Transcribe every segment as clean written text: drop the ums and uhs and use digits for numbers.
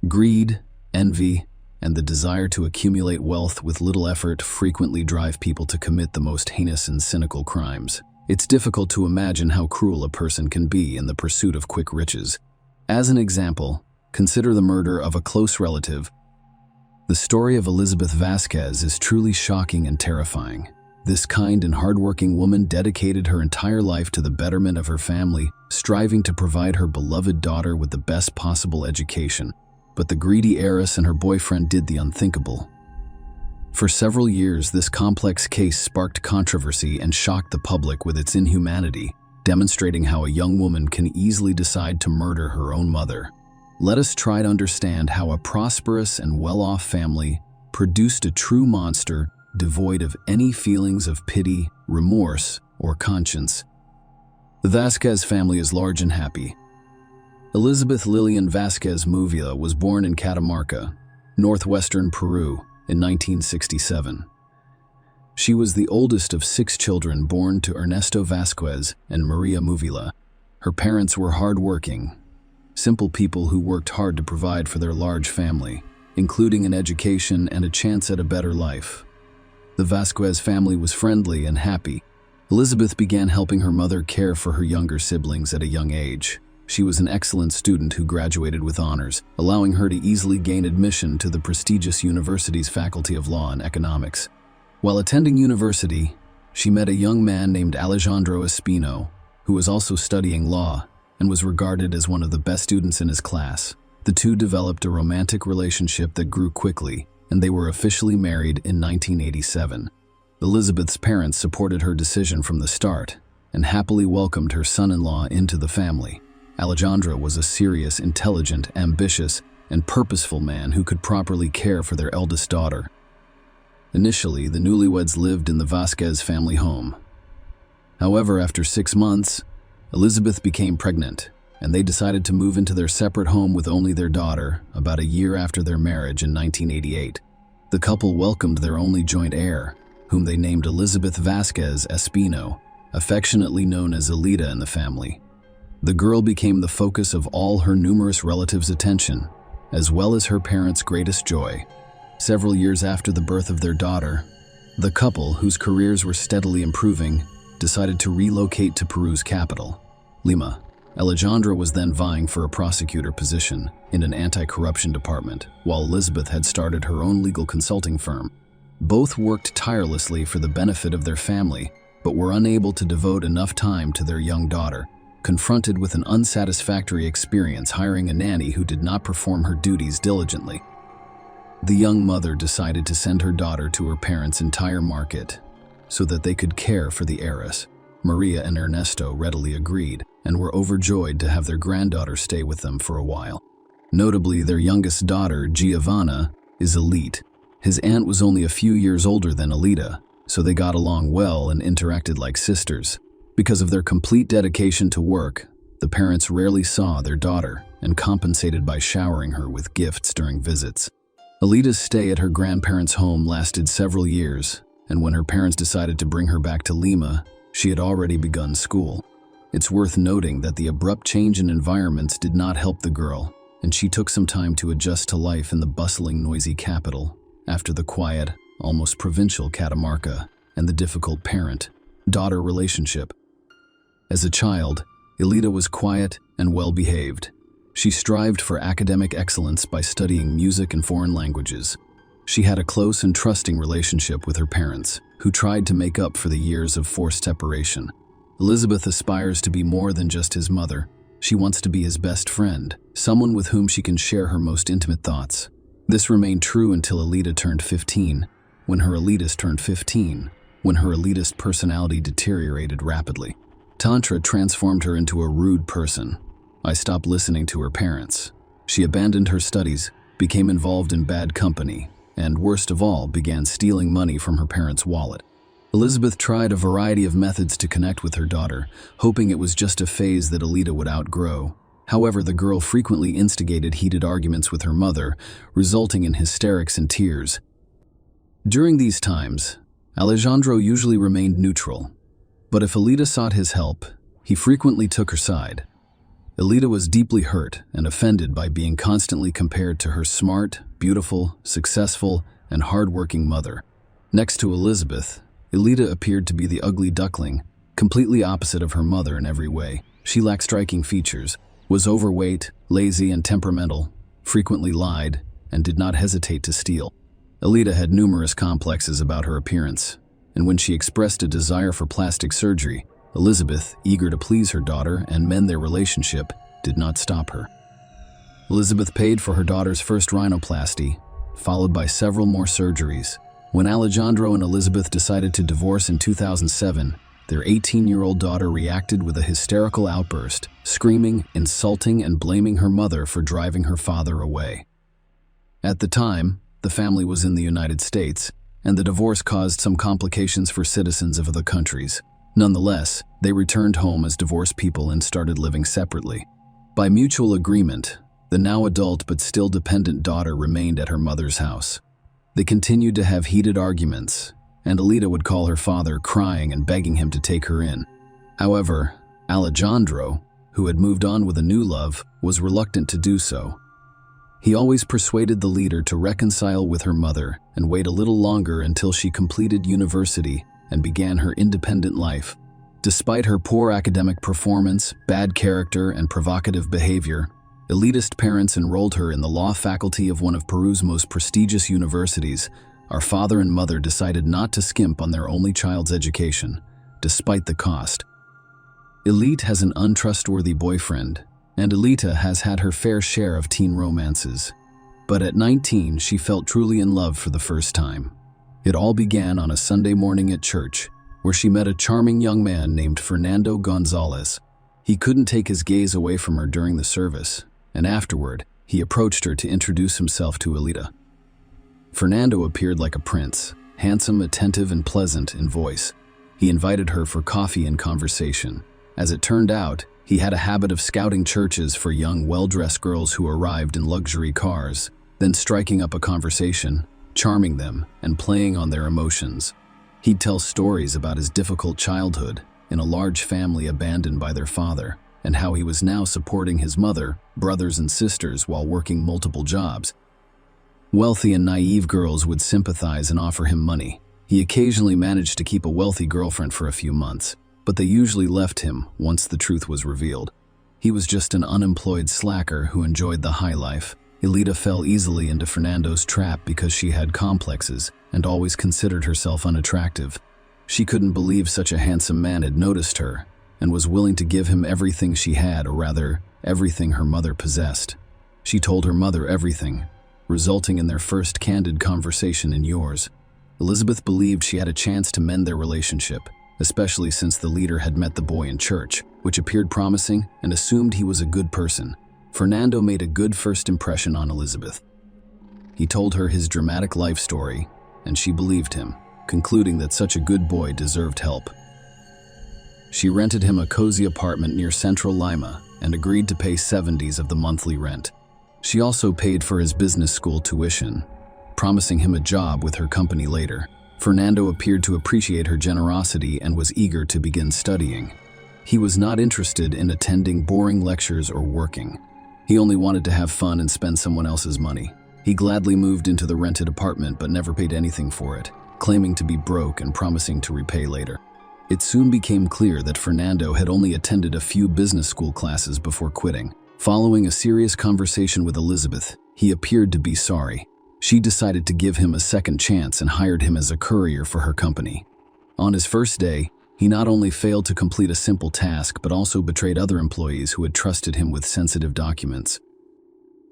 Greed, envy, and the desire to accumulate wealth with little effort frequently drive people to commit the most heinous and cynical crimes. It's difficult to imagine how cruel a person can be in the pursuit of quick riches. As an example, consider the murder of a close relative. The story of Elizabeth Vasquez is truly shocking and terrifying. This kind and hardworking woman dedicated her entire life to the betterment of her family, striving to provide her beloved daughter with the best possible education. But the greedy heiress and her boyfriend did the unthinkable. For several years, this complex case sparked controversy and shocked the public with its inhumanity, demonstrating how a young woman can easily decide to murder her own mother. Let us try to understand how a prosperous and well-off family produced a true monster devoid of any feelings of pity, remorse, or conscience. The Vasquez family is large and happy. Elizabeth Lillian Vasquez Movia was born in Catamarca, northwestern Peru, in 1967. She was the oldest of 6 children born to Ernesto Vasquez and Maria Movila. Her parents were hardworking, simple people who worked hard to provide for their large family, including an education and a chance at a better life. The Vasquez family was friendly and happy. Elizabeth began helping her mother care for her younger siblings at a young age. She was an excellent student who graduated with honors, allowing her to easily gain admission to the prestigious university's Faculty of Law and Economics. While attending university, she met a young man named Alejandro Espino, who was also studying law and was regarded as one of the best students in his class. The two developed a romantic relationship that grew quickly, and they were officially married in 1987. Elizabeth's parents supported her decision from the start and happily welcomed her son-in-law into the family. Alejandro was a serious, intelligent, ambitious, and purposeful man who could properly care for their eldest daughter. Initially, the newlyweds lived in the Vasquez family home. However, after 6 months, Elizabeth became pregnant, and they decided to move into their separate home with only their daughter about a year after their marriage in 1988. The couple welcomed their only joint heir, whom they named Elizabeth Vasquez Espino, affectionately known as Elita in the family. The girl became the focus of all her numerous relatives' attention, as well as her parents' greatest joy. Several years after the birth of their daughter, the couple, whose careers were steadily improving, decided to relocate to Peru's capital, Lima. Alejandro was then vying for a prosecutor position in an anti-corruption department, while Elizabeth had started her own legal consulting firm. Both worked tirelessly for the benefit of their family, but were unable to devote enough time to their young daughter, confronted with an unsatisfactory experience hiring a nanny who did not perform her duties diligently. The young mother decided to send her daughter to her parents' entire market so that they could care for the heiress. Maria and Ernesto readily agreed and were overjoyed to have their granddaughter stay with them for a while. Notably, their youngest daughter, Giovanna, is elite. His aunt was only a few years older than Elita, so they got along well and interacted like sisters. Because of their complete dedication to work, the parents rarely saw their daughter and compensated by showering her with gifts during visits. Elita's stay at her grandparents' home lasted several years, and when her parents decided to bring her back to Lima, she had already begun school. It's worth noting that the abrupt change in environments did not help the girl, and she took some time to adjust to life in the bustling, noisy capital after the quiet, almost provincial Catamarca and the difficult parent-daughter relationship. As a child, Elita was quiet and well-behaved. She strived for academic excellence by studying music and foreign languages. She had a close and trusting relationship with her parents, who tried to make up for the years of forced separation. Elizabeth aspires to be more than just his mother. She wants to be his best friend, someone with whom she can share her most intimate thoughts. This remained true until Elita turned 15, when her elitist personality deteriorated rapidly. Tantra transformed her into a rude person. I stopped listening to her parents. She abandoned her studies, became involved in bad company, and worst of all, began stealing money from her parents' wallet. Elizabeth tried a variety of methods to connect with her daughter, hoping it was just a phase that Elita would outgrow. However, the girl frequently instigated heated arguments with her mother, resulting in hysterics and tears. During these times, Alejandro usually remained neutral, but if Elita sought his help, he frequently took her side. Elita was deeply hurt and offended by being constantly compared to her smart, beautiful, successful, and hard-working mother. Next to Elizabeth, Elita appeared to be the ugly duckling, completely opposite of her mother in every way. She lacked striking features, was overweight, lazy, and temperamental, frequently lied, and did not hesitate to steal. Elita had numerous complexes about her appearance, and when she expressed a desire for plastic surgery, Elizabeth, eager to please her daughter and mend their relationship, did not stop her. Elizabeth paid for her daughter's first rhinoplasty, followed by several more surgeries. When Alejandro and Elizabeth decided to divorce in 2007, their 18-year-old daughter reacted with a hysterical outburst, screaming, insulting, and blaming her mother for driving her father away. At the time, the family was in the United States, and the divorce caused some complications for citizens of other countries. Nonetheless, they returned home as divorced people and started living separately. By mutual agreement, the now adult but still dependent daughter remained at her mother's house. They continued to have heated arguments, and Elita would call her father crying and begging him to take her in. However, Alejandro, who had moved on with a new love, was reluctant to do so. He always persuaded the leader to reconcile with her mother and wait a little longer until she completed university and began her independent life. Despite her poor academic performance, bad character, and provocative behavior, elitist parents enrolled her in the law faculty of one of Peru's most prestigious universities. Our father and mother decided not to skimp on their only child's education, despite the cost. Elite has an untrustworthy boyfriend, and Elita has had her fair share of teen romances. But at 19, she felt truly in love for the first time. It all began on a Sunday morning at church, where she met a charming young man named Fernando Gonzalez. He couldn't take his gaze away from her during the service, and afterward, he approached her to introduce himself to Elita. Fernando appeared like a prince, handsome, attentive, and pleasant in voice. He invited her for coffee and conversation. As it turned out, he had a habit of scouting churches for young, well-dressed girls who arrived in luxury cars, then striking up a conversation, charming them, and playing on their emotions. He'd tell stories about his difficult childhood in a large family abandoned by their father, and how he was now supporting his mother, brothers, and sisters while working multiple jobs. Wealthy and naive girls would sympathize and offer him money. He occasionally managed to keep a wealthy girlfriend for a few months, but they usually left him once the truth was revealed. He was just an unemployed slacker who enjoyed the high life. Elita fell easily into Fernando's trap because she had complexes and always considered herself unattractive. She couldn't believe such a handsome man had noticed her and was willing to give him everything she had, or rather, everything her mother possessed. She told her mother everything, resulting in their first candid conversation in years. Elizabeth believed she had a chance to mend their relationship, especially since the leader had met the boy in church, which appeared promising, and assumed he was a good person. Fernando made a good first impression on Elizabeth. He told her his dramatic life story, and she believed him, concluding that such a good boy deserved help. She rented him a cozy apartment near Central Lima and agreed to pay 70s of the monthly rent. She also paid for his business school tuition, promising him a job with her company later. Fernando appeared to appreciate her generosity and was eager to begin studying. He was not interested in attending boring lectures or working. He only wanted to have fun and spend someone else's money. He gladly moved into the rented apartment but never paid anything for it, claiming to be broke and promising to repay later. It soon became clear that Fernando had only attended a few business school classes before quitting. Following a serious conversation with Elizabeth, he appeared to be sorry. She decided to give him a second chance and hired him as a courier for her company. On his first day, he not only failed to complete a simple task but also betrayed other employees who had trusted him with sensitive documents.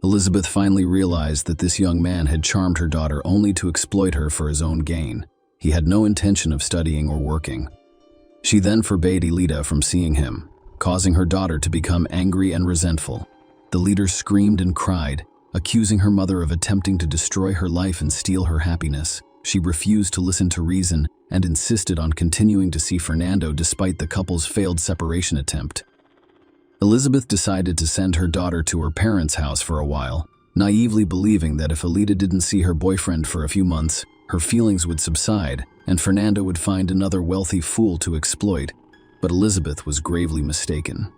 Elizabeth finally realized that this young man had charmed her daughter only to exploit her for his own gain. He had no intention of studying or working. She then forbade Elita from seeing him, causing her daughter to become angry and resentful. The leader screamed and cried, accusing her mother of attempting to destroy her life and steal her happiness. She refused to listen to reason and insisted on continuing to see Fernando despite the couple's failed separation attempt. Elizabeth decided to send her daughter to her parents' house for a while, naively believing that if Elita didn't see her boyfriend for a few months, her feelings would subside and Fernando would find another wealthy fool to exploit. But Elizabeth was gravely mistaken.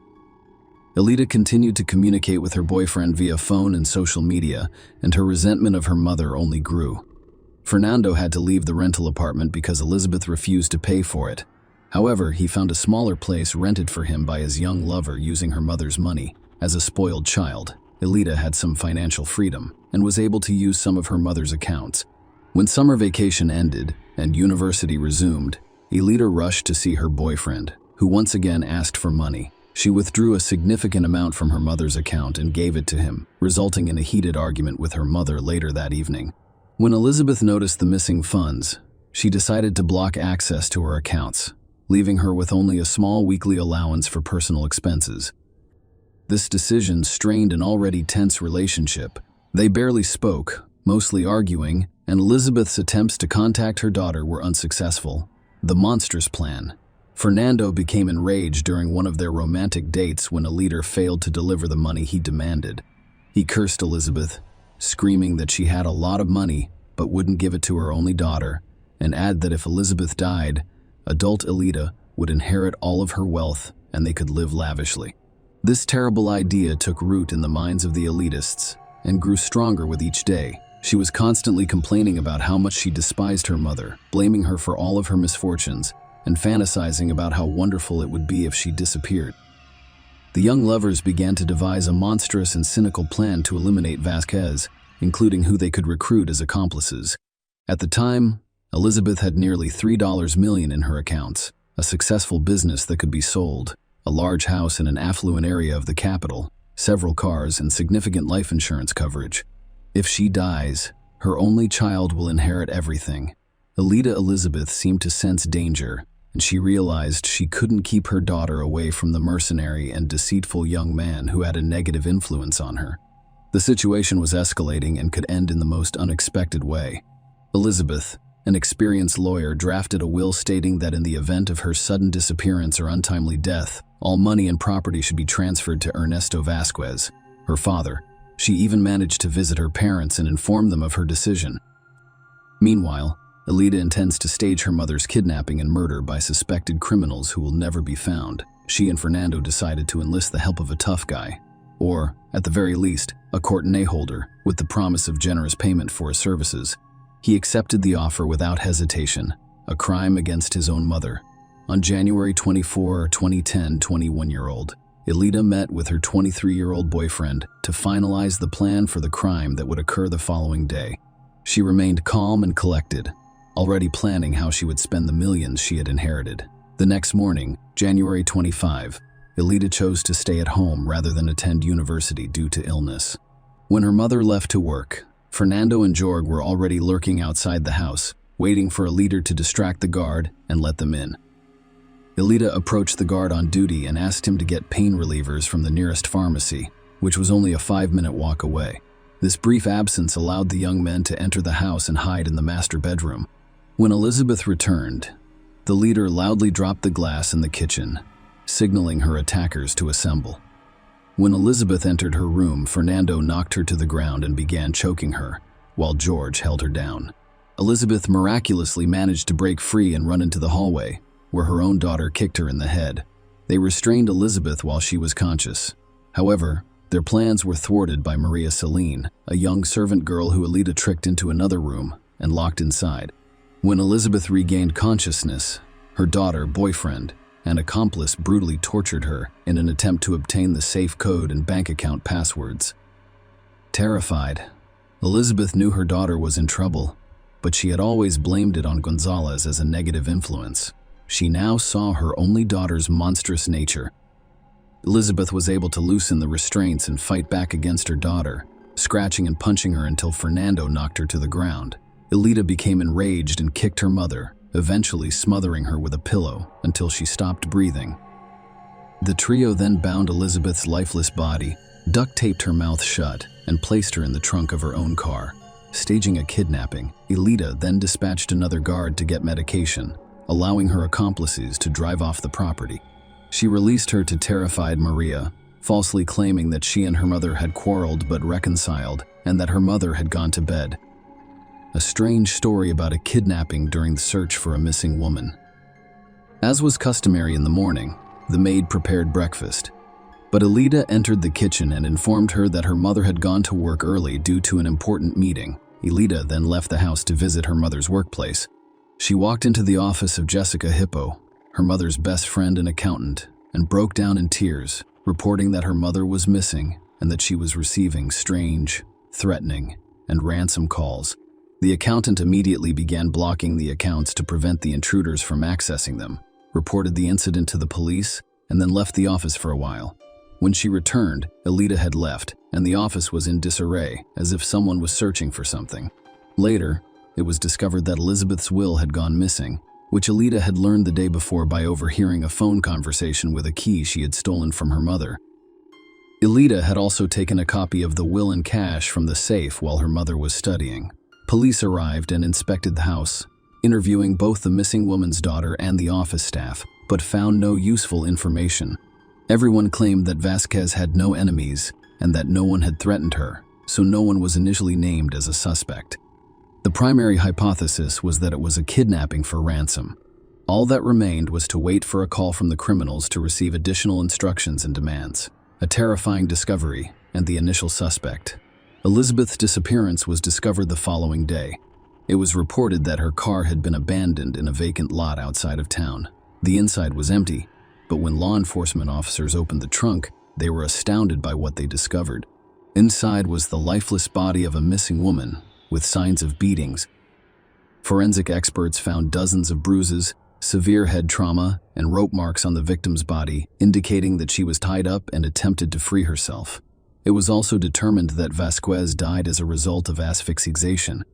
Elita continued to communicate with her boyfriend via phone and social media, and her resentment of her mother only grew. Fernando had to leave the rental apartment because Elizabeth refused to pay for it. However, he found a smaller place rented for him by his young lover using her mother's money. As a spoiled child, Elita had some financial freedom and was able to use some of her mother's accounts. When summer vacation ended and university resumed, Elita rushed to see her boyfriend, who once again asked for money. She withdrew a significant amount from her mother's account and gave it to him, resulting in a heated argument with her mother later that evening. When Elizabeth noticed the missing funds, she decided to block access to her accounts, leaving her with only a small weekly allowance for personal expenses. This decision strained an already tense relationship. They barely spoke, mostly arguing, and Elizabeth's attempts to contact her daughter were unsuccessful. The monstrous plan. Fernando became enraged during one of their romantic dates when Elita failed to deliver the money he demanded. He cursed Elizabeth, screaming that she had a lot of money but wouldn't give it to her only daughter, and added that if Elizabeth died, adult Elita would inherit all of her wealth and they could live lavishly. This terrible idea took root in the minds of the elitists and grew stronger with each day. She was constantly complaining about how much she despised her mother, blaming her for all of her misfortunes, and fantasizing about how wonderful it would be if she disappeared. The young lovers began to devise a monstrous and cynical plan to eliminate Vasquez, including who they could recruit as accomplices. At the time, Elizabeth had nearly $3 million in her accounts, a successful business that could be sold, a large house in an affluent area of the capital, several cars, and significant life insurance coverage. If she dies, her only child will inherit everything. Elita Elizabeth seemed to sense danger, and she realized she couldn't keep her daughter away from the mercenary and deceitful young man who had a negative influence on her. The situation was escalating and could end in the most unexpected way. Elizabeth, an experienced lawyer, drafted a will stating that in the event of her sudden disappearance or untimely death, all money and property should be transferred to Ernesto Vasquez, her father. She even managed to visit her parents and inform them of her decision. Meanwhile, Elita intends to stage her mother's kidnapping and murder by suspected criminals who will never be found. She and Fernando decided to enlist the help of a tough guy, or, at the very least, a courtenay holder, with the promise of generous payment for his services. He accepted the offer without hesitation, a crime against his own mother. On January 24, 2010, 21-year-old Elita met with her 23-year-old boyfriend to finalize the plan for the crime that would occur the following day. She remained calm and collected, already planning how she would spend the millions she had inherited. The next morning, January 25, Elita chose to stay at home rather than attend university due to illness. When her mother left to work, Fernando and Jorg were already lurking outside the house, waiting for Elita to distract the guard and let them in. Elita approached the guard on duty and asked him to get pain relievers from the nearest pharmacy, which was only a 5-minute walk away. This brief absence allowed the young men to enter the house and hide in the master bedroom. When Elizabeth returned, the leader loudly dropped the glass in the kitchen, signaling her attackers to assemble. When Elizabeth entered her room, Fernando knocked her to the ground and began choking her, while George held her down. Elizabeth miraculously managed to break free and run into the hallway, where her own daughter kicked her in the head. They restrained Elizabeth while she was conscious. However, their plans were thwarted by Maria Celine, a young servant girl who Elita tricked into another room and locked inside. When Elizabeth regained consciousness, her daughter, boyfriend, and accomplice brutally tortured her in an attempt to obtain the safe code and bank account passwords. Terrified, Elizabeth knew her daughter was in trouble, but she had always blamed it on Gonzalez as a negative influence. She now saw her only daughter's monstrous nature. Elizabeth was able to loosen the restraints and fight back against her daughter, scratching and punching her until Fernando knocked her to the ground. Elita became enraged and kicked her mother, eventually smothering her with a pillow until she stopped breathing. The trio then bound Elizabeth's lifeless body, duct-taped her mouth shut, and placed her in the trunk of her own car. Staging a kidnapping, Elita then dispatched another guard to get medication, allowing her accomplices to drive off the property. She released her to terrified Maria, falsely claiming that she and her mother had quarreled but reconciled and that her mother had gone to bed. A strange story about a kidnapping during the search for a missing woman. As was customary in the morning, the maid prepared breakfast. But Elida entered the kitchen and informed her that her mother had gone to work early due to an important meeting. Elida then left the house to visit her mother's workplace. She walked into the office of Jessica Hippo, her mother's best friend and accountant, and broke down in tears, reporting that her mother was missing and that she was receiving strange, threatening, and ransom calls. The accountant immediately began blocking the accounts to prevent the intruders from accessing them, reported the incident to the police, and then left the office for a while. When she returned, Elida had left, and the office was in disarray, as if someone was searching for something. Later, it was discovered that Elizabeth's will had gone missing, which Elida had learned the day before by overhearing a phone conversation with a key she had stolen from her mother. Elida had also taken a copy of the will and cash from the safe while her mother was studying. Police arrived and inspected the house, interviewing both the missing woman's daughter and the office staff, but found no useful information. Everyone claimed that Vasquez had no enemies and that no one had threatened her, so no one was initially named as a suspect. The primary hypothesis was that it was a kidnapping for ransom. All that remained was to wait for a call from the criminals to receive additional instructions and demands. A terrifying discovery and the initial suspect. Elizabeth's disappearance was discovered the following day. It was reported that her car had been abandoned in a vacant lot outside of town. The inside was empty, but when law enforcement officers opened the trunk, they were astounded by what they discovered. Inside was the lifeless body of a missing woman, with signs of beatings. Forensic experts found dozens of bruises, severe head trauma, and rope marks on the victim's body, indicating that she was tied up and attempted to free herself. It was also determined that Vasquez died as a result of asphyxiation.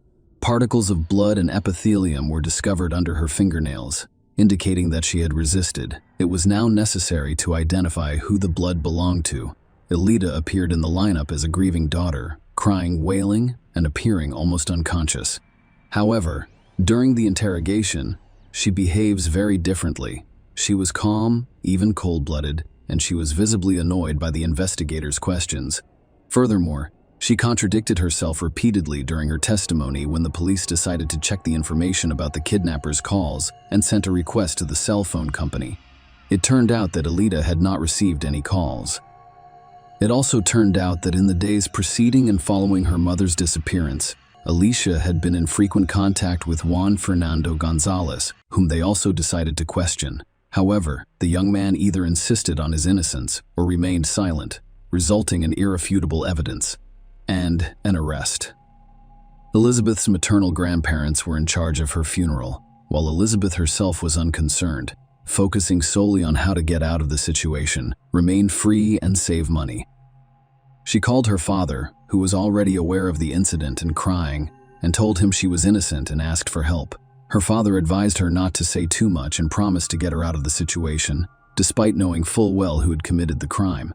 Particles of blood and epithelium were discovered under her fingernails, indicating that she had resisted. It was now necessary to identify who the blood belonged to. Elida appeared in the lineup as a grieving daughter, crying, wailing, and appearing almost unconscious. However, during the interrogation, she behaves very differently. She was calm, even cold-blooded, and she was visibly annoyed by the investigators' questions. Furthermore, she contradicted herself repeatedly during her testimony when the police decided to check the information about the kidnappers' calls and sent a request to the cell phone company. It turned out that Elida had not received any calls. It also turned out that in the days preceding and following her mother's disappearance, Alicia had been in frequent contact with Juan Fernando Gonzalez, whom they also decided to question. However, the young man either insisted on his innocence or remained silent, resulting in irrefutable evidence and an arrest. Elizabeth's maternal grandparents were in charge of her funeral, while Elizabeth herself was unconcerned, focusing solely on how to get out of the situation, remain free, and save money. She called her father, who was already aware of the incident and crying, and told him she was innocent and asked for help. Her father advised her not to say too much and promised to get her out of the situation, despite knowing full well who had committed the crime.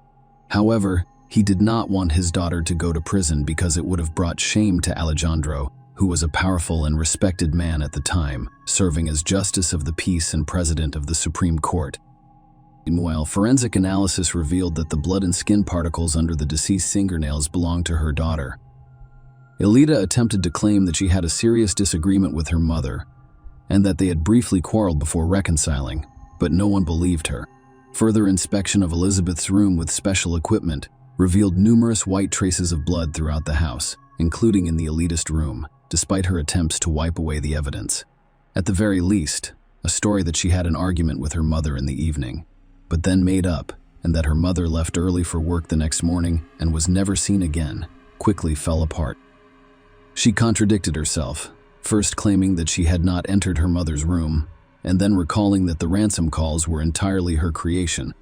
However, he did not want his daughter to go to prison because it would have brought shame to Alejandro, who was a powerful and respected man at the time, serving as Justice of the Peace and President of the Supreme Court. Meanwhile, forensic analysis revealed that the blood and skin particles under the deceased's fingernails belonged to her daughter. Elida attempted to claim that she had a serious disagreement with her mother, and that they had briefly quarreled before reconciling, but no one believed her. Further inspection of Elizabeth's room with special equipment revealed numerous white traces of blood throughout the house, including in the elitist room, despite her attempts to wipe away the evidence. At the very least, a story that she had an argument with her mother in the evening, but then made up, and that her mother left early for work the next morning and was never seen again, quickly fell apart. She contradicted herself, first claiming that she had not entered her mother's room, and then recalling that the ransom calls were entirely her creation.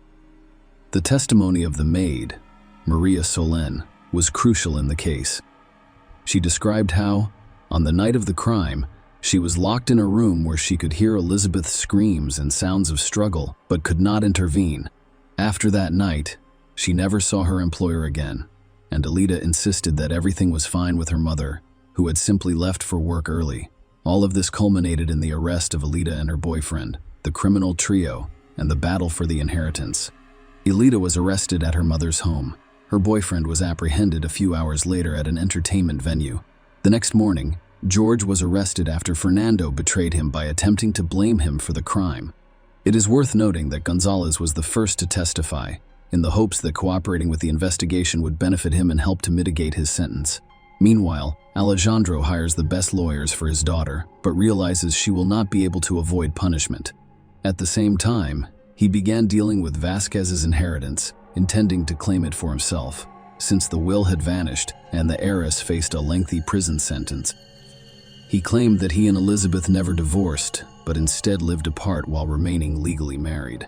The testimony of the maid, Maria Solen, was crucial in the case. She described how, on the night of the crime, she was locked in a room where she could hear Elizabeth's screams and sounds of struggle, but could not intervene. After that night, she never saw her employer again, and Elida insisted that everything was fine with her mother, who had simply left for work early. All of this culminated in the arrest of Elida and her boyfriend, the criminal trio, and the battle for the inheritance. Elida was arrested at her mother's home. Her boyfriend was apprehended a few hours later at an entertainment venue. The next morning, George was arrested after Fernando betrayed him by attempting to blame him for the crime. It is worth noting that Gonzalez was the first to testify, in the hopes that cooperating with the investigation would benefit him and help to mitigate his sentence. Meanwhile, Alejandro hires the best lawyers for his daughter, but realizes she will not be able to avoid punishment. At the same time, he began dealing with Vasquez's inheritance, intending to claim it for himself, since the will had vanished and the heiress faced a lengthy prison sentence. He claimed that he and Elizabeth never divorced, but instead lived apart while remaining legally married.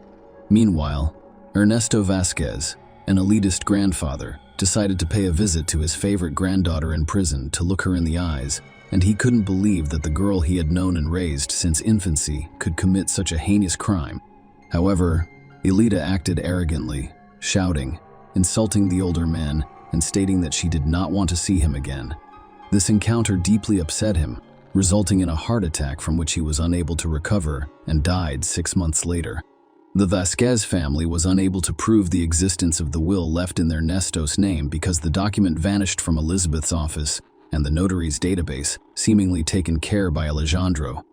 Meanwhile, Ernesto Vasquez, an elitist grandfather, decided to pay a visit to his favorite granddaughter in prison to look her in the eyes, and he couldn't believe that the girl he had known and raised since infancy could commit such a heinous crime. However, Elida acted arrogantly, shouting, insulting the older man, and stating that she did not want to see him again. This encounter deeply upset him, resulting in a heart attack from which he was unable to recover and died 6 months later. The Vasquez family was unable to prove the existence of the will left in their Nestos name because the document vanished from Elizabeth's office and the notary's database, seemingly taken care by Alejandro.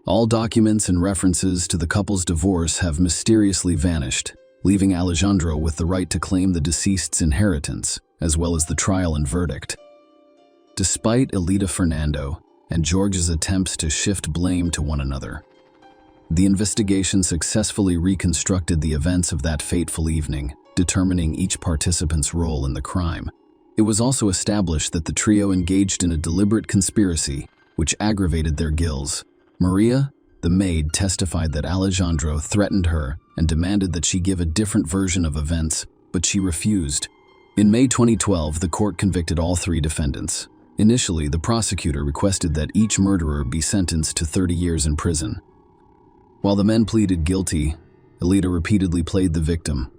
All documents and references to the couple's divorce have mysteriously vanished, leaving Alejandro with the right to claim the deceased's inheritance, as well as the trial and verdict. Despite Elida Fernando and George's attempts to shift blame to one another, the investigation successfully reconstructed the events of that fateful evening, determining each participant's role in the crime. It was also established that the trio engaged in a deliberate conspiracy, which aggravated their guilt. Maria, the maid, testified that Alejandro threatened her and demanded that she give a different version of events, but she refused. In May 2012, the court convicted all 3 defendants. Initially, the prosecutor requested that each murderer be sentenced to 30 years in prison. While the men pleaded guilty, Elida repeatedly played the victim.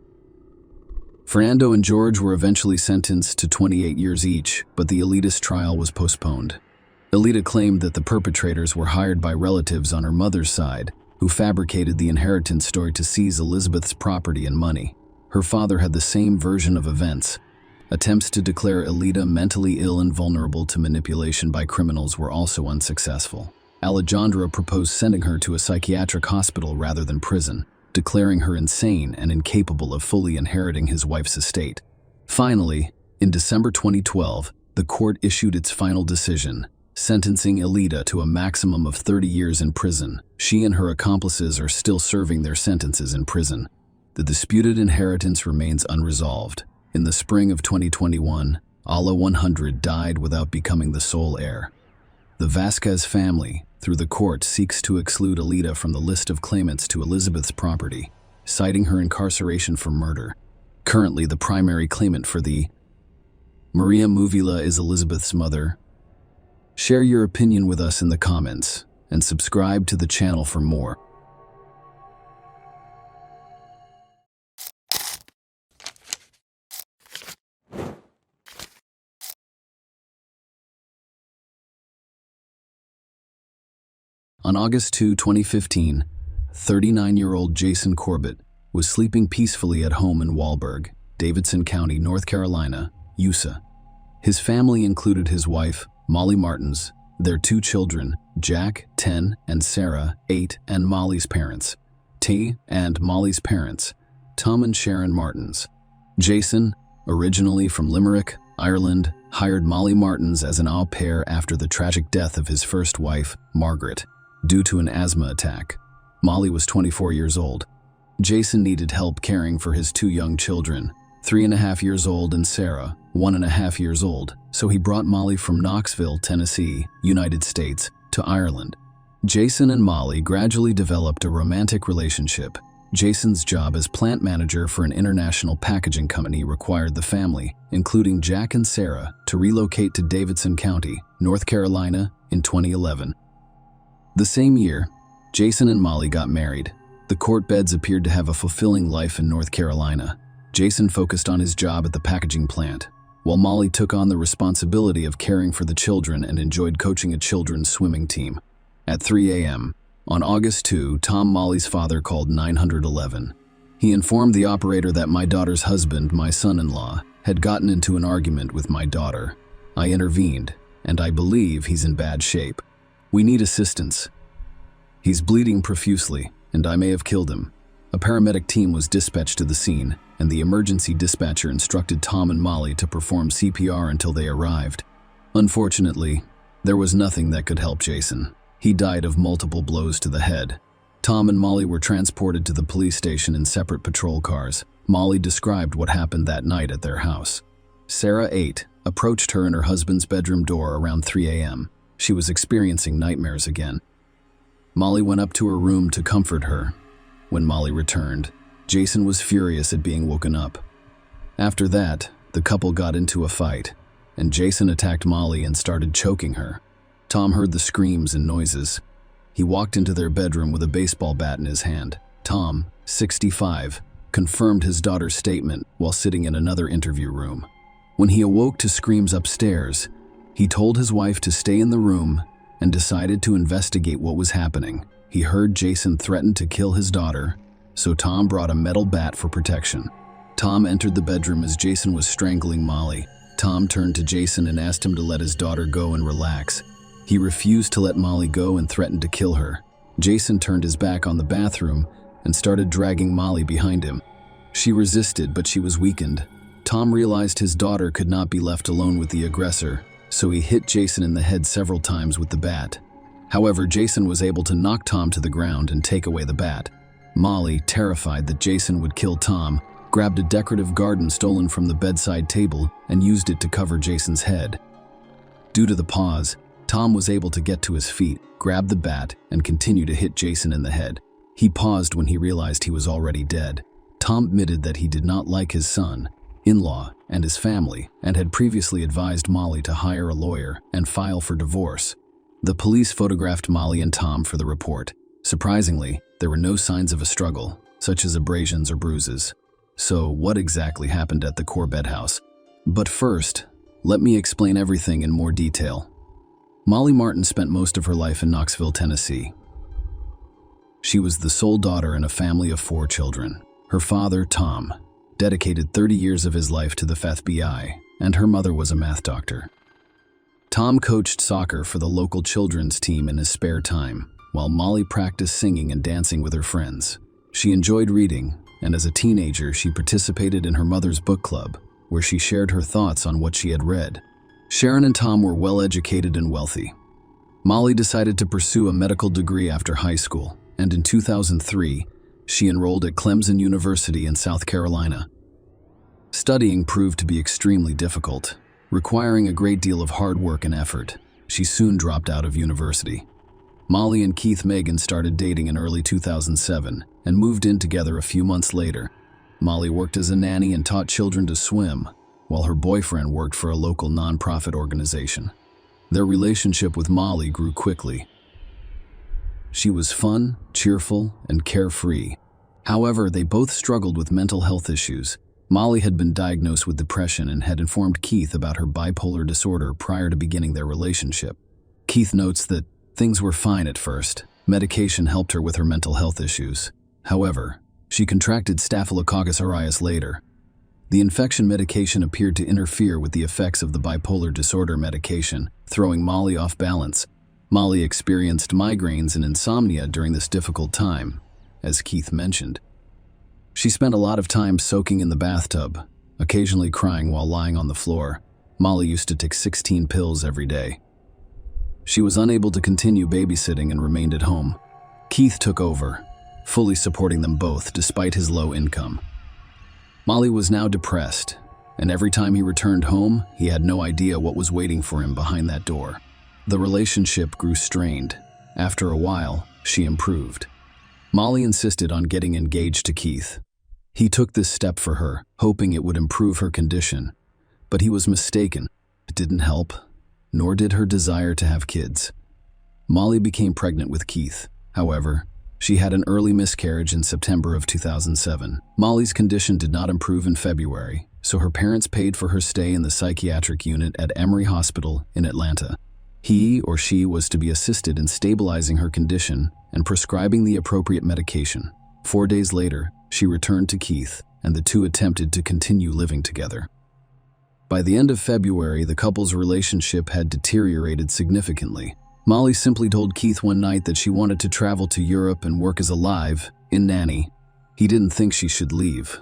Fernando and George were eventually sentenced to 28 years each, but the elitist trial was postponed. Elida claimed that the perpetrators were hired by relatives on her mother's side, who fabricated the inheritance story to seize Elizabeth's property and money. Her father had the same version of events. Attempts to declare Elida mentally ill and vulnerable to manipulation by criminals were also unsuccessful. Alejandro proposed sending her to a psychiatric hospital rather than prison, declaring her insane and incapable of fully inheriting his wife's estate. Finally, in December 2012, the court issued its final decision, sentencing Elida to a maximum of 30 years in prison. She and her accomplices are still serving their sentences in prison. The disputed inheritance remains unresolved. In the spring of 2021, Ala 100 died without becoming the sole heir. The Vasquez family, through the court, seeks to exclude Elida from the list of claimants to Elizabeth's property, citing her incarceration for murder. Currently, the primary claimant for the Maria Muvila is Elizabeth's mother. Share your opinion with us in the comments, and subscribe to the channel for more. On August 2, 2015, 39-year-old Jason Corbett was sleeping peacefully at home in Wahlberg, Davidson County, North Carolina, USA. His family included his wife, Molly Martins, their 2 children, Jack, 10, and Sarah, 8, and Molly's parents, Tom and Sharon Martins. Jason, originally from Limerick, Ireland, hired Molly Martins as an au pair after the tragic death of his first wife, Margaret, due to an asthma attack. Molly was 24 years old. Jason needed help caring for his 2 young children, 3.5 years old and Sarah, 1.5 years old, so he brought Molly from Knoxville, Tennessee, United States, to Ireland. Jason and Molly gradually developed a romantic relationship. Jason's job as plant manager for an international packaging company required the family, including Jack and Sarah, to relocate to Davidson County, North Carolina, in 2011. The same year, Jason and Molly got married. The court beds appeared to have a fulfilling life in North Carolina. Jason focused on his job at the packaging plant, while Molly took on the responsibility of caring for the children and enjoyed coaching a children's swimming team. At 3 a.m., on August 2, Tom, Molly's father, called 911. He informed the operator that my daughter's husband, my son-in-law, had gotten into an argument with my daughter. I intervened, and I believe he's in bad shape. We need assistance. He's bleeding profusely, and I may have killed him. A paramedic team was dispatched to the scene, and the emergency dispatcher instructed Tom and Molly to perform CPR until they arrived. Unfortunately, there was nothing that could help Jason. He died of multiple blows to the head. Tom and Molly were transported to the police station in separate patrol cars. Molly described what happened that night at their house. Sarah, 8, approached her in her husband's bedroom door around 3 a.m. She was experiencing nightmares again. Molly went up to her room to comfort her. When Molly returned, Jason was furious at being woken up. After that, the couple got into a fight, and Jason attacked Molly and started choking her. Tom heard the screams and noises. He walked into their bedroom with a baseball bat in his hand. Tom, 65, confirmed his daughter's statement while sitting in another interview room. When he awoke to screams upstairs, he told his wife to stay in the room and decided to investigate what was happening. He heard Jason threaten to kill his daughter, so Tom brought a metal bat for protection. Tom entered the bedroom as Jason was strangling Molly. Tom turned to Jason and asked him to let his daughter go and relax. He refused to let Molly go and threatened to kill her. Jason turned his back on the bathroom and started dragging Molly behind him. She resisted, but she was weakened. Tom realized his daughter could not be left alone with the aggressor, so he hit Jason in the head several times with the bat. However, Jason was able to knock Tom to the ground and take away the bat. Molly, terrified that Jason would kill Tom, grabbed a decorative garden stolen from the bedside table and used it to cover Jason's head. Due to the pause, Tom was able to get to his feet, grab the bat, and continue to hit Jason in the head. He paused when he realized he was already dead. Tom admitted that he did not like his son, in-law, and his family, and had previously advised Molly to hire a lawyer and file for divorce. The police photographed Molly and Tom for the report. Surprisingly, there were no signs of a struggle, such as abrasions or bruises. So, what exactly happened at the Corbett house? But first, let me explain everything in more detail. Molly Martin spent most of her life in Knoxville, Tennessee. She was the sole daughter in a family of 4 children. Her father, Tom, dedicated 30 years of his life to the FBI, and her mother was a math doctor. Tom coached soccer for the local children's team in his spare time, while Molly practiced singing and dancing with her friends. She enjoyed reading, and as a teenager, she participated in her mother's book club, where she shared her thoughts on what she had read. Sharon and Tom were well-educated and wealthy. Molly decided to pursue a medical degree after high school, and in 2003, she enrolled at Clemson University in South Carolina. Studying proved to be extremely difficult, requiring a great deal of hard work and effort. She soon dropped out of university. Molly and Keith Megan started dating in early 2007 and moved in together a few months later. Molly worked as a nanny and taught children to swim, while her boyfriend worked for a local nonprofit organization. Their relationship with Molly grew quickly. She was fun, cheerful, and carefree. However, they both struggled with mental health issues. Molly had been diagnosed with depression and had informed Keith about her bipolar disorder prior to beginning their relationship. Keith notes that things were fine at first. Medication helped her with her mental health issues. However, she contracted Staphylococcus aureus later. The infection medication appeared to interfere with the effects of the bipolar disorder medication, throwing Molly off balance. Molly experienced migraines and insomnia during this difficult time, as Keith mentioned. She spent a lot of time soaking in the bathtub, occasionally crying while lying on the floor. Molly used to take 16 pills every day. She was unable to continue babysitting and remained at home. Keith took over, fully supporting them both despite his low income. Molly was now depressed, and every time he returned home, he had no idea what was waiting for him behind that door. The relationship grew strained. After a while, she improved. Molly insisted on getting engaged to Keith. He took this step for her, hoping it would improve her condition. But he was mistaken. It didn't help, nor did her desire to have kids. Molly became pregnant with Keith. However, she had an early miscarriage in September of 2007. Molly's condition did not improve in February, so her parents paid for her stay in the psychiatric unit at Emory Hospital in Atlanta. He or she was to be assisted in stabilizing her condition and prescribing the appropriate medication. 4 days later, she returned to Keith, and the two attempted to continue living together. By the end of February, the couple's relationship had deteriorated significantly. Molly simply told Keith one night that she wanted to travel to Europe and work as a live-in nanny. He didn't think she should leave,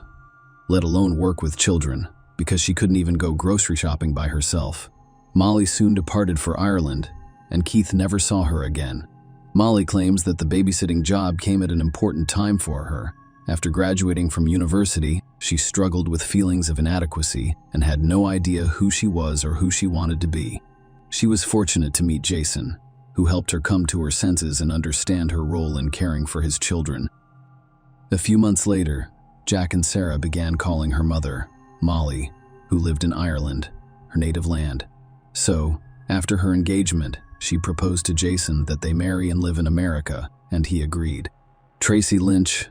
let alone work with children, because she couldn't even go grocery shopping by herself. Molly soon departed for Ireland, and Keith never saw her again. Molly claims that the babysitting job came at an important time for her. After graduating from university, she struggled with feelings of inadequacy and had no idea who she was or who she wanted to be. She was fortunate to meet Jason, who helped her come to her senses and understand her role in caring for his children. A few months later, Jack and Sarah began calling her mother, Molly, who lived in Ireland, her native land. So, after her engagement, she proposed to Jason that they marry and live in America, and he agreed. Tracy Lynch,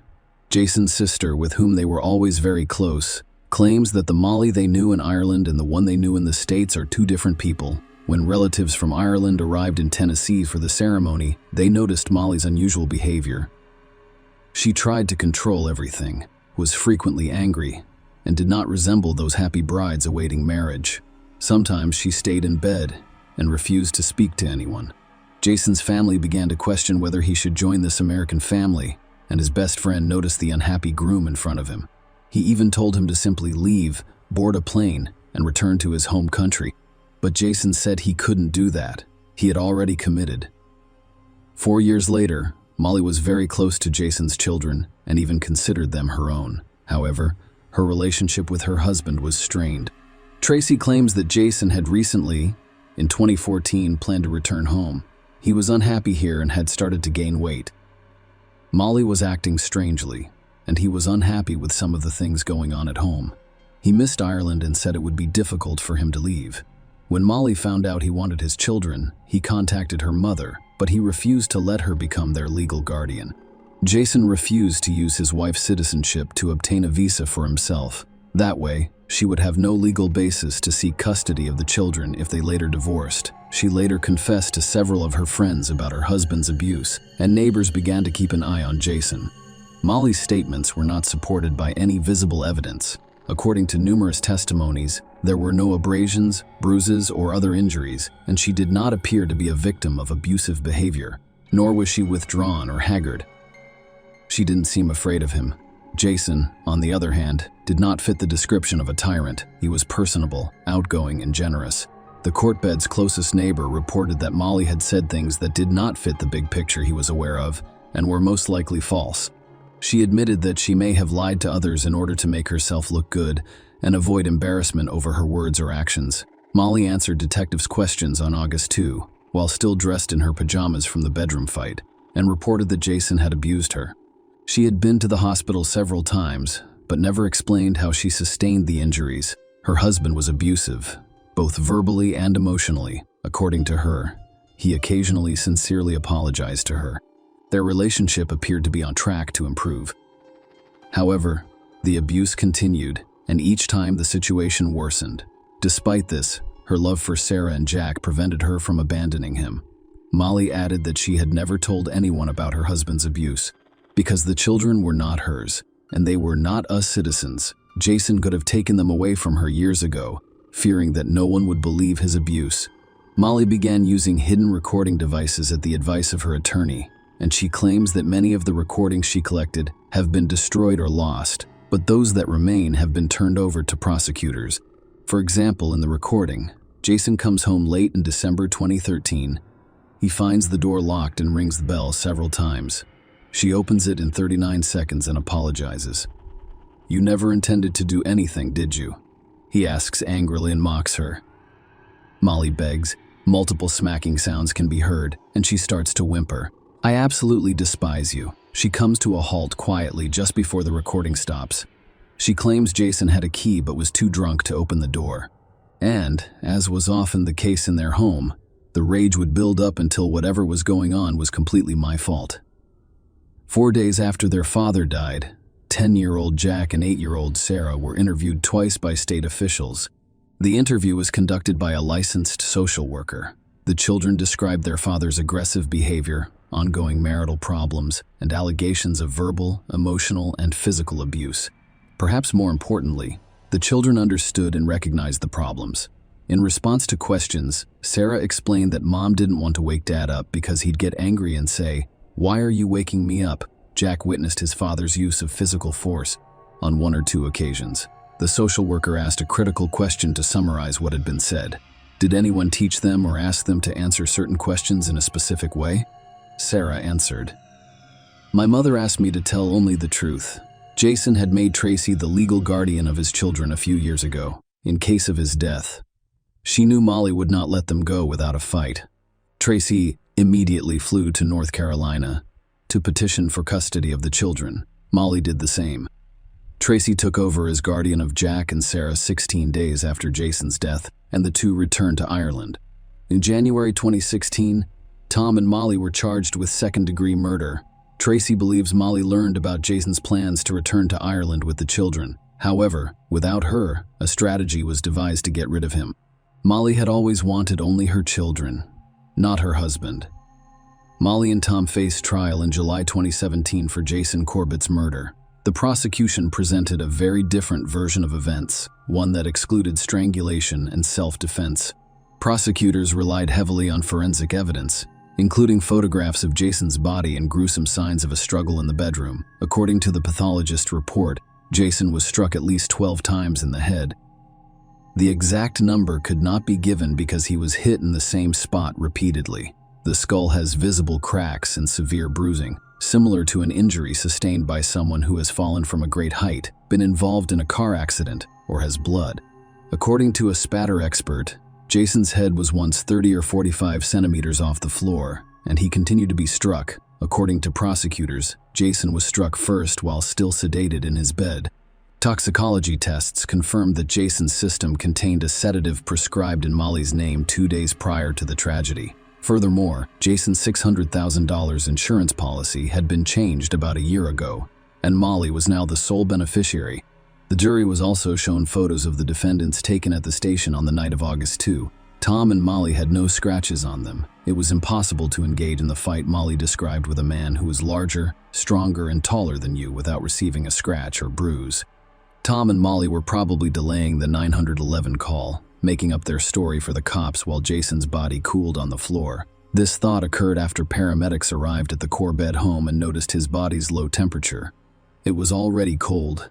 Jason's sister, with whom they were always very close, claims that the Molly they knew in Ireland and the one they knew in the States are two different people. When relatives from Ireland arrived in Tennessee for the ceremony, they noticed Molly's unusual behavior. She tried to control everything, was frequently angry, and did not resemble those happy brides awaiting marriage. Sometimes she stayed in bed and refused to speak to anyone. Jason's family began to question whether he should join this American family, and his best friend noticed the unhappy groom in front of him. He even told him to simply leave, board a plane, and return to his home country. But Jason said he couldn't do that. He had already committed. 4 years later, Molly was very close to Jason's children and even considered them her own. However, her relationship with her husband was strained. Tracy claims that Jason had recently, in 2014, planned to return home. He was unhappy here and had started to gain weight. Molly was acting strangely, and he was unhappy with some of the things going on at home. He missed Ireland and said it would be difficult for him to leave. When Molly found out he wanted his children, he contacted her mother, but he refused to let her become their legal guardian. Jason refused to use his wife's citizenship to obtain a visa for himself. That way, she would have no legal basis to seek custody of the children if they later divorced. She later confessed to several of her friends about her husband's abuse, and neighbors began to keep an eye on Jason. Molly's statements were not supported by any visible evidence. According to numerous testimonies, there were no abrasions, bruises, or other injuries, and she did not appear to be a victim of abusive behavior, nor was she withdrawn or haggard. She didn't seem afraid of him. Jason, on the other hand, did not fit the description of a tyrant. He was personable, outgoing, and generous. The courtbed's closest neighbor reported that Molly had said things that did not fit the big picture he was aware of, and were most likely false. She admitted that she may have lied to others in order to make herself look good and avoid embarrassment over her words or actions. Molly answered detectives' questions on August 2, while still dressed in her pajamas from the bedroom fight, and reported that Jason had abused her. She had been to the hospital several times, but never explained how she sustained the injuries. Her husband was abusive, both verbally and emotionally, according to her. He occasionally sincerely apologized to her. Their relationship appeared to be on track to improve. However, the abuse continued, and each time the situation worsened. Despite this, her love for Sarah and Jack prevented her from abandoning him. Molly added that she had never told anyone about her husband's abuse, because the children were not hers, and they were not us citizens. Jason could have taken them away from her years ago, fearing that no one would believe his abuse. Molly began using hidden recording devices at the advice of her attorney, and she claims that many of the recordings she collected have been destroyed or lost, but those that remain have been turned over to prosecutors. For example, in the recording, Jason comes home late in December 2013. He finds the door locked and rings the bell several times. She opens it in 39 seconds and apologizes. "You never intended to do anything, did you?" he asks angrily and mocks her. Molly begs. Multiple smacking sounds can be heard, and she starts to whimper. "I absolutely despise you." She comes to a halt quietly just before the recording stops. She claims Jason had a key but was too drunk to open the door. And, as was often the case in their home, the rage would build up until whatever was going on was completely my fault. 4 days after their father died, 10-year-old Jack and 8-year-old Sarah were interviewed twice by state officials. The interview was conducted by a licensed social worker. The children described their father's aggressive behavior, ongoing marital problems, and allegations of verbal, emotional, and physical abuse. Perhaps more importantly, the children understood and recognized the problems. In response to questions, Sarah explained that Mom didn't want to wake Dad up because he'd get angry and say, "Why are you waking me up?" Jack witnessed his father's use of physical force on 1 or 2 occasions. The social worker asked a critical question to summarize what had been said. Did anyone teach them or ask them to answer certain questions in a specific way? Sarah answered, "My mother asked me to tell only the truth. Jason had made Tracy the legal guardian of his children a few years ago, in case of his death. She knew Molly would not let them go without a fight. Tracy immediately flew to North Carolina to petition for custody of the children. Molly did the same. Tracy took over as guardian of Jack and Sarah 16 days after Jason's death, and the two returned to Ireland. In January 2016, Tom and Molly were charged with second-degree murder. Tracy believes Molly learned about Jason's plans to return to Ireland with the children. However, without her, a strategy was devised to get rid of him. Molly had always wanted only her children, not her husband. Molly and Tom faced trial in July 2017 for Jason Corbett's murder. The prosecution presented a very different version of events, one that excluded strangulation and self-defense. Prosecutors relied heavily on forensic evidence, including photographs of Jason's body and gruesome signs of a struggle in the bedroom. According to the pathologist's report, Jason was struck at least 12 times in the head. The exact number could not be given because he was hit in the same spot repeatedly. The skull has visible cracks and severe bruising, similar to an injury sustained by someone who has fallen from a great height, been involved in a car accident, or has blood. According to a spatter expert, Jason's head was once 30 or 45 centimeters off the floor, and he continued to be struck. According to prosecutors, Jason was struck first while still sedated in his bed. Toxicology tests confirmed that Jason's system contained a sedative prescribed in Molly's name 2 days prior to the tragedy. Furthermore, Jason's $600,000 insurance policy had been changed about a year ago, and Molly was now the sole beneficiary. The jury was also shown photos of the defendants taken at the station on the night of August 2. Tom and Molly had no scratches on them. It was impossible to engage in the fight Molly described with a man who was larger, stronger, and taller than you without receiving a scratch or bruise. Tom and Molly were probably delaying the 911 call, making up their story for the cops while Jason's body cooled on the floor. This thought occurred after paramedics arrived at the Corbett home and noticed his body's low temperature. It was already cold.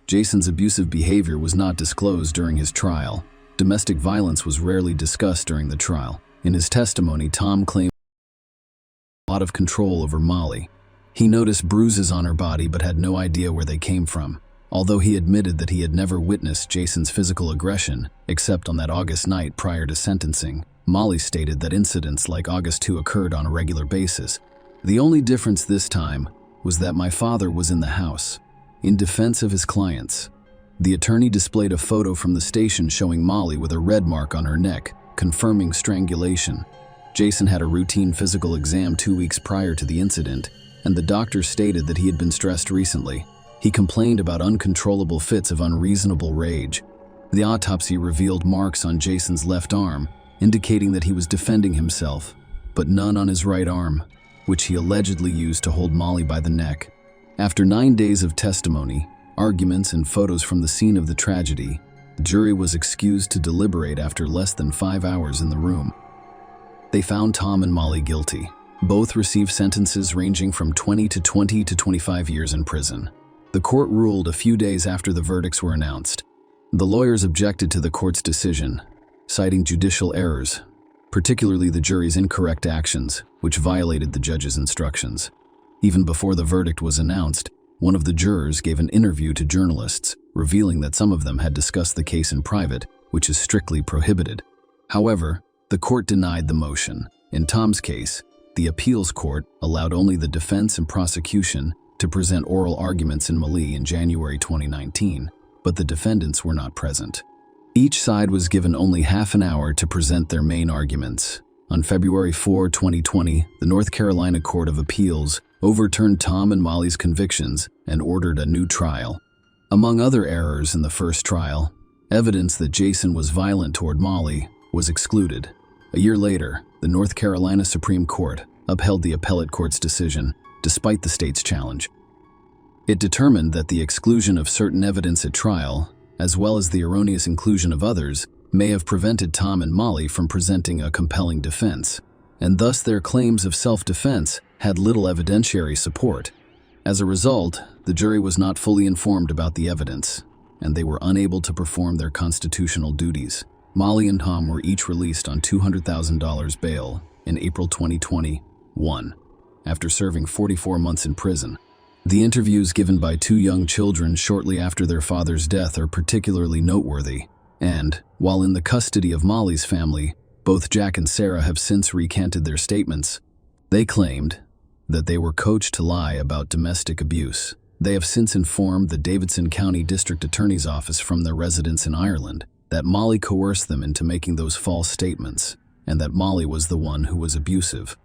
Jason's abusive behavior was not disclosed during his trial. Domestic violence was rarely discussed during the trial. In his testimony, Tom claimed a lot of control over Molly. He noticed bruises on her body but had no idea where they came from. Although he admitted that he had never witnessed Jason's physical aggression, except on that August night prior to sentencing, Molly stated that incidents like August 2 occurred on a regular basis. The only difference this time was that my father was in the house. In defense of his clients, the attorney displayed a photo from the station showing Molly with a red mark on her neck, confirming strangulation. Jason had a routine physical exam 2 weeks prior to the incident, and the doctor stated that he had been stressed recently. He complained about uncontrollable fits of unreasonable rage. The autopsy revealed marks on Jason's left arm, indicating that he was defending himself, but none on his right arm, which he allegedly used to hold Molly by the neck. After 9 days of testimony, arguments, and photos from the scene of the tragedy, the jury was excused to deliberate after less than 5 hours in the room. They found Tom and Molly guilty. Both received sentences ranging from 20 to 25 years in prison. The court ruled a few days after the verdicts were announced. The lawyers objected to the court's decision, citing judicial errors, particularly the jury's incorrect actions, which violated the judge's instructions. Even before the verdict was announced, one of the jurors gave an interview to journalists, revealing that some of them had discussed the case in private, which is strictly prohibited. However, the court denied the motion. In Tom's case, the appeals court allowed only the defense and prosecution to present oral arguments in Mali in January 2019, but the defendants were not present. Each side was given only half an hour to present their main arguments. On February 4, 2020, the North Carolina Court of Appeals overturned Tom and Molly's convictions and ordered a new trial. Among other errors in the first trial, evidence that Jason was violent toward Molly was excluded. A year later, the North Carolina Supreme Court upheld the appellate court's decision, despite the state's challenge. It determined that the exclusion of certain evidence at trial, as well as the erroneous inclusion of others, may have prevented Tom and Molly from presenting a compelling defense, and thus their claims of self-defense had little evidentiary support. As a result, the jury was not fully informed about the evidence, and they were unable to perform their constitutional duties. Molly and Tom were each released on $200,000 bail in April 2021, after serving 44 months in prison. The interviews given by two young children shortly after their father's death are particularly noteworthy, and, while in the custody of Molly's family, both Jack and Sarah have since recanted their statements. They claimed that they were coached to lie about domestic abuse. They have since informed the Davidson County District Attorney's Office from their residence in Ireland that Molly coerced them into making those false statements, and that Molly was the one who was abusive.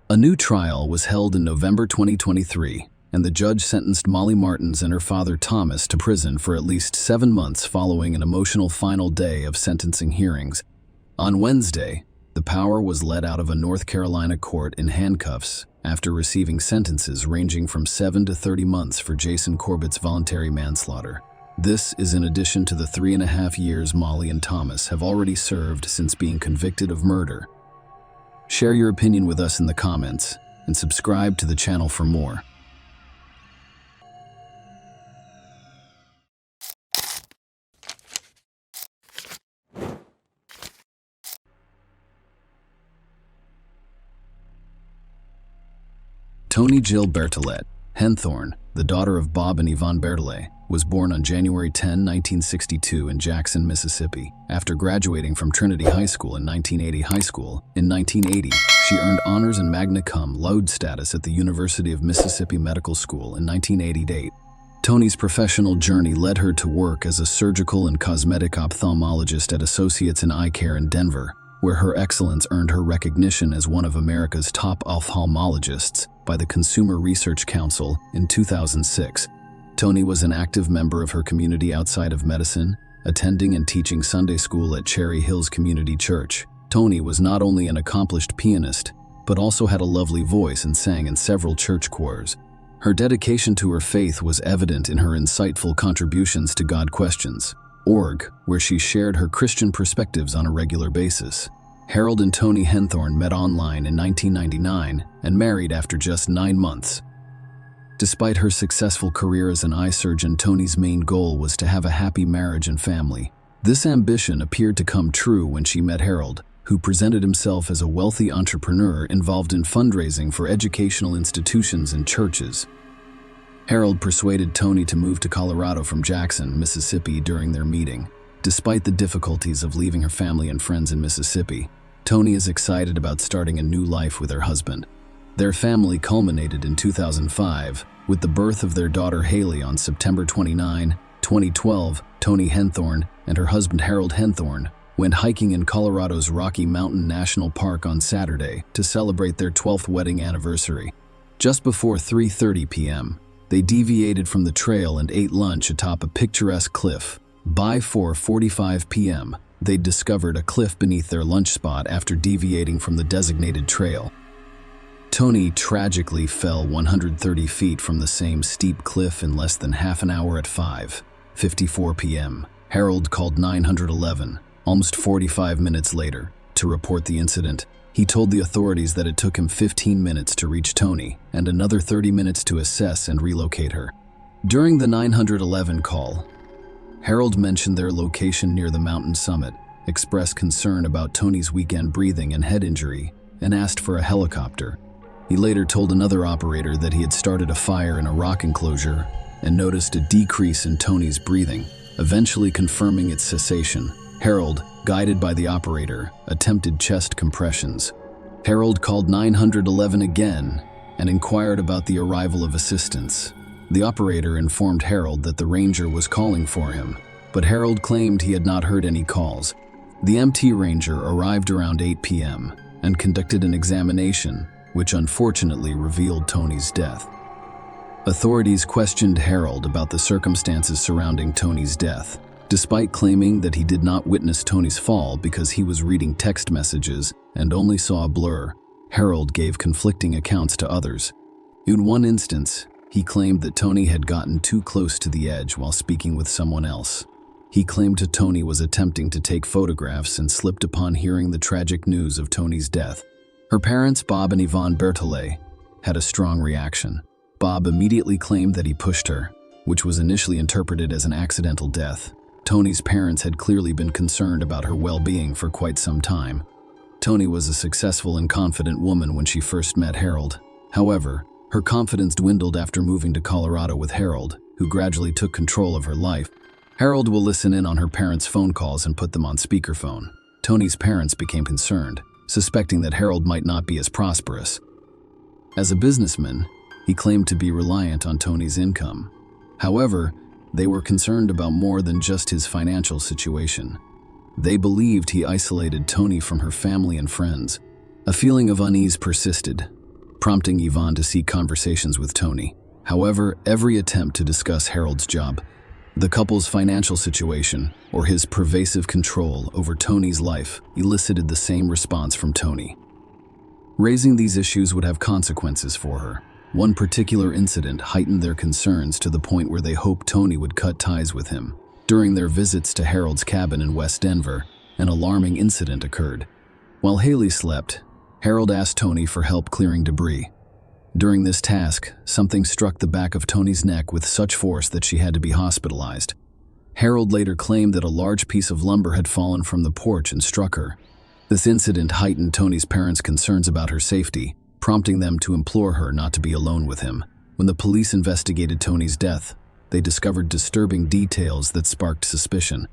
A new trial was held in November 2023, and the judge sentenced Molly Martins and her father Thomas to prison for at least 7 months following an emotional final day of sentencing hearings. On Wednesday, the power was led out of a North Carolina court in handcuffs after receiving sentences ranging from 7 to 30 months for Jason Corbett's voluntary manslaughter. This is in addition to the 3.5 years Molly and Thomas have already served since being convicted of murder. Share your opinion with us in the comments and subscribe to the channel for more. Toni Jill Bertolet Henthorne, the daughter of Bob and Yvonne Bertolet, was born on January 10, 1962 in Jackson, Mississippi. After graduating from Trinity High School in 1980, she earned honors and magna cum laude status at the University of Mississippi Medical School in 1988. Toni's professional journey led her to work as a surgical and cosmetic ophthalmologist at Associates in Eye Care in Denver, where her excellence earned her recognition as one of America's top ophthalmologists by the Consumer Research Council in 2006. Toni was an active member of her community outside of medicine, attending and teaching Sunday school at Cherry Hills Community Church. Toni was not only an accomplished pianist, but also had a lovely voice and sang in several church choirs. Her dedication to her faith was evident in her insightful contributions to God.org, where she shared her Christian perspectives on a regular basis. Harold and Toni Henthorne met online in 1999 and married after just 9 months. Despite her successful career as an eye surgeon, Toni's main goal was to have a happy marriage and family. This ambition appeared to come true when she met Harold, who presented himself as a wealthy entrepreneur involved in fundraising for educational institutions and churches. Harold persuaded Toni to move to Colorado from Jackson, Mississippi during their meeting. Despite the difficulties of leaving her family and friends in Mississippi, Toni is excited about starting a new life with her husband. Their family culminated in 2005 with the birth of their daughter Haley on September 29, 2012. Toni Henthorne and her husband Harold Henthorne went hiking in Colorado's Rocky Mountain National Park on Saturday to celebrate their 12th wedding anniversary. Just before 3:30 p.m., they deviated from the trail and ate lunch atop a picturesque cliff. By 4:45 p.m., they discovered a cliff beneath their lunch spot after deviating from the designated trail. Toni tragically fell 130 feet from the same steep cliff in less than half an hour at 5:54 p.m. Harold called 911, almost 45 minutes later, to report the incident. He told the authorities that it took him 15 minutes to reach Toni and another 30 minutes to assess and relocate her. During the 911 call, Harold mentioned their location near the mountain summit, expressed concern about Toni's weekend breathing and head injury, and asked for a helicopter. He later told another operator that he had started a fire in a rock enclosure and noticed a decrease in Toni's breathing, eventually confirming its cessation. Harold, guided by the operator, attempted chest compressions. Harold called 911 again and inquired about the arrival of assistance. The operator informed Harold that the ranger was calling for him, but Harold claimed he had not heard any calls. The MT Ranger arrived around 8 p.m. and conducted an examination, which unfortunately revealed Toni's death. Authorities questioned Harold about the circumstances surrounding Toni's death. Despite claiming that he did not witness Toni's fall because he was reading text messages and only saw a blur, Harold gave conflicting accounts to others. In one instance, he claimed that Toni had gotten too close to the edge while speaking with someone else. He claimed that Toni was attempting to take photographs and slipped upon hearing the tragic news of Toni's death. Her parents, Bob and Yvonne Bertolet, had a strong reaction. Bob immediately claimed that he pushed her, which was initially interpreted as an accidental death. Tony's parents had clearly been concerned about her well-being for quite some time. Tony was a successful and confident woman when she first met Harold. However, her confidence dwindled after moving to Colorado with Harold, who gradually took control of her life. Harold will listen in on her parents' phone calls and put them on speakerphone. Tony's parents became concerned, suspecting that Harold might not be as prosperous. As a businessman, he claimed to be reliant on Tony's income. However, they were concerned about more than just his financial situation. They believed he isolated Tony from her family and friends. A feeling of unease persisted, prompting Yvonne to seek conversations with Tony. However, every attempt to discuss Harold's job, the couple's financial situation, or his pervasive control over Tony's life elicited the same response from Tony. Raising these issues would have consequences for her. One particular incident heightened their concerns to the point where they hoped Tony would cut ties with him. During their visits to Harold's cabin in West Denver, an alarming incident occurred. While Haley slept, Harold asked Tony for help clearing debris. During this task, something struck the back of Tony's neck with such force that she had to be hospitalized. Harold later claimed that a large piece of lumber had fallen from the porch and struck her. This incident heightened Tony's parents' concerns about her safety, prompting them to implore her not to be alone with him. When the police investigated Tony's death, they discovered disturbing details that sparked suspicion.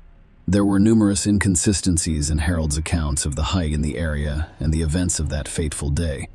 There were numerous inconsistencies in Harold's accounts of the hike in the area and the events of that fateful day.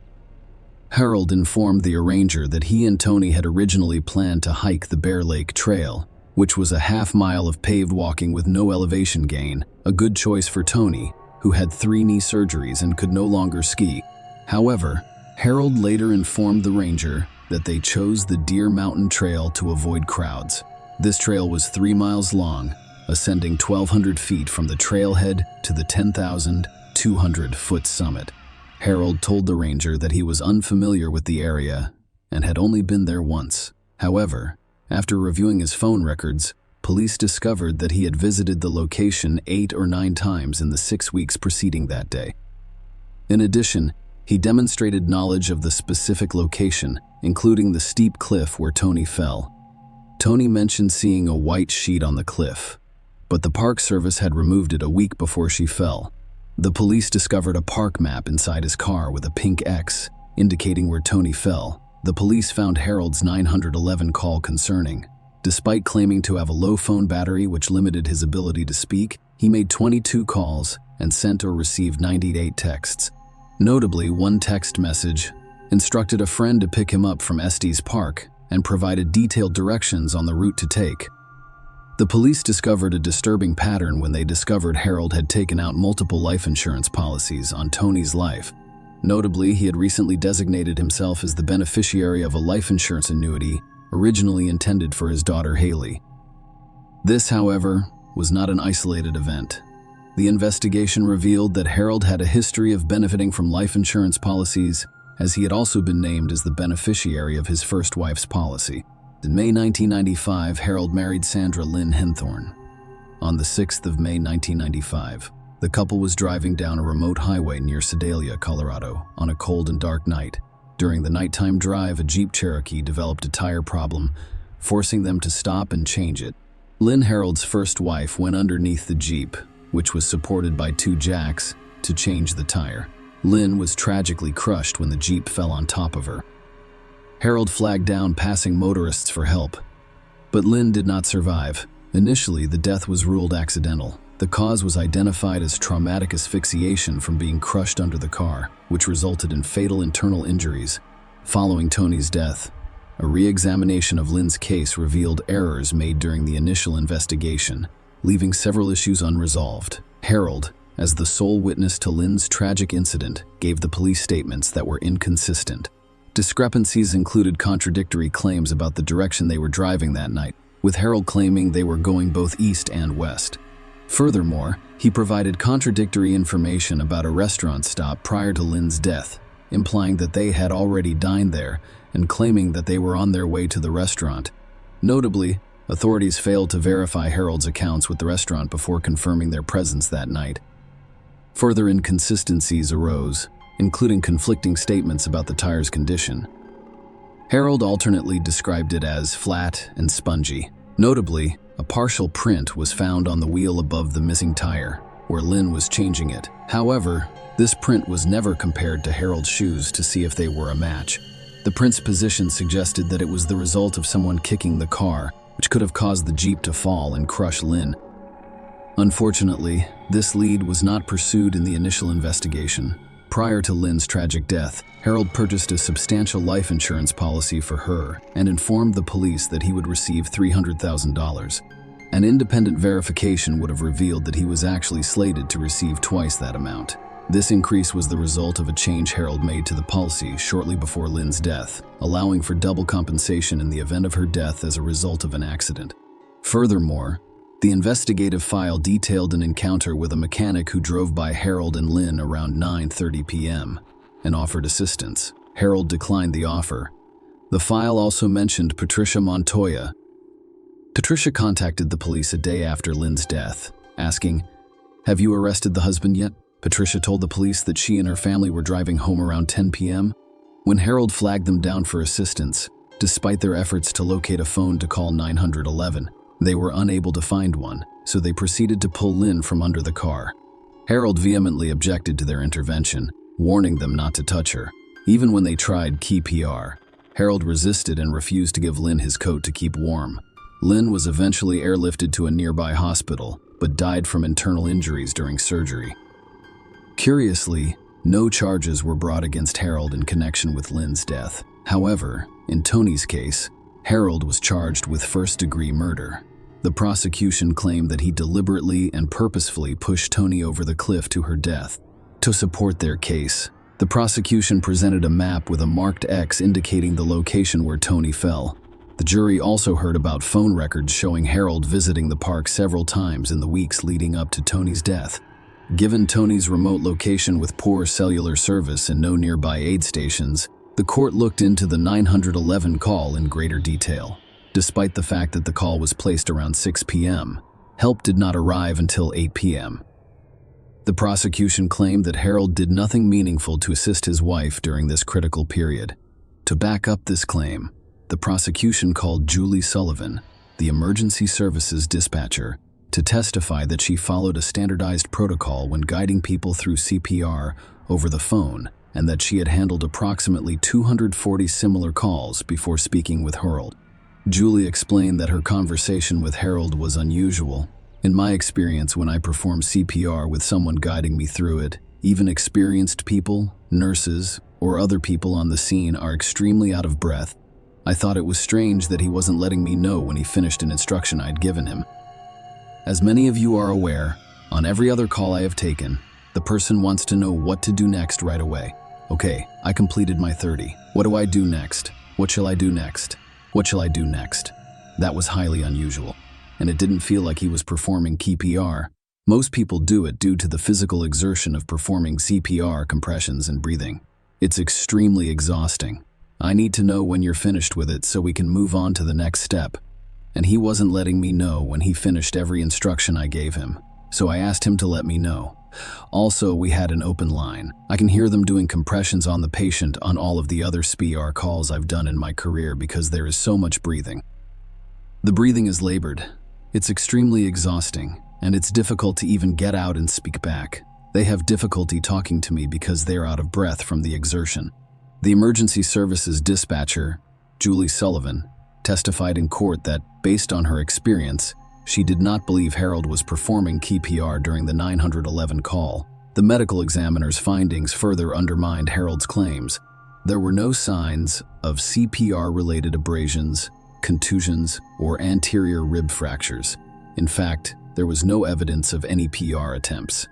Harold informed the arranger that he and Tony had originally planned to hike the Bear Lake Trail, which was a half-mile of paved walking with no elevation gain, a good choice for Tony, who had 3 knee surgeries and could no longer ski. However, Harold later informed the ranger that they chose the Deer Mountain Trail to avoid crowds. This trail was 3 miles long, ascending 1,200 feet from the trailhead to the 10,200-foot summit. Harold told the ranger that he was unfamiliar with the area and had only been there once. However, after reviewing his phone records, police discovered that he had visited the location 8 or 9 times in the 6 weeks preceding that day. In addition, he demonstrated knowledge of the specific location, including the steep cliff where Tony fell. Tony mentioned seeing a white sheet on the cliff, but the Park Service had removed it a week before she fell. The police discovered a park map inside his car with a pink X, indicating where Tony fell. The police found Harold's 911 call concerning. Despite claiming to have a low phone battery which limited his ability to speak, he made 22 calls and sent or received 98 texts. Notably, one text message instructed a friend to pick him up from Estes Park and provided detailed directions on the route to take. The police discovered a disturbing pattern when they discovered Harold had taken out multiple life insurance policies on Tony's life. Notably, he had recently designated himself as the beneficiary of a life insurance annuity originally intended for his daughter Haley. This, however, was not an isolated event. The investigation revealed that Harold had a history of benefiting from life insurance policies, as he had also been named as the beneficiary of his first wife's policy. In May 1995, Harold married Sandra Lynn Henthorne. On the 6th of May 1995, the couple was driving down a remote highway near Sedalia, Colorado, on a cold and dark night. During the nighttime drive, a Jeep Cherokee developed a tire problem, forcing them to stop and change it. Lynn, Harold's first wife, went underneath the Jeep, which was supported by 2 jacks, to change the tire. Lynn was tragically crushed when the Jeep fell on top of her. Harold flagged down passing motorists for help, but Lynn did not survive. Initially, the death was ruled accidental. The cause was identified as traumatic asphyxiation from being crushed under the car, which resulted in fatal internal injuries. Following Tony's death, a re-examination of Lynn's case revealed errors made during the initial investigation, leaving several issues unresolved. Harold, as the sole witness to Lynn's tragic incident, gave the police statements that were inconsistent. Discrepancies included contradictory claims about the direction they were driving that night, with Harold claiming they were going both east and west. Furthermore, he provided contradictory information about a restaurant stop prior to Lynn's death, implying that they had already dined there and claiming that they were on their way to the restaurant. Notably, authorities failed to verify Harold's accounts with the restaurant before confirming their presence that night. Further inconsistencies arose, including conflicting statements about the tire's condition. Harold alternately described it as flat and spongy. Notably, a partial print was found on the wheel above the missing tire, where Lynn was changing it. However, this print was never compared to Harold's shoes to see if they were a match. The print's position suggested that it was the result of someone kicking the car, which could have caused the Jeep to fall and crush Lynn. Unfortunately, this lead was not pursued in the initial investigation. Prior to Lynn's tragic death, Harold purchased a substantial life insurance policy for her and informed the police that he would receive $300,000. An independent verification would have revealed that he was actually slated to receive twice that amount. This increase was the result of a change Harold made to the policy shortly before Lynn's death, allowing for double compensation in the event of her death as a result of an accident. Furthermore, the investigative file detailed an encounter with a mechanic who drove by Harold and Lynn around 9:30 p.m. and offered assistance. Harold declined the offer. The file also mentioned Patricia Montoya. Patricia contacted the police a day after Lynn's death, asking, "Have you arrested the husband yet?" Patricia told the police that she and her family were driving home around 10 p.m. when Harold flagged them down for assistance. Despite their efforts to locate a phone to call 911, they were unable to find one, so they proceeded to pull Lynn from under the car. Harold vehemently objected to their intervention, warning them not to touch her. Even when they tried CPR, Harold resisted and refused to give Lynn his coat to keep warm. Lynn was eventually airlifted to a nearby hospital, but died from internal injuries during surgery. Curiously, no charges were brought against Harold in connection with Lynn's death. However, in Tony's case, Harold was charged with first-degree murder. The prosecution claimed that he deliberately and purposefully pushed Tony over the cliff to her death. To support their case, the prosecution presented a map with a marked X indicating the location where Tony fell. The jury also heard about phone records showing Harold visiting the park several times in the weeks leading up to Tony's death. Given Tony's remote location with poor cellular service and no nearby aid stations, the court looked into the 911 call in greater detail. Despite the fact that the call was placed around 6 p.m., help did not arrive until 8 p.m. The prosecution claimed that Harold did nothing meaningful to assist his wife during this critical period. To back up this claim, the prosecution called Julie Sullivan, the emergency services dispatcher, to testify that she followed a standardized protocol when guiding people through CPR over the phone, and that she had handled approximately 240 similar calls before speaking with Harold. Julie explained that her conversation with Harold was unusual. "In my experience, when I perform CPR with someone guiding me through it, even experienced people, nurses, or other people on the scene are extremely out of breath. I thought it was strange that he wasn't letting me know when he finished an instruction I'd given him. As many of you are aware, on every other call I have taken, the person wants to know what to do next right away. Okay, I completed my 30. What do I do next? What shall I do next? What shall I do next?" That was highly unusual, and it didn't feel like he was performing CPR. Most people do it due to the physical exertion of performing CPR compressions and breathing. It's extremely exhausting. I need to know when you're finished with it so we can move on to the next step. And he wasn't letting me know when he finished every instruction I gave him, so I asked him to let me know. Also, we had an open line. I can hear them doing compressions on the patient on all of the other CPR calls I've done in my career because there is so much breathing. The breathing is labored. It's extremely exhausting, and it's difficult to even get out and speak back. They have difficulty talking to me because they're out of breath from the exertion. The emergency services dispatcher, Julie Sullivan, testified in court that, based on her experience, she did not believe Harold was performing CPR during the 911 call. The medical examiner's findings further undermined Harold's claims. There were no signs of CPR-related abrasions, contusions, or anterior rib fractures. In fact, there was no evidence of any PR attempts.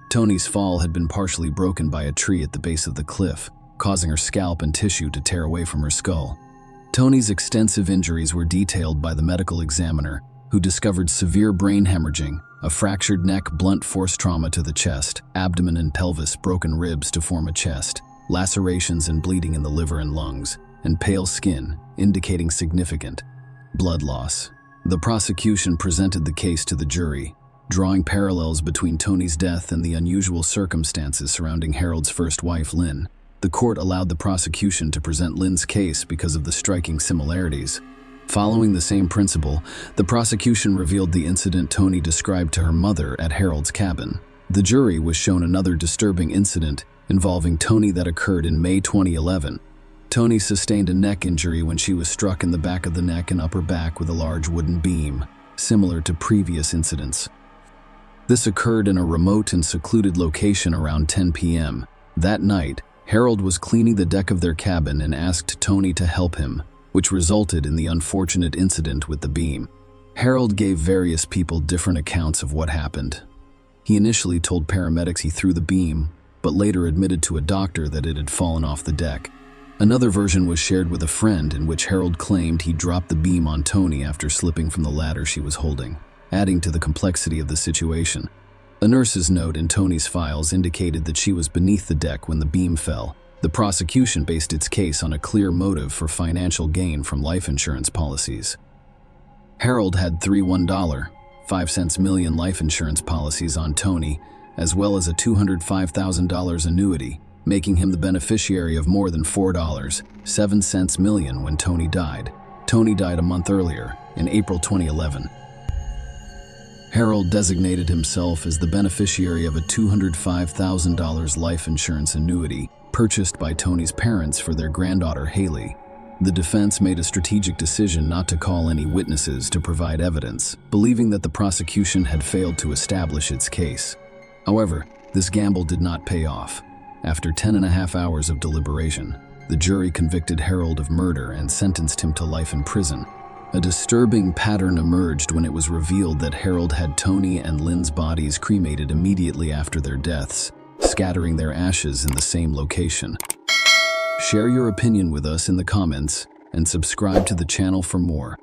Tony's fall had been partially broken by a tree at the base of the cliff, causing her scalp and tissue to tear away from her skull. Tony's extensive injuries were detailed by the medical examiner, who discovered severe brain hemorrhaging, a fractured neck, blunt force trauma to the chest, abdomen and pelvis, broken ribs to form a chest, lacerations and bleeding in the liver and lungs, and pale skin, indicating significant blood loss. The prosecution presented the case to the jury, drawing parallels between Tony's death and the unusual circumstances surrounding Harold's first wife, Lynn. The court allowed the prosecution to present Lynn's case because of the striking similarities. Following the same principle, the prosecution revealed the incident Tony described to her mother at Harold's cabin. The jury was shown another disturbing incident involving Tony that occurred in May 2011. Tony sustained a neck injury when she was struck in the back of the neck and upper back with a large wooden beam, similar to previous incidents. This occurred in a remote and secluded location around 10 p.m. That night, Harold was cleaning the deck of their cabin and asked Tony to help him, which resulted in the unfortunate incident with the beam. Harold gave various people different accounts of what happened. He initially told paramedics he threw the beam, but later admitted to a doctor that it had fallen off the deck. Another version was shared with a friend in which Harold claimed he dropped the beam on Tony after slipping from the ladder she was holding, adding to the complexity of the situation. A nurse's note in Tony's files indicated that she was beneath the deck when the beam fell. The prosecution based its case on a clear motive for financial gain from life insurance policies. Harold had three $1.05 million life insurance policies on Tony, as well as a $205,000 annuity, making him the beneficiary of more than $4.07 million when Tony died. Tony died a month earlier, in April 2011. Harold designated himself as the beneficiary of a $205,000 life insurance annuity purchased by Tony's parents for their granddaughter Haley. The defense made a strategic decision not to call any witnesses to provide evidence, believing that the prosecution had failed to establish its case. However, this gamble did not pay off. After 10.5 hours of deliberation, the jury convicted Harold of murder and sentenced him to life in prison. A disturbing pattern emerged when it was revealed that Harold had Tony and Lynn's bodies cremated immediately after their deaths, scattering their ashes in the same location. Share your opinion with us in the comments and subscribe to the channel for more.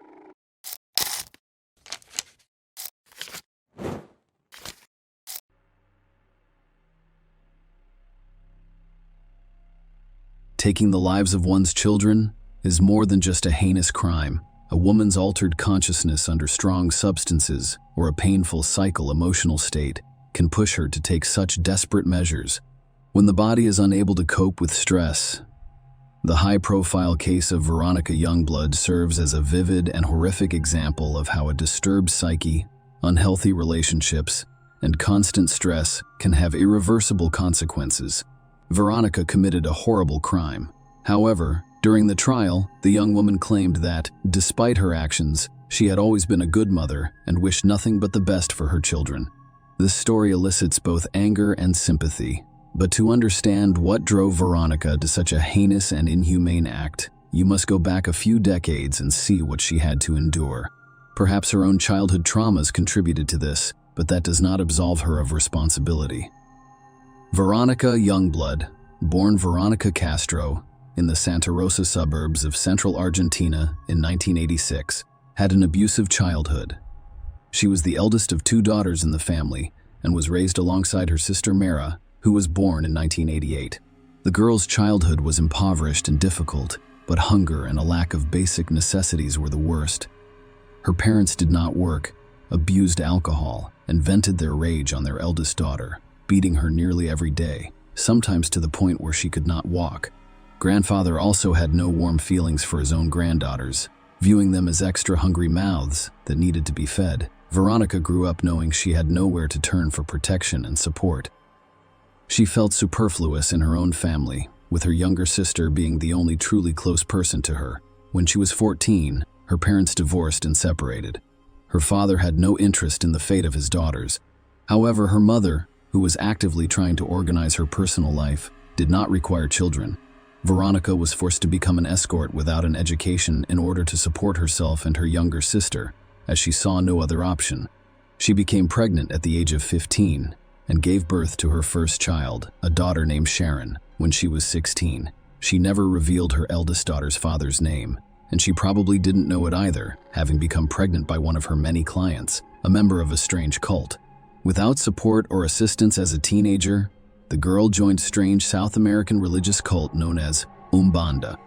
Taking the lives of one's children is more than just a heinous crime. A woman's altered consciousness under strong substances or a painful emotional state can push her to take such desperate measures. When the body is unable to cope with stress, the high-profile case of Veronica Youngblood serves as a vivid and horrific example of how a disturbed psyche, unhealthy relationships, and constant stress can have irreversible consequences. Veronica committed a horrible crime. However, during the trial, the young woman claimed that, despite her actions, she had always been a good mother and wished nothing but the best for her children. This story elicits both anger and sympathy. But to understand what drove Veronica to such a heinous and inhumane act, you must go back a few decades and see what she had to endure. Perhaps her own childhood traumas contributed to this, but that does not absolve her of responsibility. Veronica Youngblood, born Veronica Castro, in the Santa Rosa suburbs of central Argentina in 1986, had an abusive childhood. She was the eldest of two daughters in the family and was raised alongside her sister Mara, who was born in 1988. The girl's childhood was impoverished and difficult, but hunger and a lack of basic necessities were the worst. Her parents did not work, abused alcohol, and vented their rage on their eldest daughter, beating her nearly every day, sometimes to the point where she could not walk. Grandfather also had no warm feelings for his own granddaughters, viewing them as extra hungry mouths that needed to be fed. Veronica grew up knowing she had nowhere to turn for protection and support. She felt superfluous in her own family, with her younger sister being the only truly close person to her. When she was 14, her parents divorced and separated. Her father had no interest in the fate of his daughters. However, her mother, who was actively trying to organize her personal life, did not require children. Veronica was forced to become an escort without an education in order to support herself and her younger sister, as she saw no other option. She became pregnant at the age of 15 and gave birth to her first child, a daughter named Sharon, when she was 16. She never revealed her eldest daughter's father's name, and she probably didn't know it either, having become pregnant by one of her many clients, a member of a strange cult. Without support or assistance as a teenager, the girl joined a strange South American religious cult known as Umbanda.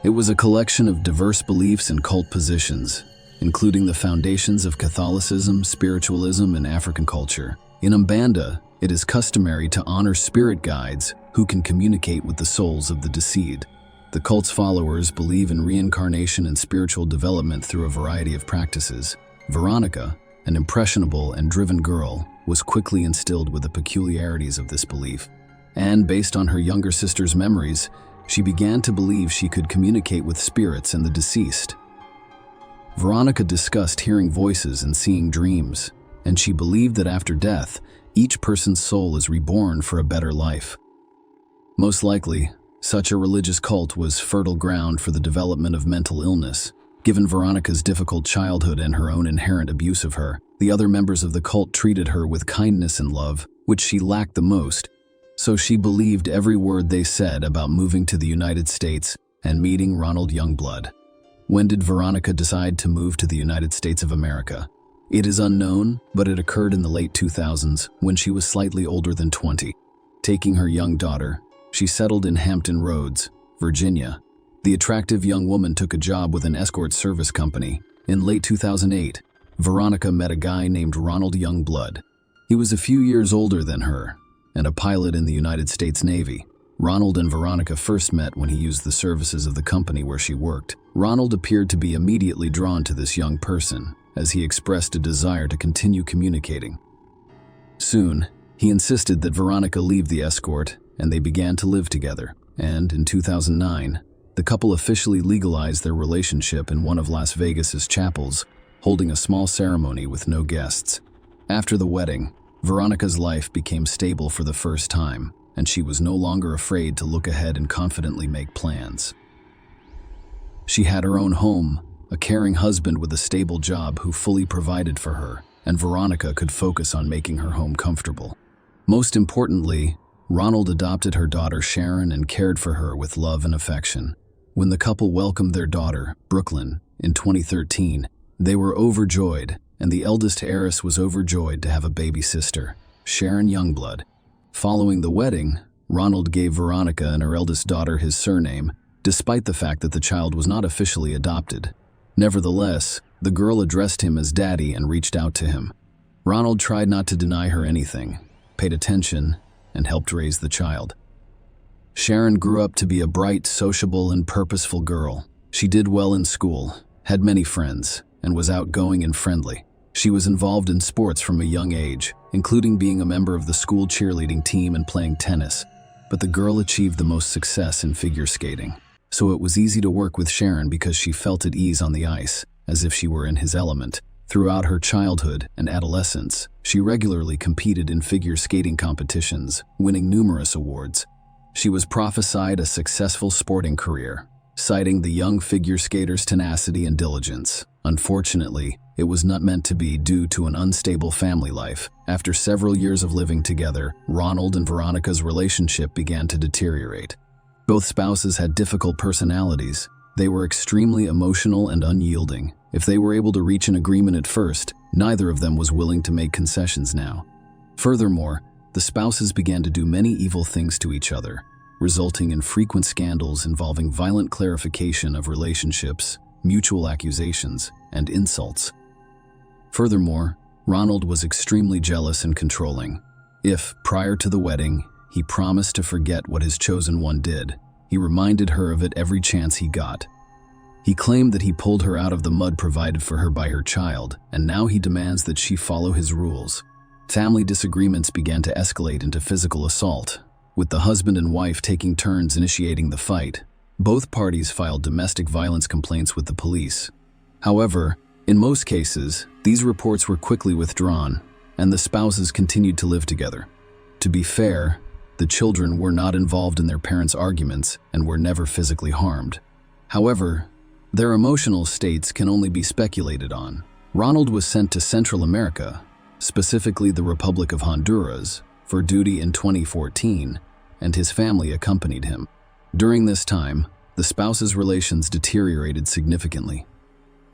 It was a collection of diverse beliefs and cult positions, including the foundations of Catholicism, spiritualism, and African culture. In Umbanda, it is customary to honor spirit guides who can communicate with the souls of the deceased. The cult's followers believe in reincarnation and spiritual development through a variety of practices. Veronica, an impressionable and driven girl, was quickly instilled with the peculiarities of this belief. And based on her younger sister's memories, she began to believe she could communicate with spirits and the deceased. Veronica discussed hearing voices and seeing dreams, and she believed that after death, each person's soul is reborn for a better life. Most likely, such a religious cult was fertile ground for the development of mental illness. Given Veronica's difficult childhood and her own inherent abuse of her, the other members of the cult treated her with kindness and love, which she lacked the most, so she believed every word they said about moving to the United States and meeting Ronald Youngblood. When did Veronica decide to move to the United States of America? It is unknown, but it occurred in the late 2000s when she was slightly older than 20. Taking her young daughter, she settled in Hampton Roads, Virginia. The attractive young woman took a job with an escort service company. In late 2008, Veronica met a guy named Ronald Youngblood. He was a few years older than her and a pilot in the United States Navy. Ronald and Veronica first met when he used the services of the company where she worked. Ronald appeared to be immediately drawn to this young person, as he expressed a desire to continue communicating. Soon, he insisted that Veronica leave the escort, and they began to live together. And in 2009, the couple officially legalized their relationship in one of Las Vegas's chapels, holding a small ceremony with no guests. After the wedding, Veronica's life became stable for the first time, and she was no longer afraid to look ahead and confidently make plans. She had her own home, a caring husband with a stable job who fully provided for her, and Veronica could focus on making her home comfortable. Most importantly, Ronald adopted her daughter Sharon and cared for her with love and affection. When the couple welcomed their daughter, Brooklyn, in 2013, they were overjoyed, and the eldest heiress was overjoyed to have a baby sister, Sharon Youngblood. Following the wedding, Ronald gave Veronica and her eldest daughter his surname, despite the fact that the child was not officially adopted. Nevertheless, the girl addressed him as Daddy and reached out to him. Ronald tried not to deny her anything, paid attention, and helped raise the child. Sharon grew up to be a bright, sociable, and purposeful girl. She did well in school, had many friends, and was outgoing and friendly. She was involved in sports from a young age, including being a member of the school cheerleading team and playing tennis. But the girl achieved the most success in figure skating. So it was easy to work with Sharon because she felt at ease on the ice, as if she were in his element. Throughout her childhood and adolescence, she regularly competed in figure skating competitions, winning numerous awards. She was prophesied a successful sporting career, citing the young figure skater's tenacity and diligence. Unfortunately, it was not meant to be due to an unstable family life. After several years of living together, Ronald and Veronica's relationship began to deteriorate. Both spouses had difficult personalities. They were extremely emotional and unyielding. If they were able to reach an agreement at first, neither of them was willing to make concessions now. Furthermore, the spouses began to do many evil things to each other, resulting in frequent scandals involving violent clarification of relationships, mutual accusations, and insults. Furthermore, Ronald was extremely jealous and controlling. If, prior to the wedding, he promised to forget what his chosen one did, he reminded her of it every chance he got. He claimed that he pulled her out of the mud provided for her by her child, and now he demands that she follow his rules. Family disagreements began to escalate into physical assault, with the husband and wife taking turns initiating the fight. Both parties filed domestic violence complaints with the police. However, in most cases, these reports were quickly withdrawn, and the spouses continued to live together. To be fair, the children were not involved in their parents' arguments and were never physically harmed. However, their emotional states can only be speculated on. Ronald was sent to Central America, specifically the Republic of Honduras, for duty in 2014, and his family accompanied him. During this time, the spouses' relations deteriorated significantly.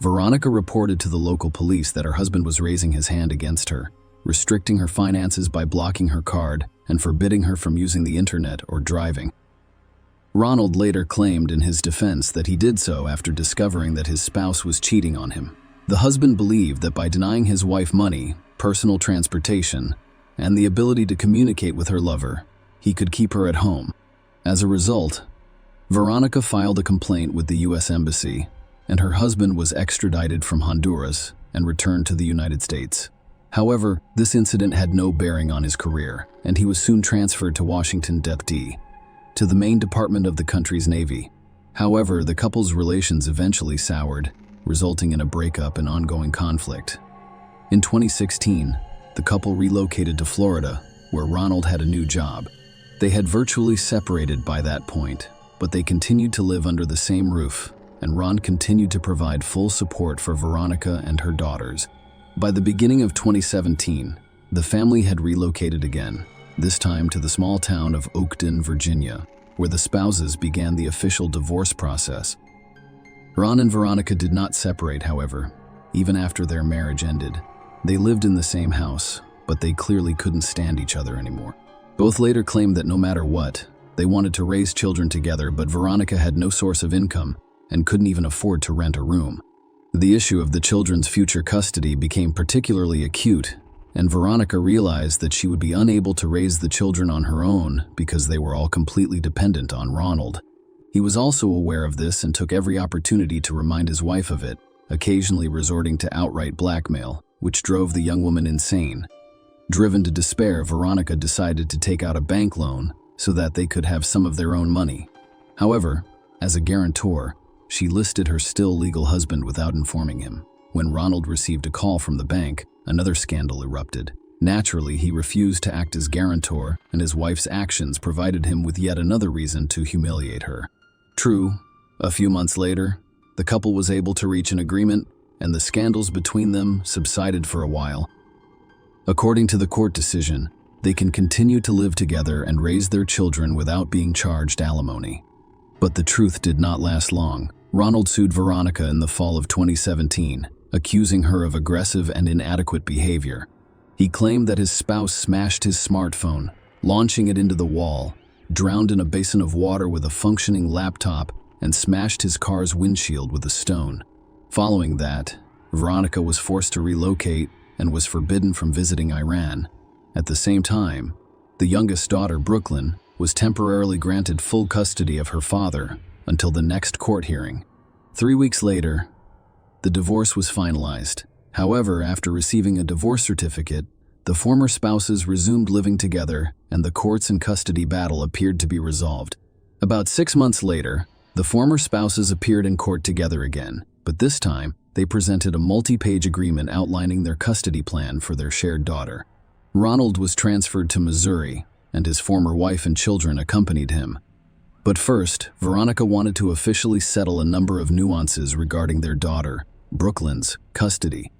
Veronica reported to the local police that her husband was raising his hand against her, restricting her finances by blocking her card and forbidding her from using the internet or driving. Ronald later claimed in his defense that he did so after discovering that his spouse was cheating on him. The husband believed that by denying his wife money, personal transportation, and the ability to communicate with her lover, he could keep her at home. As a result, Veronica filed a complaint with the U.S. Embassy, and her husband was extradited from Honduras and returned to the United States. However, this incident had no bearing on his career, and he was soon transferred to Washington, D.C., to the main department of the country's Navy. However, the couple's relations eventually soured, resulting in a breakup and ongoing conflict. In 2016, the couple relocated to Florida, where Ronald had a new job. They had virtually separated by that point, but they continued to live under the same roof, and Ron continued to provide full support for Veronica and her daughters. By the beginning of 2017, the family had relocated again, this time to the small town of Oakton, Virginia, where the spouses began the official divorce process. Ron and Veronica did not separate, however, even after their marriage ended. They lived in the same house, but they clearly couldn't stand each other anymore. Both later claimed that no matter what, they wanted to raise children together, but Veronica had no source of income and couldn't even afford to rent a room. The issue of the children's future custody became particularly acute, and Veronica realized that she would be unable to raise the children on her own because they were all completely dependent on Ronald. He was also aware of this and took every opportunity to remind his wife of it, occasionally resorting to outright blackmail, which drove the young woman insane. Driven to despair, Veronica decided to take out a bank loan so that they could have some of their own money. However, as a guarantor, she listed her still legal husband without informing him. When Ronald received a call from the bank, another scandal erupted. Naturally, he refused to act as guarantor, and his wife's actions provided him with yet another reason to humiliate her. True, a few months later, the couple was able to reach an agreement, and the scandals between them subsided for a while. According to the court decision, they can continue to live together and raise their children without being charged alimony. But the truth did not last long. Ronald sued Veronica in the fall of 2017, accusing her of aggressive and inadequate behavior. He claimed that his spouse smashed his smartphone, launching it into the wall, drowned in a basin of water with a functioning laptop, and smashed his car's windshield with a stone. Following that, Veronica was forced to relocate and was forbidden from visiting Iran. At the same time, the youngest daughter, Brooklyn, was temporarily granted full custody of her father until the next court hearing. 3 weeks later, the divorce was finalized. However, after receiving a divorce certificate, the former spouses resumed living together and the courts and custody battle appeared to be resolved. About 6 months later, the former spouses appeared in court together again, but this time, they presented a multi-page agreement outlining their custody plan for their shared daughter. Ronald was transferred to Missouri, and his former wife and children accompanied him. But first, Veronica wanted to officially settle a number of nuances regarding their daughter, Brooklyn's, custody.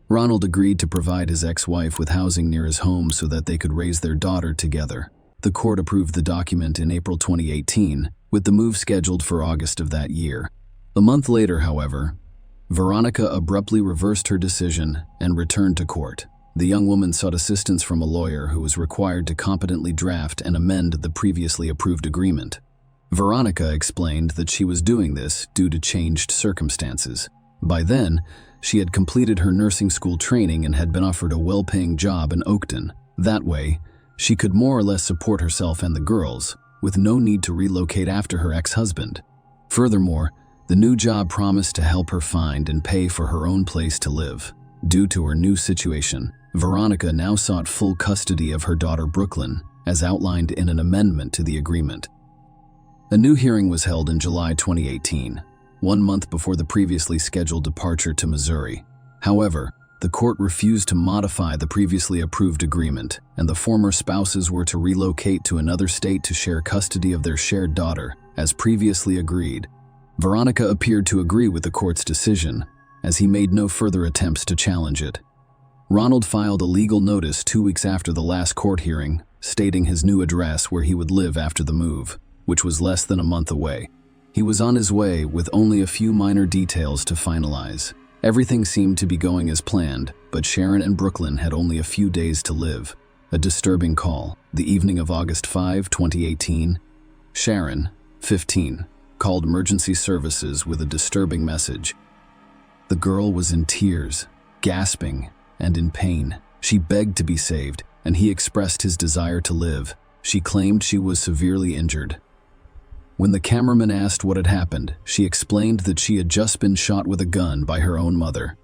Ronald agreed to provide his ex-wife with housing near his home so that they could raise their daughter together. The court approved the document in April 2018, with the move scheduled for August of that year. A month later, however, Veronica abruptly reversed her decision and returned to court. The young woman sought assistance from a lawyer who was required to competently draft and amend the previously approved agreement. Veronica explained that she was doing this due to changed circumstances. By then, she had completed her nursing school training and had been offered a well-paying job in Oakton. That way, she could more or less support herself and the girls, with no need to relocate after her ex-husband. Furthermore, the new job promised to help her find and pay for her own place to live. Due to her new situation, Veronica now sought full custody of her daughter Brooklyn, as outlined in an amendment to the agreement. A new hearing was held in July 2018, 1 month before the previously scheduled departure to Missouri. However, the court refused to modify the previously approved agreement, and the former spouses were to relocate to another state to share custody of their shared daughter, as previously agreed. Veronica appeared to agree with the court's decision, as he made no further attempts to challenge it. Ronald filed a legal notice 2 weeks after the last court hearing, stating his new address where he would live after the move, which was less than a month away. He was on his way with only a few minor details to finalize. Everything seemed to be going as planned, but Sharon and Brooklyn had only a few days to live. A disturbing call, the evening of August 5, 2018. Sharon, 15, called emergency services with a disturbing message. The girl was in tears, gasping, and in pain. She begged to be saved, and he expressed his desire to live. She claimed she was severely injured. When the cameraman asked what had happened, she explained that she had just been shot with a gun by her own mother.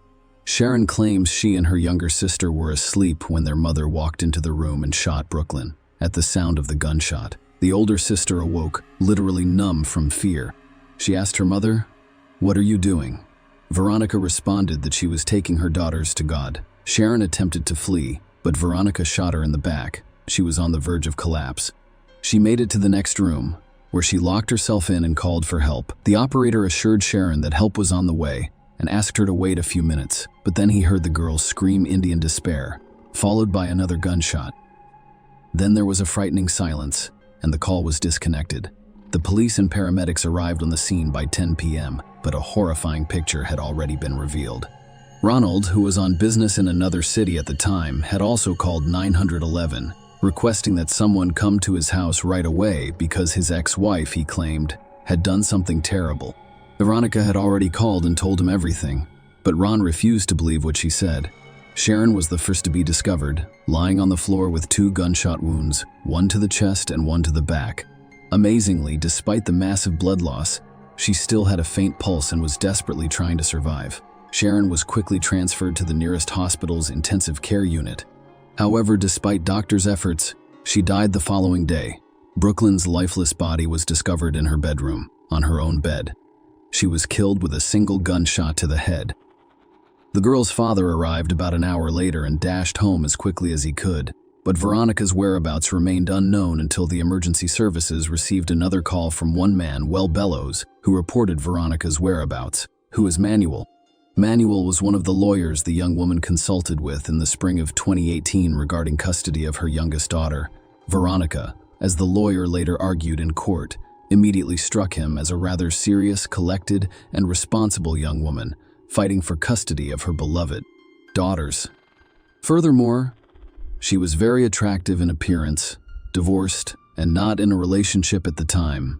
Sharon claims she and her younger sister were asleep when their mother walked into the room and shot Brooklyn. At the sound of the gunshot, the older sister awoke, literally numb from fear. She asked her mother, "What are you doing?" Veronica responded that she was taking her daughters to God. Sharon attempted to flee, but Veronica shot her in the back. She was on the verge of collapse. She made it to the next room, where she locked herself in and called for help. The operator assured Sharon that help was on the way and asked her to wait a few minutes, but then he heard the girl scream Indian despair, followed by another gunshot. Then there was a frightening silence, and the call was disconnected. The police and paramedics arrived on the scene by 10 p.m., but a horrifying picture had already been revealed. Ronald, who was on business in another city at the time, had also called 911, requesting that someone come to his house right away because his ex-wife, he claimed, had done something terrible. Veronica had already called and told him everything, but Ron refused to believe what she said. Sharon was the first to be discovered, lying on the floor with 2 gunshot wounds, one to the chest and one to the back. Amazingly, despite the massive blood loss, she still had a faint pulse and was desperately trying to survive. Sharon was quickly transferred to the nearest hospital's intensive care unit. However, despite doctors' efforts, she died the following day. Brooklyn's lifeless body was discovered in her bedroom, on her own bed. She was killed with a single gunshot to the head. The girl's father arrived about an hour later and dashed home as quickly as he could, but Veronica's whereabouts remained unknown until the emergency services received another call from one man, Well Bellows, who reported Veronica's whereabouts. Who is Manuel? Manuel was one of the lawyers the young woman consulted with in the spring of 2018 regarding custody of her youngest daughter. Veronica, as the lawyer later argued in court, immediately struck him as a rather serious, collected, and responsible young woman, fighting for custody of her beloved daughters. Furthermore, she was very attractive in appearance, divorced, and not in a relationship at the time.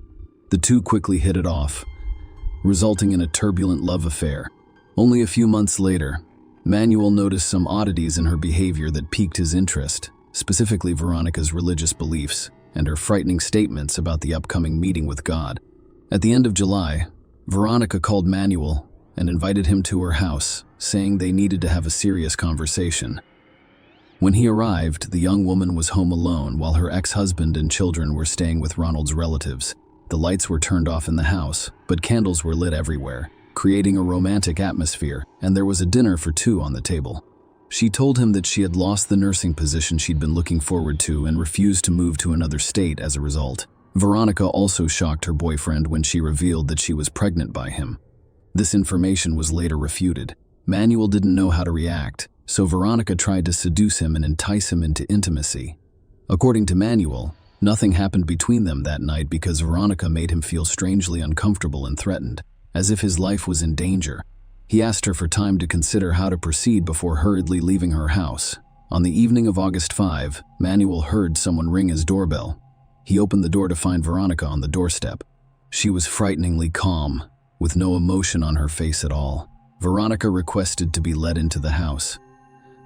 The two quickly hit it off, resulting in a turbulent love affair. Only a few months later, Manuel noticed some oddities in her behavior that piqued his interest, specifically Veronica's religious beliefs and her frightening statements about the upcoming meeting with God. At the end of July, Veronica called Manuel and invited him to her house, saying they needed to have a serious conversation. When he arrived, the young woman was home alone while her ex-husband and children were staying with Ronald's relatives. The lights were turned off in the house, but candles were lit everywhere, creating a romantic atmosphere, and there was a dinner for 2 on the table. She told him that she had lost the nursing position she'd been looking forward to and refused to move to another state as a result. Veronica also shocked her boyfriend when she revealed that she was pregnant by him. This information was later refuted. Manuel didn't know how to react, so Veronica tried to seduce him and entice him into intimacy. According to Manuel, nothing happened between them that night because Veronica made him feel strangely uncomfortable and threatened, as if his life was in danger. He asked her for time to consider how to proceed before hurriedly leaving her house. On the evening of August 5, Manuel heard someone ring his doorbell. He opened the door to find Veronica on the doorstep. She was frighteningly calm, with no emotion on her face at all. Veronica requested to be let into the house.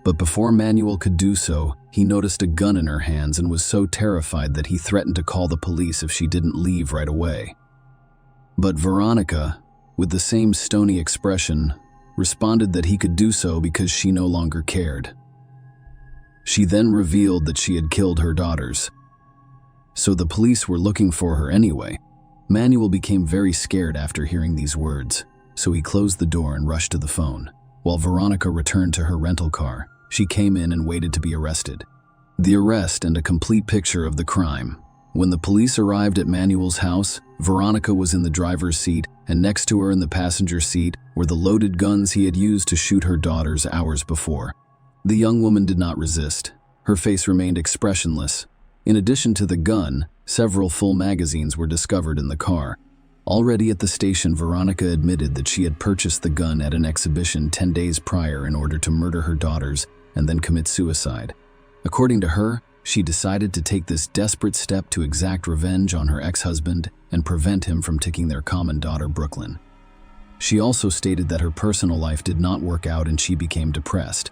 But before Manuel could do so, he noticed a gun in her hands and was so terrified that he threatened to call the police if she didn't leave right away. But Veronica, with the same stony expression, responded that he could do so because she no longer cared. She then revealed that she had killed her daughters. So the police were looking for her anyway. Manuel became very scared after hearing these words, so he closed the door and rushed to the phone. While Veronica returned to her rental car, she came in and waited to be arrested. The arrest and a complete picture of the crime. When the police arrived at Manuel's house, Veronica was in the driver's seat, and next to her in the passenger seat were the loaded guns he had used to shoot her daughters hours before. The young woman did not resist. Her face remained expressionless. In addition to the gun, several full magazines were discovered in the car. Already at the station, Veronica admitted that she had purchased the gun at an exhibition 10 days prior in order to murder her daughters and then commit suicide. According to her, she decided to take this desperate step to exact revenge on her ex-husband and prevent him from taking their common daughter, Brooklyn. She also stated that her personal life did not work out and she became depressed.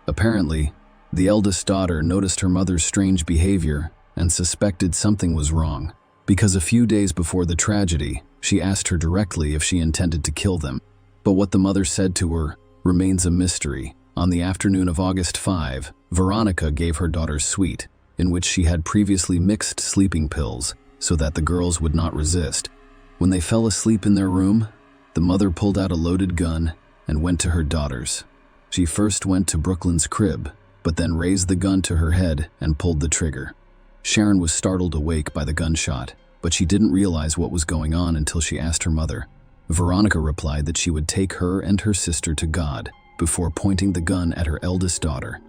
Apparently, the eldest daughter noticed her mother's strange behavior and suspected something was wrong, because a few days before the tragedy, she asked her directly if she intended to kill them. But what the mother said to her remains a mystery. On the afternoon of August 5, Veronica gave her daughter sweet, in which she had previously mixed sleeping pills so that the girls would not resist. When they fell asleep in their room, the mother pulled out a loaded gun and went to her daughters. She first went to Brooklyn's crib, but then raised the gun to her head and pulled the trigger. Sharon was startled awake by the gunshot, but she didn't realize what was going on until she asked her mother. Veronica replied that she would take her and her sister to God before pointing the gun at her eldest daughter.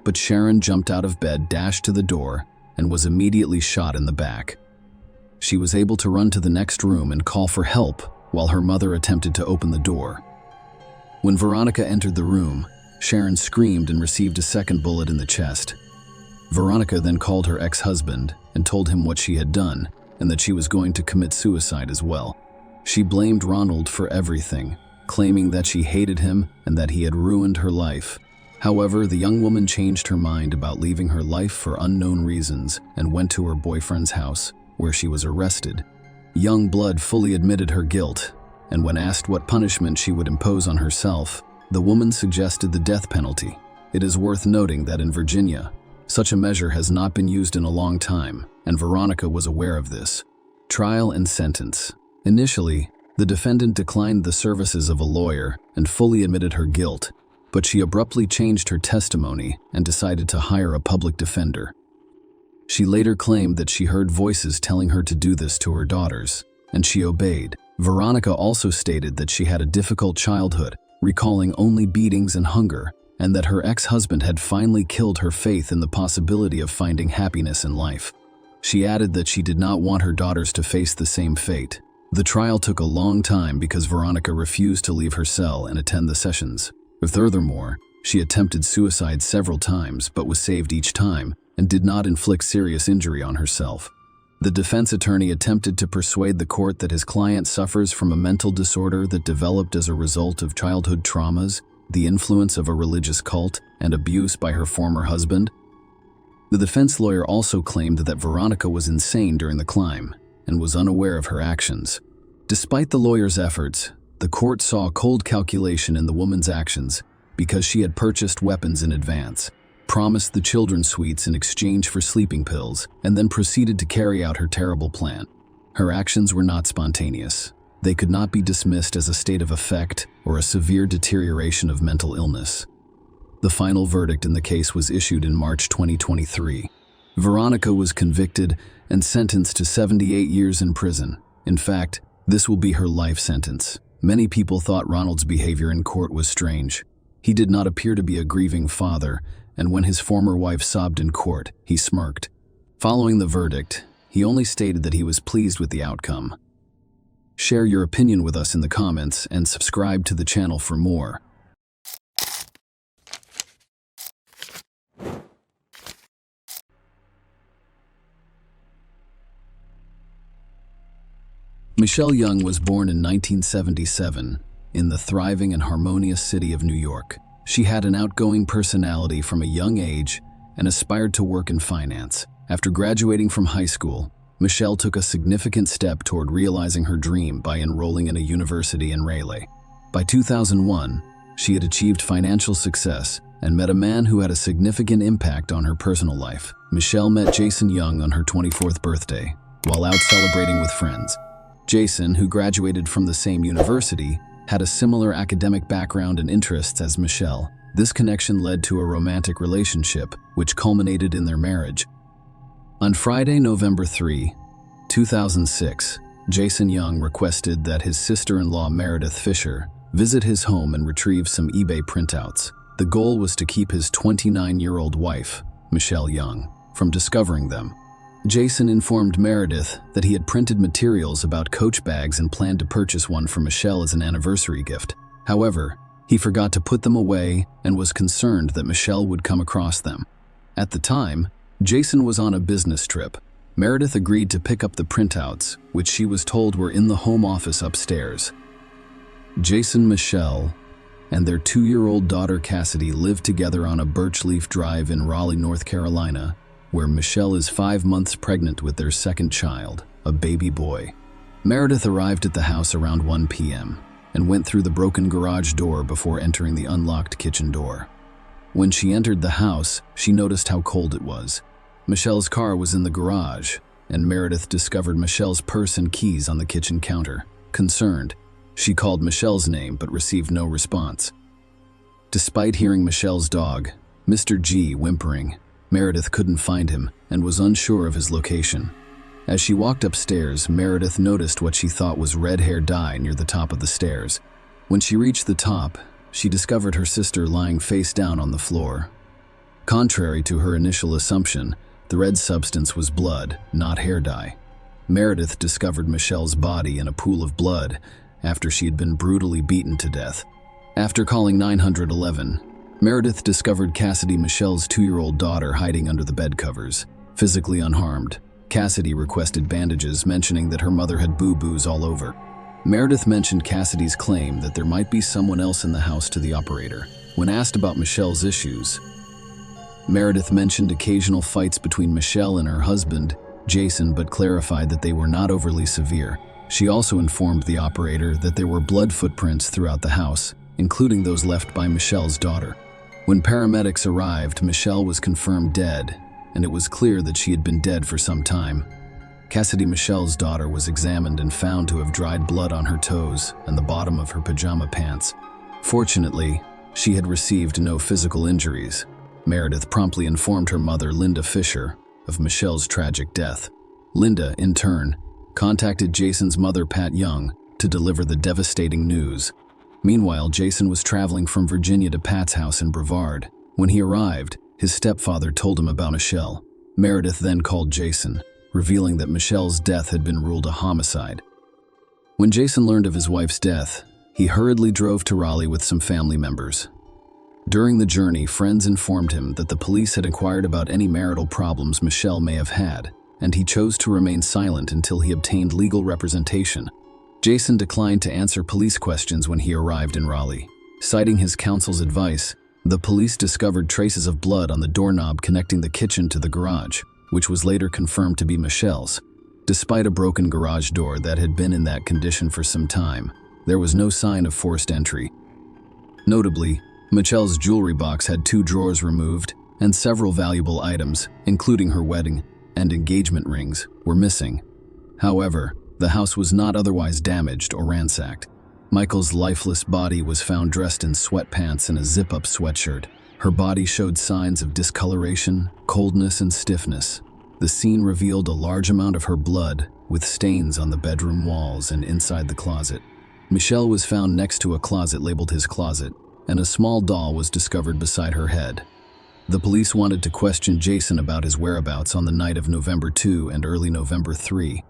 But Sharon jumped out of bed, dashed to the door, and was immediately shot in the back. She was able to run to the next room and call for help while her mother attempted to open the door. When Veronica entered the room, Sharon screamed and received a second bullet in the chest. Veronica then called her ex-husband and told him what she had done and that she was going to commit suicide as well. She blamed Ronald for everything, claiming that she hated him and that he had ruined her life. However, the young woman changed her mind about leaving her life for unknown reasons and went to her boyfriend's house, where she was arrested. Young blood fully admitted her guilt, and when asked what punishment she would impose on herself, the woman suggested the death penalty. It is worth noting that in Virginia, such a measure has not been used in a long time, and Veronica was aware of this. Trial and sentence. Initially, the defendant declined the services of a lawyer and fully admitted her guilt, but she abruptly changed her testimony and decided to hire a public defender. She later claimed that she heard voices telling her to do this to her daughters, and she obeyed. Veronica also stated that she had a difficult childhood, recalling only beatings and hunger, and that her ex-husband had finally killed her faith in the possibility of finding happiness in life. She added that she did not want her daughters to face the same fate. The trial took a long time because Veronica refused to leave her cell and attend the sessions. Furthermore, she attempted suicide several times but was saved each time and did not inflict serious injury on herself. The defense attorney attempted to persuade the court that his client suffers from a mental disorder that developed as a result of childhood traumas, the influence of a religious cult, and abuse by her former husband. The defense lawyer also claimed that Veronica was insane during the crime and was unaware of her actions. Despite the lawyer's efforts, the court saw cold calculation in the woman's actions because she had purchased weapons in advance, promised the children sweets in exchange for sleeping pills, and then proceeded to carry out her terrible plan. Her actions were not spontaneous. They could not be dismissed as a state of affect or a severe deterioration of mental illness. The final verdict in the case was issued in March 2023. Veronica was convicted and sentenced to 78 years in prison. In fact, this will be her life sentence. Many people thought Ronald's behavior in court was strange. He did not appear to be a grieving father, and when his former wife sobbed in court, he smirked. Following the verdict, he only stated that he was pleased with the outcome. Share your opinion with us in the comments and subscribe to the channel for more. Michelle Young was born in 1977 in the thriving and harmonious city of New York. She had an outgoing personality from a young age and aspired to work in finance. After graduating from high school, Michelle took a significant step toward realizing her dream by enrolling in a university in Raleigh. By 2001, she had achieved financial success and met a man who had a significant impact on her personal life. Michelle met Jason Young on her 24th birthday, while out celebrating with friends. Jason, who graduated from the same university, had a similar academic background and interests as Michelle. This connection led to a romantic relationship, which culminated in their marriage. On Friday, November 3, 2006, Jason Young requested that his sister-in-law Meredith Fisher visit his home and retrieve some eBay printouts. The goal was to keep his 29-year-old wife, Michelle Young, from discovering them. Jason informed Meredith that he had printed materials about Coach bags and planned to purchase one for Michelle as an anniversary gift. However, he forgot to put them away and was concerned that Michelle would come across them. At the time, Jason was on a business trip. Meredith agreed to pick up the printouts, which she was told were in the home office upstairs. Jason, Michelle, and their 2-year-old daughter Cassidy lived together on a Birchleaf Drive in Raleigh, North Carolina, where Michelle is 5 months pregnant with their second child, a baby boy. Meredith arrived at the house around 1 p.m. and went through the broken garage door before entering the unlocked kitchen door. When she entered the house, she noticed how cold it was. Michelle's car was in the garage, and Meredith discovered Michelle's purse and keys on the kitchen counter. Concerned, she called Michelle's name but received no response. Despite hearing Michelle's dog, Mr. G, whimpering, Meredith couldn't find him and was unsure of his location. As she walked upstairs, Meredith noticed what she thought was red hair dye near the top of the stairs. When she reached the top, she discovered her sister lying face down on the floor. Contrary to her initial assumption, the red substance was blood, not hair dye. Meredith discovered Michelle's body in a pool of blood after she had been brutally beaten to death. After calling 911, Meredith discovered Cassidy, Michelle's 2-year-old daughter, hiding under the bed covers, physically unharmed. Cassidy requested bandages, mentioning that her mother had boo-boos all over. Meredith mentioned Cassidy's claim that there might be someone else in the house to the operator. When asked about Michelle's issues, Meredith mentioned occasional fights between Michelle and her husband, Jason, but clarified that they were not overly severe. She also informed the operator that there were blood footprints throughout the house, including those left by Michelle's daughter. When paramedics arrived, Michelle was confirmed dead, and it was clear that she had been dead for some time. Cassidy, Michelle's daughter, was examined and found to have dried blood on her toes and the bottom of her pajama pants. Fortunately, she had received no physical injuries. Meredith promptly informed her mother, Linda Fisher, of Michelle's tragic death. Linda, in turn, contacted Jason's mother, Pat Young, to deliver the devastating news. Meanwhile, Jason was traveling from Virginia to Pat's house in Brevard. When he arrived, his stepfather told him about Michelle. Meredith then called Jason, revealing that Michelle's death had been ruled a homicide. When Jason learned of his wife's death, he hurriedly drove to Raleigh with some family members. During the journey, friends informed him that the police had inquired about any marital problems Michelle may have had, and he chose to remain silent until he obtained legal representation. Jason declined to answer police questions when he arrived in Raleigh. Citing his counsel's advice, the police discovered traces of blood on the doorknob connecting the kitchen to the garage, which was later confirmed to be Michelle's. Despite a broken garage door that had been in that condition for some time, there was no sign of forced entry. Notably, Michelle's jewelry box had 2 drawers removed, and several valuable items, including her wedding and engagement rings, were missing. However, the house was not otherwise damaged or ransacked. Michael's lifeless body was found dressed in sweatpants and a zip-up sweatshirt. Her body showed signs of discoloration, coldness, and stiffness. The scene revealed a large amount of her blood, with stains on the bedroom walls and inside the closet. Michelle was found next to a closet labeled his closet, and a small doll was discovered beside her head. The police wanted to question Jason about his whereabouts on the night of November 2 and early November 3.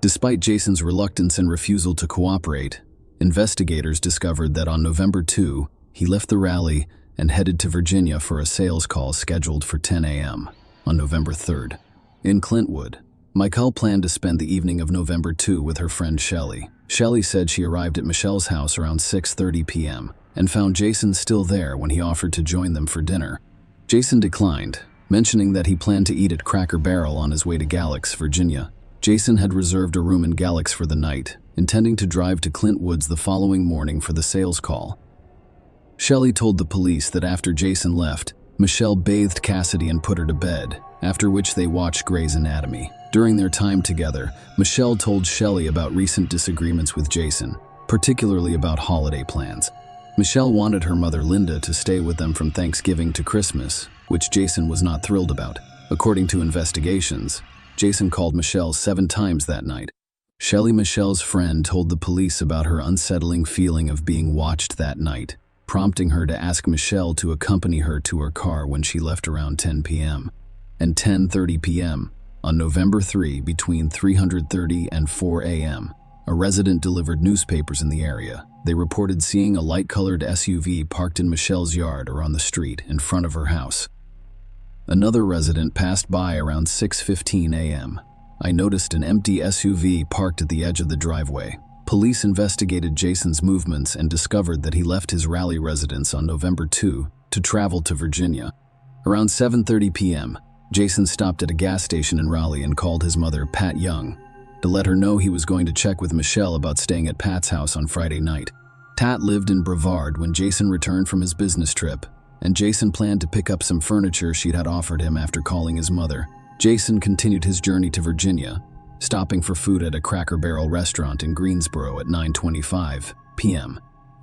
Despite Jason's reluctance and refusal to cooperate, investigators discovered that on November 2, he left the rally and headed to Virginia for a sales call scheduled for 10 a.m. on November 3rd. In Clintwood, Michael planned to spend the evening of November 2 with her friend Shelley. Shelley said she arrived at Michelle's house around 6:30 p.m. and found Jason still there when he offered to join them for dinner. Jason declined, mentioning that he planned to eat at Cracker Barrel on his way to Galax, Virginia. Jason had reserved a room in Galax for the night, intending to drive to Clintwoods the following morning for the sales call. Shelley told the police that after Jason left, Michelle bathed Cassidy and put her to bed, after which they watched Grey's Anatomy. During their time together, Michelle told Shelley about recent disagreements with Jason, particularly about holiday plans. Michelle wanted her mother Linda to stay with them from Thanksgiving to Christmas, which Jason was not thrilled about. According to investigations, Jason called Michelle 7 times that night. Shelley, Michelle's friend, told the police about her unsettling feeling of being watched that night, prompting her to ask Michelle to accompany her to her car when she left around 10 p.m. and 10:30 p.m. on November 3 between 3:30 and 4 a.m. A resident delivered newspapers in the area. They reported seeing a light-colored SUV parked in Michelle's yard or on the street in front of her house. Another resident passed by around 6:15 a.m. I noticed an empty SUV parked at the edge of the driveway. Police investigated Jason's movements and discovered that he left his Raleigh residence on November 2 to travel to Virginia. Around 7:30 p.m., Jason stopped at a gas station in Raleigh and called his mother, Pat Young, to let her know he was going to check with Michelle about staying at Pat's house on Friday night. Pat lived in Brevard when Jason returned from his business trip, and Jason planned to pick up some furniture she'd had offered him after calling his mother. Jason continued his journey to Virginia, stopping for food at a Cracker Barrel restaurant in Greensboro at 9:25 p.m.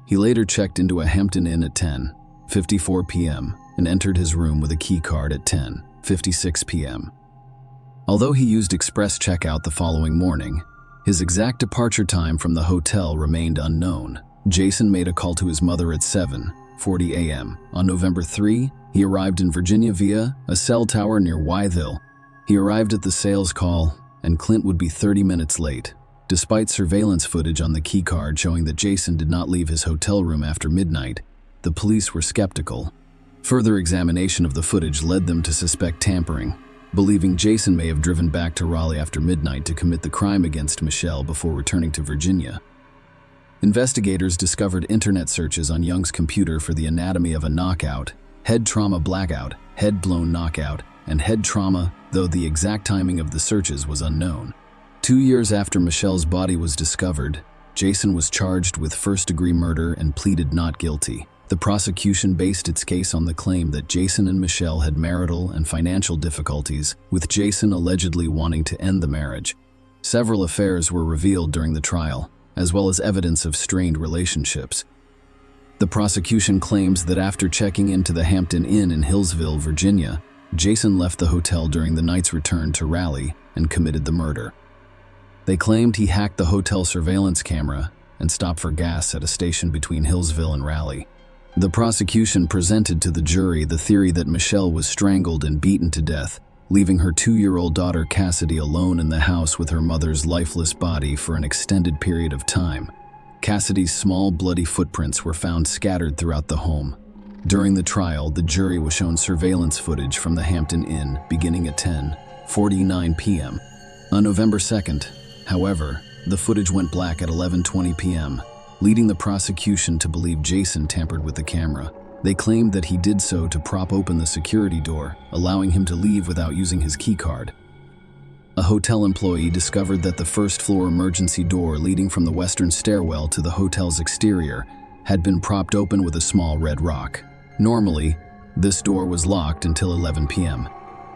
He later checked into a Hampton Inn at 10:54 p.m. and entered his room with a key card at 10:56 p.m. Although he used express checkout the following morning, his exact departure time from the hotel remained unknown. Jason made a call to his mother at 7:40 a.m. On November 3, he arrived in Virginia via a cell tower near Wytheville. He arrived at the sales call, and Clint would be 30 minutes late, despite surveillance footage on the keycard showing that Jason did not leave his hotel room after midnight. The police were skeptical. Further examination of the footage led them to suspect tampering, believing Jason may have driven back to Raleigh after midnight to commit the crime against Michelle before returning to Virginia. Investigators discovered internet searches on Young's computer for the anatomy of a knockout, head trauma blackout, head blown knockout, and head trauma, though the exact timing of the searches was unknown. 2 years after Michelle's body was discovered, Jason was charged with first-degree murder and pleaded not guilty. The prosecution based its case on the claim that Jason and Michelle had marital and financial difficulties, with Jason allegedly wanting to end the marriage. Several affairs were revealed during the trial, as well as evidence of strained relationships. The prosecution claims that after checking into the Hampton Inn in Hillsville, Virginia, Jason left the hotel during the night's return to Raleigh and committed the murder. They claimed he hacked the hotel surveillance camera and stopped for gas at a station between Hillsville and Raleigh. The prosecution presented to the jury the theory that Michelle was strangled and beaten to death, leaving her 2-year-old daughter Cassidy alone in the house with her mother's lifeless body for an extended period of time. Cassidy's small, bloody footprints were found scattered throughout the home. During the trial, the jury was shown surveillance footage from the Hampton Inn beginning at 10:49 p.m. On November 2nd, however, the footage went black at 11:20 p.m., leading the prosecution to believe Jason tampered with the camera. They claimed that he did so to prop open the security door, allowing him to leave without using his keycard. A hotel employee discovered that the first-floor emergency door leading from the western stairwell to the hotel's exterior had been propped open with a small red rock. Normally, this door was locked until 11 p.m.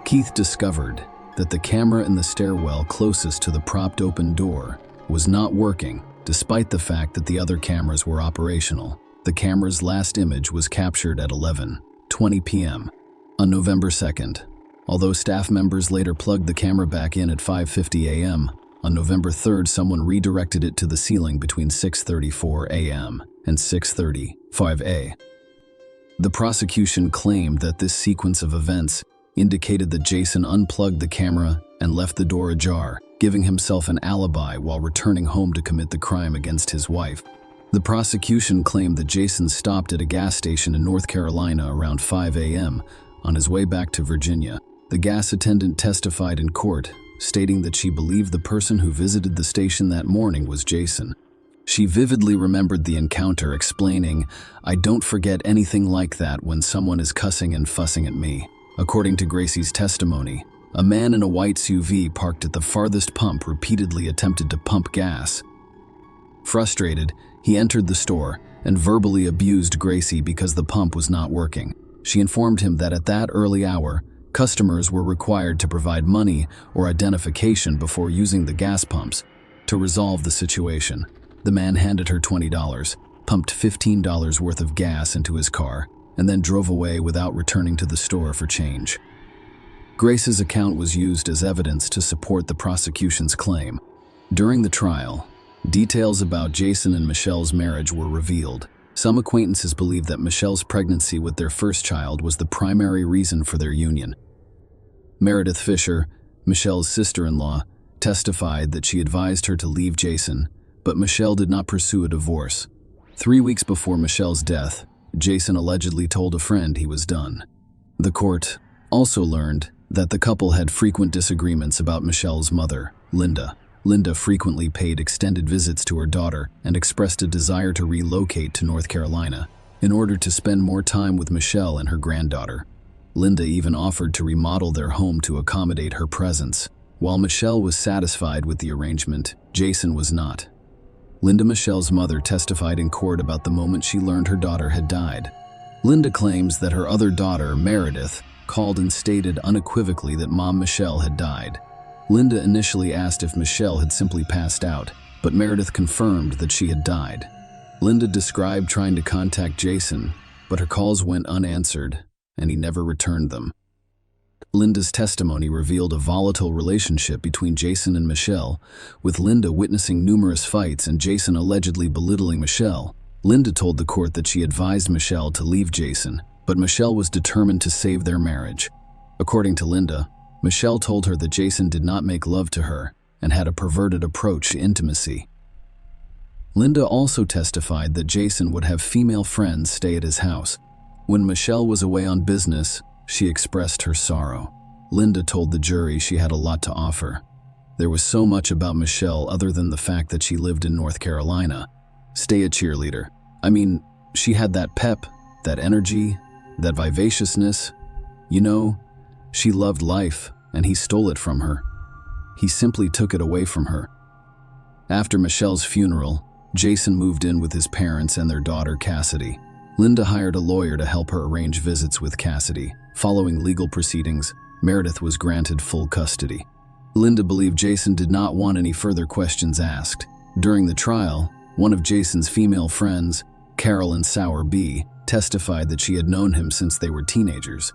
Keith discovered that the camera in the stairwell closest to the propped open door was not working, despite the fact that the other cameras were operational. The camera's last image was captured at 11:20 p.m. on November 2nd. Although staff members later plugged the camera back in at 5:50 a.m., on November 3rd someone redirected it to the ceiling between 6:34 a.m. and 6:35 a.m. The prosecution claimed that this sequence of events indicated that Jason unplugged the camera and left the door ajar, giving himself an alibi while returning home to commit the crime against his wife. The prosecution claimed that Jason stopped at a gas station in North Carolina around 5 a.m. on his way back to Virginia. The gas attendant testified in court, stating that she believed the person who visited the station that morning was Jason. She vividly remembered the encounter, explaining, "I don't forget anything like that when someone is cussing and fussing at me." According to Gracie's testimony, a man in a white SUV parked at the farthest pump repeatedly attempted to pump gas. Frustrated, he entered the store and verbally abused Gracie because the pump was not working. She informed him that at that early hour, customers were required to provide money or identification before using the gas pumps. To resolve the situation, the man handed her $20, pumped $15 worth of gas into his car, and then drove away without returning to the store for change. Grace's account was used as evidence to support the prosecution's claim. During the trial, details about Jason and Michelle's marriage were revealed. Some acquaintances believed that Michelle's pregnancy with their first child was the primary reason for their union. Meredith Fisher, Michelle's sister-in-law, testified that she advised her to leave Jason, but Michelle did not pursue a divorce. 3 weeks before Michelle's death, Jason allegedly told a friend he was done. The court also learned that the couple had frequent disagreements about Michelle's mother, Linda. Linda frequently paid extended visits to her daughter and expressed a desire to relocate to North Carolina in order to spend more time with Michelle and her granddaughter. Linda even offered to remodel their home to accommodate her presence. While Michelle was satisfied with the arrangement, Jason was not. Linda Michelle's mother testified in court about the moment she learned her daughter had died. Linda claims that her other daughter, Meredith, called and stated unequivocally that Mom Michelle had died. Linda initially asked if Michelle had simply passed out, but Meredith confirmed that she had died. Linda described trying to contact Jason, but her calls went unanswered, and he never returned them. Linda's testimony revealed a volatile relationship between Jason and Michelle, with Linda witnessing numerous fights and Jason allegedly belittling Michelle. Linda told the court that she advised Michelle to leave Jason, but Michelle was determined to save their marriage. According to Linda, Michelle told her that Jason did not make love to her and had a perverted approach to intimacy. Linda also testified that Jason would have female friends stay at his house. When Michelle was away on business, she expressed her sorrow. Linda told the jury she had a lot to offer. There was so much about Michelle other than the fact that she lived in North Carolina. Stay a cheerleader. I mean, she had that pep, that energy, that vivaciousness. You know, she loved life, and he stole it from her. He simply took it away from her. After Michelle's funeral, Jason moved in with his parents and their daughter, Cassidy. Linda hired a lawyer to help her arrange visits with Cassidy. Following legal proceedings, Meredith was granted full custody. Linda believed Jason did not want any further questions asked. During the trial, one of Jason's female friends, Carolyn Sauer B., testified that she had known him since they were teenagers.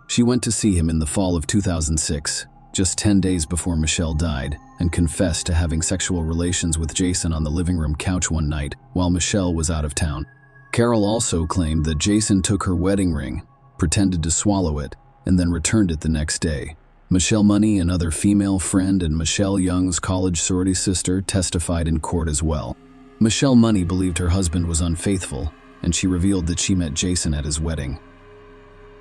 She went to see him in the fall of 2006, just 10 days before Michelle died, and confessed to having sexual relations with Jason on the living room couch one night while Michelle was out of town. Carol also claimed that Jason took her wedding ring, pretended to swallow it, and then returned it the next day. Michelle Money, another female friend and Michelle Young's college sorority sister, testified in court as well. Michelle Money believed her husband was unfaithful, and she revealed that she met Jason at his wedding.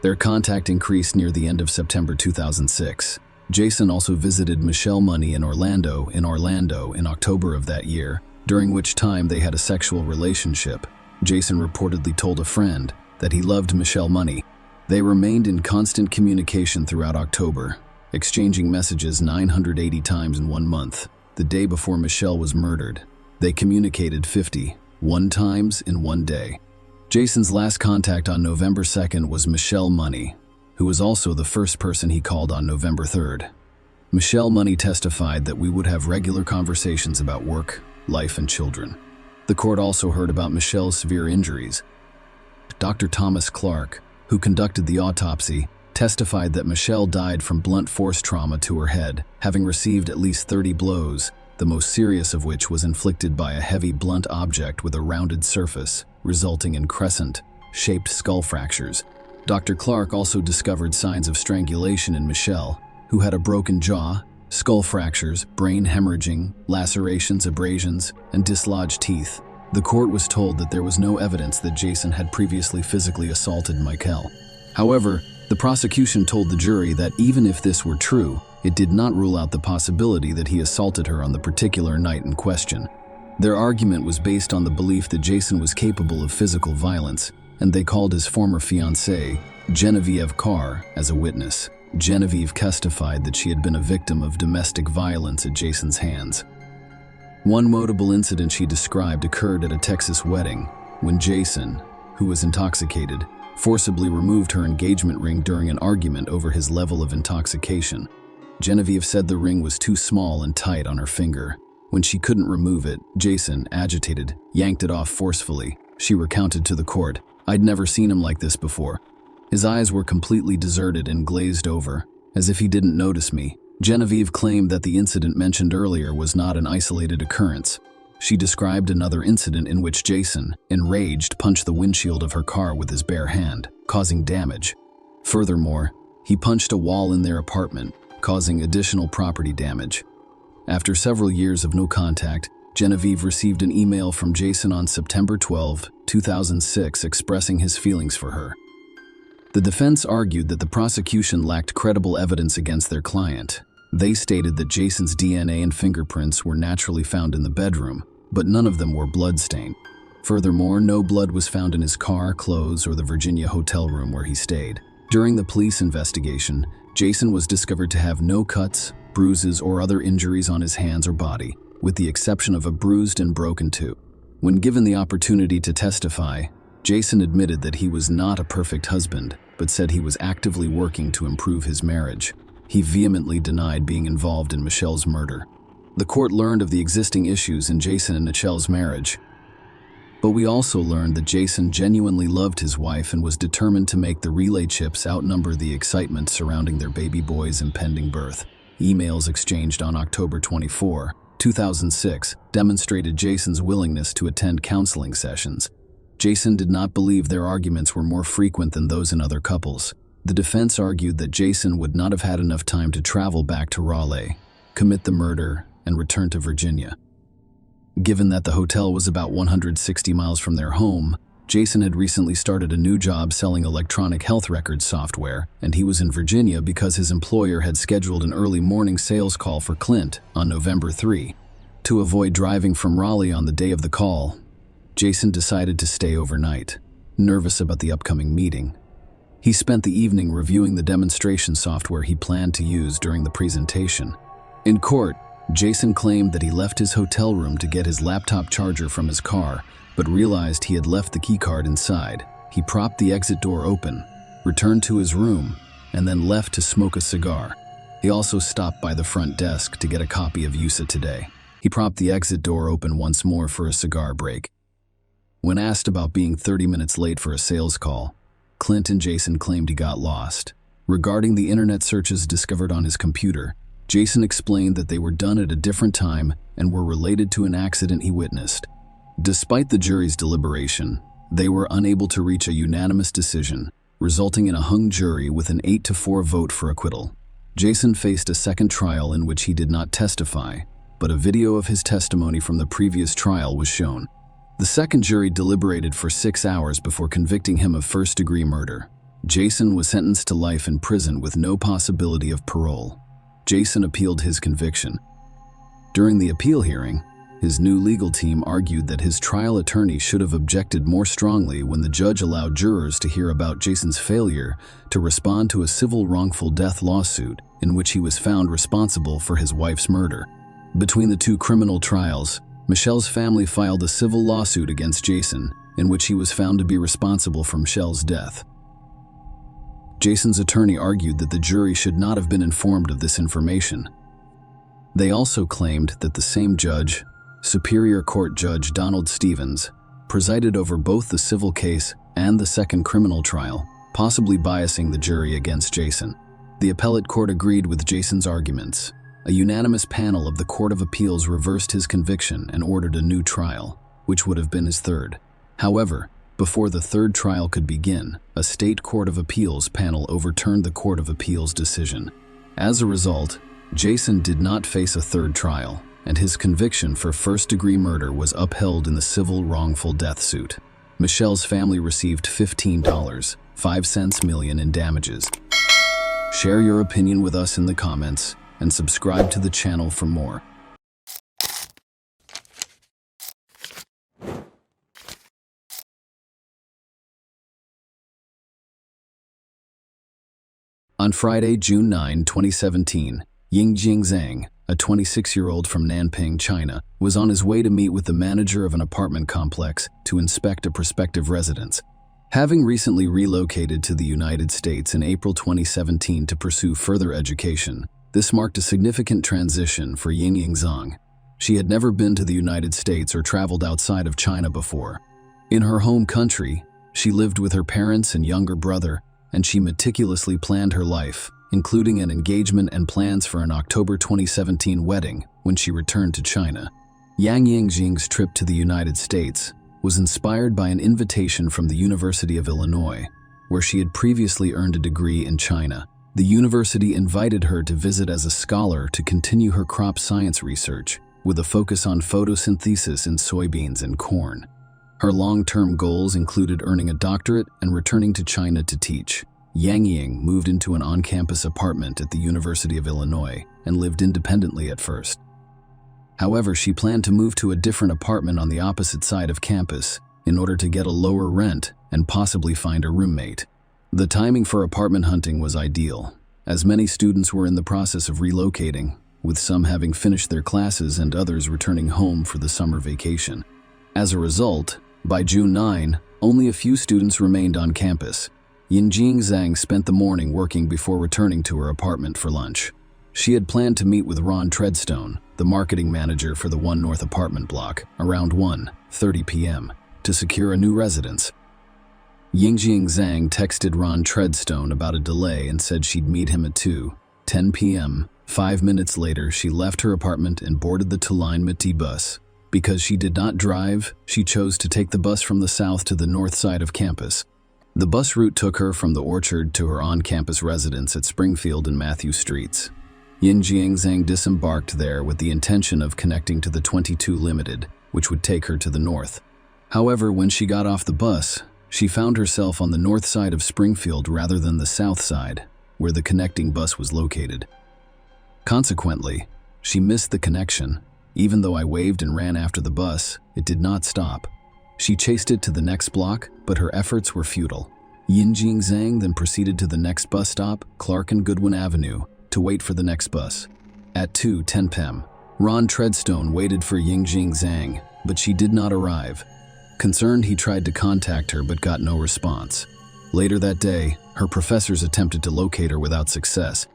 Their contact increased near the end of September 2006. Jason also visited Michelle Money in Orlando in October of that year, during which time they had a sexual relationship. Jason reportedly told a friend that he loved Michelle Money. They remained in constant communication throughout October, exchanging messages 980 times in 1 month. The day before Michelle was murdered, they communicated 51 times in 1 day. Jason's last contact on November 2nd was Michelle Money, who was also the first person he called on November 3rd. Michelle Money testified that we would have regular conversations about work, life, and children. The court also heard about Michelle's severe injuries. Dr. Thomas Clark, who conducted the autopsy, testified that Michelle died from blunt force trauma to her head, having received at least 30 blows, the most serious of which was inflicted by a heavy blunt object with a rounded surface, resulting in crescent-shaped skull fractures. Dr. Clark also discovered signs of strangulation in Michelle, who had a broken jaw, skull fractures, brain hemorrhaging, lacerations, abrasions, and dislodged teeth. The court was told that there was no evidence that Jason had previously physically assaulted Michelle. However, the prosecution told the jury that even if this were true, it did not rule out the possibility that he assaulted her on the particular night in question. Their argument was based on the belief that Jason was capable of physical violence, and they called his former fiancée, Genevieve Carr, as a witness. Genevieve testified that she had been a victim of domestic violence at Jason's hands. One notable incident she described occurred at a Texas wedding, when Jason, who was intoxicated, forcibly removed her engagement ring during an argument over his level of intoxication. Genevieve said the ring was too small and tight on her finger. When she couldn't remove it, Jason, agitated, yanked it off forcefully. She recounted to the court, "I'd never seen him like this before. His eyes were completely deserted and glazed over, as if he didn't notice me." Genevieve claimed that the incident mentioned earlier was not an isolated occurrence. She described another incident in which Jason, enraged, punched the windshield of her car with his bare hand, causing damage. Furthermore, he punched a wall in their apartment, causing additional property damage. After several years of no contact, Genevieve received an email from Jason on September 12, 2006 expressing his feelings for her. The defense argued that the prosecution lacked credible evidence against their client. They stated that Jason's DNA and fingerprints were naturally found in the bedroom, but none of them were blood-stained. Furthermore, no blood was found in his car, clothes, or the Virginia hotel room where he stayed. During the police investigation, Jason was discovered to have no cuts, bruises, or other injuries on his hands or body, with the exception of a bruised and broken tooth. When given the opportunity to testify, Jason admitted that he was not a perfect husband, but said he was actively working to improve his marriage. He vehemently denied being involved in Michelle's murder. The court learned of the existing issues in Jason and Michelle's marriage, but we also learned that Jason genuinely loved his wife and was determined to make the relay chips outnumber the excitement surrounding their baby boy's impending birth. Emails exchanged on October 24, 2006, demonstrated Jason's willingness to attend counseling sessions. Jason did not believe their arguments were more frequent than those in other couples. The defense argued that Jason would not have had enough time to travel back to Raleigh, commit the murder, and return to Virginia. Given that the hotel was about 160 miles from their home, Jason had recently started a new job selling electronic health records software, and he was in Virginia because his employer had scheduled an early morning sales call for Clint on November 3. To avoid driving from Raleigh on the day of the call, Jason decided to stay overnight, nervous about the upcoming meeting. He spent the evening reviewing the demonstration software he planned to use during the presentation. In court, Jason claimed that he left his hotel room to get his laptop charger from his car, but realized he had left the keycard inside. He propped the exit door open, returned to his room, and then left to smoke a cigar. He also stopped by the front desk to get a copy of USA Today. He propped the exit door open once more for a cigar break. When asked about being 30 minutes late for a sales call, Clint and Jason claimed he got lost. Regarding the internet searches discovered on his computer, Jason explained that they were done at a different time and were related to an accident he witnessed. Despite the jury's deliberation, they were unable to reach a unanimous decision, resulting in a hung jury with an 8-4 vote for acquittal. Jason faced a second trial in which he did not testify, but a video of his testimony from the previous trial was shown. The second jury deliberated for 6 hours before convicting him of first-degree murder. Jason was sentenced to life in prison with no possibility of parole. Jason appealed his conviction. During the appeal hearing, his new legal team argued that his trial attorney should have objected more strongly when the judge allowed jurors to hear about Jason's failure to respond to a civil wrongful death lawsuit in which he was found responsible for his wife's murder. Between the two criminal trials, Michelle's family filed a civil lawsuit against Jason, in which he was found to be responsible for Michelle's death. Jason's attorney argued that the jury should not have been informed of this information. They also claimed that the same judge, Superior Court Judge Donald Stevens, presided over both the civil case and the second criminal trial, possibly biasing the jury against Jason. The appellate court agreed with Jason's arguments. A unanimous panel of the Court of Appeals reversed his conviction and ordered a new trial, which would have been his third. However, before the third trial could begin, a state Court of Appeals panel overturned the Court of Appeals decision. As a result, Jason did not face a third trial, and his conviction for first-degree murder was upheld in the civil wrongful death suit. Michelle's family received $15.05 million in damages. Share your opinion with us in the comments, and subscribe to the channel for more. On Friday, June 9, 2017, Yingjing Zhang, a 26-year-old from Nanping, China, was on his way to meet with the manager of an apartment complex to inspect a prospective residence. Having recently relocated to the United States in April 2017 to pursue further education, this marked a significant transition for Yingjing Zhang. She had never been to the United States or traveled outside of China before. In her home country, she lived with her parents and younger brother, and she meticulously planned her life, including an engagement and plans for an October 2017 wedding when she returned to China. Yang Yingjing's trip to the United States was inspired by an invitation from the University of Illinois, where she had previously earned a degree in China. The university invited her to visit as a scholar to continue her crop science research, with a focus on photosynthesis in soybeans and corn. Her long-term goals included earning a doctorate and returning to China to teach. Yang Ying moved into an on-campus apartment at the University of Illinois and lived independently at first. However, she planned to move to a different apartment on the opposite side of campus in order to get a lower rent and possibly find a roommate. The timing for apartment hunting was ideal, as many students were in the process of relocating, with some having finished their classes and others returning home for the summer vacation. As a result, by June 9, only a few students remained on campus. Yingjing Zhang spent the morning working before returning to her apartment for lunch. She had planned to meet with Ron Treadstone, the marketing manager for the One North apartment block, around 1:30 p.m. to secure a new residence. Yingjing Zhang texted Ron Treadstone about a delay and said she'd meet him at 2:10 p.m. 5 minutes later, she left her apartment and boarded the Tuline Meti bus. Because she did not drive, she chose to take the bus from the south to the north side of campus. The bus route took her from the orchard to her on-campus residence at Springfield and Matthew Streets. Yingjing Zhang disembarked there with the intention of connecting to the 22 Limited, which would take her to the north. However, when she got off the bus, she found herself on the north side of Springfield rather than the south side, where the connecting bus was located. Consequently, she missed the connection. Even though I waved and ran after the bus, it did not stop. She chased it to the next block, but her efforts were futile. Yingjing Zhang then proceeded to the next bus stop, Clark and Goodwin Avenue, to wait for the next bus. At 2:10 p.m., Ron Treadstone waited for Yingjing Zhang, but she did not arrive. Concerned, he tried to contact her but got no response. Later that day, her professors attempted to locate her without success.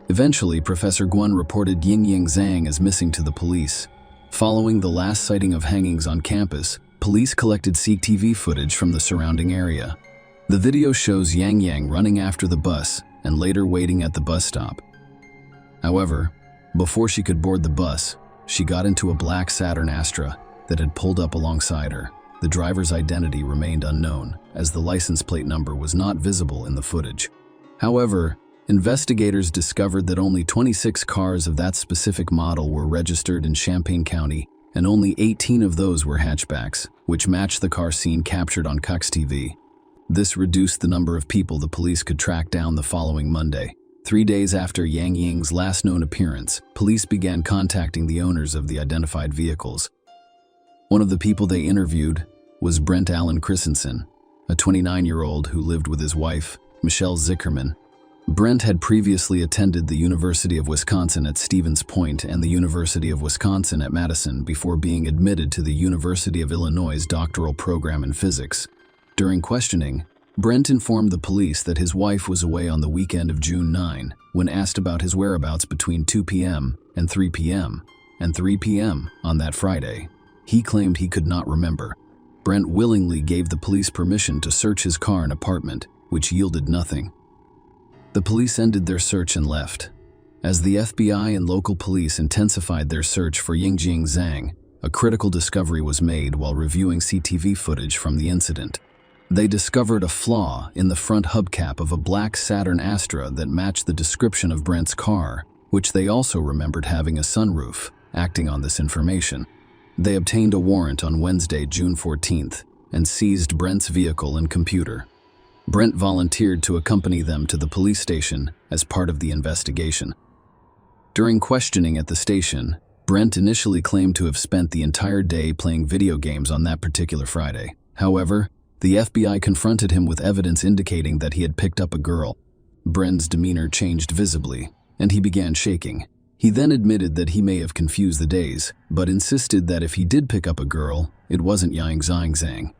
Eventually, Professor Guan reported Yingjing Zhang as missing to the police. Following the last sighting of hangings on campus, police collected CCTV footage from the surrounding area. The video shows Yang running after the bus and later waiting at the bus stop. However, before she could board the bus, she got into a black Saturn Astra that had pulled up alongside her. The driver's identity remained unknown, as the license plate number was not visible in the footage. However, investigators discovered that only 26 cars of that specific model were registered in Champaign County, and only 18 of those were hatchbacks, which matched the car scene captured on Cox TV. This reduced the number of people the police could track down the following Monday. 3 days after Yang Ying's last known appearance, police began contacting the owners of the identified vehicles. One of the people they interviewed was Brent Allen Christensen, a 29-year-old who lived with his wife, Michelle Zickerman. Brent had previously attended the University of Wisconsin at Stevens Point and the University of Wisconsin at Madison before being admitted to the University of Illinois' doctoral program in physics. During questioning, Brent informed the police that his wife was away on the weekend of June 9 when asked about his whereabouts between 2 p.m. and 3 p.m. and 3 p.m. on that Friday. He claimed he could not remember. Brent willingly gave the police permission to search his car and apartment, which yielded nothing. The police ended their search and left. As the FBI and local police intensified their search for Yingjing Zhang, a critical discovery was made while reviewing CCTV footage from the incident. They discovered a flaw in the front hubcap of a black Saturn Astra that matched the description of Brent's car, which they also remembered having a sunroof. Acting on this information, they obtained a warrant on Wednesday, June 14th, and seized Brent's vehicle and computer. Brent volunteered to accompany them to the police station as part of the investigation. During questioning at the station, Brent initially claimed to have spent the entire day playing video games on that particular Friday. However, the FBI confronted him with evidence indicating that he had picked up a girl. Brent's demeanor changed visibly, and he began shaking. He then admitted that he may have confused the days, but insisted that if he did pick up a girl, it wasn't Yingjing Zhang.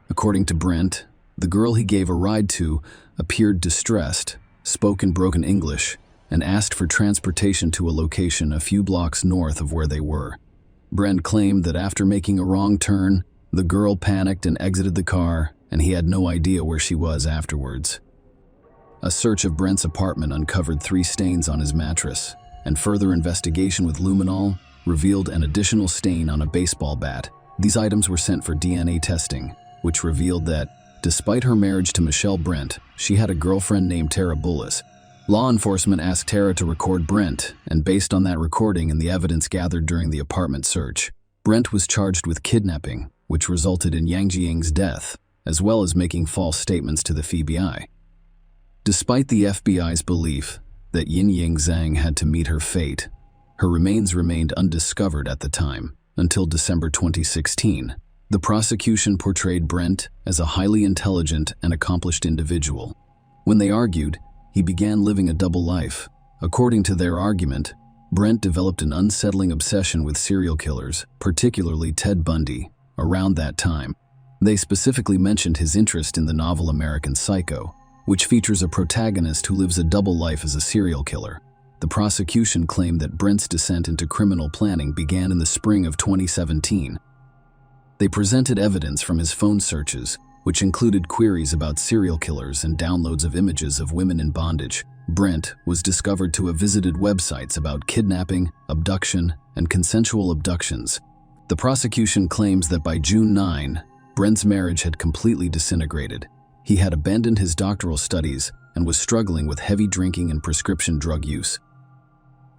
According to Brent, the girl he gave a ride to appeared distressed, spoke in broken English, and asked for transportation to a location a few blocks north of where they were. Brent claimed that after making a wrong turn, the girl panicked and exited the car, and he had no idea where she was afterwards. A search of Brent's apartment uncovered 3 stains on his mattress, and further investigation with luminol revealed an additional stain on a baseball bat. These items were sent for DNA testing, which revealed that, despite her marriage to Michelle Brent, she had a girlfriend named Tara Bullis. Law enforcement asked Tara to record Brent, and based on that recording and the evidence gathered during the apartment search, Brent was charged with kidnapping, which resulted in Yingjing's death, as well as making false statements to the FBI. Despite the FBI's belief that Yingjing Zhang had to meet her fate, her remains remained undiscovered at the time, until December 2016. The prosecution portrayed Brent as a highly intelligent and accomplished individual. When they argued, he began living a double life. According to their argument, Brent developed an unsettling obsession with serial killers, particularly Ted Bundy, around that time. They specifically mentioned his interest in the novel American Psycho, which features a protagonist who lives a double life as a serial killer. The prosecution claimed that Brent's descent into criminal planning began in the spring of 2017. They presented evidence from his phone searches, which included queries about serial killers and downloads of images of women in bondage. Brent was discovered to have visited websites about kidnapping, abduction, and consensual abductions. The prosecution claims that by June 9, Brent's marriage had completely disintegrated. He had abandoned his doctoral studies and was struggling with heavy drinking and prescription drug use.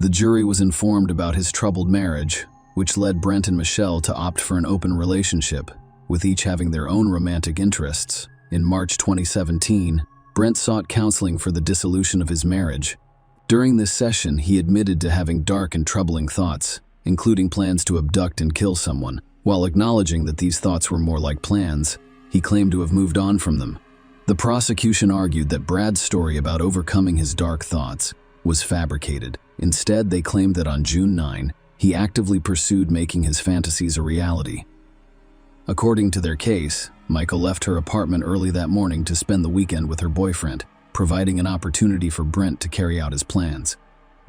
The jury was informed about his troubled marriage, which led Brent and Michelle to opt for an open relationship, with each having their own romantic interests. In March 2017, Brent sought counseling for the dissolution of his marriage. During this session, he admitted to having dark and troubling thoughts, including plans to abduct and kill someone. While acknowledging that these thoughts were more like plans, he claimed to have moved on from them. The prosecution argued that Brad's story about overcoming his dark thoughts was fabricated. Instead, they claimed that on June 9, he actively pursued making his fantasies a reality. According to their case, Michael left her apartment early that morning to spend the weekend with her boyfriend, providing an opportunity for Brent to carry out his plans.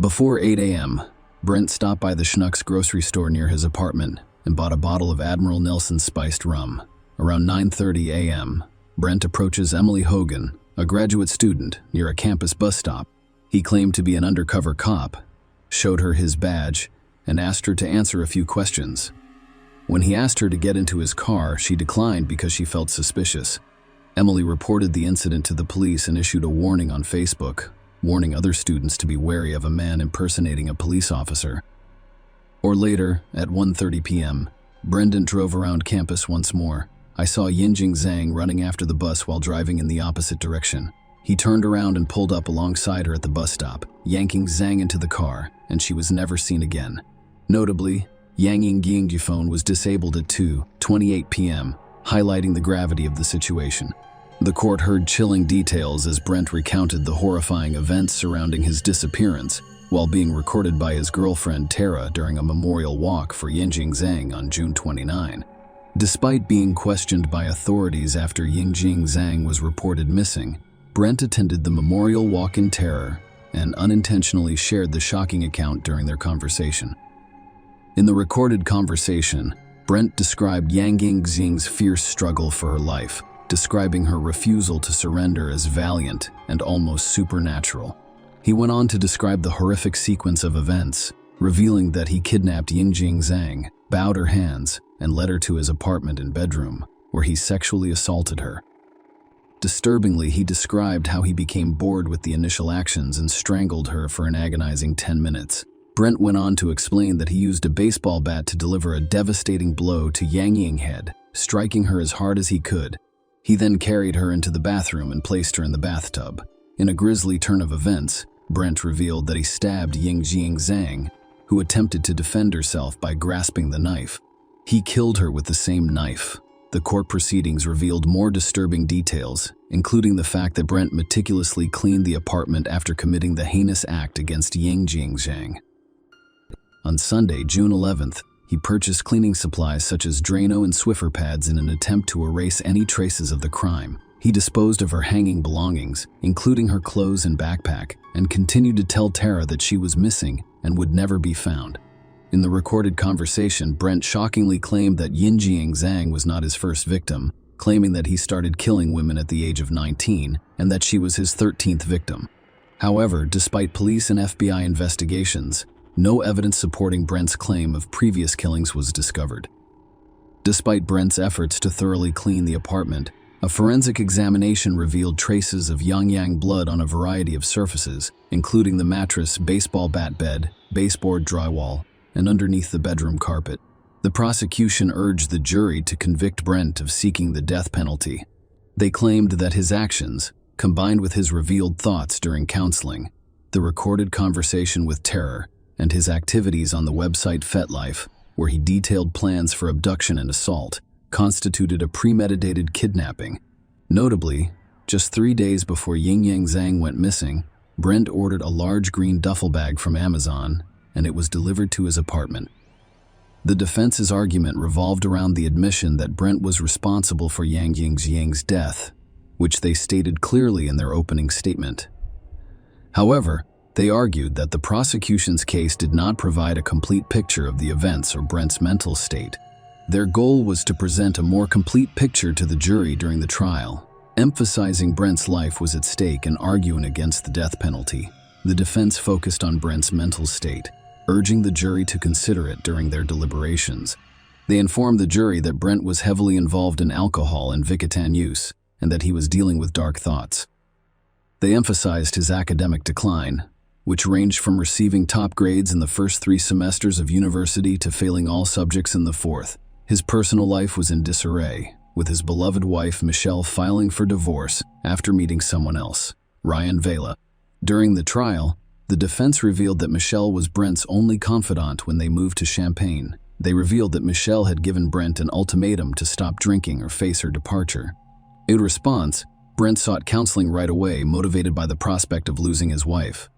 Before 8 a.m., Brent stopped by the Schnucks grocery store near his apartment and bought a bottle of Admiral Nelson's spiced rum. Around 9:30 a.m., Brent approaches Emily Hogan, a graduate student, near a campus bus stop. He claimed to be an undercover cop, showed her his badge, and asked her to answer a few questions. When he asked her to get into his car, she declined because she felt suspicious. Emily reported the incident to the police and issued a warning on Facebook, warning other students to be wary of a man impersonating a police officer. Or later, at 1:30 p.m., Brendan drove around campus once more. I saw Yinjing Zhang running after the bus while driving in the opposite direction. He turned around and pulled up alongside her at the bus stop, yanking Zhang into the car, and she was never seen again. Notably, Yang Yingjing's phone was disabled at 2:28 p.m., highlighting the gravity of the situation. The court heard chilling details as Brent recounted the horrifying events surrounding his disappearance, while being recorded by his girlfriend Tara during a memorial walk for Yinjing Zhang on June 29. Despite being questioned by authorities after Yinjing Zhang was reported missing, Brent attended the memorial walk in terror and unintentionally shared the shocking account during their conversation. In the recorded conversation, Brent described Yang Yingxing's fierce struggle for her life, describing her refusal to surrender as valiant and almost supernatural. He went on to describe the horrific sequence of events, revealing that he kidnapped Yinjing Zhang, bowed her hands, and led her to his apartment and bedroom, where he sexually assaulted her. Disturbingly, he described how he became bored with the initial actions and strangled her for an agonizing 10 minutes. Brent went on to explain that he used a baseball bat to deliver a devastating blow to Yang Ying's head, striking her as hard as he could. He then carried her into the bathroom and placed her in the bathtub. In a grisly turn of events, Brent revealed that he stabbed Yinjing Zhang, who attempted to defend herself by grasping the knife. He killed her with the same knife. The court proceedings revealed more disturbing details, including the fact that Brent meticulously cleaned the apartment after committing the heinous act against Yinjing Zhang. On Sunday, June 11th, he purchased cleaning supplies such as Drano and Swiffer pads in an attempt to erase any traces of the crime. He disposed of her hanging belongings, including her clothes and backpack, and continued to tell Tara that she was missing and would never be found. In the recorded conversation, Brent shockingly claimed that Yinjing Zhang was not his first victim, claiming that he started killing women at the age of 19 and that she was his 13th victim. However, despite police and FBI investigations, no evidence supporting Brent's claim of previous killings was discovered. Despite Brent's efforts to thoroughly clean the apartment, a forensic examination revealed traces of Yang blood on a variety of surfaces, including the mattress, baseball bat bed, baseboard drywall, and underneath the bedroom carpet. The prosecution urged the jury to convict Brent of seeking the death penalty. They claimed that his actions, combined with his revealed thoughts during counseling, the recorded conversation with Terror, and his activities on the website FetLife, where he detailed plans for abduction and assault, constituted a premeditated kidnapping. Notably, Just 3 days before Ying Yang Zhang went missing, Brent ordered a large green duffel bag from Amazon, and it was delivered to his apartment. The defense's argument revolved around the admission that Brent was responsible for Yang Ying's death, which they stated clearly in their opening statement. However, they argued that the prosecution's case did not provide a complete picture of the events or Brent's mental state. Their goal was to present a more complete picture to the jury during the trial, emphasizing Brent's life was at stake and arguing against the death penalty. The defense focused on Brent's mental state, urging the jury to consider it during their deliberations. They informed the jury that Brent was heavily involved in alcohol and Vicodin use, and that he was dealing with dark thoughts. They emphasized his academic decline, which ranged from receiving top grades in the first 3 semesters of university to failing all subjects in the 4th. His personal life was in disarray, with his beloved wife Michelle filing for divorce after meeting someone else, Ryan Vela. During the trial, the defense revealed that Michelle was Brent's only confidant when they moved to Champaign. They revealed that Michelle had given Brent an ultimatum to stop drinking or face her departure. In response, Brent sought counseling right away, motivated by the prospect of losing his wife.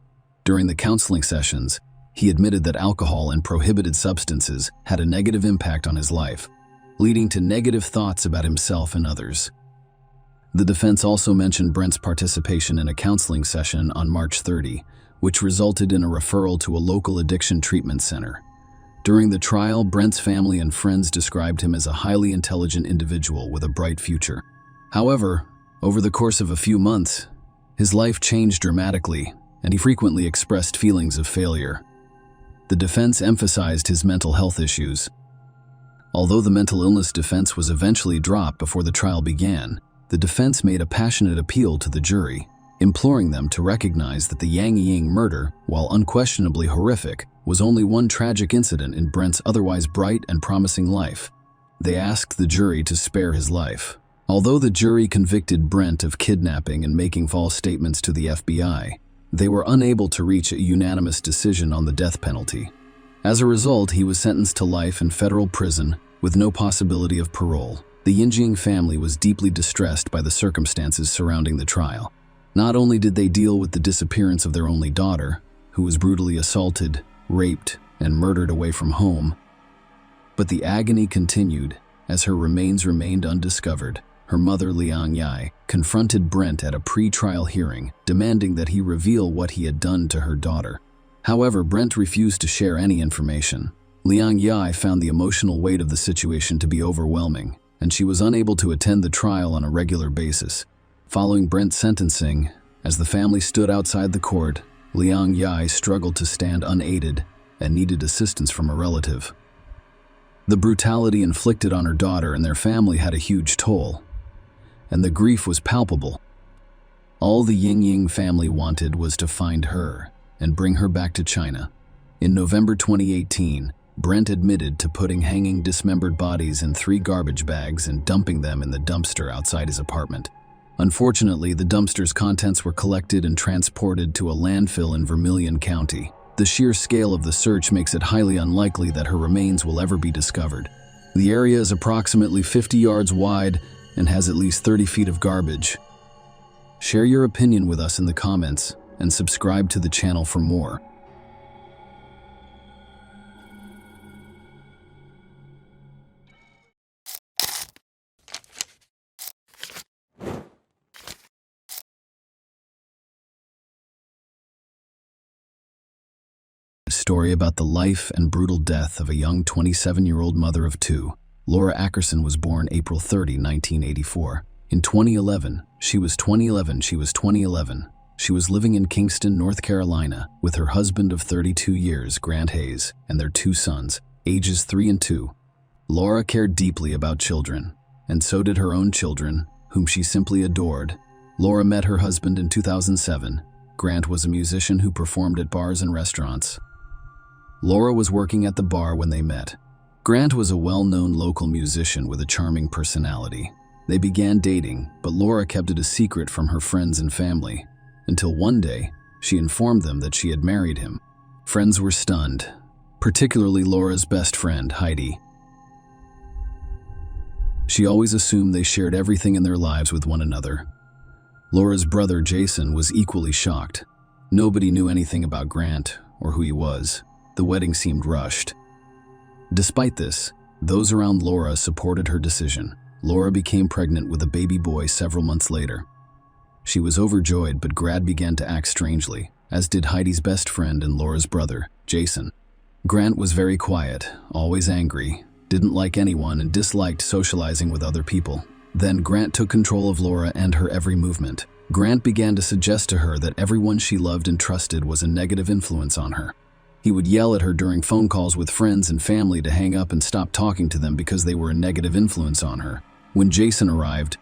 During the counseling sessions, he admitted that alcohol and prohibited substances had a negative impact on his life, leading to negative thoughts about himself and others. The defense also mentioned Brent's participation in a counseling session on March 30, which resulted in a referral to a local addiction treatment center. During the trial, Brent's family and friends described him as a highly intelligent individual with a bright future. However, over the course of a few months, his life changed dramatically, and he frequently expressed feelings of failure. The defense emphasized his mental health issues. Although the mental illness defense was eventually dropped before the trial began, the defense made a passionate appeal to the jury, imploring them to recognize that the Yang Ying murder, while unquestionably horrific, was only one tragic incident in Brent's otherwise bright and promising life. They asked the jury to spare his life. Although the jury convicted Brent of kidnapping and making false statements to the FBI, they were unable to reach a unanimous decision on the death penalty. As a result, he was sentenced to life in federal prison with no possibility of parole. The Yinjing family was deeply distressed by the circumstances surrounding the trial. Not only did they deal with the disappearance of their only daughter, who was brutally assaulted, raped, and murdered away from home, but the agony continued as her remains remained undiscovered. Her mother, Liang Yai, confronted Brent at a pre-trial hearing, demanding that he reveal what he had done to her daughter. However, Brent refused to share any information. Liang Yai found the emotional weight of the situation to be overwhelming, and she was unable to attend the trial on a regular basis. Following Brent's sentencing, as the family stood outside the court, Liang Yai struggled to stand unaided and needed assistance from a relative. The brutality inflicted on her daughter and their family had a huge toll, and the grief was palpable. All the Ying Ying family wanted was to find her and bring her back to China. In November 2018, Brent admitted to putting hanging dismembered bodies in 3 garbage bags and dumping them in the dumpster outside his apartment. Unfortunately, the dumpster's contents were collected and transported to a landfill in Vermilion County. The sheer scale of the search makes it highly unlikely that her remains will ever be discovered. The area is approximately 50 yards wide and has at least 30 feet of garbage. Share your opinion with us in the comments and subscribe to the channel for more. Story about the life and brutal death of a young 27-year-old mother of 2. Laura Ackerson was born April 30, 1984. In 2011, she was 2011. She was living in Kingston, North Carolina, with her husband of 32 years, Grant Hayes, and their 2 sons, ages 3 and 2. Laura cared deeply about children, and so did her own children, whom she simply adored. Laura met her husband in 2007. Grant was a musician who performed at bars and restaurants. Laura was working at the bar when they met. Grant was a well-known local musician with a charming personality. They began dating, but Laura kept it a secret from her friends and family, until one day, she informed them that she had married him. Friends were stunned, particularly Laura's best friend, Heidi. She always assumed they shared everything in their lives with one another. Laura's brother Jason was equally shocked. Nobody knew anything about Grant or who he was. The wedding seemed rushed. Despite this, those around Laura supported her decision. Laura became pregnant with a baby boy several months later. She was overjoyed, but Grant began to act strangely, as did Heidi's best friend and Laura's brother, Jason. Grant was very quiet, always angry, didn't like anyone, and disliked socializing with other people. Then Grant took control of Laura and her every movement. Grant began to suggest to her that everyone she loved and trusted was a negative influence on her. He would yell at her during phone calls with friends and family to hang up and stop talking to them because they were a negative influence on her. When Jason arrived,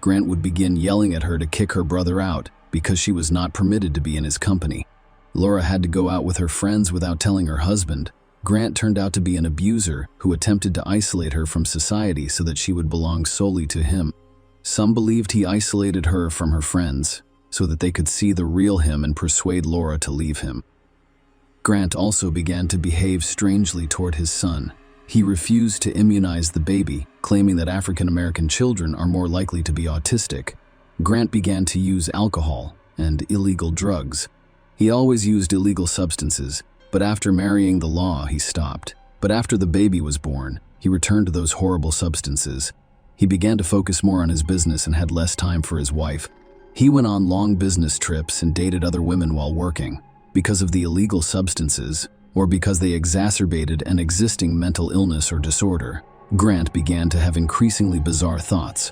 Grant would begin yelling at her to kick her brother out because she was not permitted to be in his company. Laura had to go out with her friends without telling her husband. Grant turned out to be an abuser who attempted to isolate her from society so that she would belong solely to him. Some believed he isolated her from her friends so that they could see the real him and persuade Laura to leave him. Grant also began to behave strangely toward his son. He refused to immunize the baby, claiming that African American children are more likely to be autistic. Grant began to use alcohol and illegal drugs. He always used illegal substances, but after marrying the law, he stopped. But after the baby was born, he returned to those horrible substances. He began to focus more on his business and had less time for his wife. He went on long business trips and dated other women while working. Because of the illegal substances, or because they exacerbated an existing mental illness or disorder, Grant began to have increasingly bizarre thoughts.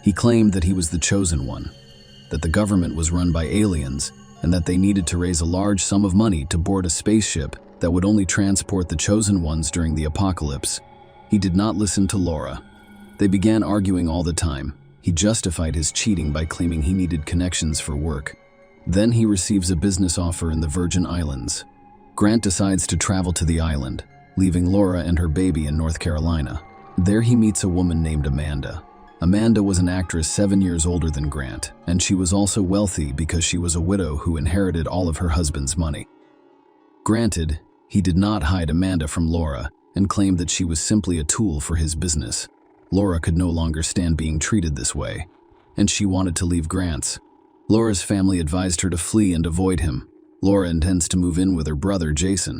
He claimed that he was the chosen one, that the government was run by aliens, and that they needed to raise a large sum of money to board a spaceship that would only transport the chosen ones during the apocalypse. He did not listen to Laura. They began arguing all the time. He justified his cheating by claiming he needed connections for work. Then he receives a business offer in the Virgin Islands. Grant decides to travel to the island, leaving Laura and her baby in North Carolina. There he meets a woman named Amanda. Amanda was an actress 7 years older than Grant, and she was also wealthy because she was a widow who inherited all of her husband's money. Granted, he did not hide Amanda from Laura and claimed that she was simply a tool for his business. Laura could no longer stand being treated this way, and she wanted to leave Grant's. Laura's family advised her to flee and avoid him. Laura intends to move in with her brother, Jason.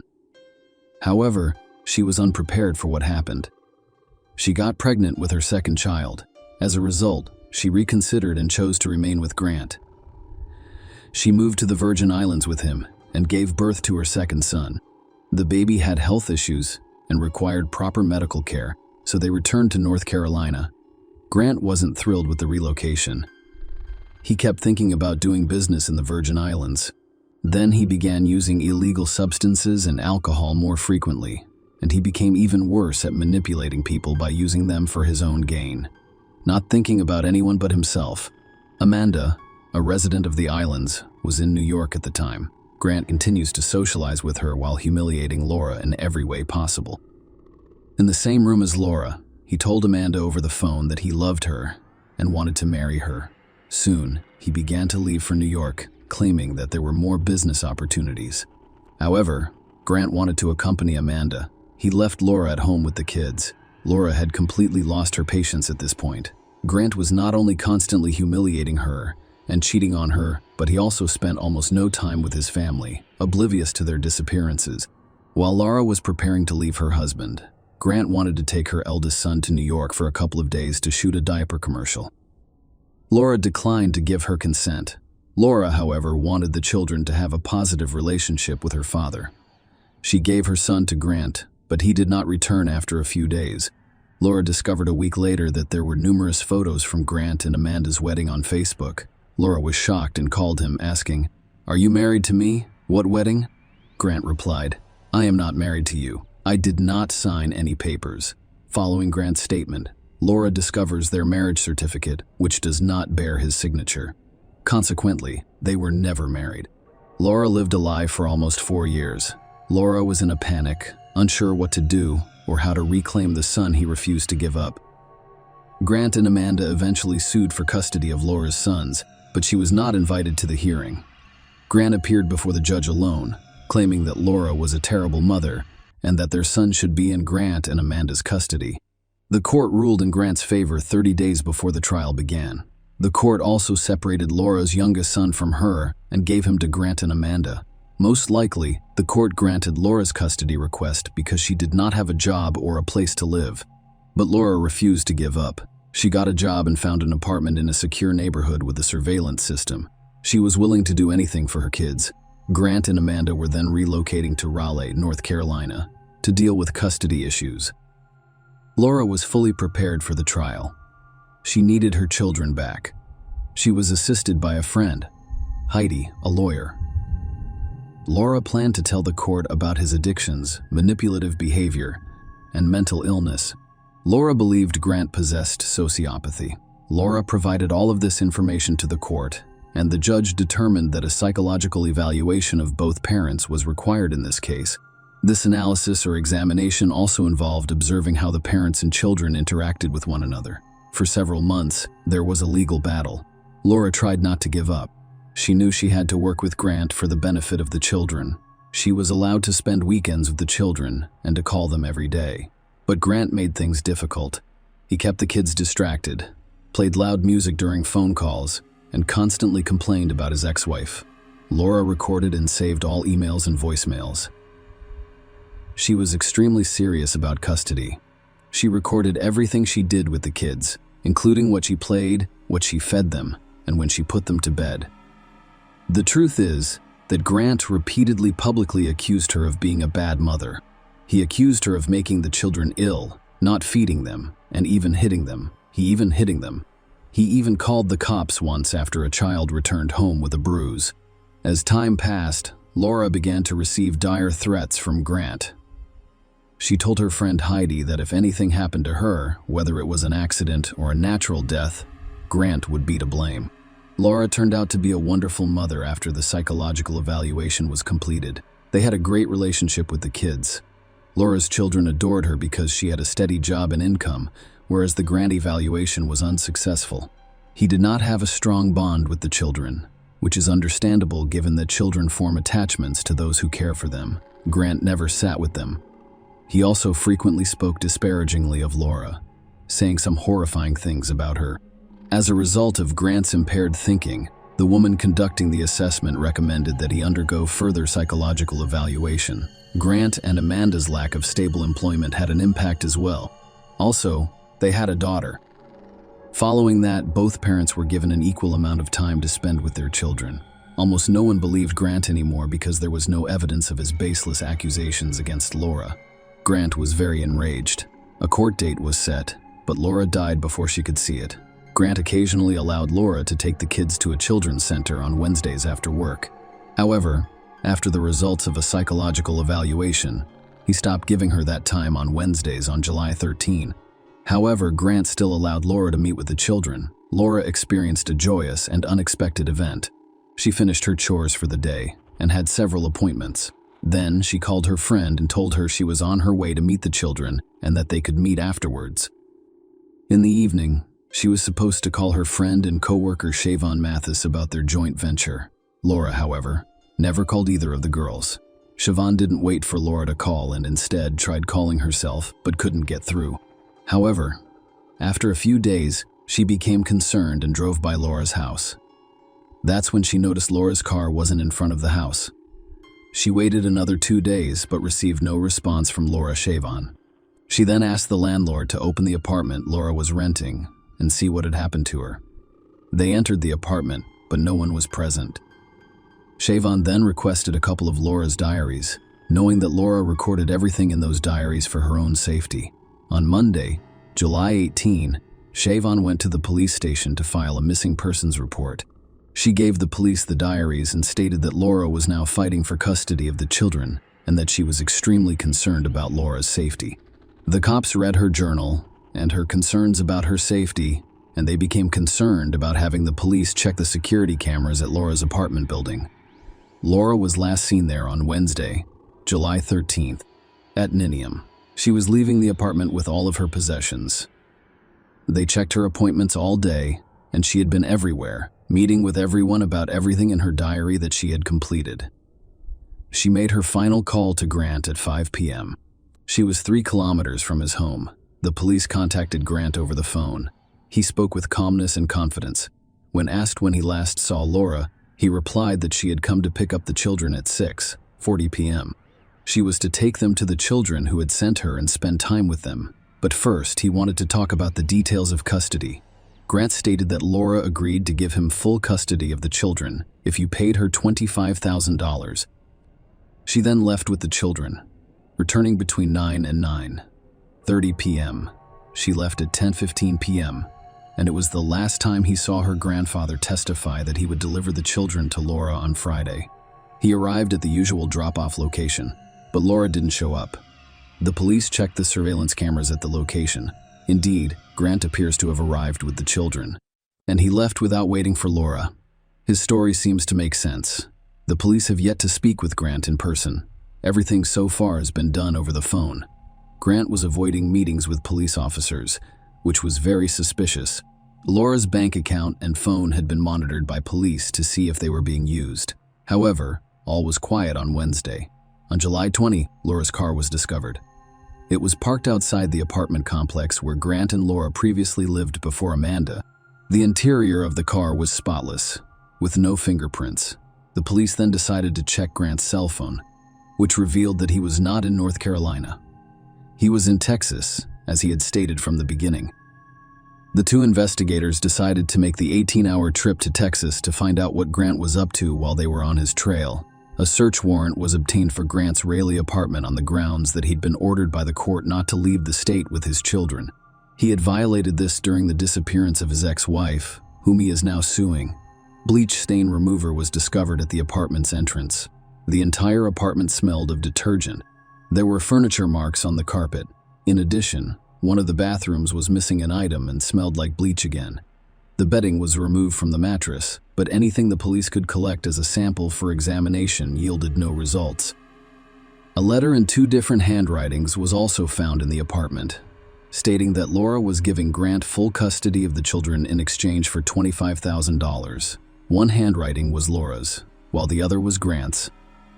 However, she was unprepared for what happened. She got pregnant with her second child. As a result, she reconsidered and chose to remain with Grant. She moved to the Virgin Islands with him and gave birth to her second son. The baby had health issues and required proper medical care, so they returned to North Carolina. Grant wasn't thrilled with the relocation. He kept thinking about doing business in the Virgin Islands. Then he began using illegal substances and alcohol more frequently, and he became even worse at manipulating people by using them for his own gain, not thinking about anyone but himself. Amanda, a resident of the islands, was in New York at the time. Grant continues to socialize with her while humiliating Laura in every way possible. In the same room as Laura, he told Amanda over the phone that he loved her and wanted to marry her. Soon, he began to leave for New York, claiming that there were more business opportunities. However, Grant wanted to accompany Amanda. He left Laura at home with the kids. Laura had completely lost her patience at this point. Grant was not only constantly humiliating her and cheating on her, but he also spent almost no time with his family, oblivious to their disappearances. While Laura was preparing to leave her husband, Grant wanted to take her eldest son to New York for a couple of days to shoot a diaper commercial. Laura declined to give her consent. Laura, however, wanted the children to have a positive relationship with her father. She gave her son to Grant, but he did not return after a few days. Laura discovered a week later that there were numerous photos from Grant and Amanda's wedding on Facebook. Laura was shocked and called him, asking, "Are you married to me? What wedding?" Grant replied, "I am not married to you. I did not sign any papers." Following Grant's statement, Laura discovers their marriage certificate, which does not bear his signature. Consequently, they were never married. Laura lived a lie for almost 4 years. Laura was in a panic, unsure what to do or how to reclaim the son he refused to give up. Grant and Amanda eventually sued for custody of Laura's sons, but she was not invited to the hearing. Grant appeared before the judge alone, claiming that Laura was a terrible mother and that their son should be in Grant and Amanda's custody. The court ruled in Grant's favor 30 days before the trial began. The court also separated Laura's youngest son from her and gave him to Grant and Amanda. Most likely, the court granted Laura's custody request because she did not have a job or a place to live. But Laura refused to give up. She got a job and found an apartment in a secure neighborhood with a surveillance system. She was willing to do anything for her kids. Grant and Amanda were then relocating to Raleigh, North Carolina, to deal with custody issues. Laura was fully prepared for the trial. She needed her children back. She was assisted by a friend, Heidi, a lawyer. Laura planned to tell the court about his addictions, manipulative behavior, and mental illness. Laura believed Grant possessed sociopathy. Laura provided all of this information to the court, and the judge determined that a psychological evaluation of both parents was required in this case. This analysis or examination also involved observing how the parents and children interacted with one another. For several months, there was a legal battle. Laura tried not to give up. She knew she had to work with Grant for the benefit of the children. She was allowed to spend weekends with the children and to call them every day. But Grant made things difficult. He kept the kids distracted, played loud music during phone calls, and constantly complained about his ex-wife. Laura recorded and saved all emails and voicemails. She was extremely serious about custody. She recorded everything she did with the kids, including what she played, what she fed them, and when she put them to bed. The truth is that Grant repeatedly publicly accused her of being a bad mother. He accused her of making the children ill, not feeding them, and even hitting them. He even called the cops once after a child returned home with a bruise. As time passed, Laura began to receive dire threats from Grant. She told her friend Heidi that if anything happened to her, whether it was an accident or a natural death, Grant would be to blame. Laura turned out to be a wonderful mother after the psychological evaluation was completed. They had a great relationship with the kids. Laura's children adored her because she had a steady job and income, whereas the Grant evaluation was unsuccessful. He did not have a strong bond with the children, which is understandable given that children form attachments to those who care for them. Grant never sat with them. He also frequently spoke disparagingly of Laura, saying some horrifying things about her. As a result of Grant's impaired thinking, the woman conducting the assessment recommended that he undergo further psychological evaluation. Grant and Amanda's lack of stable employment had an impact as well. Also, they had a daughter. Following that, both parents were given an equal amount of time to spend with their children. Almost no one believed Grant anymore because there was no evidence of his baseless accusations against Laura. Grant was very enraged. A court date was set, but Laura died before she could see it. Grant occasionally allowed Laura to take the kids to a children's center on Wednesdays after work. However, after the results of a psychological evaluation, he stopped giving her that time on Wednesdays on July 13. However, Grant still allowed Laura to meet with the children. Laura experienced a joyous and unexpected event. She finished her chores for the day and had several appointments. Then she called her friend and told her she was on her way to meet the children and that they could meet afterwards. In the evening, she was supposed to call her friend and co-worker Shavon Mathis about their joint venture. Laura, however, never called either of the girls. Shavon didn't wait for Laura to call and instead tried calling herself but couldn't get through. However, after a few days, she became concerned and drove by Laura's house. That's when she noticed Laura's car wasn't in front of the house. She waited another 2 days but received no response from Laura Shavon. She then asked the landlord to open the apartment Laura was renting and see what had happened to her. They entered the apartment, but no one was present. Shavon then requested a couple of Laura's diaries, knowing that Laura recorded everything in those diaries for her own safety. On Monday, July 18, Shavon went to the police station to file a missing persons report. She gave the police the diaries and stated that Laura was now fighting for custody of the children and that she was extremely concerned about Laura's safety. The cops read her journal and her concerns about her safety, and they became concerned about having the police check the security cameras at Laura's apartment building. Laura was last seen there on Wednesday, July 13th, at Ninium. She was leaving the apartment with all of her possessions. They checked her appointments all day, and she had been everywhere, meeting with everyone about everything in her diary that she had completed. She made her final call to Grant at 5 p.m. She was 3 kilometers from his home. The police contacted Grant over the phone. He spoke with calmness and confidence. When asked when he last saw Laura, he replied that she had come to pick up the children at 6:40 p.m. She was to take them to the children who had sent her and spend time with them. But first, he wanted to talk about the details of custody. Grant stated that Laura agreed to give him full custody of the children if you paid her $25,000. She then left with the children, returning between 9 and 9:30 p.m. She left at 10:15 p.m., and it was the last time he saw her grandfather testify that he would deliver the children to Laura on Friday. He arrived at the usual drop-off location, but Laura didn't show up. The police checked the surveillance cameras at the location. Indeed, Grant appears to have arrived with the children, and he left without waiting for Laura. His story seems to make sense. The police have yet to speak with Grant in person. Everything so far has been done over the phone. Grant was avoiding meetings with police officers, which was very suspicious. Laura's bank account and phone had been monitored by police to see if they were being used. However, all was quiet on Wednesday. On July 20, Laura's car was discovered. It was parked outside the apartment complex where Grant and Laura previously lived before Amanda. The interior of the car was spotless, with no fingerprints. The police then decided to check Grant's cell phone, which revealed that he was not in North Carolina. He was in Texas, as he had stated from the beginning. The two investigators decided to make the 18-hour trip to Texas to find out what Grant was up to while they were on his trail. A search warrant was obtained for Grant's Raleigh apartment on the grounds that he'd been ordered by the court not to leave the state with his children. He had violated this during the disappearance of his ex-wife, whom he is now suing. Bleach stain remover was discovered at the apartment's entrance. The entire apartment smelled of detergent. There were furniture marks on the carpet. In addition, one of the bathrooms was missing an item and smelled like bleach again. The bedding was removed from the mattress, but anything the police could collect as a sample for examination yielded no results. A letter in 2 different handwritings was also found in the apartment, stating that Laura was giving Grant full custody of the children in exchange for $25,000. One handwriting was Laura's, while the other was Grant's.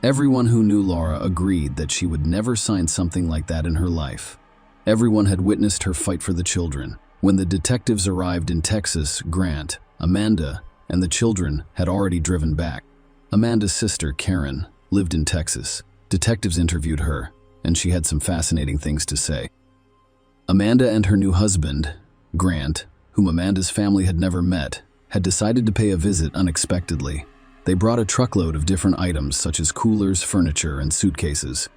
Everyone who knew Laura agreed that she would never sign something like that in her life. Everyone had witnessed her fight for the children. When the detectives arrived in Texas, Grant, Amanda, and the children had already driven back. Amanda's sister, Karen, lived in Texas. Detectives interviewed her, and she had some fascinating things to say. Amanda and her new husband, Grant, whom Amanda's family had never met, had decided to pay a visit unexpectedly. They brought a truckload of different items such as coolers, furniture, and suitcases.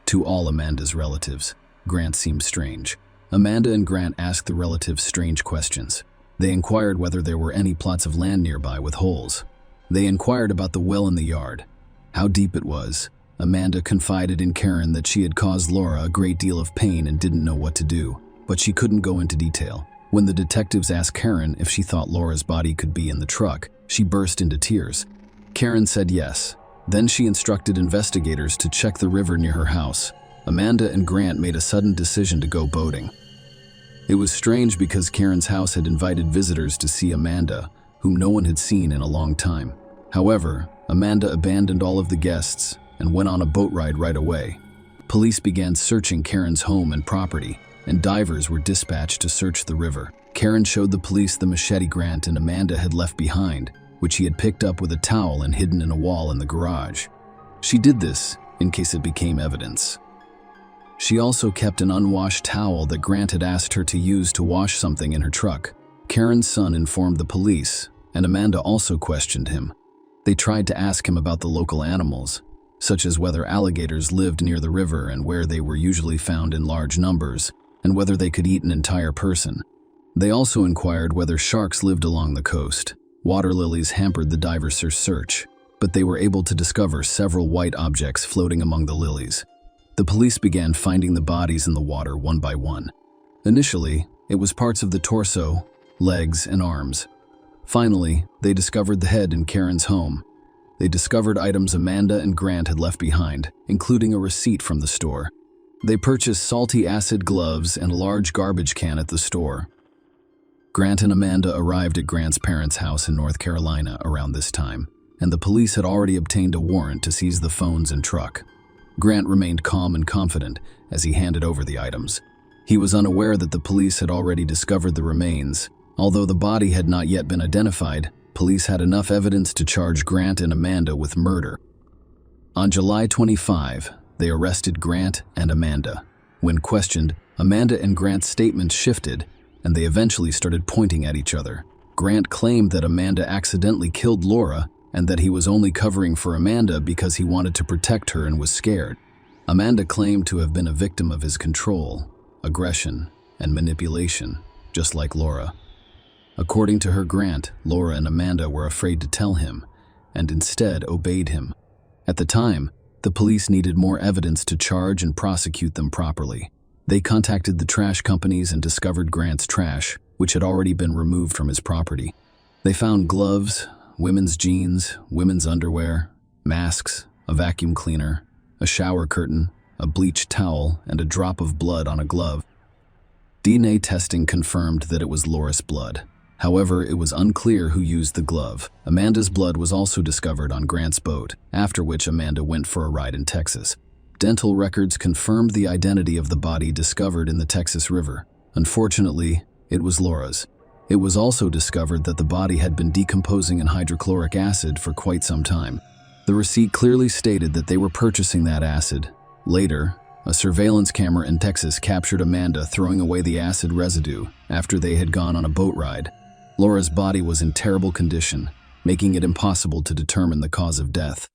To all Amanda's relatives, Grant seemed strange. Amanda and Grant asked the relatives strange questions. They inquired whether there were any plots of land nearby with holes. They inquired about the well in the yard, how deep it was. Amanda confided in Karen that she had caused Laura a great deal of pain and didn't know what to do, but she couldn't go into detail. When the detectives asked Karen if she thought Laura's body could be in the truck, she burst into tears. Karen said yes. Then she instructed investigators to check the river near her house. Amanda and Grant made a sudden decision to go boating. It was strange because Karen's house had invited visitors to see Amanda, whom no one had seen in a long time. However, Amanda abandoned all of the guests and went on a boat ride right away. Police began searching Karen's home and property, and divers were dispatched to search the river. Karen showed the police the machete Grant and Amanda had left behind, which he had picked up with a towel and hidden in a wall in the garage. She did this in case it became evidence. She also kept an unwashed towel that Grant had asked her to use to wash something in her truck. Karen's son informed the police, and Amanda also questioned him. They tried to ask him about the local animals, such as whether alligators lived near the river and where they were usually found in large numbers, and whether they could eat an entire person. They also inquired whether sharks lived along the coast. Water lilies hampered the divers' search, but they were able to discover several white objects floating among the lilies. The police began finding the bodies in the water one by one. Initially, it was parts of the torso, legs, and arms. Finally, they discovered the head in Karen's home. They discovered items Amanda and Grant had left behind, including a receipt from the store. They purchased salty acid gloves and a large garbage can at the store. Grant and Amanda arrived at Grant's parents' house in North Carolina around this time, and the police had already obtained a warrant to seize the phones and truck. Grant remained calm and confident as he handed over the items. He was unaware that the police had already discovered the remains. Although the body had not yet been identified, police had enough evidence to charge Grant and Amanda with murder. On July 25, they arrested Grant and Amanda. When questioned, Amanda and Grant's statements shifted, and they eventually started pointing at each other. Grant claimed that Amanda accidentally killed Laura and that he was only covering for Amanda because he wanted to protect her and was scared. Amanda claimed to have been a victim of his control, aggression, and manipulation, just like Laura. According to her, Grant, Laura and Amanda were afraid to tell him, and instead obeyed him. At the time, the police needed more evidence to charge and prosecute them properly. They contacted the trash companies and discovered Grant's trash, which had already been removed from his property. They found gloves, women's jeans, women's underwear, masks, a vacuum cleaner, a shower curtain, a bleached towel, and a drop of blood on a glove. DNA testing confirmed that it was Laura's blood. However, it was unclear who used the glove. Amanda's blood was also discovered on Grant's boat, after which Amanda went for a ride in Texas. Dental records confirmed the identity of the body discovered in the Texas River. Unfortunately, it was Laura's. It was also discovered that the body had been decomposing in hydrochloric acid for quite some time. The receipt clearly stated that they were purchasing that acid. Later, a surveillance camera in Texas captured Amanda throwing away the acid residue after they had gone on a boat ride. Laura's body was in terrible condition, making it impossible to determine the cause of death.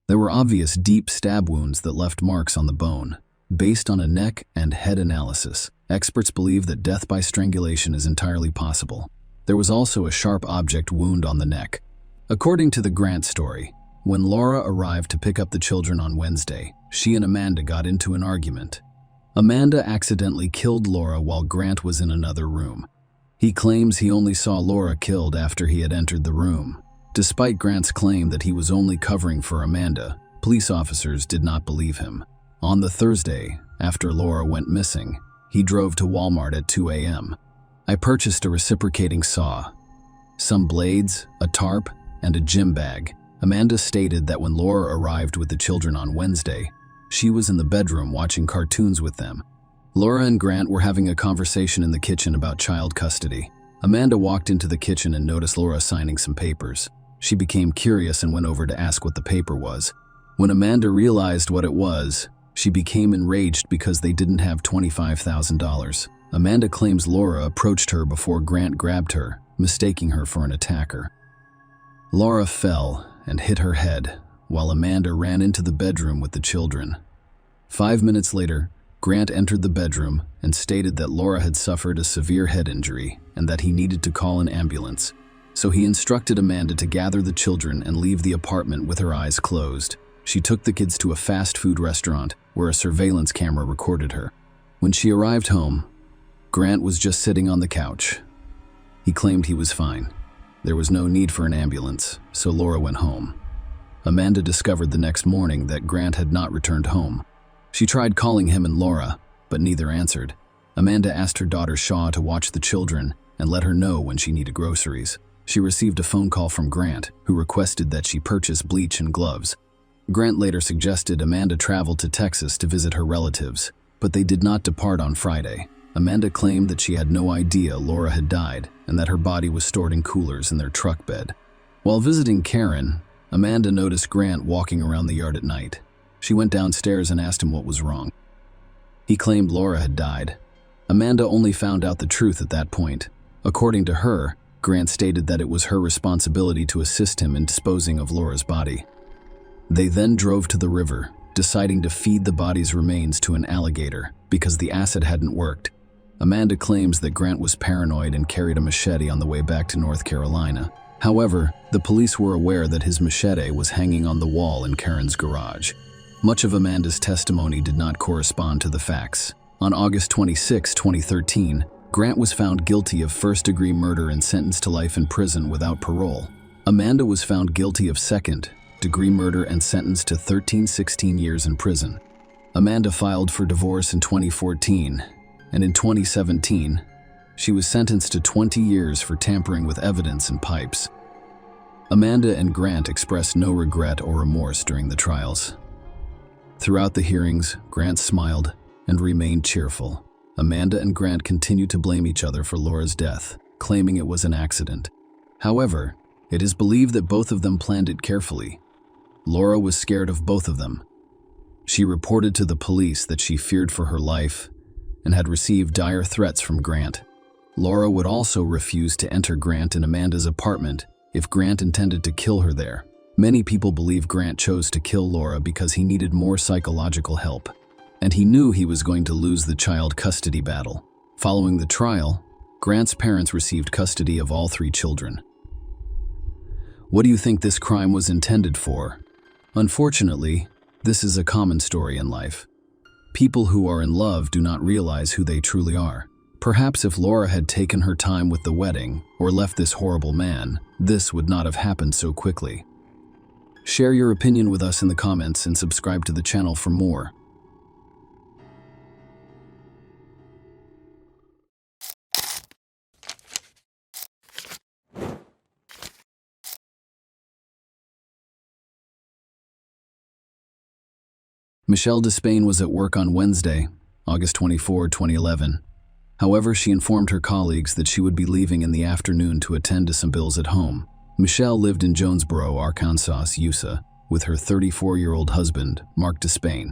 There were obvious deep stab wounds that left marks on the bone. Based on a neck and head analysis, experts believe that death by strangulation is entirely possible. There was also a sharp object wound on the neck. According to the Grant story, when Laura arrived to pick up the children on Wednesday, she and Amanda got into an argument. Amanda accidentally killed Laura while Grant was in another room. He claims he only saw Laura killed after he had entered the room. Despite Grant's claim that he was only covering for Amanda, police officers did not believe him. On the Thursday, after Laura went missing, he drove to Walmart at 2 a.m. I purchased a reciprocating saw, some blades, a tarp, and a gym bag. Amanda stated that when Laura arrived with the children on Wednesday, she was in the bedroom watching cartoons with them. Laura and Grant were having a conversation in the kitchen about child custody. Amanda walked into the kitchen and noticed Laura signing some papers. She became curious and went over to ask what the paper was. When Amanda realized what it was, she became enraged because they didn't have $25,000. Amanda claims Laura approached her before Grant grabbed her, mistaking her for an attacker. Laura fell and hit her head, while Amanda ran into the bedroom with the children. 5 minutes later, Grant entered the bedroom and stated that Laura had suffered a severe head injury and that he needed to call an ambulance. So he instructed Amanda to gather the children and leave the apartment with her eyes closed. She took the kids to a fast food restaurant where a surveillance camera recorded her. When she arrived home, Grant was just sitting on the couch. He claimed he was fine. There was no need for an ambulance, so Laura went home. Amanda discovered the next morning that Grant had not returned home. She tried calling him and Laura, but neither answered. Amanda asked her daughter Shaw to watch the children and let her know when she needed groceries. She received a phone call from Grant, who requested that she purchase bleach and gloves. Grant later suggested Amanda travel to Texas to visit her relatives, but they did not depart on Friday. Amanda claimed that she had no idea Laura had died and that her body was stored in coolers in their truck bed. While visiting Karen, Amanda noticed Grant walking around the yard at night. She went downstairs and asked him what was wrong. He claimed Laura had died. Amanda only found out the truth at that point. According to her, Grant stated that it was her responsibility to assist him in disposing of Laura's body. They then drove to the river, deciding to feed the body's remains to an alligator because the acid hadn't worked. Amanda claims that Grant was paranoid and carried a machete on the way back to North Carolina. However, the police were aware that his machete was hanging on the wall in Karen's garage. Much of Amanda's testimony did not correspond to the facts. On August 26, 2013, Grant was found guilty of first-degree murder and sentenced to life in prison without parole. Amanda was found guilty of second-degree murder and sentenced to 16 years in prison. Amanda filed for divorce in 2014, and in 2017, she was sentenced to 20 years for tampering with evidence and pipes. Amanda and Grant expressed no regret or remorse during the trials. Throughout the hearings, Grant smiled and remained cheerful. Amanda and Grant continued to blame each other for Laura's death, claiming it was an accident. However, It is believed that both of them planned it carefully. Laura was scared of both of them. She reported to the police that she feared for her life and had received dire threats from Grant. Laura would also refuse to enter Grant and Amanda's apartment if Grant intended to kill her there. Many people believe Grant chose to kill Laura because he needed more psychological help, and he knew he was going to lose the child custody battle. Following the trial, Grant's parents received custody of all 3 children. What do you think this crime was intended for? Unfortunately, this is a common story in life. People who are in love do not realize who they truly are. Perhaps if Laura had taken her time with the wedding or left this horrible man, this would not have happened so quickly. Share your opinion with us in the comments and subscribe to the channel for more. Michelle Despain was at work on Wednesday, August 24, 2011. However, she informed her colleagues that she would be leaving in the afternoon to attend to some bills at home. Michelle lived in Jonesboro, Arkansas, USA, with her 34-year-old husband, Mark Despain.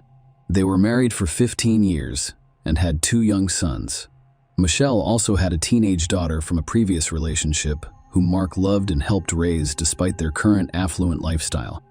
They were married for 15 years and had 2 young sons. Michelle also had a teenage daughter from a previous relationship whom Mark loved and helped raise despite their current affluent lifestyle.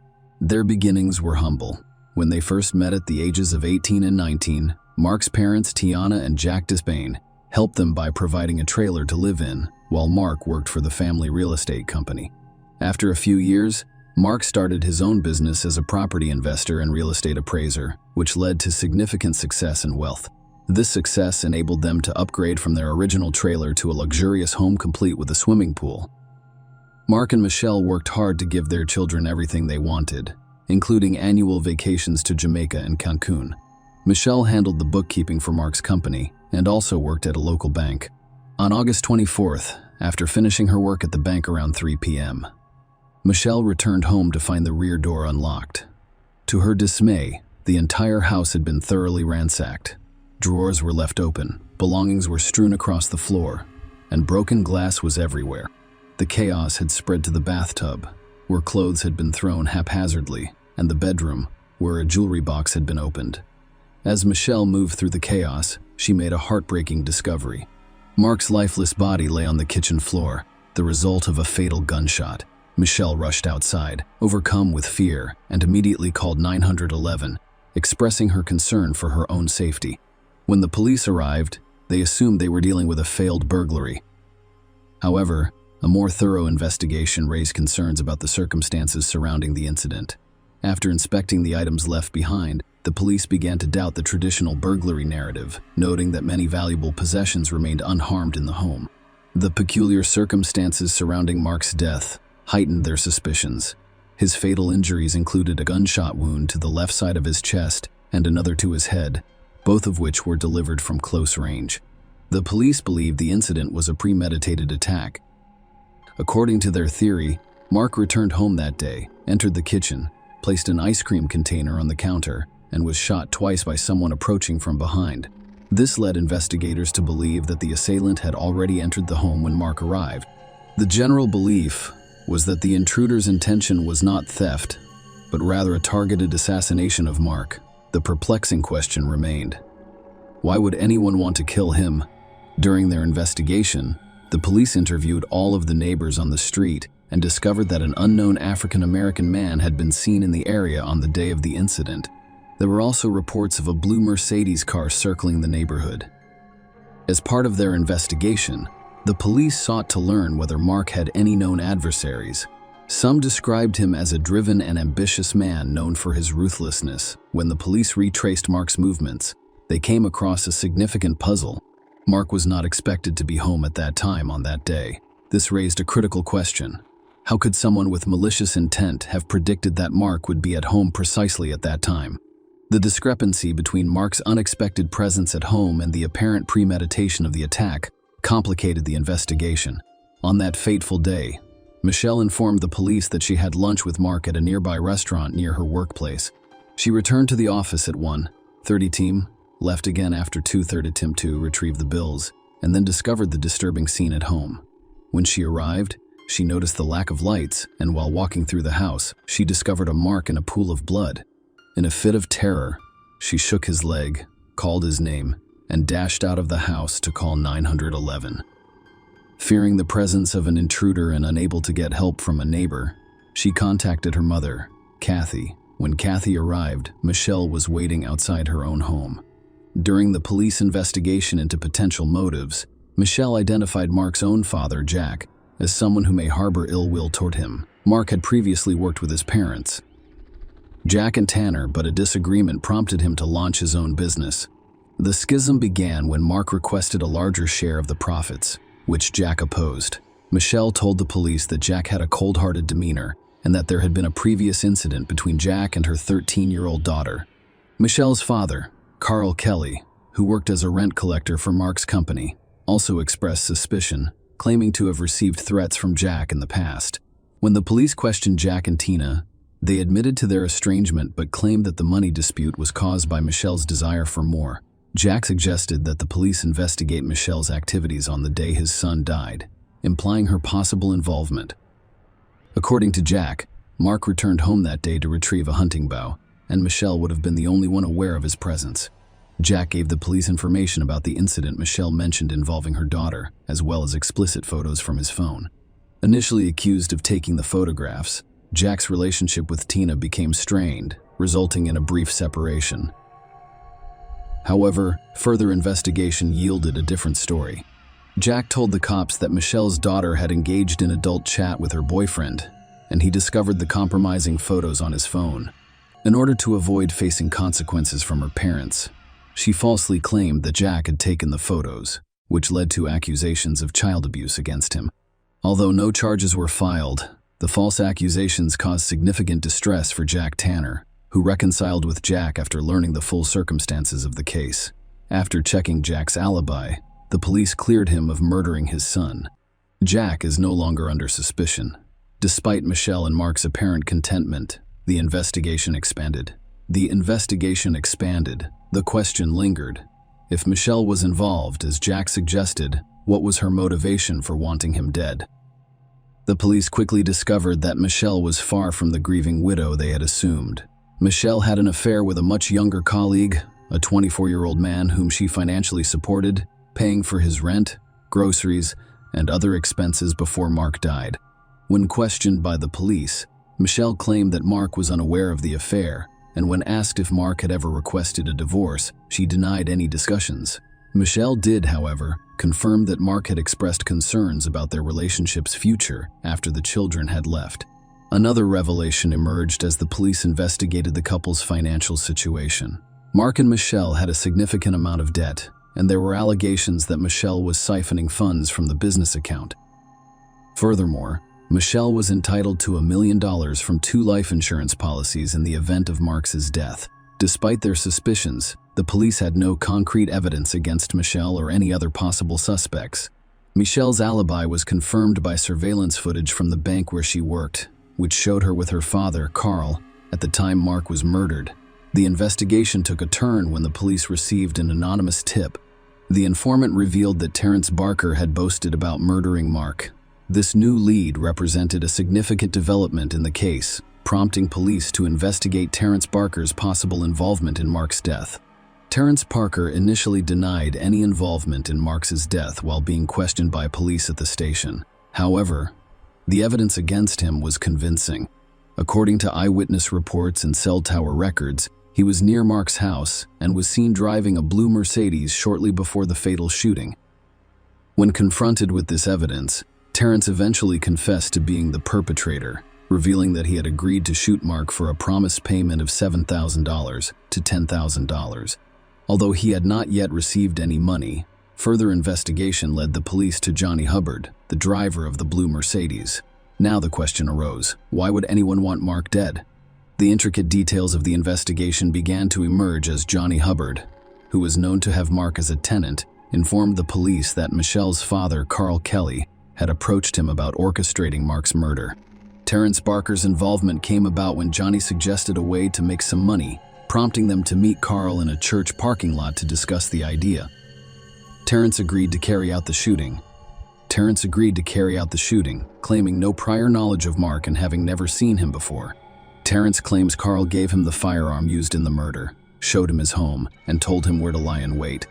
Their beginnings were humble. When they first met at the ages of 18 and 19, Mark's parents, Tiana and Jack Despain, helped them by providing a trailer to live in, while Mark worked for the family real estate company. After a few years, Mark started his own business as a property investor and real estate appraiser, which led to significant success and wealth. This success enabled them to upgrade from their original trailer to a luxurious home complete with a swimming pool. Mark and Michelle worked hard to give their children everything they wanted, including annual vacations to Jamaica and Cancun. Michelle handled the bookkeeping for Mark's company and also worked at a local bank. On August 24th, after finishing her work at the bank around 3 p.m., Michelle returned home to find the rear door unlocked. To her dismay, the entire house had been thoroughly ransacked. Drawers were left open, belongings were strewn across the floor, and broken glass was everywhere. The chaos had spread to the bathtub, where clothes had been thrown haphazardly, and the bedroom, where a jewelry box had been opened. As Michelle moved through the chaos, she made a heartbreaking discovery. Mark's lifeless body lay on the kitchen floor, the result of a fatal gunshot. Michelle rushed outside, overcome with fear, and immediately called 911, expressing her concern for her own safety. When the police arrived, they assumed they were dealing with a failed burglary. However, a more thorough investigation raised concerns about the circumstances surrounding the incident. After inspecting the items left behind, the police began to doubt the traditional burglary narrative, noting that many valuable possessions remained unharmed in the home. The peculiar circumstances surrounding Mark's death heightened their suspicions. His fatal injuries included a gunshot wound to the left side of his chest and another to his head, both of which were delivered from close range. The police believed the incident was a premeditated attack. According to their theory, Mark returned home that day, entered the kitchen, placed an ice cream container on the counter, and was shot twice by someone approaching from behind. This led investigators to believe that the assailant had already entered the home when Mark arrived. The general belief was that the intruder's intention was not theft, but rather a targeted assassination of Mark. The perplexing question remained: why would anyone want to kill him? During their investigation, the police interviewed all of the neighbors on the street and discovered that an unknown African-American man had been seen in the area on the day of the incident. There were also reports of a blue Mercedes car circling the neighborhood. As part of their investigation, the police sought to learn whether Mark had any known adversaries. Some described him as a driven and ambitious man known for his ruthlessness. When the police retraced Mark's movements, they came across a significant puzzle. Mark was not expected to be home at that time on that day. This raised a critical question. How could someone with malicious intent have predicted that Mark would be at home precisely at that time? The discrepancy between Mark's unexpected presence at home and the apparent premeditation of the attack complicated the investigation. On that fateful day, Michelle informed the police that she had lunch with Mark at a nearby restaurant near her workplace. She returned to the office at 1:30 p.m., left again after 2:30 attempt to retrieve the bills, and then discovered the disturbing scene at home. When she arrived, she noticed the lack of lights, and while walking through the house, she discovered a mark in a pool of blood. In a fit of terror, she shook his leg, called his name, and dashed out of the house to call 911. Fearing the presence of an intruder and unable to get help from a neighbor, she contacted her mother, Kathy. When Kathy arrived, Michelle was waiting outside her own home. During the police investigation into potential motives, Michelle identified Mark's own father, Jack, as someone who may harbor ill will toward him. Mark had previously worked with his parents, Jack and Tanner, but a disagreement prompted him to launch his own business. The schism began when Mark requested a larger share of the profits, which Jack opposed. Michelle told the police that Jack had a cold-hearted demeanor and that there had been a previous incident between Jack and her 13-year-old daughter. Michelle's father, Carl Kelly, who worked as a rent collector for Mark's company, also expressed suspicion, claiming to have received threats from Jack in the past. When the police questioned Jack and Tina, they admitted to their estrangement but claimed that the money dispute was caused by Michelle's desire for more. Jack suggested that the police investigate Michelle's activities on the day his son died, implying her possible involvement. According to Jack, Mark returned home that day to retrieve a hunting bow, and Michelle would have been the only one aware of his presence. Jack gave the police information about the incident Michelle mentioned involving her daughter, as well as explicit photos from his phone. Initially accused of taking the photographs, Jack's relationship with Tina became strained, resulting in a brief separation. However, further investigation yielded a different story. Jack told the cops that Michelle's daughter had engaged in adult chat with her boyfriend, and he discovered the compromising photos on his phone. In order to avoid facing consequences from her parents, she falsely claimed that Jack had taken the photos, which led to accusations of child abuse against him. Although no charges were filed, the false accusations caused significant distress for Jack Tanner, who reconciled with Jack after learning the full circumstances of the case. After checking Jack's alibi, the police cleared him of murdering his son. Jack is no longer under suspicion. Despite Michelle and Mark's apparent contentment, the investigation expanded. The question lingered. If Michelle was involved, as Jack suggested, what was her motivation for wanting him dead? The police quickly discovered that Michelle was far from the grieving widow they had assumed. Michelle had an affair with a much younger colleague, a 24-year-old man whom she financially supported, paying for his rent, groceries, and other expenses before Mark died. When questioned by the police, Michelle claimed that Mark was unaware of the affair, and when asked if Mark had ever requested a divorce, she denied any discussions. Michelle did, however, confirm that Mark had expressed concerns about their relationship's future after the children had left. Another revelation emerged as the police investigated the couple's financial situation. Mark and Michelle had a significant amount of debt, and there were allegations that Michelle was siphoning funds from the business account. Furthermore, Michelle was entitled to $1 million from 2 life insurance policies in the event of Mark's death. Despite their suspicions, the police had no concrete evidence against Michelle or any other possible suspects. Michelle's alibi was confirmed by surveillance footage from the bank where she worked, which showed her with her father, Carl, at the time Mark was murdered. The investigation took a turn when the police received an anonymous tip. The informant revealed that Terrence Barker had boasted about murdering Mark. This new lead represented a significant development in the case, prompting police to investigate Terrence Barker's possible involvement in Mark's death. Terrence Barker initially denied any involvement in Mark's death while being questioned by police at the station. However, the evidence against him was convincing. According to eyewitness reports and cell tower records, he was near Mark's house and was seen driving a blue Mercedes shortly before the fatal shooting. When confronted with this evidence, Terrence eventually confessed to being the perpetrator, revealing that he had agreed to shoot Mark for a promised payment of $7,000 to $10,000. Although he had not yet received any money, further investigation led the police to Johnny Hubbard, the driver of the blue Mercedes. Now the question arose, why would anyone want Mark dead? The intricate details of the investigation began to emerge as Johnny Hubbard, who was known to have Mark as a tenant, informed the police that Michelle's father, Carl Kelly, had approached him about orchestrating Mark's murder. Terrence Barker's involvement came about when Johnny suggested a way to make some money, prompting them to meet Carl in a church parking lot to discuss the idea. Terrence agreed to carry out the shooting. Terrence agreed to carry out the shooting, claiming no prior knowledge of Mark and having never seen him before. Terrence claims Carl gave him the firearm used in the murder, showed him his home, and told him where to lie in wait.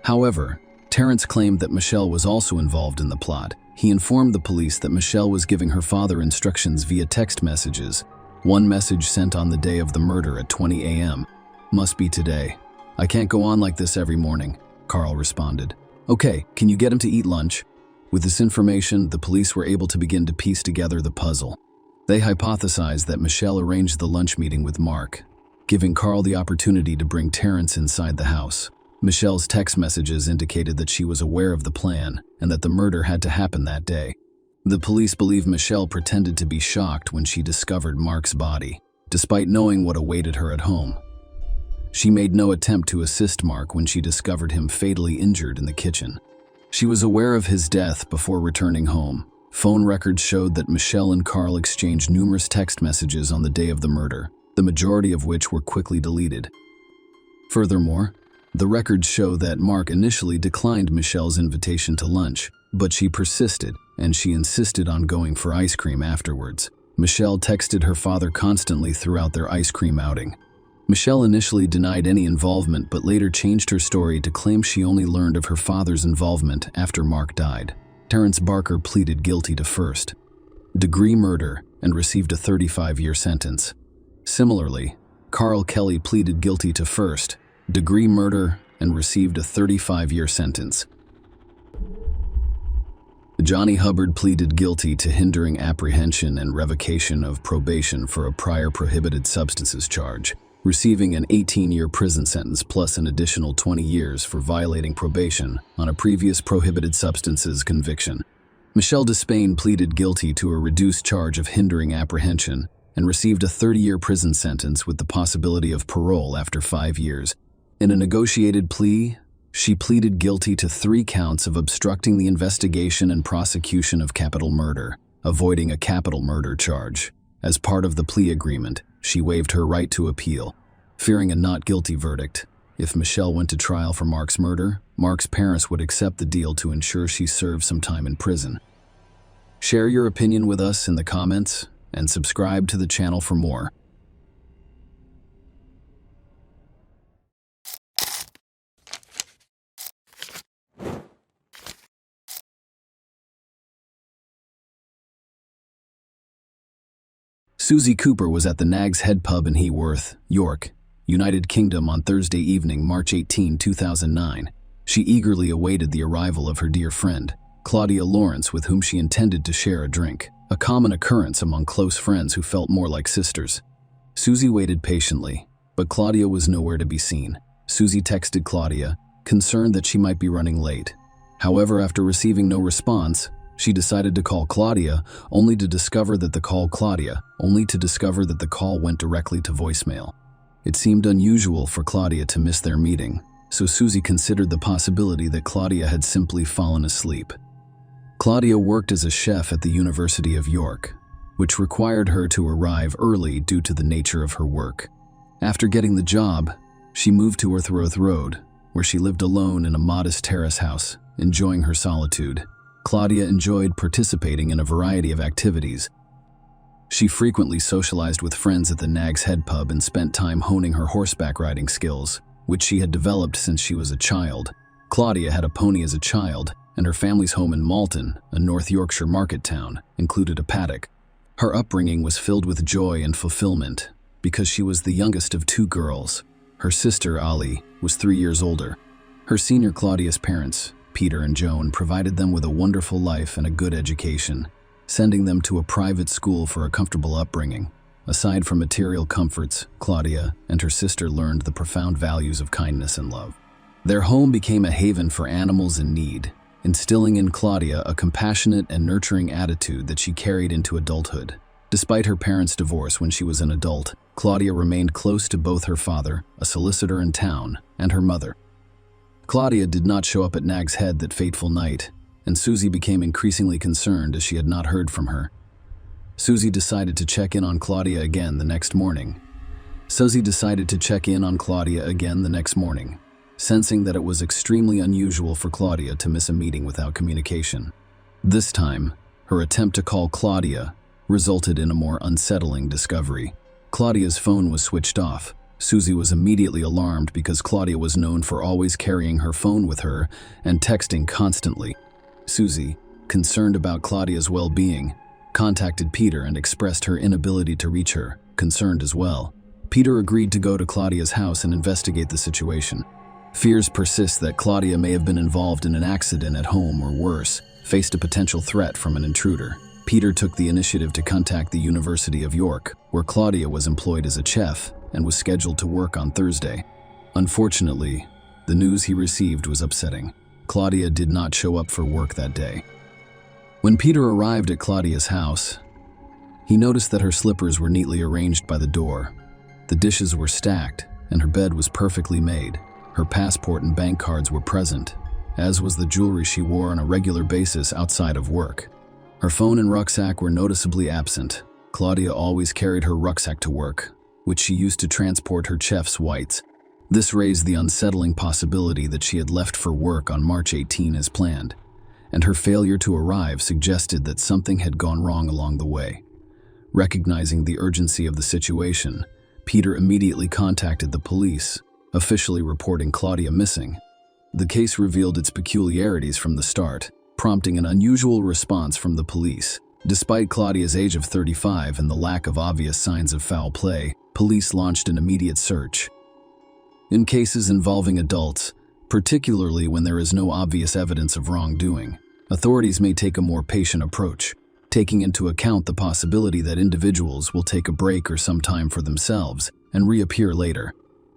However, Terrence claimed that Michelle was also involved in the plot. He informed the police that Michelle was giving her father instructions via text messages. One message sent on the day of the murder at 20 a.m. "Must be today. I can't go on like this every morning," Carl responded. "Okay, can you get him to eat lunch?" With this information, the police were able to begin to piece together the puzzle. They hypothesized that Michelle arranged the lunch meeting with Mark, giving Carl the opportunity to bring Terrence inside the house. Michelle's text messages indicated that she was aware of the plan and that the murder had to happen that day. The police believe Michelle pretended to be shocked when she discovered Mark's body, despite knowing what awaited her at home. She made no attempt to assist Mark when she discovered him fatally injured in the kitchen. She was aware of his death before returning home. Phone records showed that Michelle and Carl exchanged numerous text messages on the day of the murder, the majority of which were quickly deleted. Furthermore, the records show that Mark initially declined Michelle's invitation to lunch, but she persisted, and she insisted on going for ice cream afterwards. Michelle texted her father constantly throughout their ice cream outing. Michelle initially denied any involvement but later changed her story to claim she only learned of her father's involvement after Mark died. Terrence Barker pleaded guilty to first-degree murder and received a 35-year sentence. Similarly, Carl Kelly pleaded guilty to first-degree murder and received a 35-year sentence. Johnny Hubbard pleaded guilty to hindering apprehension and revocation of probation for a prior prohibited substances charge, receiving an 18-year prison sentence plus an additional 20 years for violating probation on a previous prohibited substances conviction. Michelle Despain pleaded guilty to a reduced charge of hindering apprehension and received a 30-year prison sentence with the possibility of parole after 5 years. In a negotiated plea, she pleaded guilty to 3 counts of obstructing the investigation and prosecution of capital murder, avoiding a capital murder charge. As part of the plea agreement, she waived her right to appeal, fearing a not guilty verdict. If Michelle went to trial for Mark's murder, Mark's parents would accept the deal to ensure she served some time in prison. Share your opinion with us in the comments and subscribe to the channel for more. Susie Cooper was at the Nag's Head pub in Heworth, York, United Kingdom on Thursday evening, March 18, 2009. She eagerly awaited the arrival of her dear friend, Claudia Lawrence, with whom she intended to share a drink, a common occurrence among close friends who felt more like sisters. Susie waited patiently, but Claudia was nowhere to be seen. Susie texted Claudia, concerned that she might be running late. However, after receiving no response, she decided to call Claudia, only to discover that the call went directly to voicemail. It seemed unusual for Claudia to miss their meeting, so Susie considered the possibility that Claudia had simply fallen asleep. Claudia worked as a chef at the University of York, which required her to arrive early due to the nature of her work. After getting the job, she moved to Earthworth Road, where she lived alone in a modest terrace house, enjoying her solitude. Claudia enjoyed participating in a variety of activities. She frequently socialized with friends at the Nag's Head pub and spent time honing her horseback riding skills, which she had developed since she was a child. Claudia had a pony as a child, and her family's home in Malton, a North Yorkshire market town, included a paddock. Her upbringing was filled with joy and fulfillment because she was the youngest of 2 girls. Her sister, Ali, was 3 years older. Her senior Claudia's parents, Peter and Joan, provided them with a wonderful life and a good education, sending them to a private school for a comfortable upbringing. Aside from material comforts, Claudia and her sister learned the profound values of kindness and love. Their home became a haven for animals in need, instilling in Claudia a compassionate and nurturing attitude that she carried into adulthood. Despite her parents' divorce when she was an adult, Claudia remained close to both her father, a solicitor in town, and her mother. Claudia did not show up at Nag's Head that fateful night, and Susie became increasingly concerned as she had not heard from her. Susie decided to check in on Claudia again the next morning. sensing that it was extremely unusual for Claudia to miss a meeting without communication. This time, her attempt to call Claudia resulted in a more unsettling discovery. Claudia's phone was switched off. Susie was immediately alarmed because Claudia was known for always carrying her phone with her and texting constantly. Susie, concerned about Claudia's well-being, contacted Peter and expressed her inability to reach her, concerned as well. Peter agreed to go to Claudia's house and investigate the situation. Fears persist that Claudia may have been involved in an accident at home or worse, faced a potential threat from an intruder. Peter took the initiative to contact the University of York, where Claudia was employed as a chef and was scheduled to work on Thursday. Unfortunately, the news he received was upsetting. Claudia did not show up for work that day. When Peter arrived at Claudia's house, he noticed that her slippers were neatly arranged by the door. The dishes were stacked, and her bed was perfectly made. Her passport and bank cards were present, as was the jewelry she wore on a regular basis outside of work. Her phone and rucksack were noticeably absent. Claudia always carried her rucksack to work, which she used to transport her chef's whites. This raised the unsettling possibility that she had left for work on March 18 as planned, and her failure to arrive suggested that something had gone wrong along the way. Recognizing the urgency of the situation, Peter immediately contacted the police, officially reporting Claudia missing. The case revealed its peculiarities from the start, prompting an unusual response from the police. Despite Claudia's age of 35 and the lack of obvious signs of foul play, police launched an immediate search. In cases involving adults, particularly when there is no obvious evidence of wrongdoing, authorities may take a more patient approach, taking into account the possibility that individuals will take a break or some time for themselves and reappear later.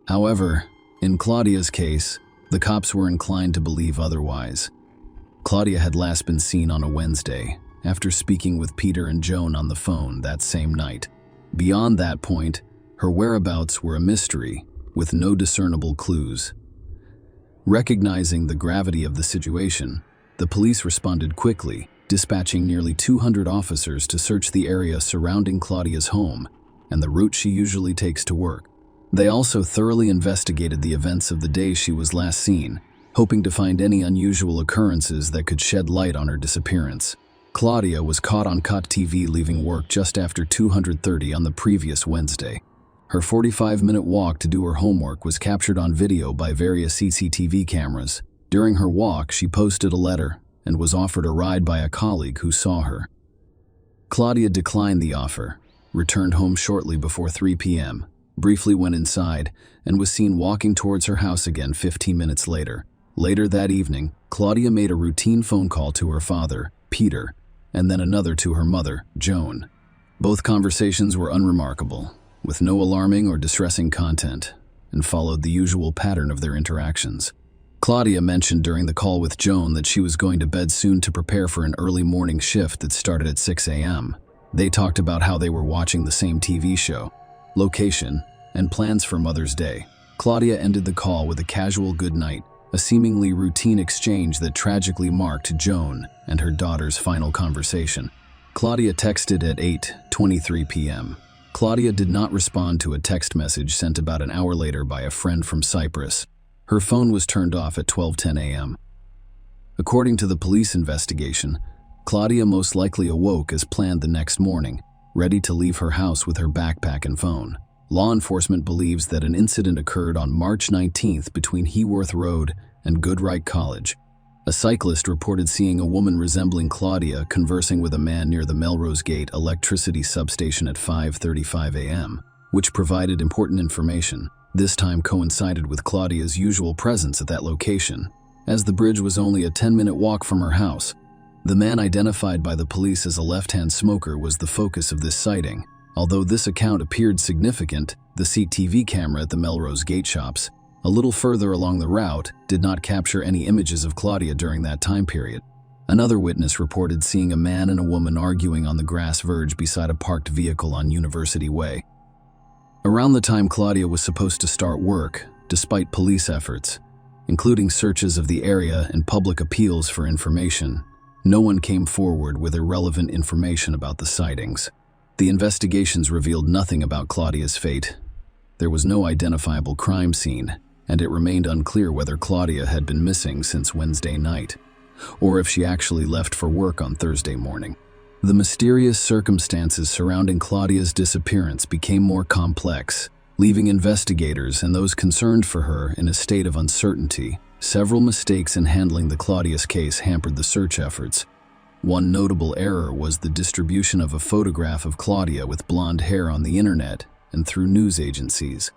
However, in Claudia's case, the cops were inclined to believe otherwise. Claudia had last been seen on a Wednesday, after speaking with Peter and Joan on the phone that same night. Beyond that point, her whereabouts were a mystery, with no discernible clues. Recognizing the gravity of the situation, the police responded quickly, dispatching nearly 200 officers to search the area surrounding Claudia's home and the route she usually takes to work. They also thoroughly investigated the events of the day she was last seen, hoping to find any unusual occurrences that could shed light on her disappearance. Claudia was caught on COTV leaving work just after 2:30 on the previous Wednesday. Her 45-minute walk to do her homework was captured on video by various CCTV cameras. During her walk, she posted a letter and was offered a ride by a colleague who saw her. Claudia declined the offer, returned home shortly before 3 p.m., briefly went inside, and was seen walking towards her house again 15 minutes later. Later that evening, Claudia made a routine phone call to her father, Peter, and then another to her mother, Joan. Both conversations were unremarkable, with no alarming or distressing content, and followed the usual pattern of their interactions. Claudia mentioned during the call with Joan that she was going to bed soon to prepare for an early morning shift that started at 6 a.m. They talked about how they were watching the same TV show, location, and plans for Mother's Day. Claudia ended the call with a casual good night, a seemingly routine exchange that tragically marked Joan and her daughter's final conversation. Claudia texted at 8:23 p.m. Claudia did not respond to a text message sent about an hour later by a friend from Cyprus. Her phone was turned off at 12:10 a.m. According to the police investigation, Claudia most likely awoke as planned the next morning, ready to leave her house with her backpack and phone. Law enforcement believes that an incident occurred on March 19th between Heworth Road and Goodright College. A cyclist reported seeing a woman resembling Claudia conversing with a man near the Melrose Gate electricity substation at 5:35 a.m., which provided important information. This time coincided with Claudia's usual presence at that location, as the bridge was only a 10-minute walk from her house. The man identified by the police as a left-hand smoker was the focus of this sighting. Although this account appeared significant, the CCTV camera at the Melrose Gate shops, a little further along the route, did not capture any images of Claudia during that time period. Another witness reported seeing a man and a woman arguing on the grass verge beside a parked vehicle on University Way. Around the time Claudia was supposed to start work, despite police efforts, including searches of the area and public appeals for information, no one came forward with irrelevant information about the sightings. The investigations revealed nothing about Claudia's fate. There was no identifiable crime scene, and it remained unclear whether Claudia had been missing since Wednesday night, or if she actually left for work on Thursday morning. The mysterious circumstances surrounding Claudia's disappearance became more complex, leaving investigators and those concerned for her in a state of uncertainty. Several mistakes in handling the Claudia's case hampered the search efforts. One notable error was the distribution of a photograph of Claudia with blonde hair on the internet and through news agencies.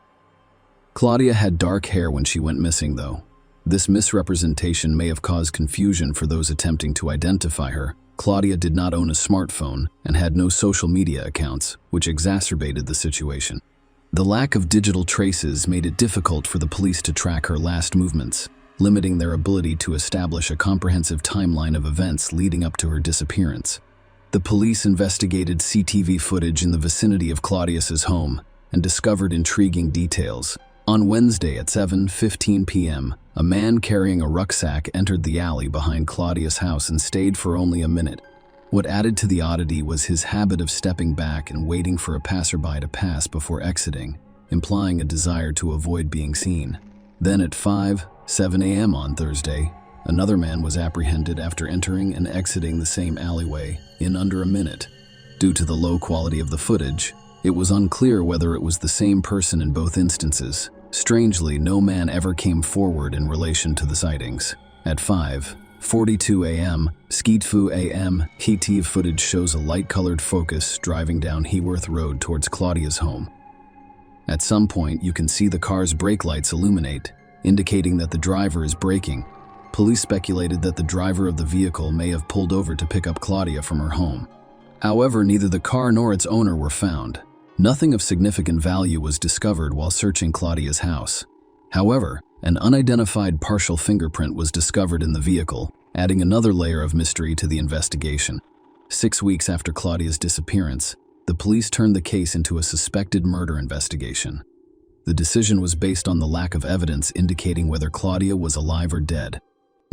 Claudia had dark hair when she went missing, though. This misrepresentation may have caused confusion for those attempting to identify her. Claudia did not own a smartphone and had no social media accounts, which exacerbated the situation. The lack of digital traces made it difficult for the police to track her last movements, limiting their ability to establish a comprehensive timeline of events leading up to her disappearance. The police investigated CCTV footage in the vicinity of Claudia's home and discovered intriguing details. On Wednesday at 7:15 p.m., a man carrying a rucksack entered the alley behind Claudia's house and stayed for only a minute. What added to the oddity was his habit of stepping back and waiting for a passerby to pass before exiting, implying a desire to avoid being seen. Then at 5:07 a.m. on Thursday, another man was apprehended after entering and exiting the same alleyway in under a minute. Due to the low quality of the footage, it was unclear whether it was the same person in both instances. Strangely, no man ever came forward in relation to the sightings. At 5:42 a.m., Skeetfu a.m., HTV footage shows a light-colored Focus driving down Heworth Road towards Claudia's home. At some point, you can see the car's brake lights illuminate, indicating that the driver is braking. Police speculated that the driver of the vehicle may have pulled over to pick up Claudia from her home. However, neither the car nor its owner were found. Nothing of significant value was discovered while searching Claudia's house. However, an unidentified partial fingerprint was discovered in the vehicle, adding another layer of mystery to the investigation. 6 weeks after Claudia's disappearance, the police turned the case into a suspected murder investigation. The decision was based on the lack of evidence indicating whether Claudia was alive or dead.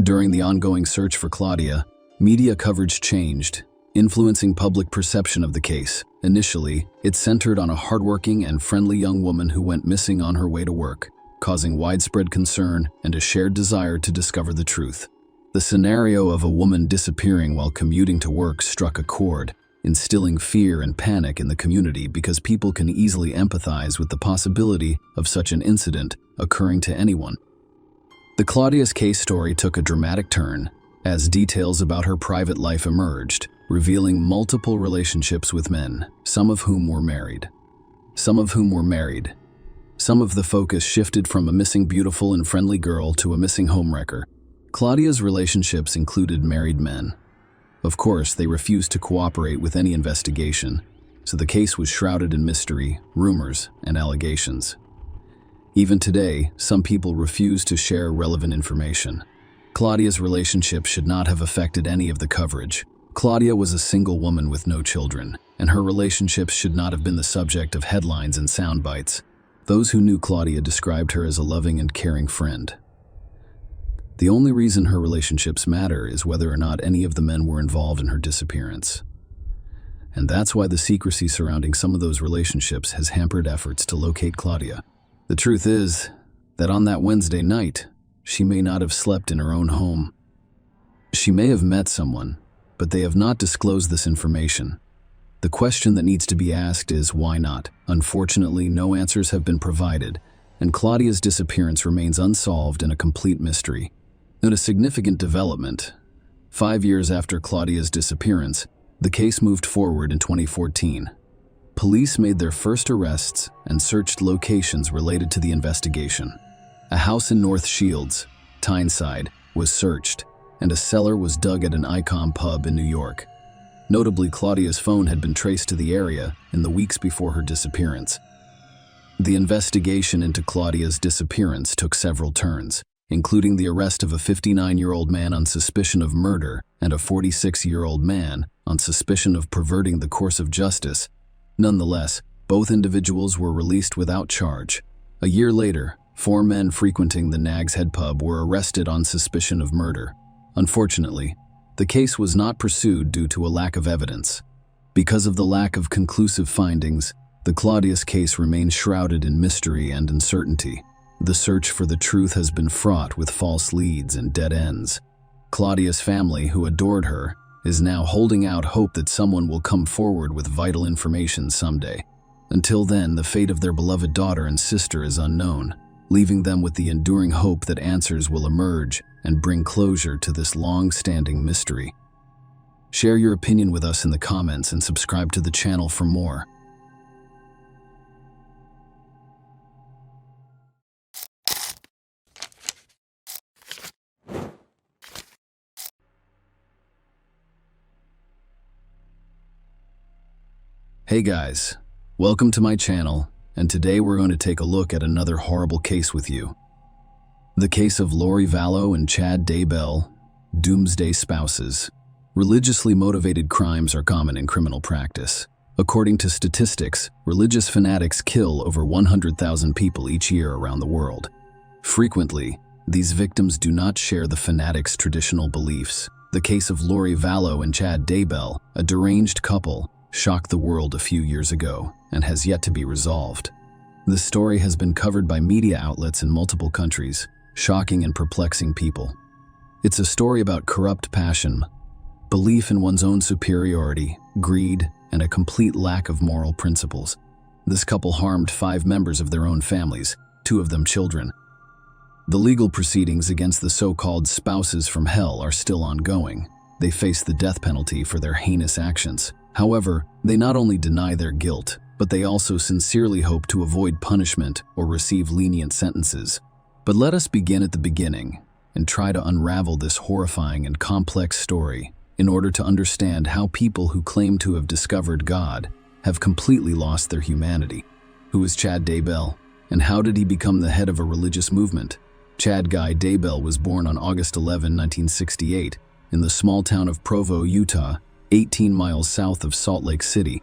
During the ongoing search for Claudia, media coverage changed, influencing public perception of the case. Initially, it centered on a hardworking and friendly young woman who went missing on her way to work, causing widespread concern and a shared desire to discover the truth. The scenario of a woman disappearing while commuting to work struck a chord, instilling fear and panic in the community because people can easily empathize with the possibility of such an incident occurring to anyone. The Claudia's case story took a dramatic turn as details about her private life emerged, revealing multiple relationships with men, some of whom were married. Some of the focus shifted from a missing beautiful and friendly girl to a missing homewrecker. Claudia's relationships included married men. Of course, they refused to cooperate with any investigation, so the case was shrouded in mystery, rumors, and allegations. Even today, some people refuse to share relevant information. Claudia's relationship should not have affected any of the coverage. Claudia was a single woman with no children, and her relationships should not have been the subject of headlines and sound bites. Those who knew Claudia described her as a loving and caring friend. The only reason her relationships matter is whether or not any of the men were involved in her disappearance. And that's why the secrecy surrounding some of those relationships has hampered efforts to locate Claudia. The truth is that on that Wednesday night, she may not have slept in her own home. She may have met someone, but they have not disclosed this information. The question that needs to be asked is why not? Unfortunately, no answers have been provided, and Claudia's disappearance remains unsolved and a complete mystery. In a significant development, 5 years after Claudia's disappearance, the case moved forward in 2014. Police made their first arrests and searched locations related to the investigation. A house in North Shields, Tyneside, was searched, and a cellar was dug at an Icon pub in New York. Notably, Claudia's phone had been traced to the area in the weeks before her disappearance. The investigation into Claudia's disappearance took several turns, including the arrest of a 59-year-old man on suspicion of murder and a 46-year-old man on suspicion of perverting the course of justice. Nonetheless, both individuals were released without charge. A year later, 4 men frequenting the Nag's Head pub were arrested on suspicion of murder. Unfortunately, the case was not pursued due to a lack of evidence. Because of the lack of conclusive findings, the Claudia's case remains shrouded in mystery and uncertainty. The search for the truth has been fraught with false leads and dead ends. Claudia's family, who adored her, is now holding out hope that someone will come forward with vital information someday. Until then, the fate of their beloved daughter and sister is unknown, leaving them with the enduring hope that answers will emerge and bring closure to this long-standing mystery. Share your opinion with us in the comments and subscribe to the channel for more. Hey guys, welcome to my channel, and today we're going to take a look at another horrible case with you. The case of Lori Vallow and Chad Daybell, doomsday spouses. Religiously motivated crimes are common in criminal practice. According to statistics, religious fanatics kill over 100,000 people each year around the world. Frequently, these victims do not share the fanatics' traditional beliefs. The case of Lori Vallow and Chad Daybell, a deranged couple, shocked the world a few years ago and has yet to be resolved. This story has been covered by media outlets in multiple countries, shocking and perplexing people. It's a story about corrupt passion, belief in one's own superiority, greed, and a complete lack of moral principles. This couple harmed 5 members of their own families, 2 of them children. The legal proceedings against the so-called spouses from hell are still ongoing. They face the death penalty for their heinous actions. However, they not only deny their guilt, but they also sincerely hope to avoid punishment or receive lenient sentences. But let us begin at the beginning and try to unravel this horrifying and complex story in order to understand how people who claim to have discovered God have completely lost their humanity. Who is Chad Daybell, and how did he become the head of a religious movement? Chad Guy Daybell was born on August 11, 1968, in the small town of Provo, Utah, 18 miles south of Salt Lake City.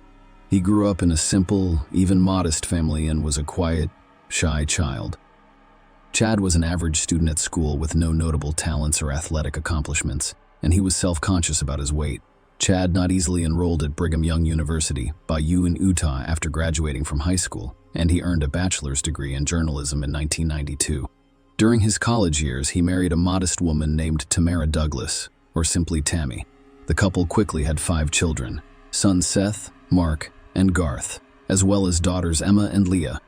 He grew up in a simple, even modest family and was a quiet, shy child. Chad was an average student at school with no notable talents or athletic accomplishments, and he was self-conscious about his weight. Chad not easily enrolled at Brigham Young University, Bayou in Utah after graduating from high school, and he earned a bachelor's degree in journalism in 1992. During his college years, he married a modest woman named Tamara Douglas, or simply Tammy. The couple quickly had 5 children, sons Seth, Mark, and Garth, as well as daughters Emma and Leah.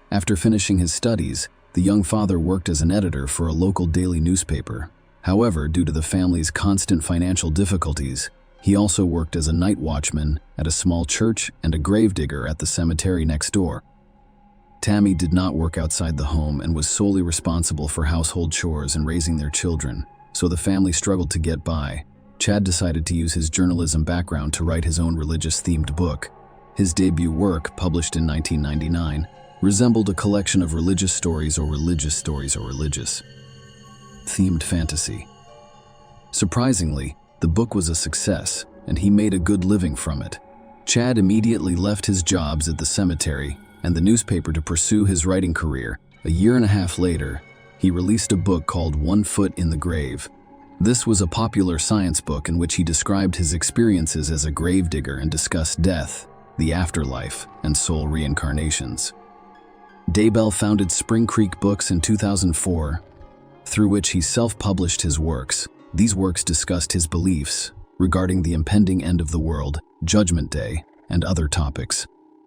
After finishing his studies, the young father worked as an editor for a local daily newspaper. However, due to the family's constant financial difficulties, he also worked as a night watchman at a small church and a gravedigger at the cemetery next door. Tammy did not work outside the home and was solely responsible for household chores and raising their children, so the family struggled to get by. Chad decided to use his journalism background to write his own religious-themed book. His debut work, published in 1999, resembled a collection of religious stories or religious-themed fantasy. Surprisingly, the book was a success, and he made a good living from it. Chad immediately left his jobs at the cemetery and the newspaper to pursue his writing career. A year and a half later, he released a book called 1 Foot in the Grave. This was a popular science book in which he described his experiences as a gravedigger and discussed death, the afterlife, and soul reincarnations. Daybell founded Spring Creek Books in 2004, through which he self-published his works. These works discussed his beliefs regarding the impending end of the world, Judgment Day, and other topics.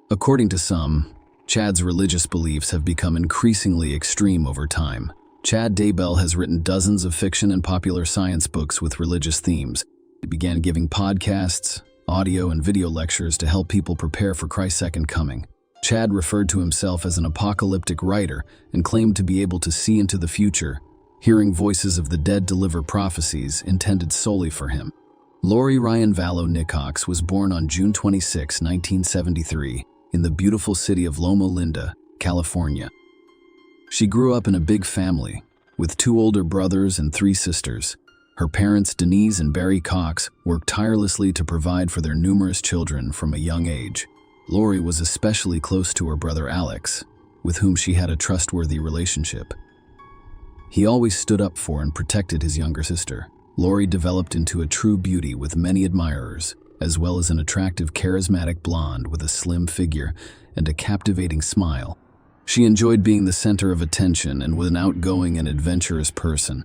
According to some, Chad's religious beliefs have become increasingly extreme over time. Chad Daybell has written dozens of fiction and popular science books with religious themes. He began giving podcasts, audio, and video lectures to help people prepare for Christ's second coming. Chad referred to himself as an apocalyptic writer and claimed to be able to see into the future, hearing voices of the dead deliver prophecies intended solely for him. Lori Ryan Vallow Nicox was born on June 26, 1973, in the beautiful city of Loma Linda, California. She grew up in a big family, with 2 older brothers and 3 sisters. Her parents, Denise and Barry Cox, worked tirelessly to provide for their numerous children from a young age. Lori was especially close to her brother Alex, with whom she had a trustworthy relationship. He always stood up for and protected his younger sister. Lori developed into a true beauty with many admirers, as well as an attractive, charismatic blonde with a slim figure and a captivating smile. She enjoyed being the center of attention and was an outgoing and adventurous person.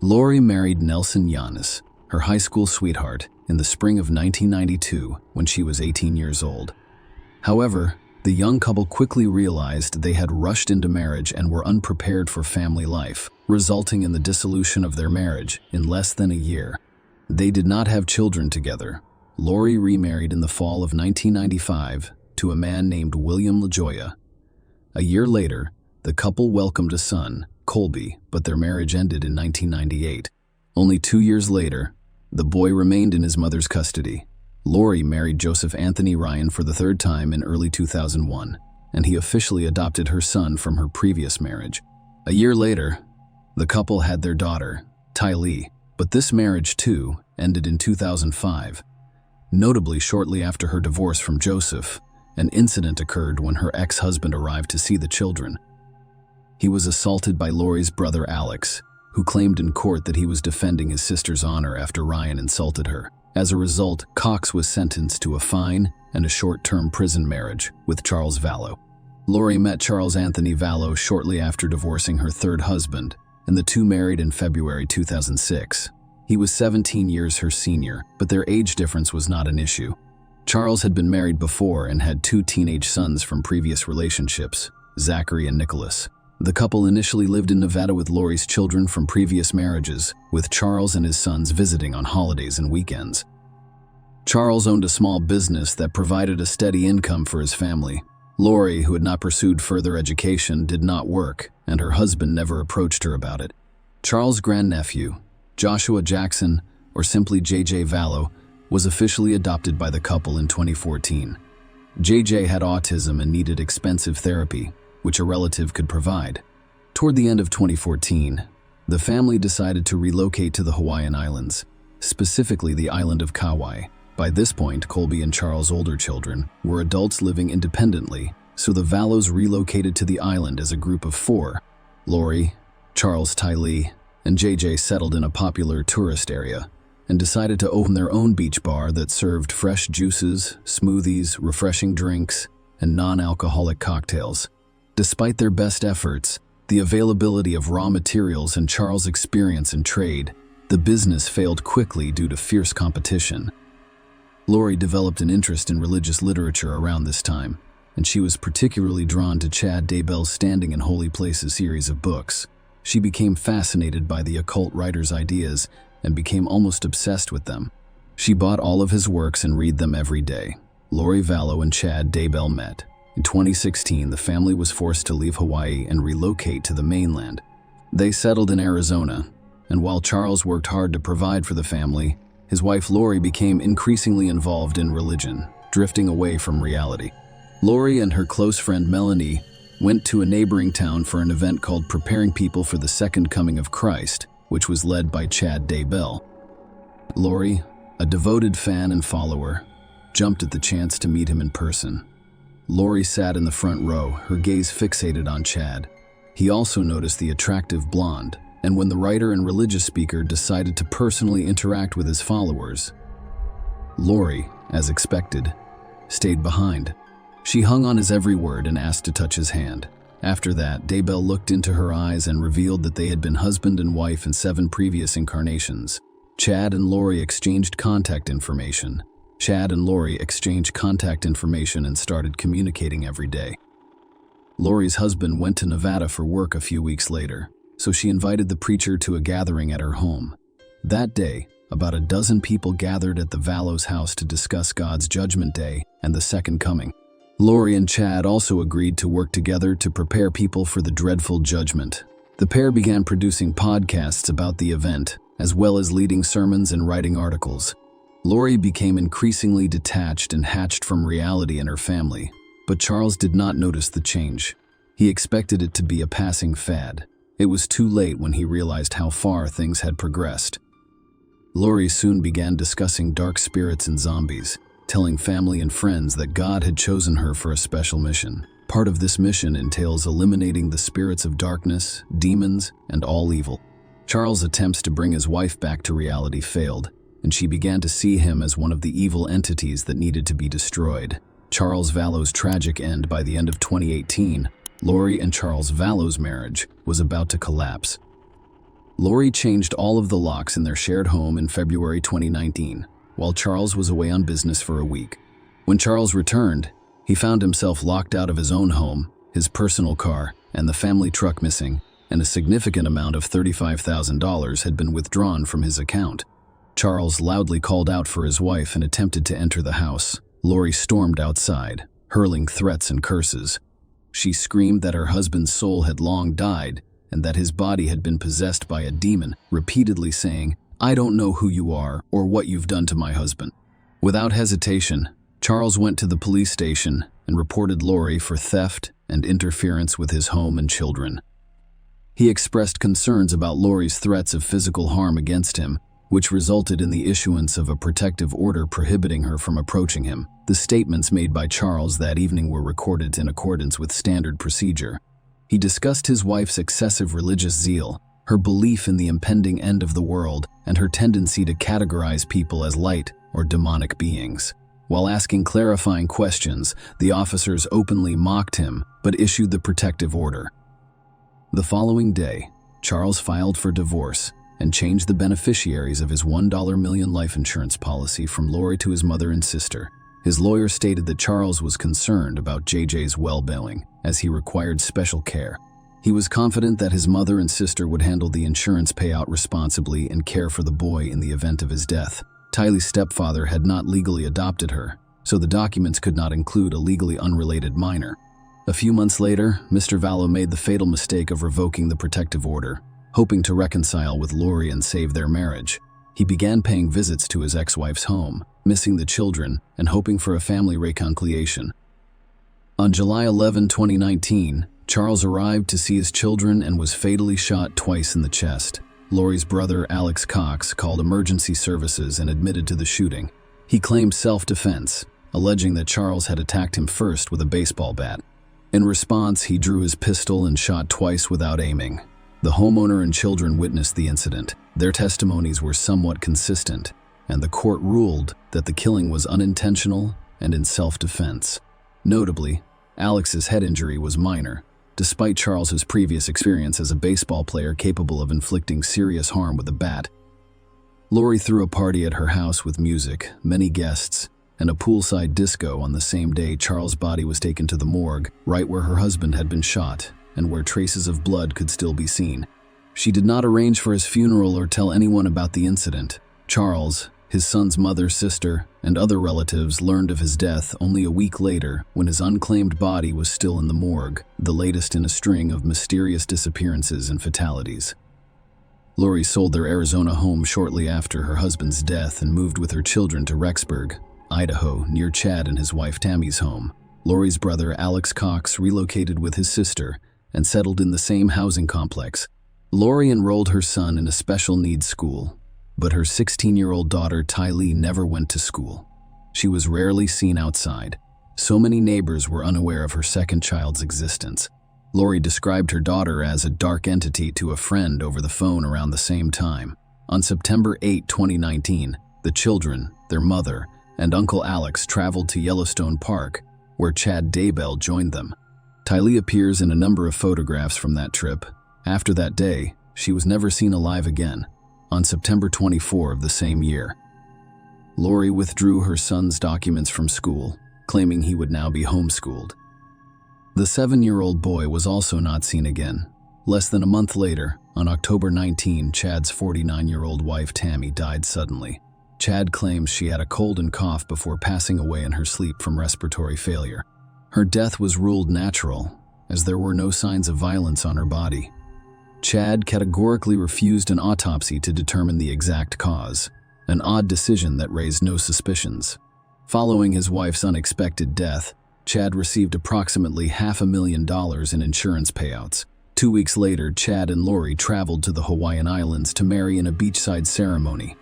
Lori married Nelson Yanis, her high school sweetheart, in the spring of 1992 when she was 18 years old. However, the young couple quickly realized they had rushed into marriage and were unprepared for family life, resulting in the dissolution of their marriage in less than a year. They did not have children together. Lori remarried in the fall of 1995 to a man named William LaJoya. A year later, the couple welcomed a son, Colby, but their marriage ended in 1998. Only 2 years later, the boy remained in his mother's custody. Lori married Joseph Anthony Ryan for the third time in early 2001, and he officially adopted her son from her previous marriage. A year later, the couple had their daughter, Tylee, but this marriage, too, ended in 2005. Notably, shortly after her divorce from Joseph, an incident occurred when her ex-husband arrived to see the children. He was assaulted by Lori's brother Alex, who claimed in court that he was defending his sister's honor after Ryan insulted her. As a result, Cox was sentenced to a fine and a short-term prison marriage with Charles Vallow. Lori met Charles Anthony Vallow shortly after divorcing her third husband, and the two married in February 2006. He was 17 years her senior, but their age difference was not an issue. Charles had been married before and had 2 teenage sons from previous relationships, Zachary and Nicholas. The couple initially lived in Nevada with Lori's children from previous marriages, with Charles and his sons visiting on holidays and weekends. Charles owned a small business that provided a steady income for his family. Lori, who had not pursued further education, did not work, and her husband never approached her about it. Charles' grandnephew, Joshua Jackson, or simply JJ Vallow, was officially adopted by the couple in 2014. JJ had autism and needed expensive therapy, which a relative could provide. Toward the end of 2014, the family decided to relocate to the Hawaiian Islands, specifically the island of Kauai. By this point, Colby and Charles' older children were adults living independently, so the Vallows relocated to the island as a group of 4. Lori, Charles, Tylee, and JJ settled in a popular tourist area and decided to open their own beach bar that served fresh juices, smoothies, refreshing drinks, and non-alcoholic cocktails. Despite their best efforts, the availability of raw materials and Charles' experience in trade, the business failed quickly due to fierce competition. Lori developed an interest in religious literature around this time, and she was particularly drawn to Chad Daybell's Standing in Holy Places series of books. She became fascinated by the occult writer's ideas and became almost obsessed with them. She bought all of his works and read them every day. Lori Vallow and Chad Daybell met. In 2016, the family was forced to leave Hawaii and relocate to the mainland. They settled in Arizona, and while Charles worked hard to provide for the family, his wife Lori became increasingly involved in religion, drifting away from reality. Lori and her close friend Melanie went to a neighboring town for an event called Preparing People for the Second Coming of Christ, which was led by Chad Daybell. Lori, a devoted fan and follower, jumped at the chance to meet him in person. Lori sat in the front row, her gaze fixated on Chad. He also noticed the attractive blonde, and when the writer and religious speaker decided to personally interact with his followers, Lori, as expected, stayed behind. She hung on his every word and asked to touch his hand. After that, Daybell looked into her eyes and revealed that they had been husband and wife in 7 previous incarnations. Chad and Lori exchanged contact information. And started communicating every day. Lori's husband went to Nevada for work a few weeks later, so she invited the preacher to a gathering at her home. That day, about a dozen people gathered at the Vallows' house to discuss God's Judgment Day and the Second Coming. Lori and Chad also agreed to work together to prepare people for the dreadful judgment. The pair began producing podcasts about the event, as well as leading sermons and writing articles. Lori became increasingly detached and hatched from reality and her family, but Charles did not notice the change. He expected it to be a passing fad. It was too late when he realized how far things had progressed. Lori soon began discussing dark spirits and zombies, telling family and friends that God had chosen her for a special mission. Part of this mission entails eliminating the spirits of darkness, demons, and all evil. Charles' attempts to bring his wife back to reality failed, and she began to see him as one of the evil entities that needed to be destroyed. Charles Vallow's tragic end by the end of 2018 Lori and Charles Vallow's marriage was about to collapse. Lori changed all of the locks in their shared home in February 2019, while Charles was away on business for a week. When Charles returned, he found himself locked out of his own home, his personal car, and the family truck missing, and a significant amount of $35,000 had been withdrawn from his account. Charles loudly called out for his wife and attempted to enter the house. Lori stormed outside, hurling threats and curses. She screamed that her husband's soul had long died and that his body had been possessed by a demon, repeatedly saying, "I don't know who you are or what you've done to my husband." Without hesitation, Charles went to the police station and reported Lori for theft and interference with his home and children. He expressed concerns about Lori's threats of physical harm against him, which resulted in the issuance of a protective order prohibiting her from approaching him. The statements made by Charles that evening were recorded in accordance with standard procedure. He discussed his wife's excessive religious zeal, her belief in the impending end of the world, and her tendency to categorize people as light or demonic beings. While asking clarifying questions, the officers openly mocked him but issued the protective order. The following day, Charles filed for divorce and changed the beneficiaries of his $1 million life insurance policy from Lori to his mother and sister. His lawyer stated that Charles was concerned about JJ's well-being, as he required special care. He was confident that his mother and sister would handle the insurance payout responsibly and care for the boy in the event of his death. Tylee's stepfather had not legally adopted her, so the documents could not include a legally unrelated minor. A few months later, Mr. Vallow made the fatal mistake of revoking the protective order, hoping to reconcile with Lori and save their marriage. He began paying visits to his ex-wife's home, missing the children, and hoping for a family reconciliation. On July 11, 2019, Charles arrived to see his children and was fatally shot twice in the chest. Lori's brother, Alex Cox, called emergency services and admitted to the shooting. He claimed self-defense, alleging that Charles had attacked him first with a baseball bat. In response, he drew his pistol and shot twice without aiming. The homeowner and children witnessed the incident. Their testimonies were somewhat consistent, and the court ruled that the killing was unintentional and in self-defense. Notably, Alex's head injury was minor, despite Charles's previous experience as a baseball player capable of inflicting serious harm with a bat. Lori threw a party at her house with music, many guests, and a poolside disco on the same day Charles' body was taken to the morgue, right where her husband had been shot, and where traces of blood could still be seen. She did not arrange for his funeral or tell anyone about the incident. Charles, his son's mother, sister, and other relatives learned of his death only a week later when his unclaimed body was still in the morgue, the latest in a string of mysterious disappearances and fatalities. Lori sold their Arizona home shortly after her husband's death and moved with her children to Rexburg, Idaho, near Chad and his wife Tammy's home. Lori's brother, Alex Cox, relocated with his sister and settled in the same housing complex. Lori enrolled her son in a special needs school, but her 16-year-old daughter, Tylee, never went to school. She was rarely seen outside. So many neighbors were unaware of her second child's existence. Lori described her daughter as a dark entity to a friend over the phone around the same time. On September 8, 2019, the children, their mother, and Uncle Alex traveled to Yellowstone Park, where Chad Daybell joined them. Tylee appears in a number of photographs from that trip. After that day, she was never seen alive again. On September 24 of the same year, Lori withdrew her son's documents from school, claiming he would now be homeschooled. The 7-year-old boy was also not seen again. Less than a month later, on October 19, Chad's 49-year-old wife Tammy died suddenly. Chad claims she had a cold and cough before passing away in her sleep from respiratory failure. Her death was ruled natural, as there were no signs of violence on her body. Chad categorically refused an autopsy to determine the exact cause, an odd decision that raised no suspicions. Following his wife's unexpected death, Chad received approximately $500,000 in insurance payouts. 2 weeks later, Chad and Lori traveled to the Hawaiian Islands to marry in a beachside ceremony.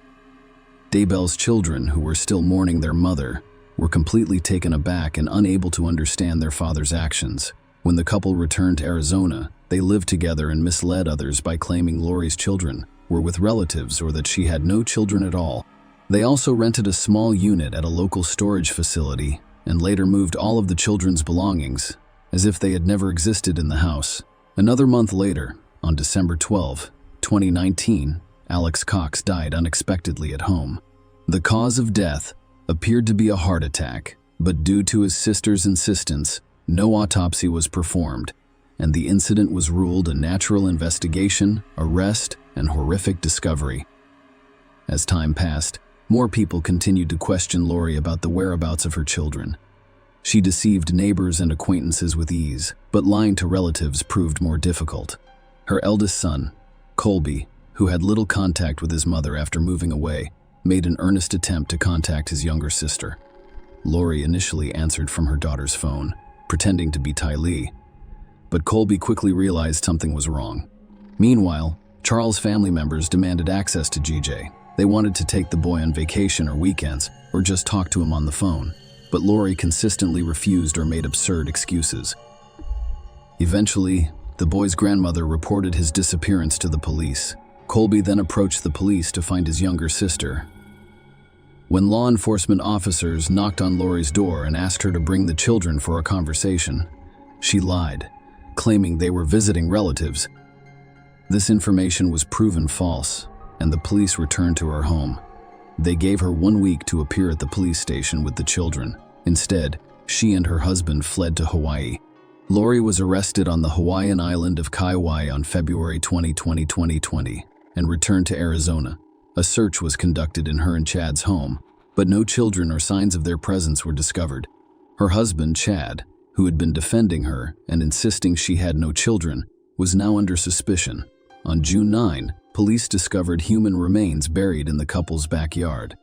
Daybell's children, who were still mourning their mother, were completely taken aback and unable to understand their father's actions. When the couple returned to Arizona, they lived together and misled others by claiming Lori's children were with relatives or that she had no children at all. They also rented a small unit at a local storage facility and later moved all of the children's belongings, as if they had never existed in the house. Another month later, on December 12, 2019, Alex Cox died unexpectedly at home. The cause of death appeared to be a heart attack, but due to his sister's insistence, no autopsy was performed, and the incident was ruled a natural investigation, arrest, and horrific discovery. As time passed, more people continued to question Lori about the whereabouts of her children. She deceived neighbors and acquaintances with ease, but lying to relatives proved more difficult. Her eldest son, Colby, who had little contact with his mother after moving away, made an earnest attempt to contact his younger sister. Lori initially answered from her daughter's phone, pretending to be Tylee, but Colby quickly realized something was wrong. Meanwhile, Charles' family members demanded access to GJ. They wanted to take the boy on vacation or weekends, or just talk to him on the phone, but Lori consistently refused or made absurd excuses. Eventually, the boy's grandmother reported his disappearance to the police. Colby then approached the police to find his younger sister. When law enforcement officers knocked on Lori's door and asked her to bring the children for a conversation, she lied, claiming they were visiting relatives. This information was proven false, and the police returned to her home. They gave her 1 week to appear at the police station with the children. Instead, she and her husband fled to Hawaii. Lori was arrested on the Hawaiian island of Kauai on February 20, 2020, and returned to Arizona. A search was conducted in her and Chad's home, but no children or signs of their presence were discovered. Her husband, Chad, who had been defending her and insisting she had no children, was now under suspicion. On June 9, police discovered human remains buried in the couple's backyard.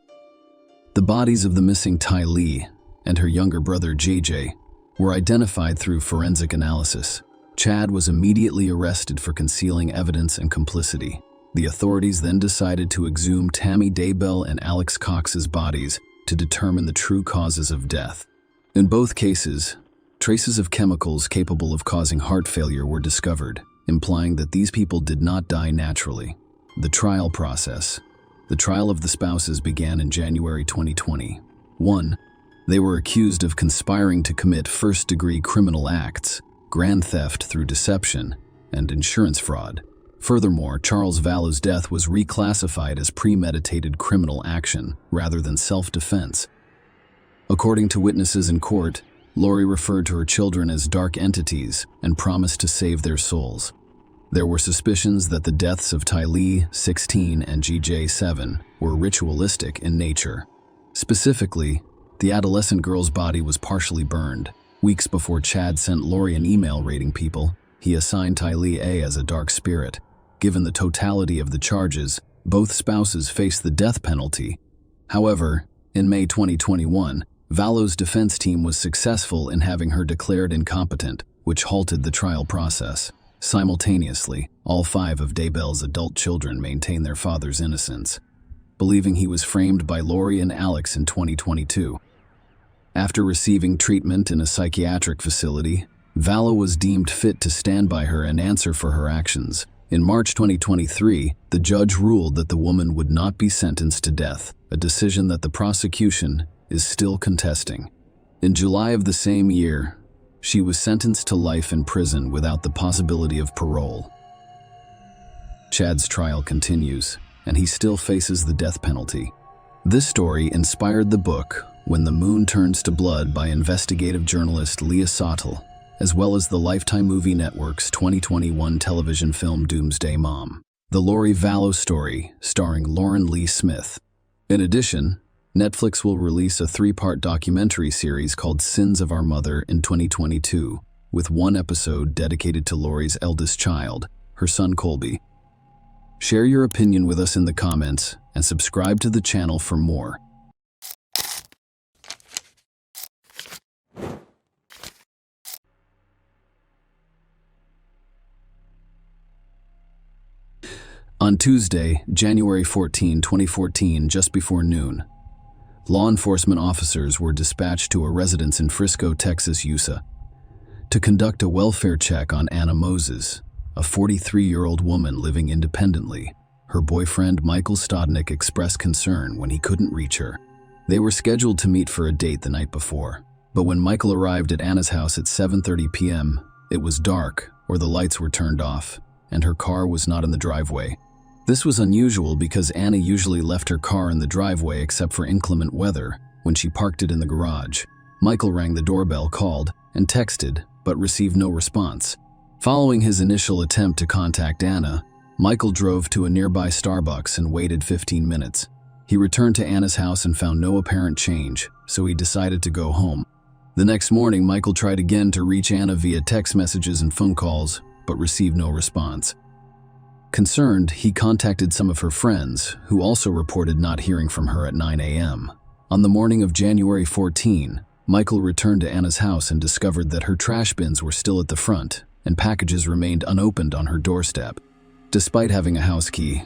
The bodies of the missing Tylee and her younger brother JJ were identified through forensic analysis. Chad was immediately arrested for concealing evidence and complicity. The authorities then decided to exhume Tammy Daybell and Alex Cox's bodies to determine the true causes of death. In both cases, traces of chemicals capable of causing heart failure were discovered, implying that these people did not die naturally. The trial process. The trial of the spouses began in January 2020. 1. They were accused of conspiring to commit first-degree criminal acts, grand theft through deception, and insurance fraud. Furthermore, Charles Vallow's death was reclassified as premeditated criminal action rather than self-defense. According to witnesses in court, Lori referred to her children as dark entities and promised to save their souls. There were suspicions that the deaths of Tylee, 16, and GJ, 7, were ritualistic in nature. Specifically, the adolescent girl's body was partially burned. Weeks before Chad sent Lori an email rating people, he assigned Tylee A as a dark spirit. Given the totality of the charges, both spouses faced the death penalty. However, in May 2021, Vallow's defense team was successful in having her declared incompetent, which halted the trial process. Simultaneously, all 5 of Daybell's adult children maintained their father's innocence, believing he was framed by Lori and Alex in 2022. After receiving treatment in a psychiatric facility, Vallow was deemed fit to stand by her and answer for her actions. In March 2023, the judge ruled that the woman would not be sentenced to death, a decision that the prosecution is still contesting. In July of the same year, she was sentenced to life in prison without the possibility of parole. Chad's trial continues, and he still faces the death penalty. This story inspired the book When the Moon Turns to Blood by investigative journalist Leah Sottle, as well as the Lifetime Movie Network's 2021 television film Doomsday Mom, the Lori Vallow story starring Lauren Lee Smith. In addition, Netflix will release a 3-part documentary series called Sins of Our Mother in 2022, with 1 episode dedicated to Lori's eldest child, her son Colby. Share your opinion with us in the comments and subscribe to the channel for more. On Tuesday, January 14, 2014, just before noon, law enforcement officers were dispatched to a residence in Frisco, Texas, USA, to conduct a welfare check on Anna Moses, a 43-year-old woman living independently. Her boyfriend, Michael Stodnick, expressed concern when he couldn't reach her. They were scheduled to meet for a date the night before. But when Michael arrived at Anna's house at 7:30 p.m., it was dark, or the lights were turned off, and her car was not in the driveway. This was unusual because Anna usually left her car in the driveway except for inclement weather, when she parked it in the garage. Michael rang the doorbell, called, and texted, but received no response. Following his initial attempt to contact Anna, Michael drove to a nearby Starbucks and waited 15 minutes. He returned to Anna's house and found no apparent change, so he decided to go home. The next morning, Michael tried again to reach Anna via text messages and phone calls, but received no response. Concerned, he contacted some of her friends, who also reported not hearing from her at 9 a.m. On the morning of January 14, Michael returned to Anna's house and discovered that her trash bins were still at the front, and packages remained unopened on her doorstep. Despite having a house key,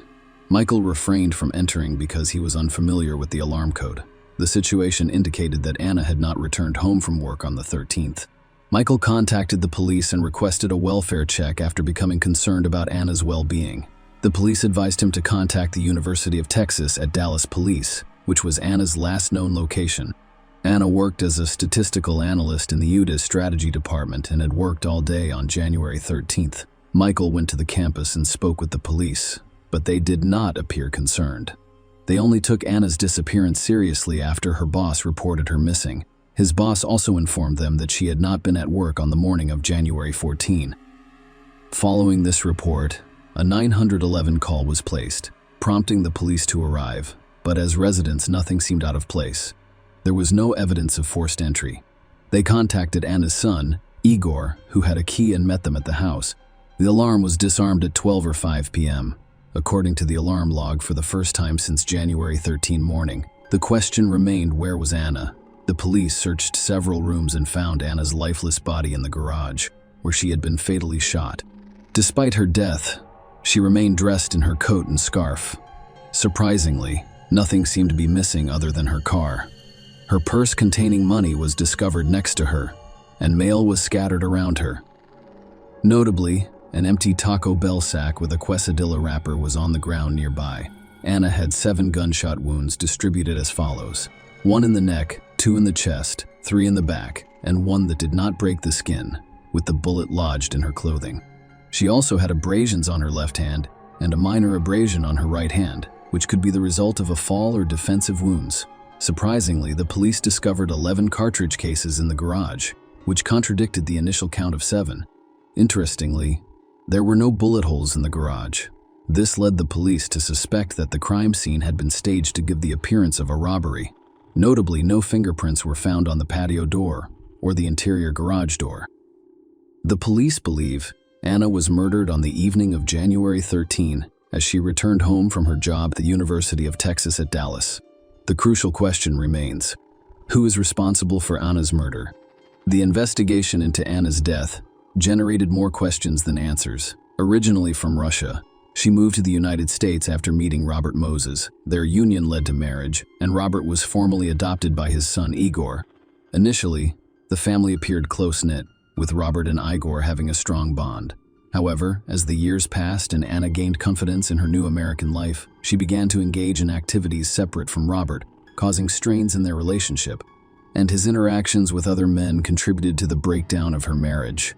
Michael refrained from entering because he was unfamiliar with the alarm code. The situation indicated that Anna had not returned home from work on the 13th. Michael contacted the police and requested a welfare check after becoming concerned about Anna's well-being. The police advised him to contact the University of Texas at Dallas Police, which was Anna's last known location. Anna worked as a statistical analyst in the UTA's strategy department and had worked all day on January 13th. Michael went to the campus and spoke with the police, but they did not appear concerned. They only took Anna's disappearance seriously after her boss reported her missing. His boss also informed them that she had not been at work on the morning of January 14. Following this report, a 911 call was placed, prompting the police to arrive, but as residents, nothing seemed out of place. There was no evidence of forced entry. They contacted Anna's son, Igor, who had a key and met them at the house. The alarm was disarmed at 12 or 5 p.m. According to the alarm log, for the first time since January 13 morning, the question remained, where was Anna? The police searched several rooms and found Anna's lifeless body in the garage, where she had been fatally shot. Despite her death, she remained dressed in her coat and scarf. Surprisingly, nothing seemed to be missing other than her car. Her purse containing money was discovered next to her, and mail was scattered around her. Notably, an empty Taco Bell sack with a quesadilla wrapper was on the ground nearby. Anna had 7 gunshot wounds distributed as follows: 1 in the neck, 2 in the chest, 3 in the back, and 1 that did not break the skin, with the bullet lodged in her clothing. She also had abrasions on her left hand and a minor abrasion on her right hand, which could be the result of a fall or defensive wounds. Surprisingly, the police discovered 11 cartridge cases in the garage, which contradicted the initial count of 7. Interestingly, there were no bullet holes in the garage. This led the police to suspect that the crime scene had been staged to give the appearance of a robbery. Notably, no fingerprints were found on the patio door or the interior garage door. The police believe Anna was murdered on the evening of January 13 as she returned home from her job at the University of Texas at Dallas. The crucial question remains: who is responsible for Anna's murder? The investigation into Anna's death generated more questions than answers. Originally from Russia, she moved to the United States after meeting Robert Moses. Their union led to marriage, and Robert was formally adopted by his son Igor. Initially, the family appeared close-knit, with Robert and Igor having a strong bond. However, as the years passed and Anna gained confidence in her new American life, she began to engage in activities separate from Robert, causing strains in their relationship, and his interactions with other men contributed to the breakdown of her marriage.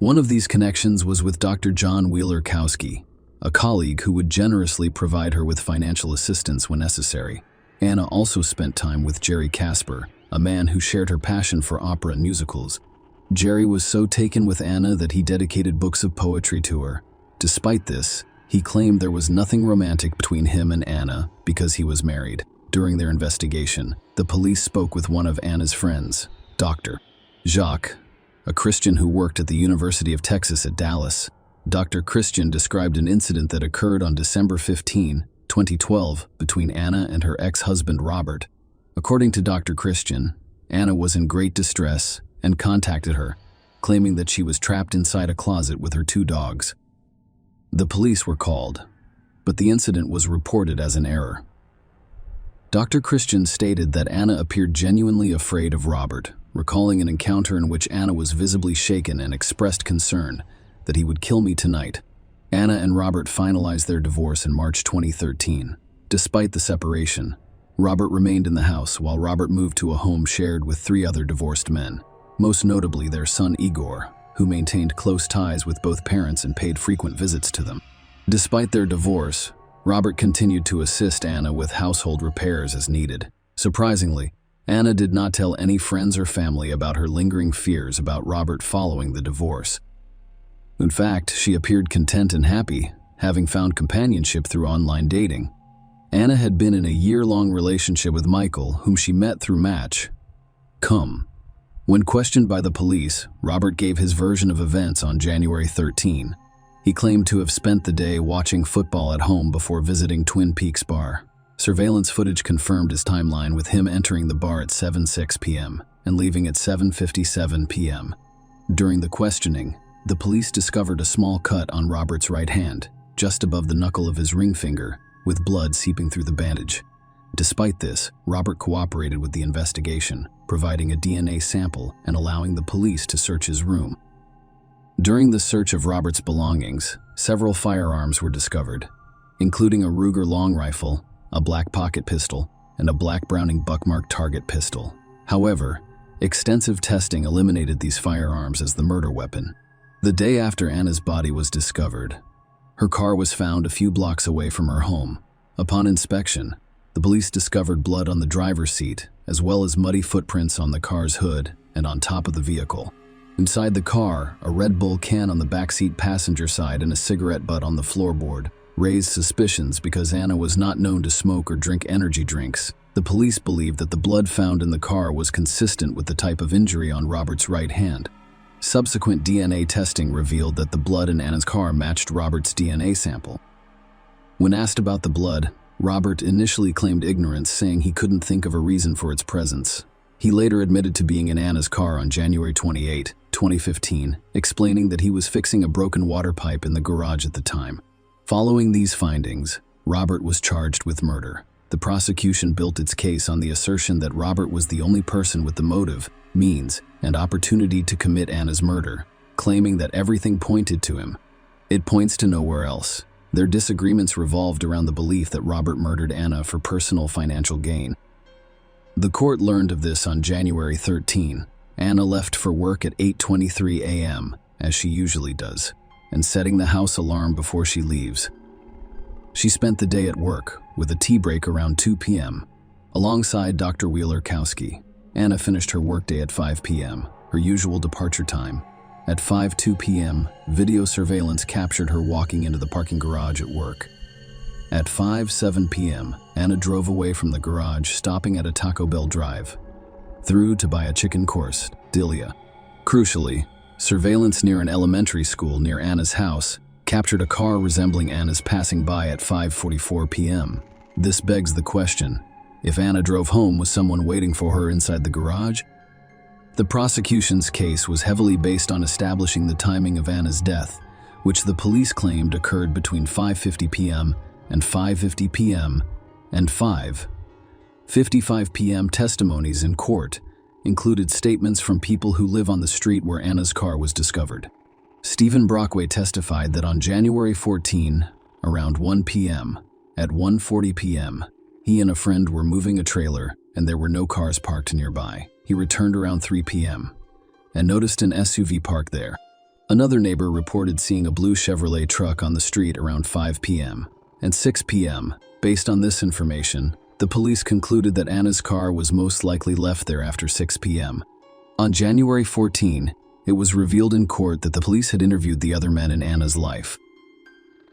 One of these connections was with Dr. John Wheeler-Kowski, a colleague who would generously provide her with financial assistance when necessary. Anna also spent time with Jerry Casper, a man who shared her passion for opera and musicals. Jerry was so taken with Anna that he dedicated books of poetry to her. Despite this, he claimed there was nothing romantic between him and Anna because he was married. During their investigation, the police spoke with one of Anna's friends, Dr. Jacques, a Christian who worked at the University of Texas at Dallas. Dr. Christian described an incident that occurred on December 15, 2012, between Anna and her ex-husband Robert. According to Dr. Christian, Anna was in great distress and contacted her, claiming that she was trapped inside a closet with her 2 dogs. The police were called, but the incident was reported as an error. Dr. Christian stated that Anna appeared genuinely afraid of Robert, recalling an encounter in which Anna was visibly shaken and expressed concern that he would kill me tonight. Anna and Robert finalized their divorce in March 2013. Despite the separation, Robert remained in the house while Robert moved to a home shared with 3 other divorced men, most notably their son Igor, who maintained close ties with both parents and paid frequent visits to them. Despite their divorce, Robert continued to assist Anna with household repairs as needed. Surprisingly, Anna did not tell any friends or family about her lingering fears about Robert following the divorce. In fact, she appeared content and happy, having found companionship through online dating. Anna had been in a year-long relationship with Michael, whom she met through Match.com. When questioned by the police, Robert gave his version of events on January 13. He claimed to have spent the day watching football at home before visiting Twin Peaks Bar. Surveillance footage confirmed his timeline, with him entering the bar at 7:06 p.m. and leaving at 7:57 p.m. During the questioning, the police discovered a small cut on Robert's right hand, just above the knuckle of his ring finger, with blood seeping through the bandage. Despite this, Robert cooperated with the investigation, providing a DNA sample and allowing the police to search his room. During the search of Robert's belongings, several firearms were discovered, including a Ruger long rifle, a black pocket pistol, and a black Browning Buckmark target pistol. However, extensive testing eliminated these firearms as the murder weapon. The day after Anna's body was discovered, her car was found a few blocks away from her home. Upon inspection, the police discovered blood on the driver's seat, as well as muddy footprints on the car's hood and on top of the vehicle. Inside the car, a Red Bull can on the backseat passenger side and a cigarette butt on the floorboard raised suspicions because Anna was not known to smoke or drink energy drinks. The police believed that the blood found in the car was consistent with the type of injury on Robert's right hand. Subsequent DNA testing revealed that the blood in Anna's car matched Robert's DNA sample. When asked about the blood, Robert initially claimed ignorance, saying he couldn't think of a reason for its presence. He later admitted to being in Anna's car on January 28, 2015, explaining that he was fixing a broken water pipe in the garage at the time. Following these findings, Robert was charged with murder. The prosecution built its case on the assertion that Robert was the only person with the motive, means, and opportunity to commit Anna's murder, claiming that everything pointed to him. It points to nowhere else. Their disagreements revolved around the belief that Robert murdered Anna for personal financial gain. The court learned of this on January 13. Anna left for work at 8:23 a.m., as she usually does, and setting the house alarm before she leaves. She spent the day at work, with a tea break around 2 p.m. Alongside Dr. Wheeler-Kowski, Anna finished her workday at 5 p.m., her usual departure time. At 5:02 p.m., video surveillance captured her walking into the parking garage at work. At 5:07 p.m., Anna drove away from the garage, stopping at a Taco Bell drive-thru to buy a chicken quesadilla. Crucially, surveillance near an elementary school near Anna's house captured a car resembling Anna's passing by at 5:44 p.m. This begs the question, if Anna drove home, was someone waiting for her inside the garage? The prosecution's case was heavily based on establishing the timing of Anna's death, which the police claimed occurred between 5:50 p.m. and 5:50 p.m. and 5:55 p.m. Testimonies in court included statements from people who live on the street where Anna's car was discovered. Stephen Brockway testified that on January 14, around 1 p.m., at 1:40 p.m., he and a friend were moving a trailer and there were no cars parked nearby. He returned around 3 p.m. and noticed an SUV parked there. Another neighbor reported seeing a blue Chevrolet truck on the street around 5 p.m. and 6 p.m. Based on this information, the police concluded that Anna's car was most likely left there after 6 p.m. On January 14, it was revealed in court that the police had interviewed the other men in Anna's life.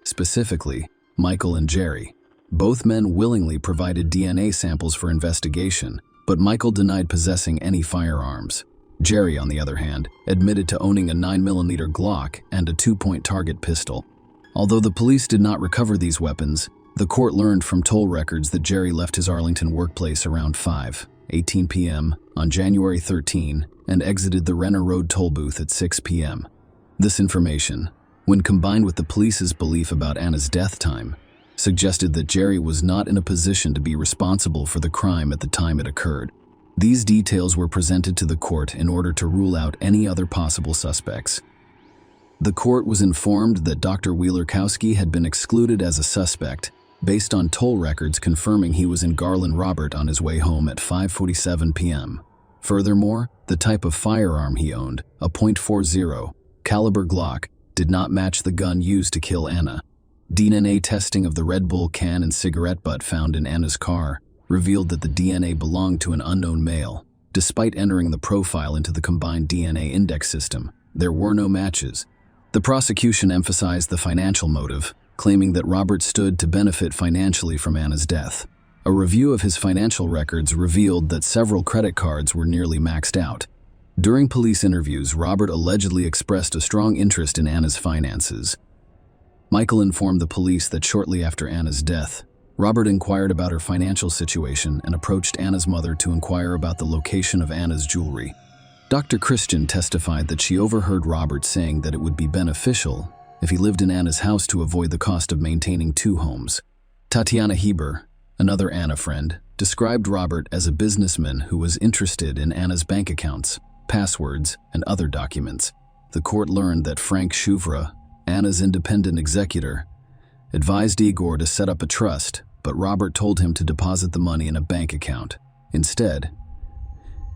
Specifically, Michael and Jerry. Both men willingly provided DNA samples for investigation, but Michael denied possessing any firearms. Jerry, on the other hand, admitted to owning a 9mm Glock and a 2-point target pistol. Although the police did not recover these weapons, the court learned from toll records that Jerry left his Arlington workplace around 5:18 p.m. on January 13 and exited the Renner Road toll booth at 6 p.m. This information, when combined with the police's belief about Anna's death time, suggested that Jerry was not in a position to be responsible for the crime at the time it occurred. These details were presented to the court in order to rule out any other possible suspects. The court was informed that Dr. Wheeler-Kowski had been excluded as a suspect based on toll records confirming he was in Garland Robert on his way home at 5:47 p.m. Furthermore, the type of firearm he owned, a .40 caliber Glock, did not match the gun used to kill Anna. DNA testing of the Red Bull can and cigarette butt found in Anna's car revealed that the DNA belonged to an unknown male. Despite entering the profile into the combined DNA index system, there were no matches. The prosecution emphasized the financial motive, claiming that Robert stood to benefit financially from Anna's death. A review of his financial records revealed that several credit cards were nearly maxed out. During police interviews, Robert allegedly expressed a strong interest in Anna's finances. Michael informed the police that shortly after Anna's death, Robert inquired about her financial situation and approached Anna's mother to inquire about the location of Anna's jewelry. Dr. Christian testified that she overheard Robert saying that it would be beneficial if he lived in Anna's house to avoid the cost of maintaining two homes. Tatiana Heber, another Anna friend, described Robert as a businessman who was interested in Anna's bank accounts, passwords, and other documents. The court learned that Frank Shuvra, Anna's independent executor, advised Igor to set up a trust, but Robert told him to deposit the money in a bank account. Instead,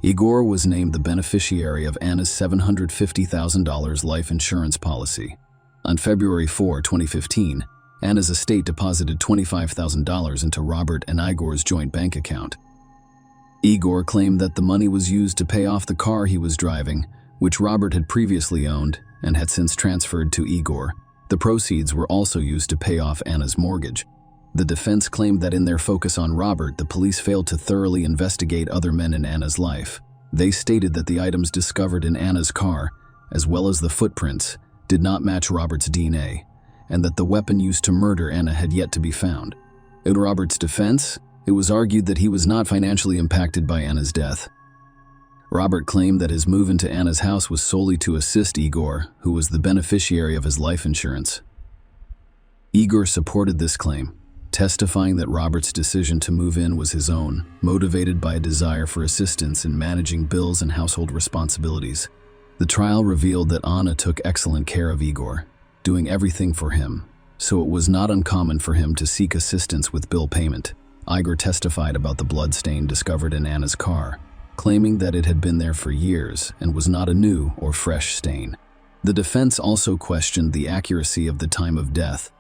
Igor was named the beneficiary of Anna's $750,000 life insurance policy. On February 4, 2015, Anna's estate deposited $25,000 into Robert and Igor's joint bank account. Igor claimed that the money was used to pay off the car he was driving, which Robert had previously owned and had since transferred to Igor. The proceeds were also used to pay off Anna's mortgage. The defense claimed that in their focus on Robert, the police failed to thoroughly investigate other men in Anna's life. They stated that the items discovered in Anna's car, as well as the footprints, did not match Robert's DNA, and that the weapon used to murder Anna had yet to be found. In Robert's defense, it was argued that he was not financially impacted by Anna's death. Robert claimed that his move into Anna's house was solely to assist Igor, who was the beneficiary of his life insurance. Igor supported this claim, testifying that Robert's decision to move in was his own, motivated by a desire for assistance in managing bills and household responsibilities. The trial revealed that Anna took excellent care of Igor, doing everything for him, so it was not uncommon for him to seek assistance with bill payment. Igor testified about the blood stain discovered in Anna's car, claiming that it had been there for years and was not a new or fresh stain. The defense also questioned the accuracy of the time of death.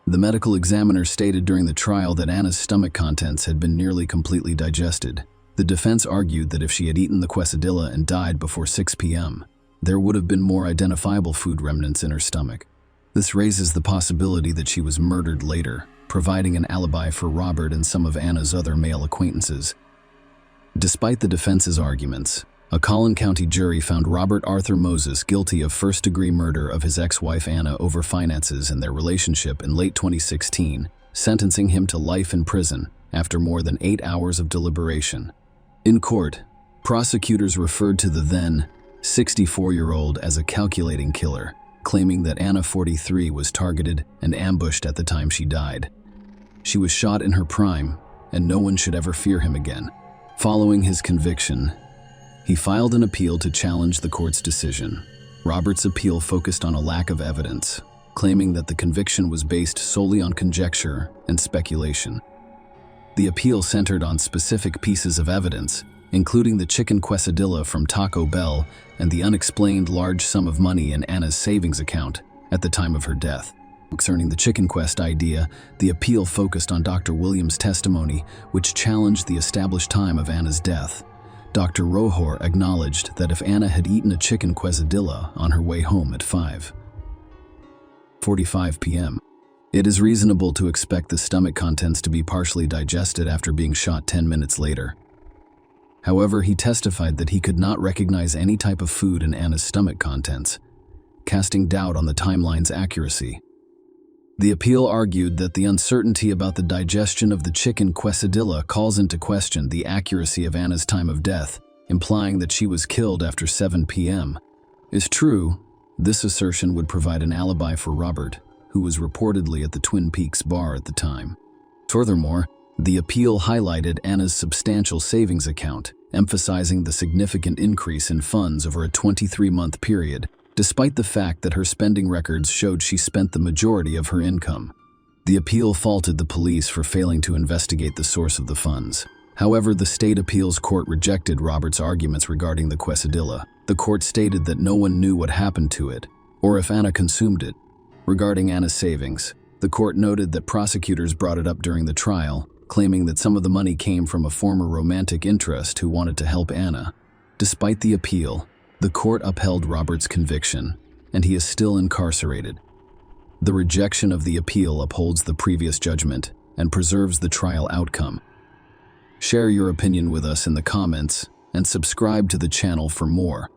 The medical examiner stated during the trial that Anna's stomach contents had been nearly completely digested. The defense argued that if she had eaten the quesadilla and died before 6 p.m., there would have been more identifiable food remnants in her stomach. This raises the possibility that she was murdered later, providing an alibi for Robert and some of Anna's other male acquaintances. Despite the defense's arguments, a Collin County jury found Robert Arthur Moses guilty of first-degree murder of his ex-wife Anna over finances and their relationship in late 2016, sentencing him to life in prison after more than 8 hours of deliberation. In court, prosecutors referred to the then 64-year-old as a calculating killer, claiming that Anna, 43, was targeted and ambushed at the time she died. She was shot in her prime, and no one should ever fear him again. Following his conviction, he filed an appeal to challenge the court's decision. Robert's appeal focused on a lack of evidence, claiming that the conviction was based solely on conjecture and speculation. The appeal centered on specific pieces of evidence, including the chicken quesadilla from Taco Bell and the unexplained large sum of money in Anna's savings account at the time of her death. Concerning the chicken quest idea, the appeal focused on Dr. Williams' testimony, which challenged the established time of Anna's death. Dr. Rohor acknowledged that if Anna had eaten a chicken quesadilla on her way home at 5:45 p.m., it is reasonable to expect the stomach contents to be partially digested after being shot 10 minutes later. However, he testified that he could not recognize any type of food in Anna's stomach contents, casting doubt on the timeline's accuracy. The appeal argued that the uncertainty about the digestion of the chicken quesadilla calls into question the accuracy of Anna's time of death, implying that she was killed after 7 p.m. Is true, this assertion would provide an alibi for Robert, who was reportedly at the Twin Peaks bar at the time. Furthermore, the appeal highlighted Anna's substantial savings account, emphasizing the significant increase in funds over a 23-month period, despite the fact that her spending records showed she spent the majority of her income. The appeal faulted the police for failing to investigate the source of the funds. However, the state appeals court rejected Roberts' arguments regarding the quesadilla. The court stated that no one knew what happened to it, or if Anna consumed it. Regarding Anna's savings, the court noted that prosecutors brought it up during the trial, claiming that some of the money came from a former romantic interest who wanted to help Anna. Despite the appeal, the court upheld Roberts' conviction, and he is still incarcerated. The rejection of the appeal upholds the previous judgment and preserves the trial outcome. Share your opinion with us in the comments and subscribe to the channel for more.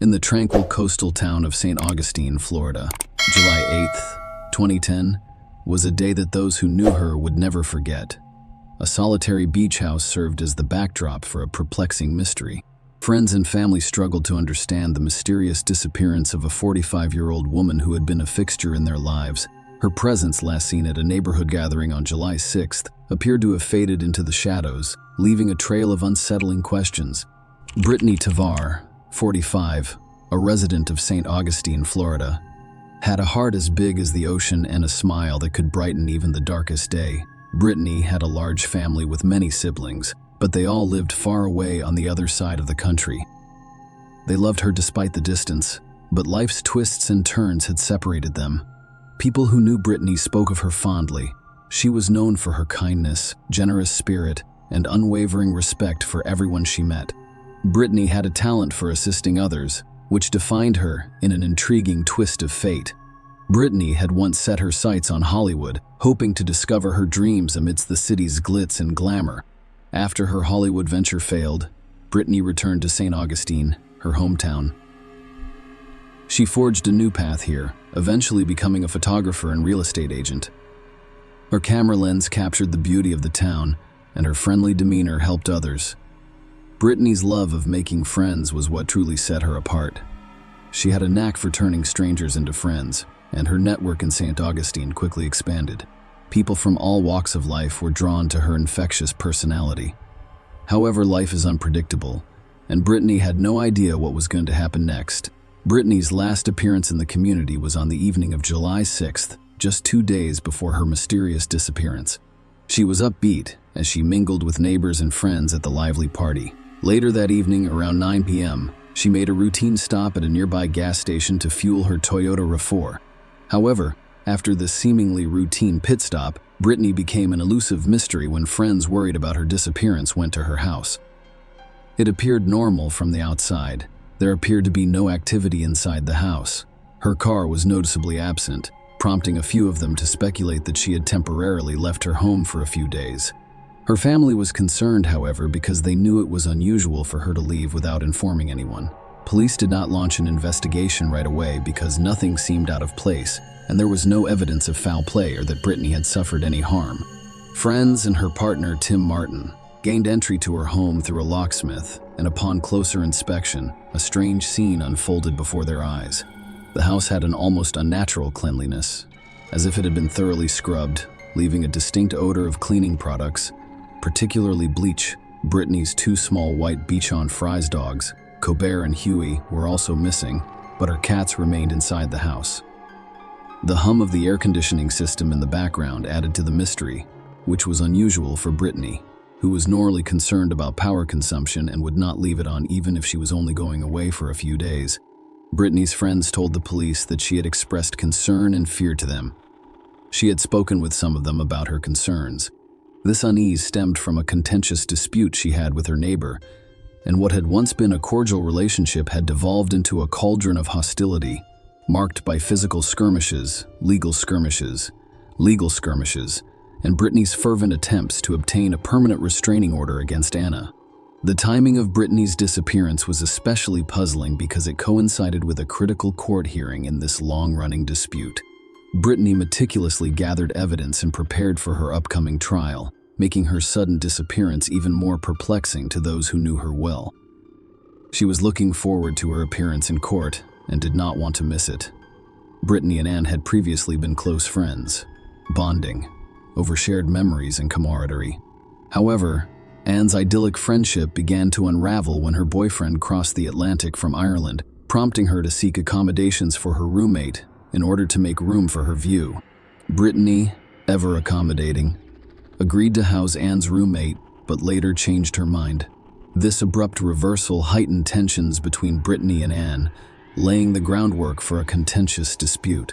In the tranquil coastal town of St. Augustine, Florida, July 8th, 2010, was a day that those who knew her would never forget. A solitary beach house served as the backdrop for a perplexing mystery. Friends and family struggled to understand the mysterious disappearance of a 45-year-old woman who had been a fixture in their lives. Her presence, last seen at a neighborhood gathering on July 6th, appeared to have faded into the shadows, leaving a trail of unsettling questions. Brittany Tavar, 45, a resident of St. Augustine, Florida, had a heart as big as the ocean and a smile that could brighten even the darkest day. Brittany had a large family with many siblings, but they all lived far away on the other side of the country. They loved her despite the distance, but life's twists and turns had separated them. People who knew Brittany spoke of her fondly. She was known for her kindness, generous spirit, and unwavering respect for everyone she met. Brittany had a talent for assisting others, which defined her in an intriguing twist of fate. Brittany had once set her sights on Hollywood, hoping to discover her dreams amidst the city's glitz and glamour. After her Hollywood venture failed, Brittany returned to St. Augustine, her hometown. She forged a new path here, eventually becoming a photographer and real estate agent. Her camera lens captured the beauty of the town, and her friendly demeanor helped others. Brittany's love of making friends was what truly set her apart. She had a knack for turning strangers into friends, and her network in St. Augustine quickly expanded. People from all walks of life were drawn to her infectious personality. However, life is unpredictable, and Brittany had no idea what was going to happen next. Brittany's last appearance in the community was on the evening of July 6th, just 2 days before her mysterious disappearance. She was upbeat as she mingled with neighbors and friends at the lively party. Later that evening, around 9 p.m., she made a routine stop at a nearby gas station to fuel her Toyota RAV4. However, after this seemingly routine pit stop, Brittany became an elusive mystery when friends worried about her disappearance went to her house. It appeared normal from the outside. There appeared to be no activity inside the house. Her car was noticeably absent, prompting a few of them to speculate that she had temporarily left her home for a few days. Her family was concerned, however, because they knew it was unusual for her to leave without informing anyone. Police did not launch an investigation right away because nothing seemed out of place, and there was no evidence of foul play or that Brittany had suffered any harm. Friends and her partner, Tim Martin, gained entry to her home through a locksmith, and upon closer inspection, a strange scene unfolded before their eyes. The house had an almost unnatural cleanliness, as if it had been thoroughly scrubbed, leaving a distinct odor of cleaning products, particularly bleach. Brittany's 2 small white Bichon Frise dogs, Colbert and Huey, were also missing, but her cats remained inside the house. The hum of the air conditioning system in the background added to the mystery, which was unusual for Brittany, who was normally concerned about power consumption and would not leave it on even if she was only going away for a few days. Brittany's friends told the police that she had expressed concern and fear to them. She had spoken with some of them about her concerns. This unease stemmed from a contentious dispute she had with her neighbor, and what had once been a cordial relationship had devolved into a cauldron of hostility, marked by physical skirmishes, legal skirmishes, and Brittany's fervent attempts to obtain a permanent restraining order against Anna. The timing of Brittany's disappearance was especially puzzling because it coincided with a critical court hearing in this long-running dispute. Brittany meticulously gathered evidence and prepared for her upcoming trial, making her sudden disappearance even more perplexing to those who knew her well. She was looking forward to her appearance in court and did not want to miss it. Brittany and Anne had previously been close friends, bonding over shared memories and camaraderie. However, Anne's idyllic friendship began to unravel when her boyfriend crossed the Atlantic from Ireland, prompting her to seek accommodations for her roommate in order to make room for her view. Brittany, ever accommodating, agreed to house Anne's roommate, but later changed her mind. This abrupt reversal heightened tensions between Brittany and Anne, laying the groundwork for a contentious dispute.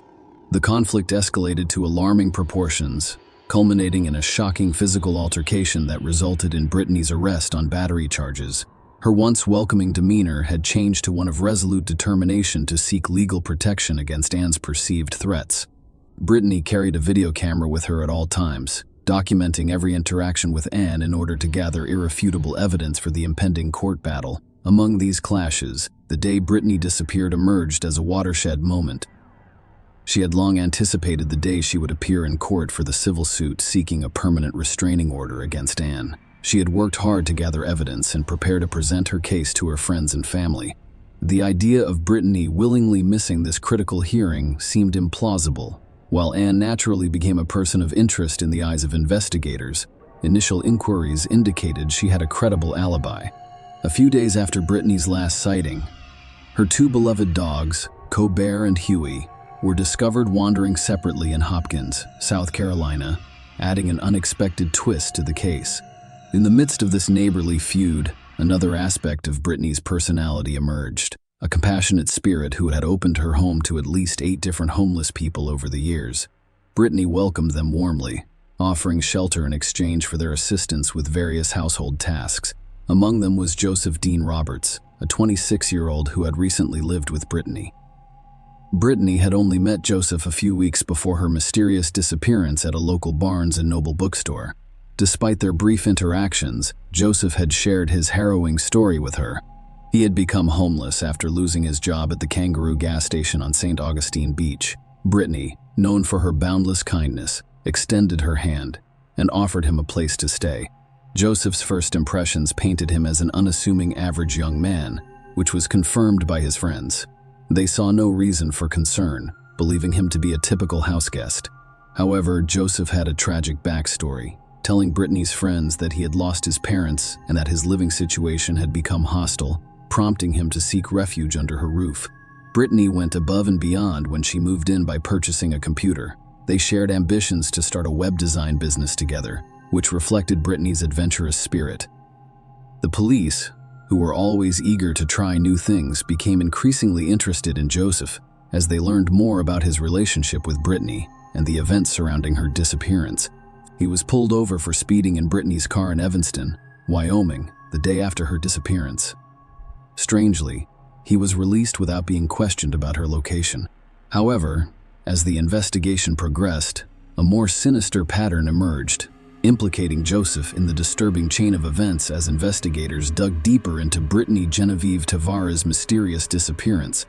The conflict escalated to alarming proportions, culminating in a shocking physical altercation that resulted in Brittany's arrest on battery charges. Her once welcoming demeanor had changed to one of resolute determination to seek legal protection against Anne's perceived threats. Brittany carried a video camera with her at all times, documenting every interaction with Anne in order to gather irrefutable evidence for the impending court battle. Among these clashes, the day Brittany disappeared emerged as a watershed moment. She had long anticipated the day she would appear in court for the civil suit seeking a permanent restraining order against Anne. She had worked hard to gather evidence and prepare to present her case to her friends and family. The idea of Brittany willingly missing this critical hearing seemed implausible. While Anne naturally became a person of interest in the eyes of investigators, initial inquiries indicated she had a credible alibi. A few days after Brittany's last sighting, her two beloved dogs, Colbert and Huey, were discovered wandering separately in Hopkins, South Carolina, adding an unexpected twist to the case. In the midst of this neighborly feud, another aspect of Brittany's personality emerged, a compassionate spirit who had opened her home to at least 8 different homeless people over the years. Brittany welcomed them warmly, offering shelter in exchange for their assistance with various household tasks. Among them was Joseph Dean Roberts, a 26-year-old who had recently lived with Brittany. Brittany had only met Joseph a few weeks before her mysterious disappearance at a local Barnes & Noble bookstore. Despite their brief interactions, Joseph had shared his harrowing story with her. He had become homeless after losing his job at the Kangaroo gas station on St. Augustine Beach. Brittany, known for her boundless kindness, extended her hand and offered him a place to stay. Joseph's first impressions painted him as an unassuming average young man, which was confirmed by his friends. They saw no reason for concern, believing him to be a typical houseguest. However, Joseph had a tragic backstory, telling Brittany's friends that he had lost his parents and that his living situation had become hostile, prompting him to seek refuge under her roof. Brittany went above and beyond when she moved in by purchasing a computer. They shared ambitions to start a web design business together, which reflected Brittany's adventurous spirit. The police, who were always eager to try new things, became increasingly interested in Joseph as they learned more about his relationship with Brittany and the events surrounding her disappearance. He was pulled over for speeding in Brittany's car in Evanston, Wyoming, the day after her disappearance. Strangely, he was released without being questioned about her location. However, as the investigation progressed, a more sinister pattern emerged, implicating Joseph in the disturbing chain of events as investigators dug deeper into Brittany Genevieve Tavara's mysterious disappearance.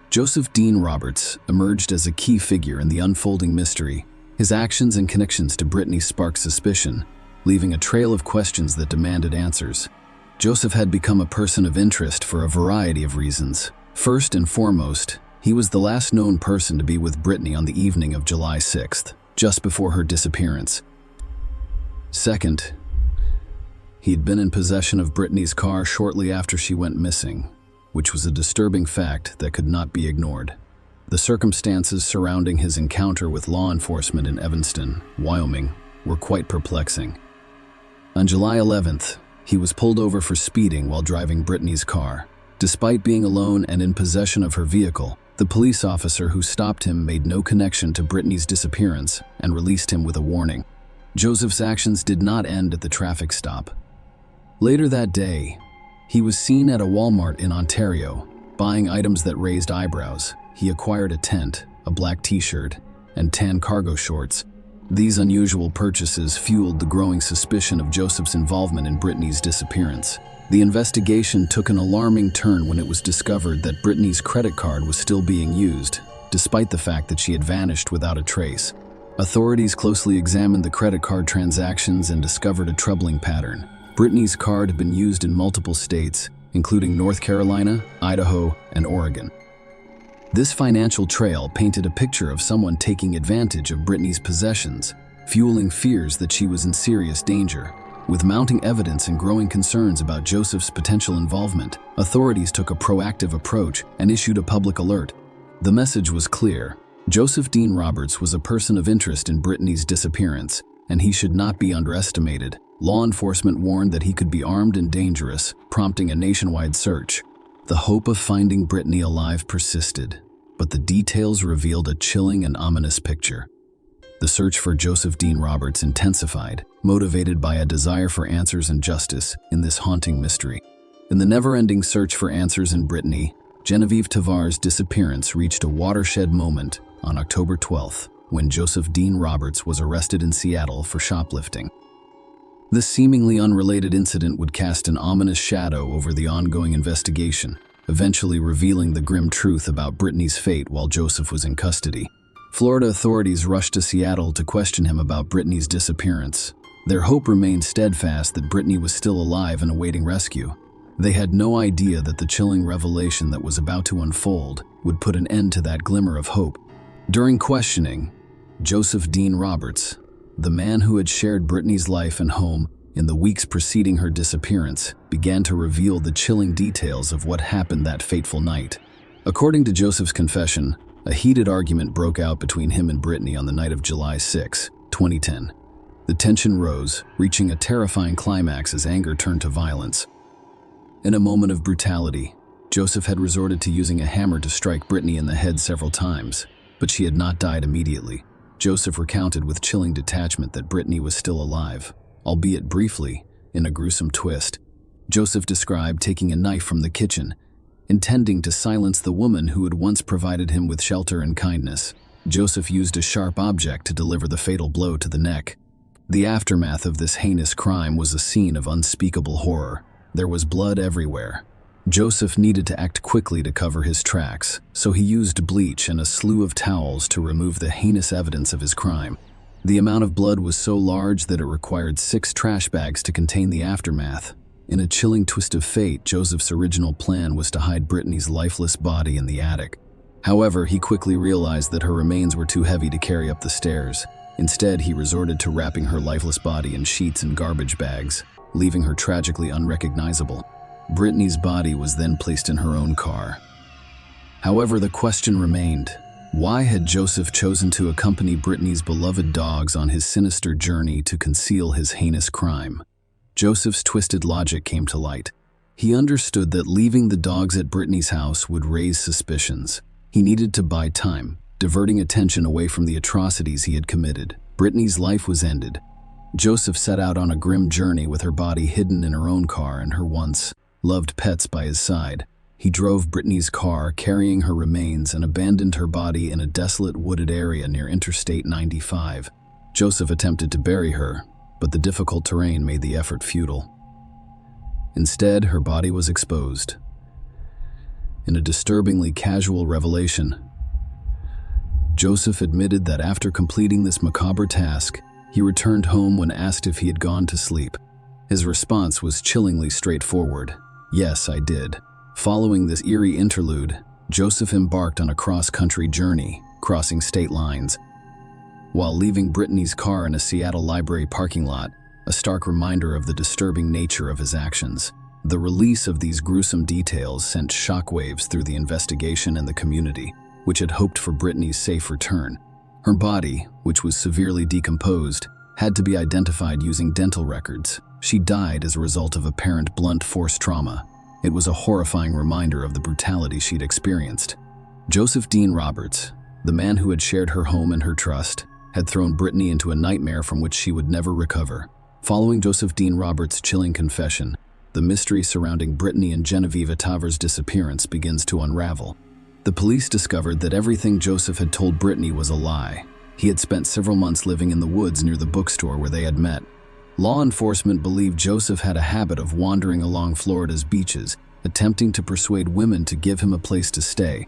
Joseph Dean Roberts emerged as a key figure in the unfolding mystery. His actions and connections to Brittany sparked suspicion, leaving a trail of questions that demanded answers. Joseph had become a person of interest for a variety of reasons. First and foremost, he was the last known person to be with Brittany on the evening of July 6th, just before her disappearance. Second, he had been in possession of Brittany's car shortly after she went missing, which was a disturbing fact that could not be ignored. The circumstances surrounding his encounter with law enforcement in Evanston, Wyoming, were quite perplexing. On July 11th, he was pulled over for speeding while driving Brittany's car. Despite being alone and in possession of her vehicle, the police officer who stopped him made no connection to Brittany's disappearance and released him with a warning. Joseph's actions did not end at the traffic stop. Later that day, he was seen at a Walmart in Ontario, buying items that raised eyebrows. He acquired a tent, a black t-shirt, and tan cargo shorts. These unusual purchases fueled the growing suspicion of Joseph's involvement in Brittany's disappearance. The investigation took an alarming turn when it was discovered that Brittany's credit card was still being used, despite the fact that she had vanished without a trace. Authorities closely examined the credit card transactions and discovered a troubling pattern. Brittany's card had been used in multiple states, including North Carolina, Idaho, and Oregon. This financial trail painted a picture of someone taking advantage of Brittany's possessions, fueling fears that she was in serious danger. With mounting evidence and growing concerns about Joseph's potential involvement, authorities took a proactive approach and issued a public alert. The message was clear. Joseph Dean Roberts was a person of interest in Brittany's disappearance, and he should not be underestimated. Law enforcement warned that he could be armed and dangerous, prompting a nationwide search. The hope of finding Brittany alive persisted, but the details revealed a chilling and ominous picture. The search for Joseph Dean Roberts intensified, motivated by a desire for answers and justice in this haunting mystery. In the never-ending search for answers in Brittany, Genevieve Tavar's disappearance reached a watershed moment on October 12th, when Joseph Dean Roberts was arrested in Seattle for shoplifting. This seemingly unrelated incident would cast an ominous shadow over the ongoing investigation, eventually revealing the grim truth about Brittany's fate while Joseph was in custody. Florida authorities rushed to Seattle to question him about Brittany's disappearance. Their hope remained steadfast that Brittany was still alive and awaiting rescue. They had no idea that the chilling revelation that was about to unfold would put an end to that glimmer of hope. During questioning, Joseph Dean Roberts, the man who had shared Brittany's life and home in the weeks preceding her disappearance, began to reveal the chilling details of what happened that fateful night. According to Joseph's confession, a heated argument broke out between him and Brittany on the night of July 6, 2010. The tension rose, reaching a terrifying climax as anger turned to violence. In a moment of brutality, Joseph had resorted to using a hammer to strike Brittany in the head several times, but she had not died immediately. Joseph recounted with chilling detachment that Brittany was still alive, albeit briefly, in a gruesome twist. Joseph described taking a knife from the kitchen, intending to silence the woman who had once provided him with shelter and kindness. Joseph used a sharp object to deliver the fatal blow to the neck. The aftermath of this heinous crime was a scene of unspeakable horror. There was blood everywhere. Joseph needed to act quickly to cover his tracks, so he used bleach and a slew of towels to remove the heinous evidence of his crime. The amount of blood was so large that it required 6 trash bags to contain the aftermath. In a chilling twist of fate, Joseph's original plan was to hide Brittany's lifeless body in the attic. However, he quickly realized that her remains were too heavy to carry up the stairs. Instead, he resorted to wrapping her lifeless body in sheets and garbage bags, leaving her tragically unrecognizable. Brittany's body was then placed in her own car. However, the question remained: why had Joseph chosen to accompany Brittany's beloved dogs on his sinister journey to conceal his heinous crime? Joseph's twisted logic came to light. He understood that leaving the dogs at Brittany's house would raise suspicions. He needed to buy time, diverting attention away from the atrocities he had committed. Brittany's life was ended. Joseph set out on a grim journey with her body hidden in her own car and her once loved pets by his side. He drove Brittany's car, carrying her remains, and abandoned her body in a desolate wooded area near Interstate 95. Joseph attempted to bury her, but the difficult terrain made the effort futile. Instead, her body was exposed. In a disturbingly casual revelation, Joseph admitted that after completing this macabre task, he returned home when asked if he had gone to sleep. His response was chillingly straightforward: "Yes, I did." Following this eerie interlude, Joseph embarked on a cross-country journey, crossing state lines. While leaving Brittany's car in a Seattle library parking lot, a stark reminder of the disturbing nature of his actions. The release of these gruesome details sent shockwaves through the investigation and the community, which had hoped for Brittany's safe return. Her body, which was severely decomposed, had to be identified using dental records. She died as a result of apparent blunt force trauma. It was a horrifying reminder of the brutality she'd experienced. Joseph Dean Roberts, the man who had shared her home and her trust, had thrown Brittany into a nightmare from which she would never recover. Following Joseph Dean Roberts' chilling confession, the mystery surrounding Brittany and Genevieve Tavar's disappearance begins to unravel. The police discovered that everything Joseph had told Brittany was a lie. He had spent several months living in the woods near the bookstore where they had met. Law enforcement believed Joseph had a habit of wandering along Florida's beaches, attempting to persuade women to give him a place to stay.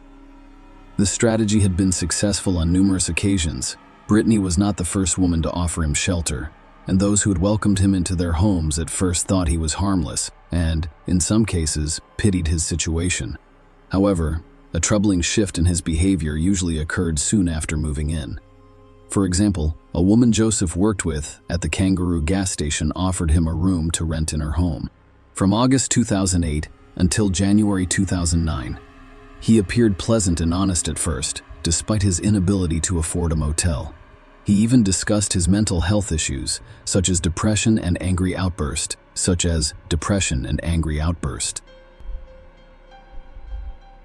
The strategy had been successful on numerous occasions. Brittany was not the first woman to offer him shelter, and those who had welcomed him into their homes at first thought he was harmless and, in some cases, pitied his situation. However, a troubling shift in his behavior usually occurred soon after moving in. For example, a woman Joseph worked with at the Kangaroo gas station offered him a room to rent in her home. From August 2008 until January 2009, he appeared pleasant and honest at first, despite his inability to afford a motel. He even discussed his mental health issues, such as depression and angry outburst.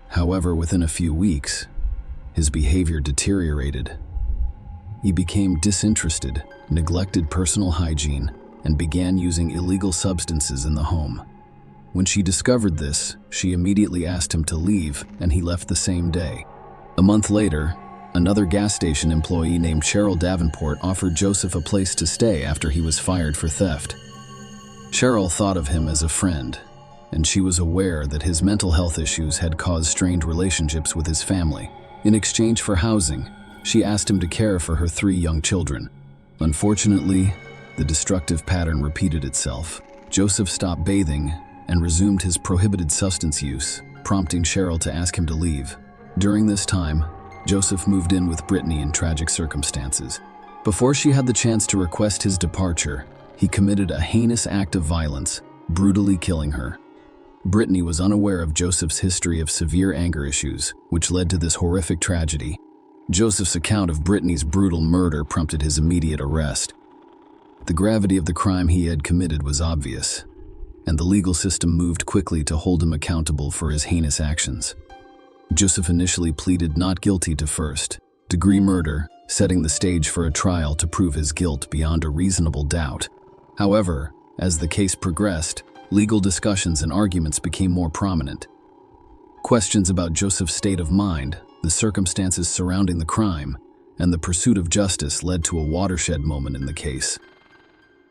However, within a few weeks, his behavior deteriorated. He became disinterested, neglected personal hygiene, and began using illegal substances in the home. When she discovered this, she immediately asked him to leave, and he left the same day. A month later, another gas station employee named Cheryl Davenport offered Joseph a place to stay after he was fired for theft. Cheryl thought of him as a friend, and she was aware that his mental health issues had caused strained relationships with his family. In exchange for housing, she asked him to care for her 3 young children. Unfortunately, the destructive pattern repeated itself. Joseph stopped bathing and resumed his prohibited substance use, prompting Cheryl to ask him to leave. During this time, Joseph moved in with Brittany in tragic circumstances. Before she had the chance to request his departure, he committed a heinous act of violence, brutally killing her. Brittany was unaware of Joseph's history of severe anger issues, which led to this horrific tragedy. Joseph's account of Brittany's brutal murder prompted his immediate arrest. The gravity of the crime he had committed was obvious, and the legal system moved quickly to hold him accountable for his heinous actions. Joseph initially pleaded not guilty to first-degree murder, setting the stage for a trial to prove his guilt beyond a reasonable doubt. However, as the case progressed, legal discussions and arguments became more prominent. Questions about Joseph's state of mind, the circumstances surrounding the crime, and the pursuit of justice led to a watershed moment in the case.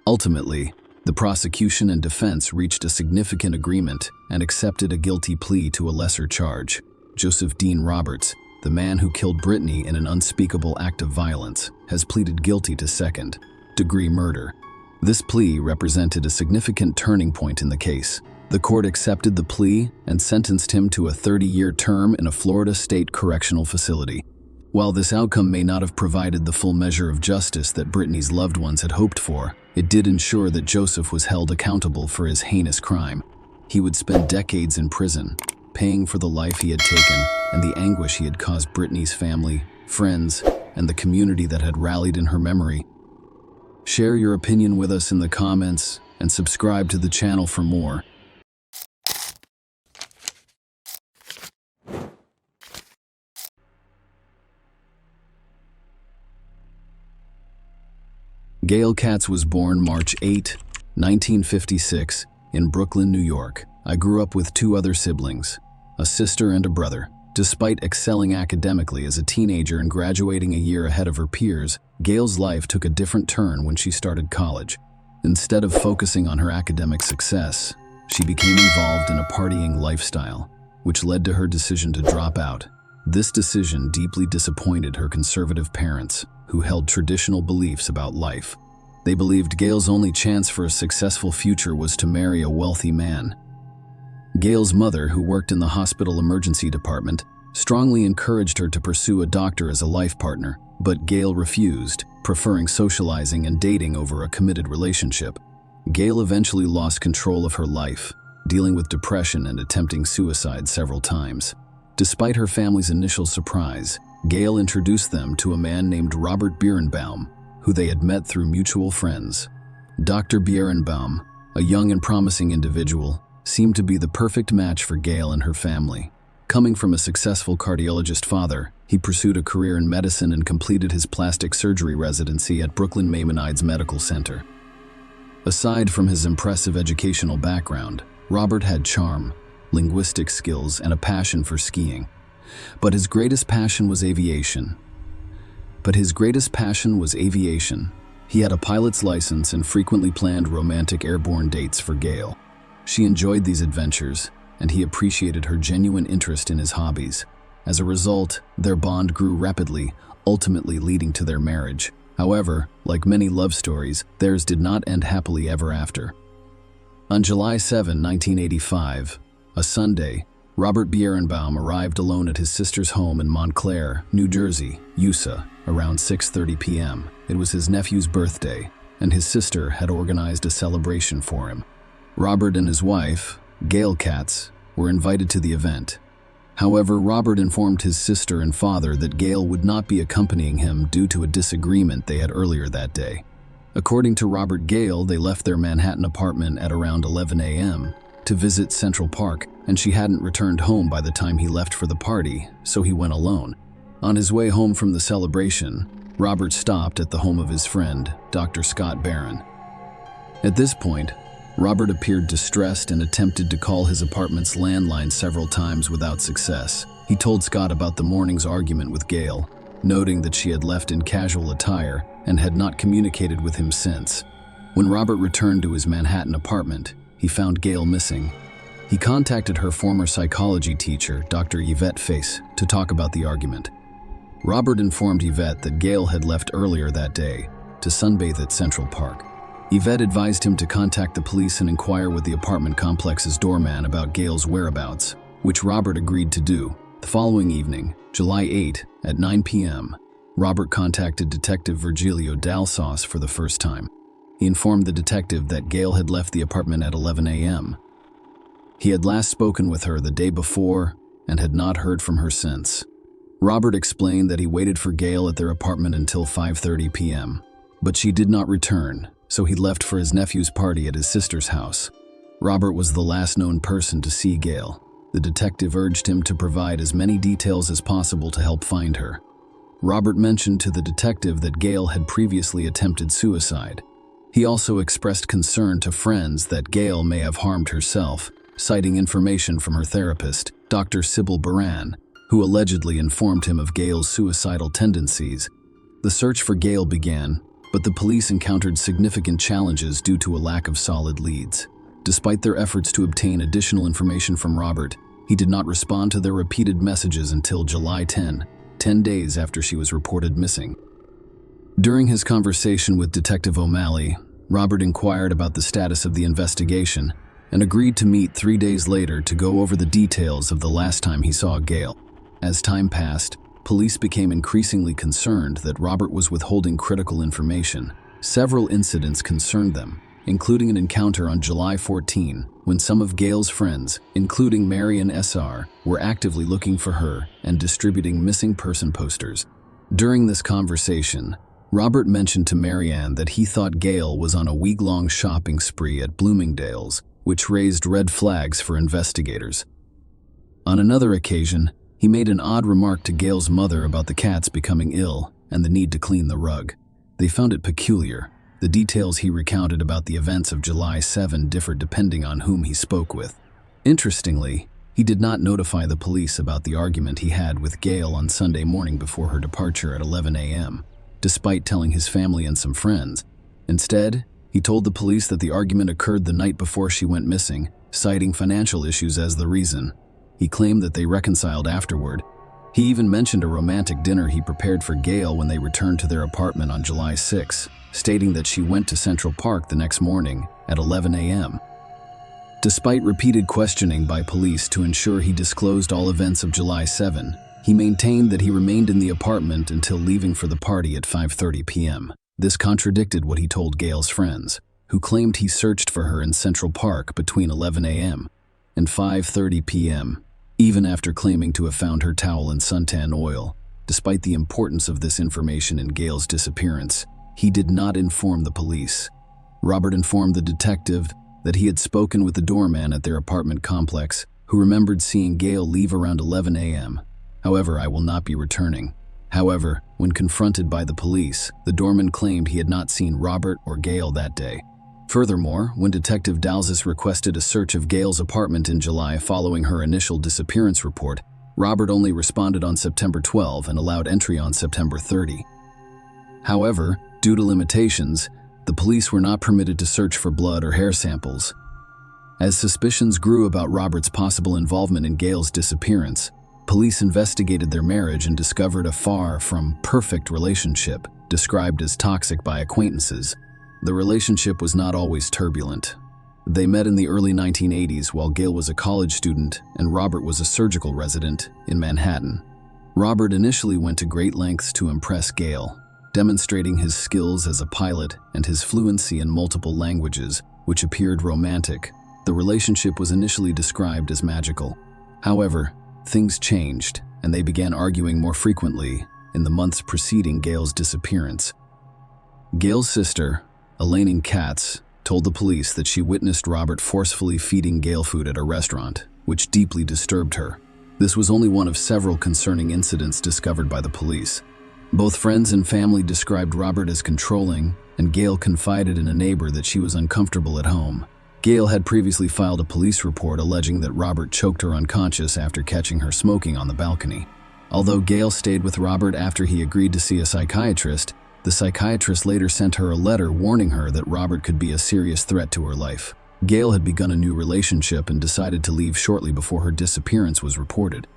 Ultimately, the prosecution and defense reached a significant agreement and accepted a guilty plea to a lesser charge. Joseph Dean Roberts, the man who killed Brittany in an unspeakable act of violence, has pleaded guilty to second-degree murder. This plea represented a significant turning point in the case. The court accepted the plea and sentenced him to a 30-year term in a Florida state correctional facility. While this outcome may not have provided the full measure of justice that Brittany's loved ones had hoped for, it did ensure that Joseph was held accountable for his heinous crime. He would spend decades in prison, paying for the life he had taken and the anguish he had caused Brittany's family, friends, and the community that had rallied in her memory. Share your opinion with us in the comments and subscribe to the channel for more. Gail Katz was born March 8, 1956, in Brooklyn, New York. I grew up with 2 other siblings, a sister and a brother. Despite excelling academically as a teenager and graduating a year ahead of her peers, Gail's life took a different turn when she started college. Instead of focusing on her academic success, she became involved in a partying lifestyle, which led to her decision to drop out. This decision deeply disappointed her conservative parents, who held traditional beliefs about life. They believed Gail's only chance for a successful future was to marry a wealthy man. Gail's mother, who worked in the hospital emergency department, strongly encouraged her to pursue a doctor as a life partner, but Gail refused, preferring socializing and dating over a committed relationship. Gail eventually lost control of her life, dealing with depression and attempting suicide several times. Despite her family's initial surprise, Gail introduced them to a man named Robert Birnbaum, who they had met through mutual friends. Dr. Birnbaum, a young and promising individual, seemed to be the perfect match for Gail and her family. Coming from a successful cardiologist father, he pursued a career in medicine and completed his plastic surgery residency at Brooklyn Maimonides Medical Center. Aside from his impressive educational background, Robert had charm, linguistic skills, and a passion for skiing. But his greatest passion was aviation. He had a pilot's license and frequently planned romantic airborne dates for Gail. She enjoyed these adventures, and he appreciated her genuine interest in his hobbies. As a result, their bond grew rapidly, ultimately leading to their marriage. However, like many love stories, theirs did not end happily ever after. On July 7, 1985, a Sunday, Robert Bierenbaum arrived alone at his sister's home in Montclair, New Jersey, USA, around 6:30 p.m. It was his nephew's birthday, and his sister had organized a celebration for him. Robert and his wife, Gail Katz, were invited to the event. However, Robert informed his sister and father that Gail would not be accompanying him due to a disagreement they had earlier that day. According to Robert Gail, they left their Manhattan apartment at around 11 a.m. to visit Central Park, and she hadn't returned home by the time he left for the party, so he went alone. On his way home from the celebration, Robert stopped at the home of his friend, Dr. Scott Barron. At this point, Robert appeared distressed and attempted to call his apartment's landline several times without success. He told Scott about the morning's argument with Gail, noting that she had left in casual attire and had not communicated with him since. When Robert returned to his Manhattan apartment, he found Gail missing. He contacted her former psychology teacher, Dr. Yvette Face, to talk about the argument. Robert informed Yvette that Gail had left earlier that day to sunbathe at Central Park. Yvette advised him to contact the police and inquire with the apartment complex's doorman about Gail's whereabouts, which Robert agreed to do. The following evening, July 8, at 9 p.m., Robert contacted Detective Virgilio Dalsauce for the first time. He informed the detective that Gail had left the apartment at 11 a.m. He had last spoken with her the day before and had not heard from her since. Robert explained that he waited for Gail at their apartment until 5:30 p.m., but she did not return, so he left for his nephew's party at his sister's house. Robert was the last known person to see Gail. The detective urged him to provide as many details as possible to help find her. Robert mentioned to the detective that Gail had previously attempted suicide. He also expressed concern to friends that Gail may have harmed herself, citing information from her therapist, Dr. Sybil Baran, who allegedly informed him of Gail's suicidal tendencies. The search for Gail began, but the police encountered significant challenges due to a lack of solid leads. Despite their efforts to obtain additional information from Robert, he did not respond to their repeated messages until July 10 days after she was reported missing. During his conversation with Detective O'Malley, Robert inquired about the status of the investigation and agreed to meet 3 days later to go over the details of the last time he saw Gail. As time passed, police became increasingly concerned that Robert was withholding critical information. Several incidents concerned them, including an encounter on July 14 when some of Gail's friends, including Marian S.R., were actively looking for her and distributing missing person posters. During this conversation, Robert mentioned to Marianne that he thought Gail was on a week-long shopping spree at Bloomingdale's, which raised red flags for investigators. On another occasion, he made an odd remark to Gail's mother about the cats becoming ill and the need to clean the rug. They found it peculiar. The details he recounted about the events of July 7 differed depending on whom he spoke with. Interestingly, he did not notify the police about the argument he had with Gail on Sunday morning before her departure at 11 a.m., despite telling his family and some friends. Instead, he told the police that the argument occurred the night before she went missing, citing financial issues as the reason. He claimed that they reconciled afterward. He even mentioned a romantic dinner he prepared for Gail when they returned to their apartment on July 6, stating that she went to Central Park the next morning at 11 a.m. Despite repeated questioning by police to ensure he disclosed all events of July 7, he maintained that he remained in the apartment until leaving for the party at 5:30 p.m. This contradicted what he told Gail's friends, who claimed he searched for her in Central Park between 11 a.m. and 5:30 p.m., even after claiming to have found her towel and suntan oil. Despite the importance of this information in Gail's disappearance, he did not inform the police. Robert informed the detective that he had spoken with the doorman at their apartment complex, who remembered seeing Gail leave around 11 a.m. However, I will not be returning. However, when confronted by the police, the doorman claimed he had not seen Robert or Gail that day. Furthermore, when Detective Dalsauce requested a search of Gail's apartment in July following her initial disappearance report, Robert only responded on September 12 and allowed entry on September 30. However, due to limitations, the police were not permitted to search for blood or hair samples. As suspicions grew about Robert's possible involvement in Gail's disappearance, police investigated their marriage and discovered a far from perfect relationship, described as toxic by acquaintances. The relationship was not always turbulent. They met in the early 1980s while Gail was a college student and Robert was a surgical resident in Manhattan. Robert initially went to great lengths to impress Gail, demonstrating his skills as a pilot and his fluency in multiple languages, which appeared romantic. The relationship was initially described as magical. However, things changed, and they began arguing more frequently in the months preceding Gail's disappearance. Gail's sister, Elaine Katz, told the police that she witnessed Robert forcefully feeding Gail food at a restaurant, which deeply disturbed her. This was only one of several concerning incidents discovered by the police. Both friends and family described Robert as controlling, and Gail confided in a neighbor that she was uncomfortable at home. Gail had previously filed a police report alleging that Robert choked her unconscious after catching her smoking on the balcony. Although Gail stayed with Robert after he agreed to see a psychiatrist, the psychiatrist later sent her a letter warning her that Robert could be a serious threat to her life. Gail had begun a new relationship and decided to leave shortly before her disappearance was reported.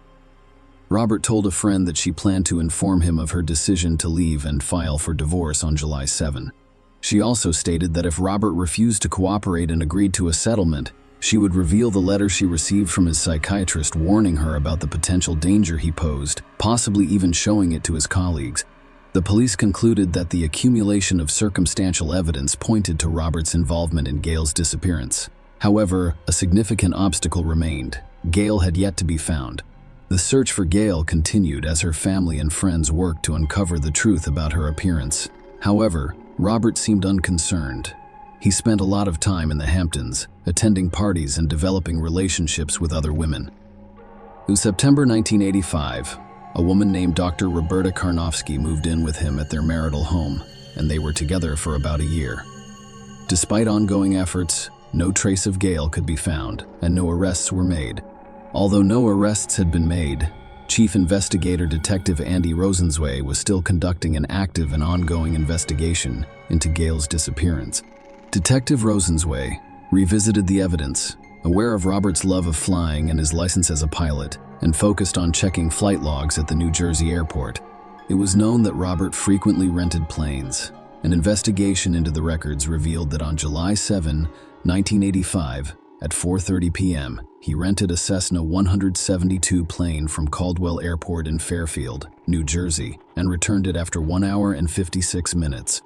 Robert told a friend that she planned to inform him of her decision to leave and file for divorce on July 7. She also stated that if Robert refused to cooperate and agreed to a settlement, she would reveal the letter she received from his psychiatrist warning her about the potential danger he posed, possibly even showing it to his colleagues. The police concluded that the accumulation of circumstantial evidence pointed to Robert's involvement in Gail's disappearance. However, a significant obstacle remained. Gail had yet to be found. The search for Gail continued as her family and friends worked to uncover the truth about her appearance. However, Robert seemed unconcerned. He spent a lot of time in the Hamptons, attending parties and developing relationships with other women. In September 1985, a woman named Dr. Roberta Karnofsky moved in with him at their marital home, and they were together for about a year. Despite ongoing efforts, no trace of Gail could be found, and no arrests were made. Although no arrests had been made, Chief Investigator Detective Andy Rosenzweig was still conducting an active and ongoing investigation into Gail's disappearance. Detective Rosenzweig revisited the evidence, aware of Robert's love of flying and his license as a pilot, and focused on checking flight logs at the New Jersey airport. It was known that Robert frequently rented planes. An investigation into the records revealed that on July 7, 1985, at 4:30 p.m., he rented a Cessna 172 plane from Caldwell Airport in Fairfield, New Jersey, and returned it after 1 hour and 56 minutes.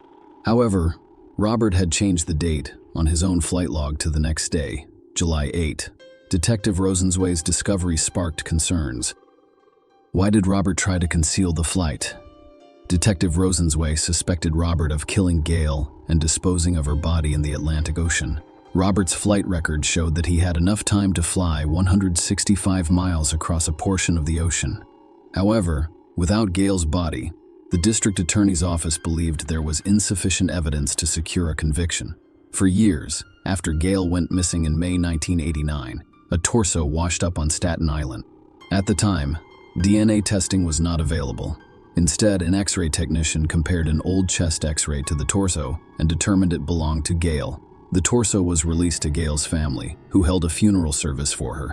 However, Robert had changed the date on his own flight log to the next day, July 8. Detective Rosenzweig's discovery sparked concerns. Why did Robert try to conceal the flight? Detective Rosenzweig suspected Robert of killing Gail and disposing of her body in the Atlantic Ocean. Robert's flight record showed that he had enough time to fly 165 miles across a portion of the ocean. However, without Gail's body, the district attorney's office believed there was insufficient evidence to secure a conviction. For years, after Gail went missing in May 1989, a torso washed up on Staten Island. At the time, DNA testing was not available. Instead, an X-ray technician compared an old chest X-ray to the torso and determined it belonged to Gail. The torso was released to Gail's family, who held a funeral service for her.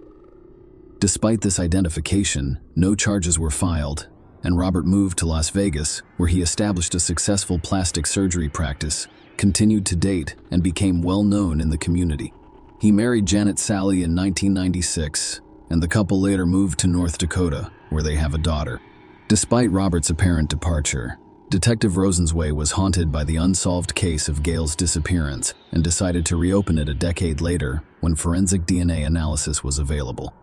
Despite this identification, no charges were filed, and Robert moved to Las Vegas, where he established a successful plastic surgery practice, continued to date, and became well known in the community. He married Janet Sally in 1996, and the couple later moved to North Dakota, where they have a daughter. Despite Robert's apparent departure, Detective Rosenzweig was haunted by the unsolved case of Gail's disappearance and decided to reopen it a decade later when forensic DNA analysis was available.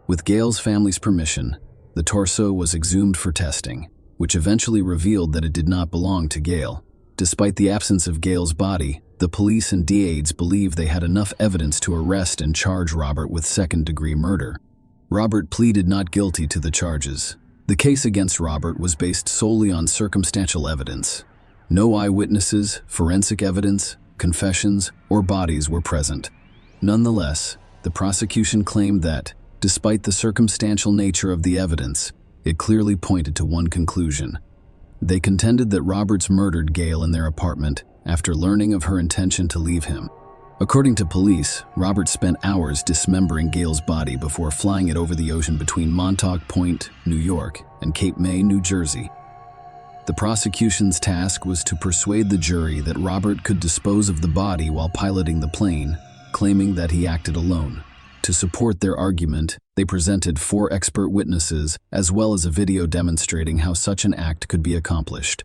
With Gail's family's permission, the torso was exhumed for testing, which eventually revealed that it did not belong to Gail. Despite the absence of Gail's body, the police and DAs believed they had enough evidence to arrest and charge Robert with second-degree murder. Robert pleaded not guilty to the charges. The case against Robert was based solely on circumstantial evidence. No eyewitnesses, forensic evidence, confessions, or bodies were present. Nonetheless, the prosecution claimed that, despite the circumstantial nature of the evidence, it clearly pointed to one conclusion. They contended that Roberts murdered Gail in their apartment after learning of her intention to leave him. According to police, Robert spent hours dismembering Gail's body before flying it over the ocean between Montauk Point, New York, and Cape May, New Jersey. The prosecution's task was to persuade the jury that Robert could dispose of the body while piloting the plane, claiming that he acted alone. To support their argument, they presented 4 expert witnesses as well as a video demonstrating how such an act could be accomplished.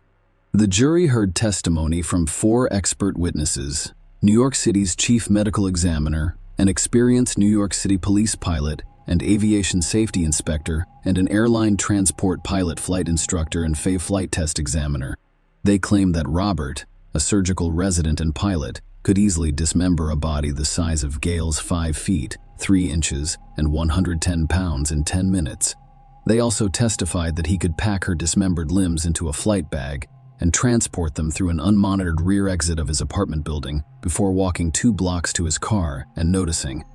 The jury heard testimony from 4 expert witnesses: New York City's chief medical examiner, an experienced New York City police pilot and aviation safety inspector, and an airline transport pilot flight instructor and flight test examiner. They claimed that Robert, a surgical resident and pilot, could easily dismember a body the size of Gale's 5 feet, 3 inches, and 110 pounds in 10 minutes. They also testified that he could pack her dismembered limbs into a flight bag and transport them through an unmonitored rear exit of his apartment building before walking 2 blocks to his car and noticing.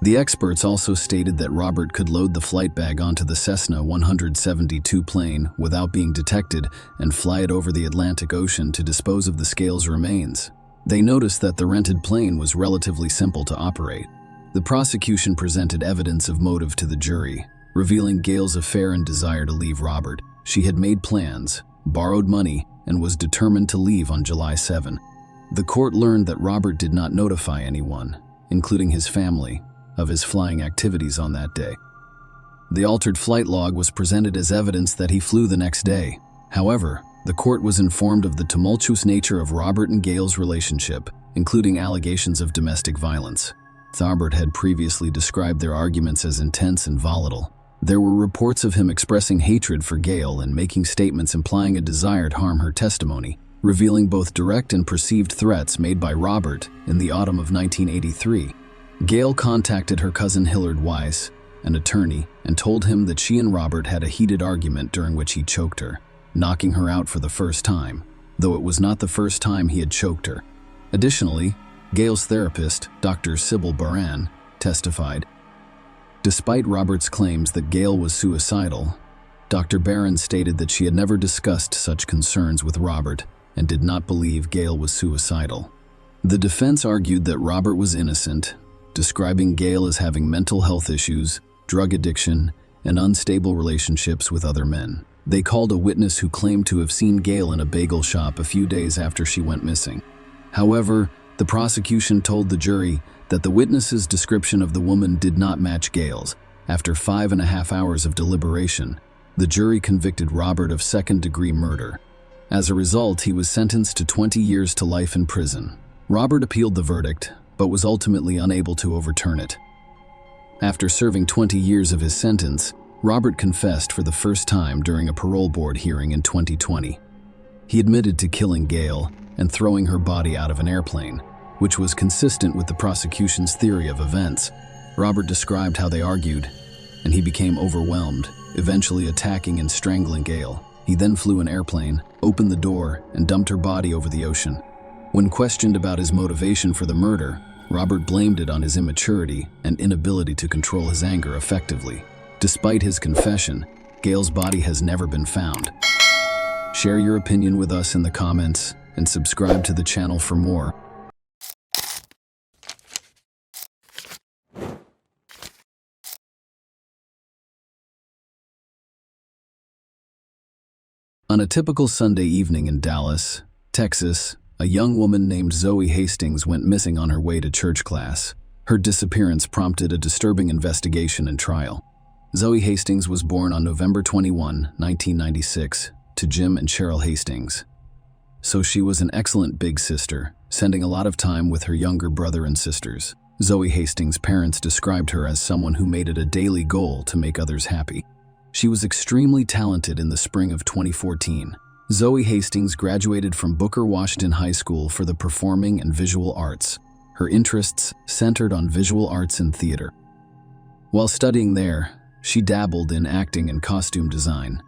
The experts also stated that Robert could load the flight bag onto the Cessna 172 plane without being detected and fly it over the Atlantic Ocean to dispose of the Scales' remains. They noticed that the rented plane was relatively simple to operate. The prosecution presented evidence of motive to the jury, revealing Gale's affair and desire to leave Robert. She had made plans, borrowed money, and was determined to leave on July 7. The court learned that Robert did not notify anyone, including his family, of his flying activities on that day. The altered flight log was presented as evidence that he flew the next day. However, the court was informed of the tumultuous nature of Robert and Gale's relationship, including allegations of domestic violence. Robert had previously described their arguments as intense and volatile. There were reports of him expressing hatred for Gale and making statements implying a desire to harm her testimony, revealing both direct and perceived threats made by Robert in the autumn of 1983. Gale contacted her cousin Hillard Weiss, an attorney, and told him that she and Robert had a heated argument during which he choked her, knocking her out for the first time, though it was not the first time he had choked her. Additionally, Gale's therapist, Dr. Sybil Baran, testified. Despite Robert's claims that Gale was suicidal, Dr. Baran stated that she had never discussed such concerns with Robert and did not believe Gale was suicidal. The defense argued that Robert was innocent, describing Gale as having mental health issues, drug addiction, and unstable relationships with other men. They called a witness who claimed to have seen Gale in a bagel shop a few days after she went missing. However, the prosecution told the jury that the witness's description of the woman did not match Gale's. After 5.5 hours of deliberation, the jury convicted Robert of second-degree murder. As a result, he was sentenced to 20 years to life in prison. Robert appealed the verdict, but was ultimately unable to overturn it. After serving 20 years of his sentence, Robert confessed for the first time during a parole board hearing in 2020. He admitted to killing Gale and throwing her body out of an airplane, which was consistent with the prosecution's theory of events. Robert described how they argued, and he became overwhelmed, eventually attacking and strangling Gale. He then flew an airplane, opened the door, and dumped her body over the ocean. When questioned about his motivation for the murder, Robert blamed it on his immaturity and inability to control his anger effectively. Despite his confession, Gale's body has never been found. Share your opinion with us in the comments and subscribe to the channel for more. On a typical Sunday evening in Dallas, Texas, a young woman named Zoe Hastings went missing on her way to church class. Her disappearance prompted a disturbing investigation and trial. Zoe Hastings was born on November 21, 1996, to Jim and Cheryl Hastings. So she was an excellent big sister, spending a lot of time with her younger brother and sisters. Zoe Hastings' parents described her as someone who made it a daily goal to make others happy. She was extremely talented in the spring of 2014. Zoe Hastings graduated from Booker Washington High School for the Performing and Visual Arts. Her interests centered on visual arts and theater. While studying there, she dabbled in acting and costume design.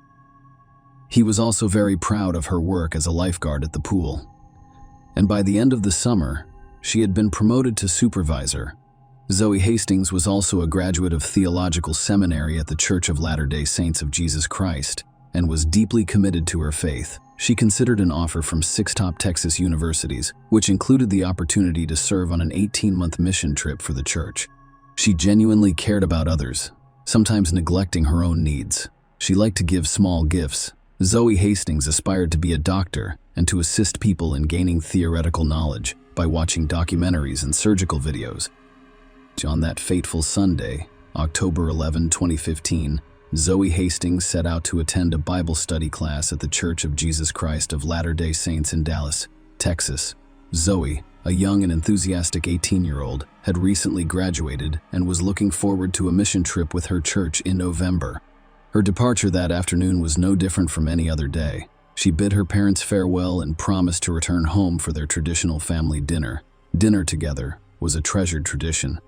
He was also very proud of her work as a lifeguard at the pool. And by the end of the summer, she had been promoted to supervisor. Zoe Hastings was also a graduate of theological seminary at the Church of Latter-day Saints of Jesus Christ and was deeply committed to her faith. She considered an offer from 6 top Texas universities, which included the opportunity to serve on an 18-month mission trip for the church. She genuinely cared about others, sometimes neglecting her own needs. She liked to give small gifts. Zoe Hastings aspired to be a doctor and to assist people in gaining theoretical knowledge. by watching documentaries and surgical videos. On that fateful Sunday, October 11, 2015, Zoe Hastings set out to attend a Bible study class at the Church of Jesus Christ of Latter-day Saints in Dallas, Texas. Zoe, a young and enthusiastic 18-year-old, had recently graduated and was looking forward to a mission trip with her church in November. Her departure that afternoon was no different from any other day. She bid her parents farewell and promised to return home for their traditional family dinner. Dinner together was a treasured tradition.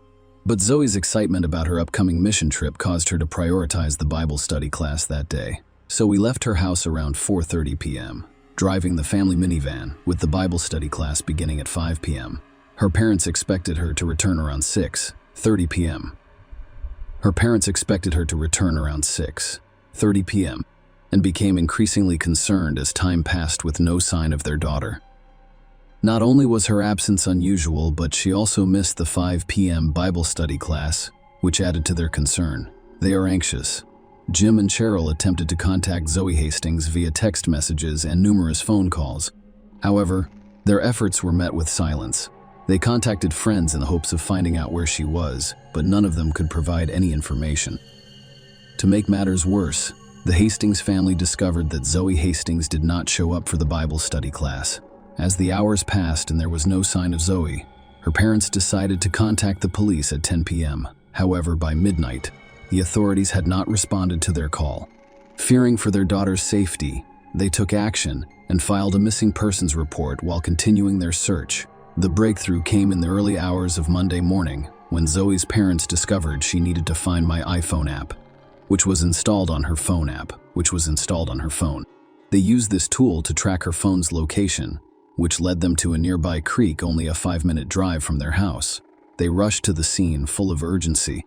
But Zoe's excitement about her upcoming mission trip caused her to prioritize the Bible study class that day. So we left her house around 4:30 p.m., driving the family minivan, with the Bible study class beginning at 5 p.m. Her parents expected her to return around 6:30 p.m. And became increasingly concerned as time passed with no sign of their daughter. Not only was her absence unusual, but she also missed the 5 p.m. Bible study class, which added to their concern. They are anxious. Jim and Cheryl attempted to contact Zoe Hastings via text messages and numerous phone calls. However, their efforts were met with silence. They contacted friends in the hopes of finding out where she was, but none of them could provide any information. To make matters worse, the Hastings family discovered that Zoe Hastings did not show up for the Bible study class. As the hours passed and there was no sign of Zoe, her parents decided to contact the police at 10 p.m. However, by midnight, the authorities had not responded to their call. Fearing for their daughter's safety, they took action and filed a missing persons report while continuing their search. The breakthrough came in the early hours of Monday morning when Zoe's parents discovered she needed to find My iPhone app, which was installed on her phone. They used this tool to track her phone's location, which led them to a nearby creek only a 5-minute drive from their house. They rushed to the scene full of urgency.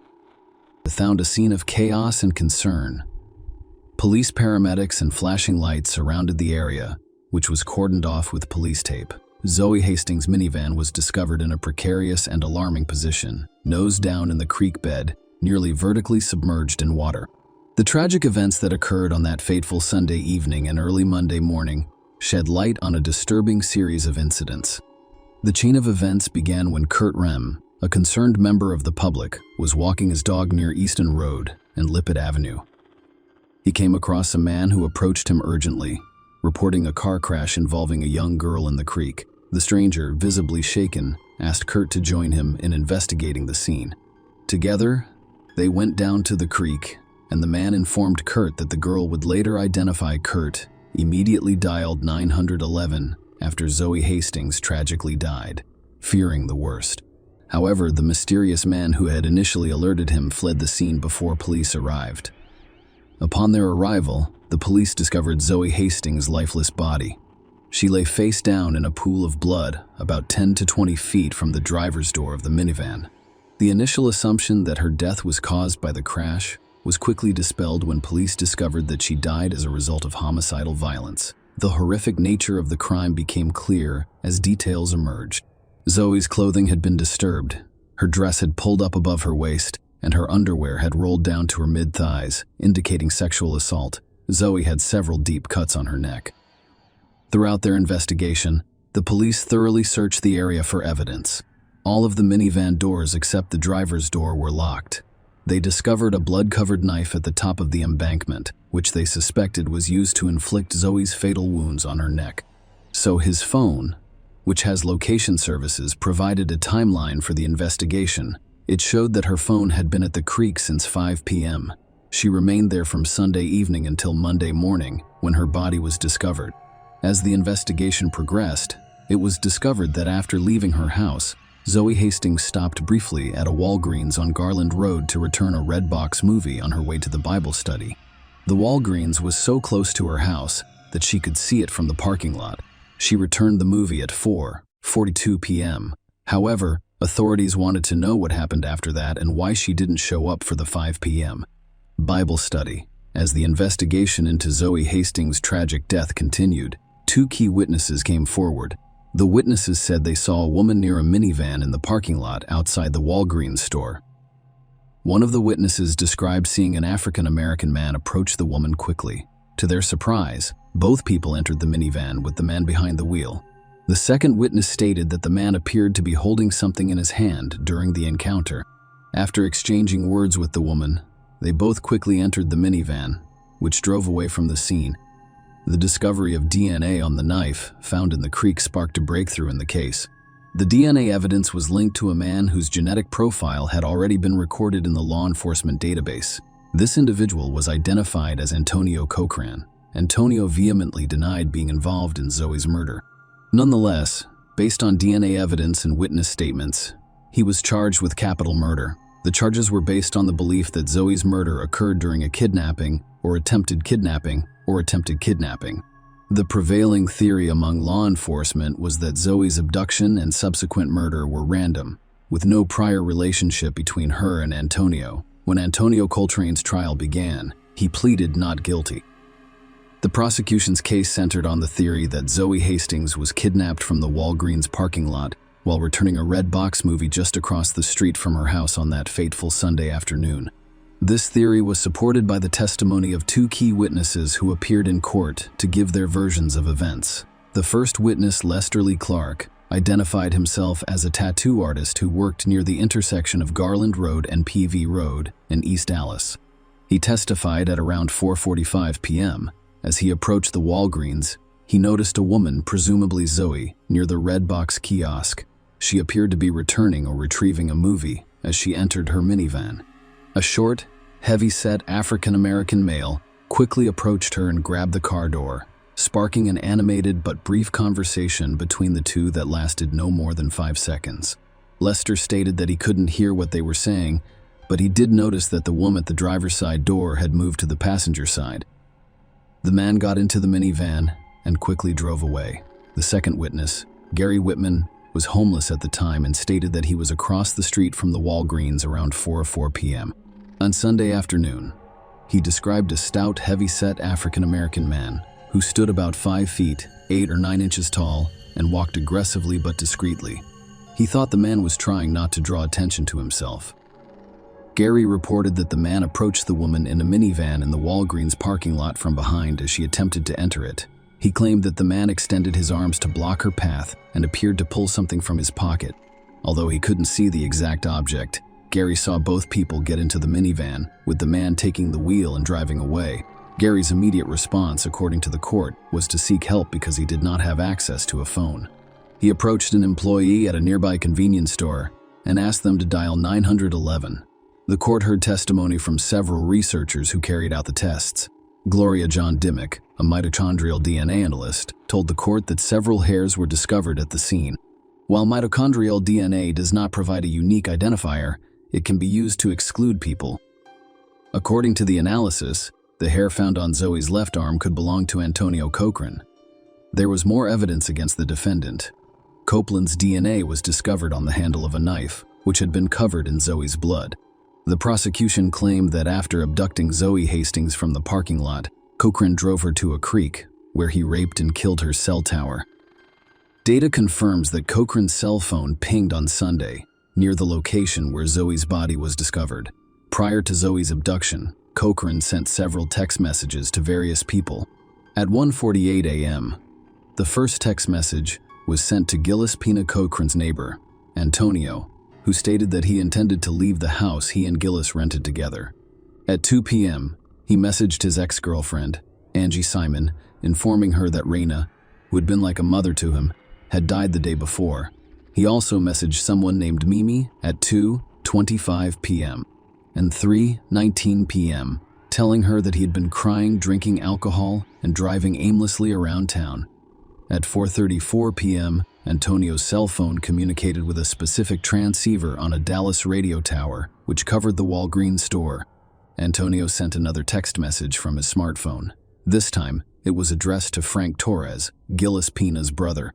They found a scene of chaos and concern. Police, paramedics, and flashing lights surrounded the area, which was cordoned off with police tape. Zoe Hastings' minivan was discovered in a precarious and alarming position, nose down in the creek bed, nearly vertically submerged in water. The tragic events that occurred on that fateful Sunday evening and early Monday morning shed light on a disturbing series of incidents. The chain of events began when Kurt Rem, a concerned member of the public, was walking his dog near Easton Road and Lippett Avenue. He came across a man who approached him urgently, reporting a car crash involving a young girl in the creek. The stranger, visibly shaken, asked Kurt to join him in investigating the scene. Together, they went down to the creek, and the man informed Kurt that the girl would later identify Kurt, immediately dialed 911 after Zoe Hastings tragically died, fearing the worst. However, the mysterious man who had initially alerted him fled the scene before police arrived. Upon their arrival, the police discovered Zoe Hastings' lifeless body. She lay face down in a pool of blood about 10 to 20 feet from the driver's door of the minivan. The initial assumption that her death was caused by the crash was quickly dispelled when police discovered that she died as a result of homicidal violence. The horrific nature of the crime became clear as details emerged. Zoe's clothing had been disturbed. Her dress had pulled up above her waist, and her underwear had rolled down to her mid-thighs, indicating sexual assault. Zoe had several deep cuts on her neck. Throughout their investigation, the police thoroughly searched the area for evidence. All of the minivan doors except the driver's door were locked. They discovered a blood-covered knife at the top of the embankment, which they suspected was used to inflict Zoe's fatal wounds on her neck. So his phone, which has location services, provided a timeline for the investigation. It showed that her phone had been at the creek since 5 p.m. She remained there from Sunday evening until Monday morning, when her body was discovered. As the investigation progressed, it was discovered that after leaving her house, Zoe Hastings stopped briefly at a Walgreens on Garland Road to return a Redbox movie on her way to the Bible study. The Walgreens was so close to her house that she could see it from the parking lot. She returned the movie at 4:42 p.m. However, authorities wanted to know what happened after that and why she didn't show up for the 5 p.m. Bible study. As the investigation into Zoe Hastings' tragic death continued, 2 key witnesses came forward. The witnesses said they saw a woman near a minivan in the parking lot outside the Walgreens store. One of the witnesses described seeing an African-American man approach the woman quickly. To their surprise, both people entered the minivan with the man behind the wheel. The second witness stated that the man appeared to be holding something in his hand during the encounter. After exchanging words with the woman, they both quickly entered the minivan, which drove away from the scene. The discovery of DNA on the knife found in the creek sparked a breakthrough in the case. The DNA evidence was linked to a man whose genetic profile had already been recorded in the law enforcement database. This individual was identified as Antonio Cochran. Antonio vehemently denied being involved in Zoe's murder. Nonetheless, based on DNA evidence and witness statements, he was charged with capital murder. The charges were based on the belief that Zoe's murder occurred during a kidnapping or attempted kidnapping. The prevailing theory among law enforcement was that Zoe's abduction and subsequent murder were random, with no prior relationship between her and Antonio. When Antonio Coltrane's trial began, he pleaded not guilty. The prosecution's case centered on the theory that Zoe Hastings was kidnapped from the Walgreens parking lot while returning a red box movie just across the street from her house on that fateful Sunday afternoon. This theory was supported by the testimony of two key witnesses who appeared in court to give their versions of events. The first witness, Lester Lee Clark, identified himself as a tattoo artist who worked near the intersection of Garland Road and PV Road in East Dallas. He testified at around 4:45 p.m. As he approached the Walgreens, he noticed a woman, presumably Zoe, near the red box kiosk. She appeared to be returning or retrieving a movie as she entered her minivan. A short, heavy-set African-American male quickly approached her and grabbed the car door, sparking an animated but brief conversation between the two that lasted no more than 5 seconds. Lester stated that he couldn't hear what they were saying, but he did notice that the woman at the driver's side door had moved to the passenger side. The man got into the minivan and quickly drove away. The second witness, Gary Whitman, was homeless at the time and stated that he was across the street from the Walgreens around 4:04 p.m. On Sunday afternoon, he described a stout, heavy-set African-American man who stood about 5 feet, 8 or 9 inches tall, and walked aggressively but discreetly. He thought the man was trying not to draw attention to himself. Gary reported that the man approached the woman in a minivan in the Walgreens parking lot from behind as she attempted to enter it. He claimed that the man extended his arms to block her path and appeared to pull something from his pocket. Although he couldn't see the exact object, Gary saw both people get into the minivan, with the man taking the wheel and driving away. Gary's immediate response, according to the court, was to seek help because he did not have access to a phone. He approached an employee at a nearby convenience store and asked them to dial 911. The court heard testimony from several researchers who carried out the tests. Gloria John Dimmock, a mitochondrial DNA analyst, told the court that several hairs were discovered at the scene. While mitochondrial DNA does not provide a unique identifier, it can be used to exclude people. According to the analysis, the hair found on Zoe's left arm could belong to Antonio Cochran. There was more evidence against the defendant. Copeland's DNA was discovered on the handle of a knife, which had been covered in Zoe's blood. The prosecution claimed that after abducting Zoe Hastings from the parking lot, Cochran drove her to a creek, where he raped and killed her cell tower. Data confirms that Cochran's cell phone pinged on Sunday, near the location where Zoe's body was discovered. Prior to Zoe's abduction, Cochran sent several text messages to various people. At 1:48 a.m., the first text message was sent to Gillis Pina Cochran's neighbor, Antonio, who stated that he intended to leave the house he and Gillis rented together. At 2 p.m., he messaged his ex-girlfriend, Angie Simon, informing her that Raina, who had been like a mother to him, had died the day before. He also messaged someone named Mimi at 2:25 p.m. and 3:19 p.m., telling her that he had been crying, drinking alcohol, and driving aimlessly around town. At 4:34 p.m., Antonio's cell phone communicated with a specific transceiver on a Dallas radio tower, which covered the Walgreens store. Antonio sent another text message from his smartphone. This time, it was addressed to Frank Torres, Gillis Pina's brother.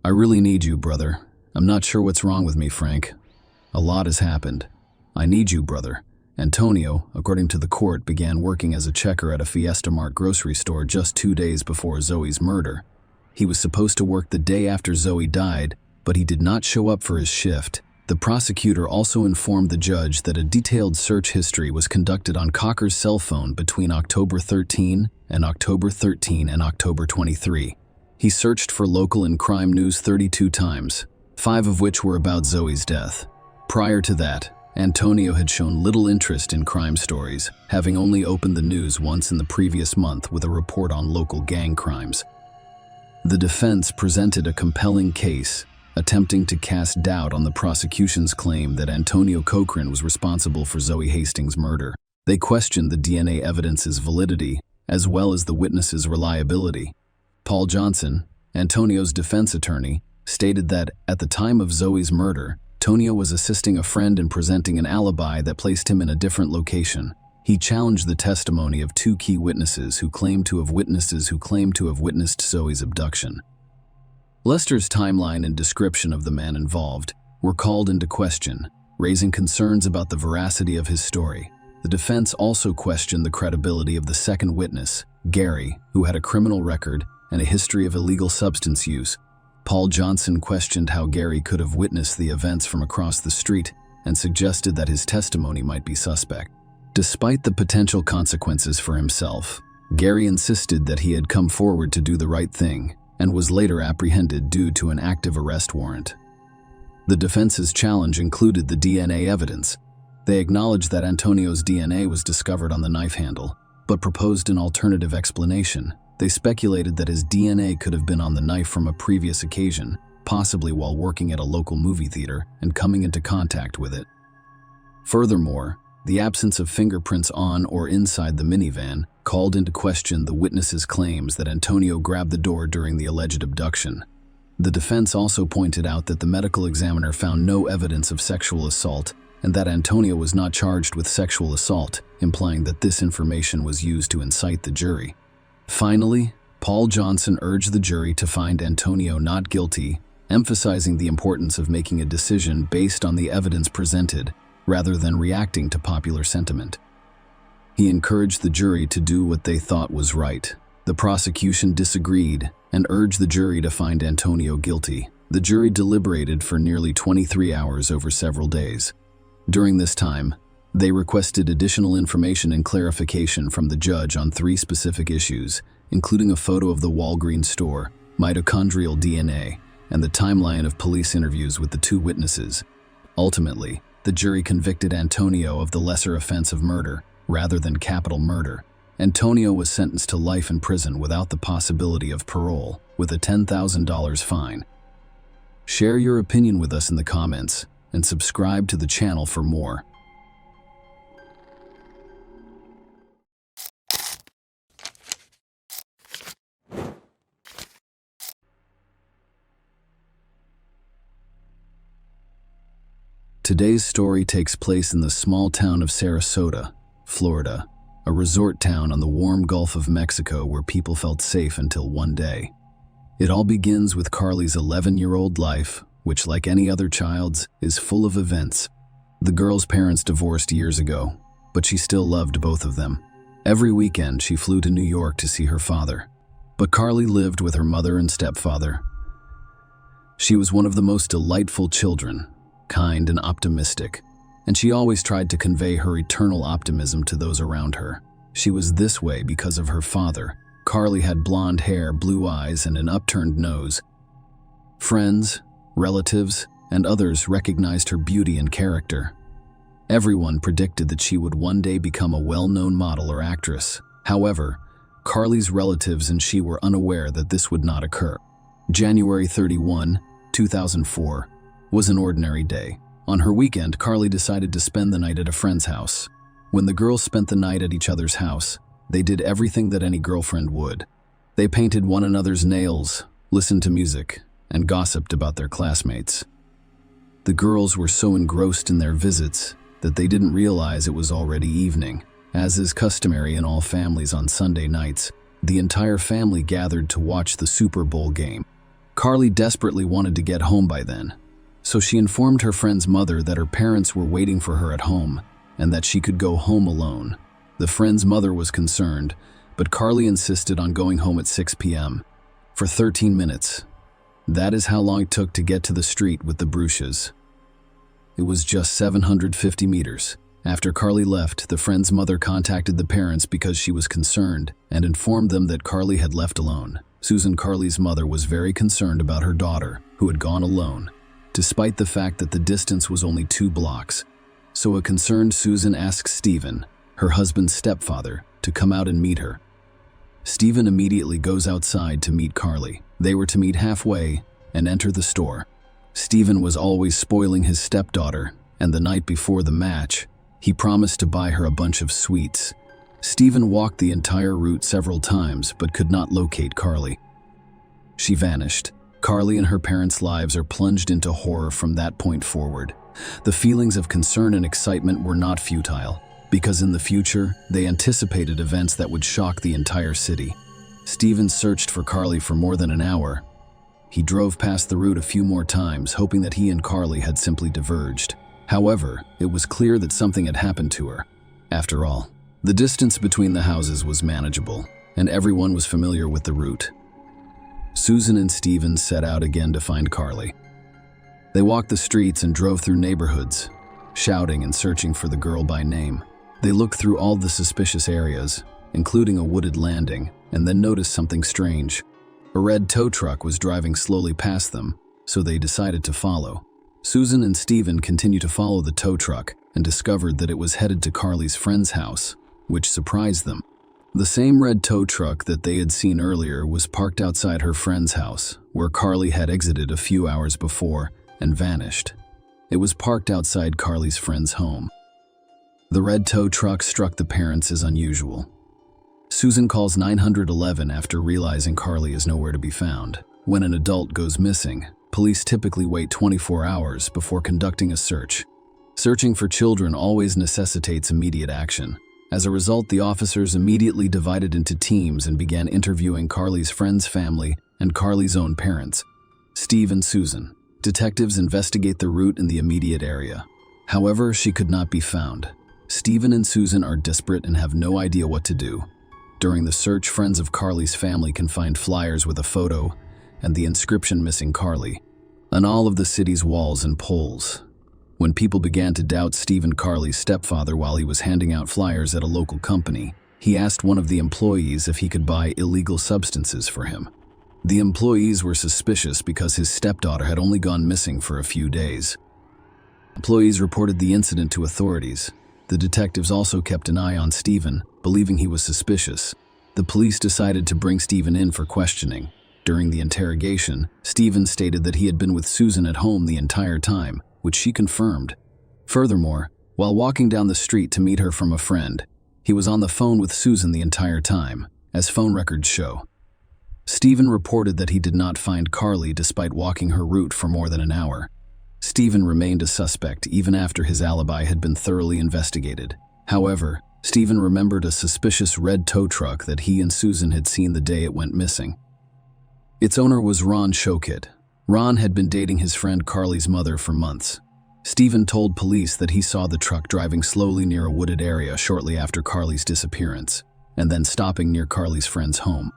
"I really need you, brother. I'm not sure what's wrong with me, Frank. A lot has happened. I need you, brother." Antonio, according to the court, began working as a checker at a Fiesta Mart grocery store just 2 days before Zoe's murder. He was supposed to work the day after Zoe died, but he did not show up for his shift. The prosecutor also informed the judge that a detailed search history was conducted on Cocker's cell phone between October 13 and October 23. He searched for local and crime news 32 times, 5 of which were about Zoe's death. Prior to that, Antonio had shown little interest in crime stories, having only opened the news once in the previous month with a report on local gang crimes. The defense presented a compelling case, attempting to cast doubt on the prosecution's claim that Antonio Cochran was responsible for Zoe Hastings' murder. They questioned the DNA evidence's validity, as well as the witnesses' reliability. Paul Johnson, Antonio's defense attorney, stated that at the time of Zoe's murder, Antonio was assisting a friend in presenting an alibi that placed him in a different location. He challenged the testimony of 2 key witnesses who claimed to have witnessed Zoe's abduction. Lester's timeline and description of the man involved were called into question, raising concerns about the veracity of his story. The defense also questioned the credibility of the second witness, Gary, who had a criminal record and a history of illegal substance use. Paul Johnson questioned how Gary could have witnessed the events from across the street and suggested that his testimony might be suspect. Despite the potential consequences for himself, Gary insisted that he had come forward to do the right thing and was later apprehended due to an active arrest warrant. The defense's challenge included the DNA evidence. They acknowledged that Antonio's DNA was discovered on the knife handle, but proposed an alternative explanation. They speculated that his DNA could have been on the knife from a previous occasion, possibly while working at a local movie theater and coming into contact with it. Furthermore, the absence of fingerprints on or inside the minivan called into question the witnesses' claims that Antonio grabbed the door during the alleged abduction. The defense also pointed out that the medical examiner found no evidence of sexual assault and that Antonio was not charged with sexual assault, implying that this information was used to incite the jury. Finally, Paul Johnson urged the jury to find Antonio not guilty, emphasizing the importance of making a decision based on the evidence presented, rather than reacting to popular sentiment. He encouraged the jury to do what they thought was right. The prosecution disagreed and urged the jury to find Antonio guilty. The jury deliberated for nearly 23 hours over several days. During this time, they requested additional information and clarification from the judge on 3 specific issues, including a photo of the Walgreens store, mitochondrial DNA, and the timeline of police interviews with the 2 witnesses. Ultimately, the jury convicted Antonio of the lesser offense of murder, rather than capital murder. Antonio was sentenced to life in prison without the possibility of parole, with a $10,000 fine. Share your opinion with us in the comments, and subscribe to the channel for more. Today's story takes place in the small town of Sarasota, Florida, a resort town on the warm Gulf of Mexico where people felt safe until one day. It all begins with Carly's 11-year-old life, which, like any other child's, is full of events. The girl's parents divorced years ago, but she still loved both of them. Every weekend, she flew to New York to see her father. But Carly lived with her mother and stepfather. She was one of the most delightful children, kind and optimistic, and she always tried to convey her eternal optimism to those around her. She was this way because of her father. Carly had blonde hair, blue eyes, and an upturned nose. Friends, relatives, and others recognized her beauty and character. Everyone predicted that she would one day become a well-known model or actress. However, Carly's relatives and she were unaware that this would not occur. January 31, 2004, was an ordinary day. On her weekend, Carly decided to spend the night at a friend's house. When the girls spent the night at each other's house, they did everything that any girlfriend would. They painted one another's nails, listened to music, and gossiped about their classmates. The girls were so engrossed in their visits that they didn't realize it was already evening. As is customary in all families on Sunday nights, the entire family gathered to watch the Super Bowl game. Carly desperately wanted to get home by then, so she informed her friend's mother that her parents were waiting for her at home and that she could go home alone. The friend's mother was concerned, but Carly insisted on going home at 6 p.m. for 13 minutes. That is how long it took to get to the street with the Bruches. It was just 750 meters. After Carly left, the friend's mother contacted the parents because she was concerned and informed them that Carly had left alone. Susan, Carly's mother, was very concerned about her daughter, who had gone alone, despite the fact that the distance was only 2 blocks. So a concerned Susan asks Stephen, her husband's stepfather, to come out and meet her. Stephen immediately goes outside to meet Carly. They were to meet halfway and enter the store. Stephen was always spoiling his stepdaughter, and the night before the match, he promised to buy her a bunch of sweets. Stephen walked the entire route several times but could not locate Carly. She vanished. Carly and her parents' lives are plunged into horror from that point forward. The feelings of concern and excitement were not futile, because in the future, they anticipated events that would shock the entire city. Stephen searched for Carly for more than an hour. He drove past the route a few more times, hoping that he and Carly had simply diverged. However, it was clear that something had happened to her. After all, the distance between the houses was manageable, and everyone was familiar with the route. Susan and Stephen set out again to find Carly. They walked the streets and drove through neighborhoods, shouting and searching for the girl by name. They looked through all the suspicious areas, including a wooded landing, and then noticed something strange. A red tow truck was driving slowly past them, so they decided to follow. Susan and Stephen continued to follow the tow truck and discovered that it was headed to Carly's friend's house, which surprised them. The same red tow truck that they had seen earlier was parked outside her friend's house, where Carly had exited a few hours before and vanished. It was parked outside Carly's friend's home. The red tow truck struck the parents as unusual. Susan calls 911 after realizing Carly is nowhere to be found. When an adult goes missing, police typically wait 24 hours before conducting a search. Searching for children always necessitates immediate action. As a result, the officers immediately divided into teams and began interviewing Carly's friend's family and Carly's own parents. Steve and Susan. Detectives investigate the route in the immediate area. However, she could not be found. Stephen and Susan are desperate and have no idea what to do. During the search, friends of Carly's family can find flyers with a photo and the inscription "Missing Carly" on all of the city's walls and poles. When people began to doubt Stephen, Carly's stepfather, while he was handing out flyers at a local company, he asked one of the employees if he could buy illegal substances for him. The employees were suspicious because his stepdaughter had only gone missing for a few days. Employees reported the incident to authorities. The detectives also kept an eye on Stephen, believing he was suspicious. The police decided to bring Stephen in for questioning. During the interrogation, Stephen stated that he had been with Susan at home the entire time, which she confirmed. Furthermore, while walking down the street to meet her from a friend, he was on the phone with Susan the entire time, as phone records show. Stephen reported that he did not find Carly despite walking her route for more than an hour. Stephen remained a suspect even after his alibi had been thoroughly investigated. However, Stephen remembered a suspicious red tow truck that he and Susan had seen the day it went missing. Its owner was Ron Shokit. Ron had been dating his friend Carly's mother for months. Stephen told police that he saw the truck driving slowly near a wooded area shortly after Carly's disappearance, and then stopping near Carly's friend's home.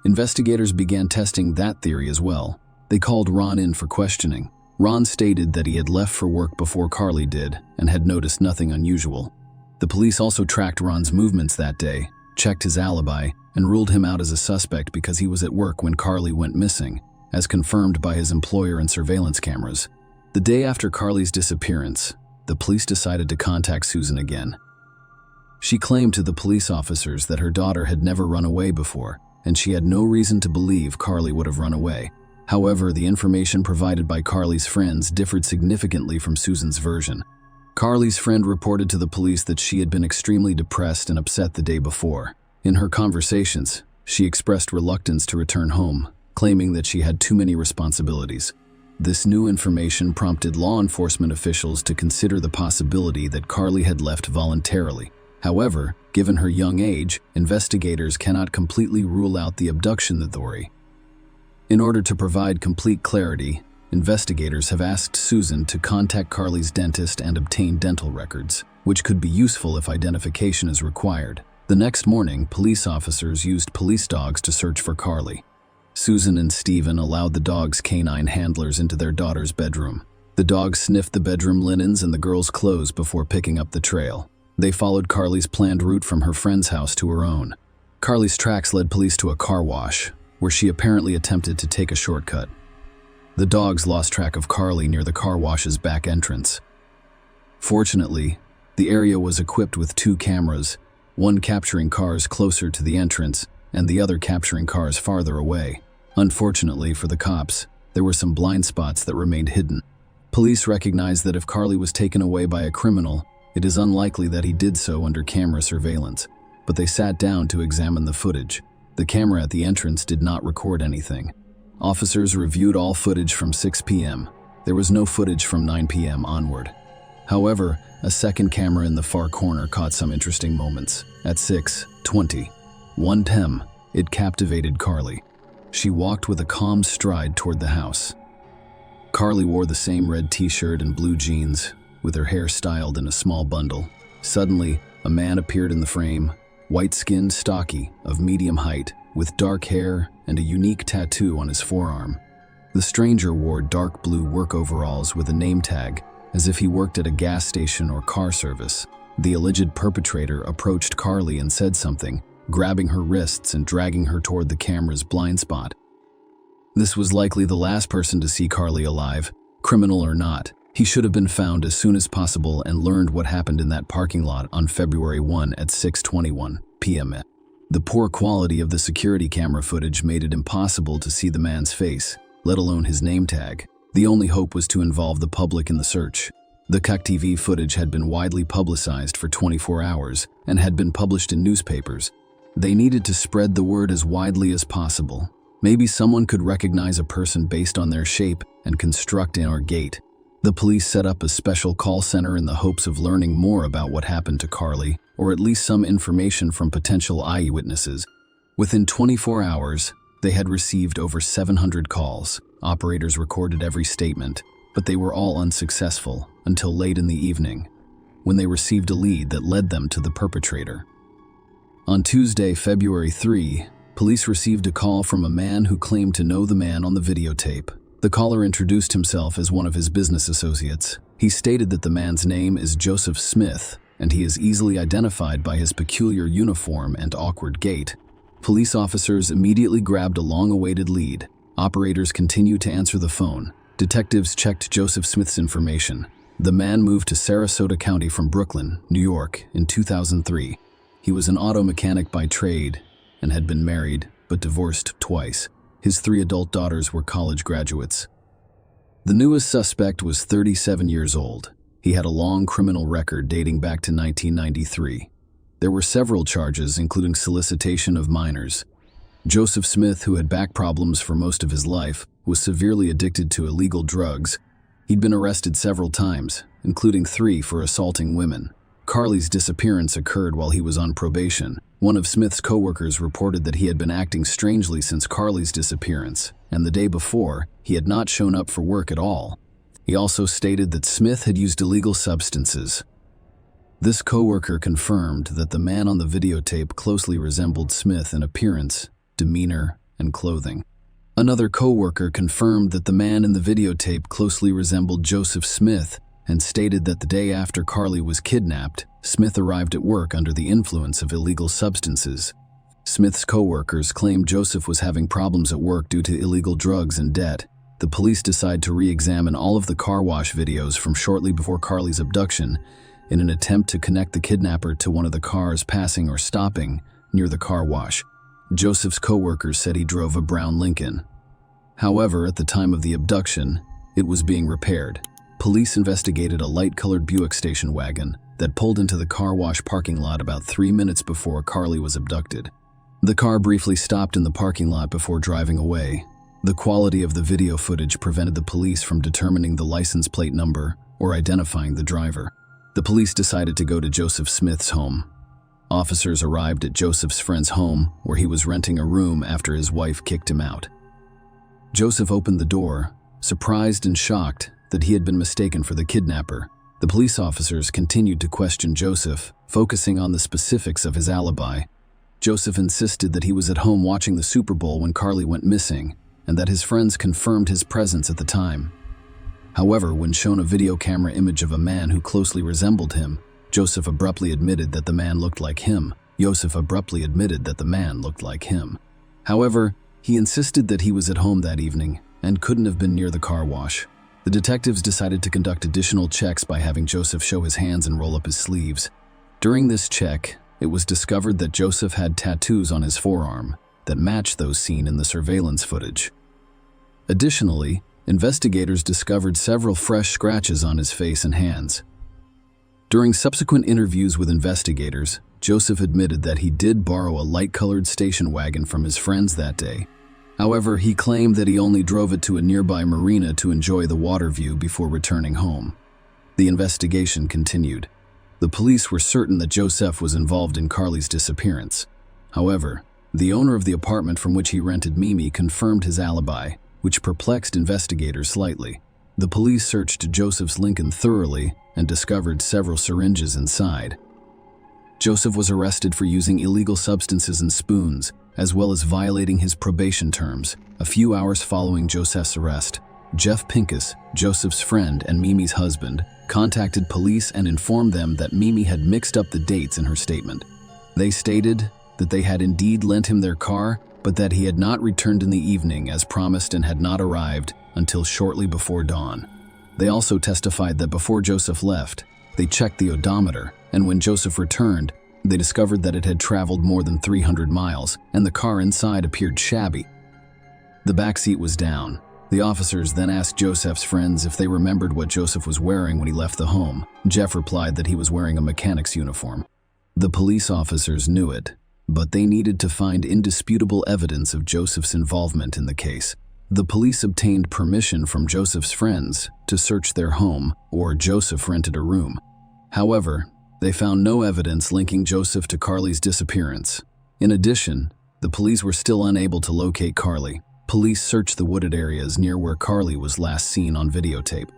Investigators began testing that theory as well. They called Ron in for questioning. Ron stated that he had left for work before Carly did and had noticed nothing unusual. The police also tracked Ron's movements that day, checked his alibi, and ruled him out as a suspect because he was at work when Carly went missing, as confirmed by his employer and surveillance cameras. The day after Carly's disappearance, the police decided to contact Susan again. She claimed to the police officers that her daughter had never run away before, and she had no reason to believe Carly would have run away. However, the information provided by Carly's friends differed significantly from Susan's version. Carly's friend reported to the police that she had been extremely depressed and upset the day before. In her conversations, she expressed reluctance to return home, claiming that she had too many responsibilities. This new information prompted law enforcement officials to consider the possibility that Carly had left voluntarily. However, given her young age, investigators cannot completely rule out the abduction theory. In order to provide complete clarity, investigators have asked Susan to contact Carly's dentist and obtain dental records, which could be useful if identification is required. The next morning, police officers used police dogs to search for Carly. Susan and Stephen allowed the dog's canine handlers into their daughter's bedroom. The dogs sniffed the bedroom linens and the girl's clothes before picking up the trail. They followed Carly's planned route from her friend's house to her own. Carly's tracks led police to a car wash, where she apparently attempted to take a shortcut. The dogs lost track of Carly near the car wash's back entrance. Fortunately, the area was equipped with 2 cameras, one capturing cars closer to the entrance and the other capturing cars farther away. Unfortunately for the cops, there were some blind spots that remained hidden. Police recognized that if Carly was taken away by a criminal, it is unlikely that he did so under camera surveillance, but they sat down to examine the footage. The camera at the entrance did not record anything. Officers reviewed all footage from 6 p.m. There was no footage from 9 p.m. onward. However, a second camera in the far corner caught some interesting moments. At 6:20, 1 p.m., it captivated Carly. She walked with a calm stride toward the house. Carly wore the same red t-shirt and blue jeans, with her hair styled in a small bundle. Suddenly, a man appeared in the frame, white-skinned, stocky, of medium height, with dark hair and a unique tattoo on his forearm. The stranger wore dark blue work overalls with a name tag, as if he worked at a gas station or car service. The alleged perpetrator approached Carly and said something, grabbing her wrists and dragging her toward the camera's blind spot. This was likely the last person to see Carly alive, criminal or not. He should have been found as soon as possible and learned what happened in that parking lot on February 1 at 6:21 p.m. The poor quality of the security camera footage made it impossible to see the man's face, let alone his name tag. The only hope was to involve the public in the search. The captivate footage had been widely publicized for 24 hours and had been published in newspapers. They needed to spread the word as widely as possible. Maybe someone could recognize a person based on their shape and construct in our gait. The police set up a special call center in the hopes of learning more about what happened to Carly, or at least some information from potential eyewitnesses. Within 24 hours, they had received over 700 calls. Operators recorded every statement, but they were all unsuccessful until late in the evening, when they received a lead that led them to the perpetrator. On Tuesday, February 3, police received a call from a man who claimed to know the man on the videotape. The caller introduced himself as one of his business associates. He stated that the man's name is Joseph Smith, and he is easily identified by his peculiar uniform and awkward gait. Police officers immediately grabbed a long-awaited lead. Operators continued to answer the phone. Detectives checked Joseph Smith's information. The man moved to Sarasota County from Brooklyn, New York, in 2003. He was an auto mechanic by trade and had been married but divorced twice. His 3 adult daughters were college graduates. The newest suspect was 37 years old. He had a long criminal record dating back to 1993. There were several charges, including solicitation of minors. Joseph Smith, who had back problems for most of his life, was severely addicted to illegal drugs. He'd been arrested several times, including 3 for assaulting women. Carly's disappearance occurred while he was on probation. One of Smith's coworkers reported that he had been acting strangely since Carly's disappearance, and the day before, he had not shown up for work at all. He also stated that Smith had used illegal substances. This coworker confirmed that the man on the videotape closely resembled Smith in appearance, demeanor, and clothing. Another coworker confirmed that the man in the videotape closely resembled Joseph Smith and stated that the day after Carly was kidnapped, Smith arrived at work under the influence of illegal substances. Smith's coworkers claimed Joseph was having problems at work due to illegal drugs and debt. The police decided to re-examine all of the car wash videos from shortly before Carly's abduction in an attempt to connect the kidnapper to one of the cars passing or stopping near the car wash. Joseph's coworkers said he drove a brown Lincoln. However, at the time of the abduction, it was being repaired. Police investigated a light-colored Buick station wagon that pulled into the car wash parking lot about 3 minutes before Carly was abducted. The car briefly stopped in the parking lot before driving away. The quality of the video footage prevented the police from determining the license plate number or identifying the driver. The police decided to go to Joseph Smith's home. Officers arrived at Joseph's friend's home, where he was renting a room after his wife kicked him out. Joseph opened the door, surprised and shocked that he had been mistaken for the kidnapper. The police officers continued to question Joseph, focusing on the specifics of his alibi. Joseph insisted that he was at home watching the Super Bowl when Carly went missing, and that his friends confirmed his presence at the time. However, when shown a video camera image of a man who closely resembled him, Joseph abruptly admitted that the man looked like him. However, He insisted that he was at home that evening and couldn't have been near the car wash. The detectives decided to conduct additional checks by having Joseph show his hands and roll up his sleeves. During this check, it was discovered that Joseph had tattoos on his forearm that matched those seen in the surveillance footage. Additionally, investigators discovered several fresh scratches on his face and hands. During subsequent interviews with investigators, Joseph admitted that he did borrow a light-colored station wagon from his friends that day. However, he claimed that he only drove it to a nearby marina to enjoy the water view before returning home. The investigation continued. The police were certain that Joseph was involved in Carly's disappearance. However, the owner of the apartment from which he rented Mimi confirmed his alibi, which perplexed investigators slightly. The police searched Joseph's Lincoln thoroughly and discovered several syringes inside. Joseph was arrested for using illegal substances and spoons, as well as violating his probation terms. A few hours following Joseph's arrest, Jeff Pincus, Joseph's friend and Mimi's husband, contacted police and informed them that Mimi had mixed up the dates in her statement. They stated that they had indeed lent him their car, but that he had not returned in the evening as promised and had not arrived until shortly before dawn. They also testified that before Joseph left, they checked the odometer, and when Joseph returned, they discovered that it had traveled more than 300 miles, and the car inside appeared shabby. The back seat was down. The officers then asked Joseph's friends if they remembered what Joseph was wearing when he left the home. Jeff replied that he was wearing a mechanic's uniform. The police officers knew it, but they needed to find indisputable evidence of Joseph's involvement in the case. The police obtained permission from Joseph's friends to search their home, or Joseph rented a room. However, they found no evidence linking Joseph to Carly's disappearance. In addition, the police were still unable to locate Carly. Police searched the wooded areas near where Carly was last seen on videotape.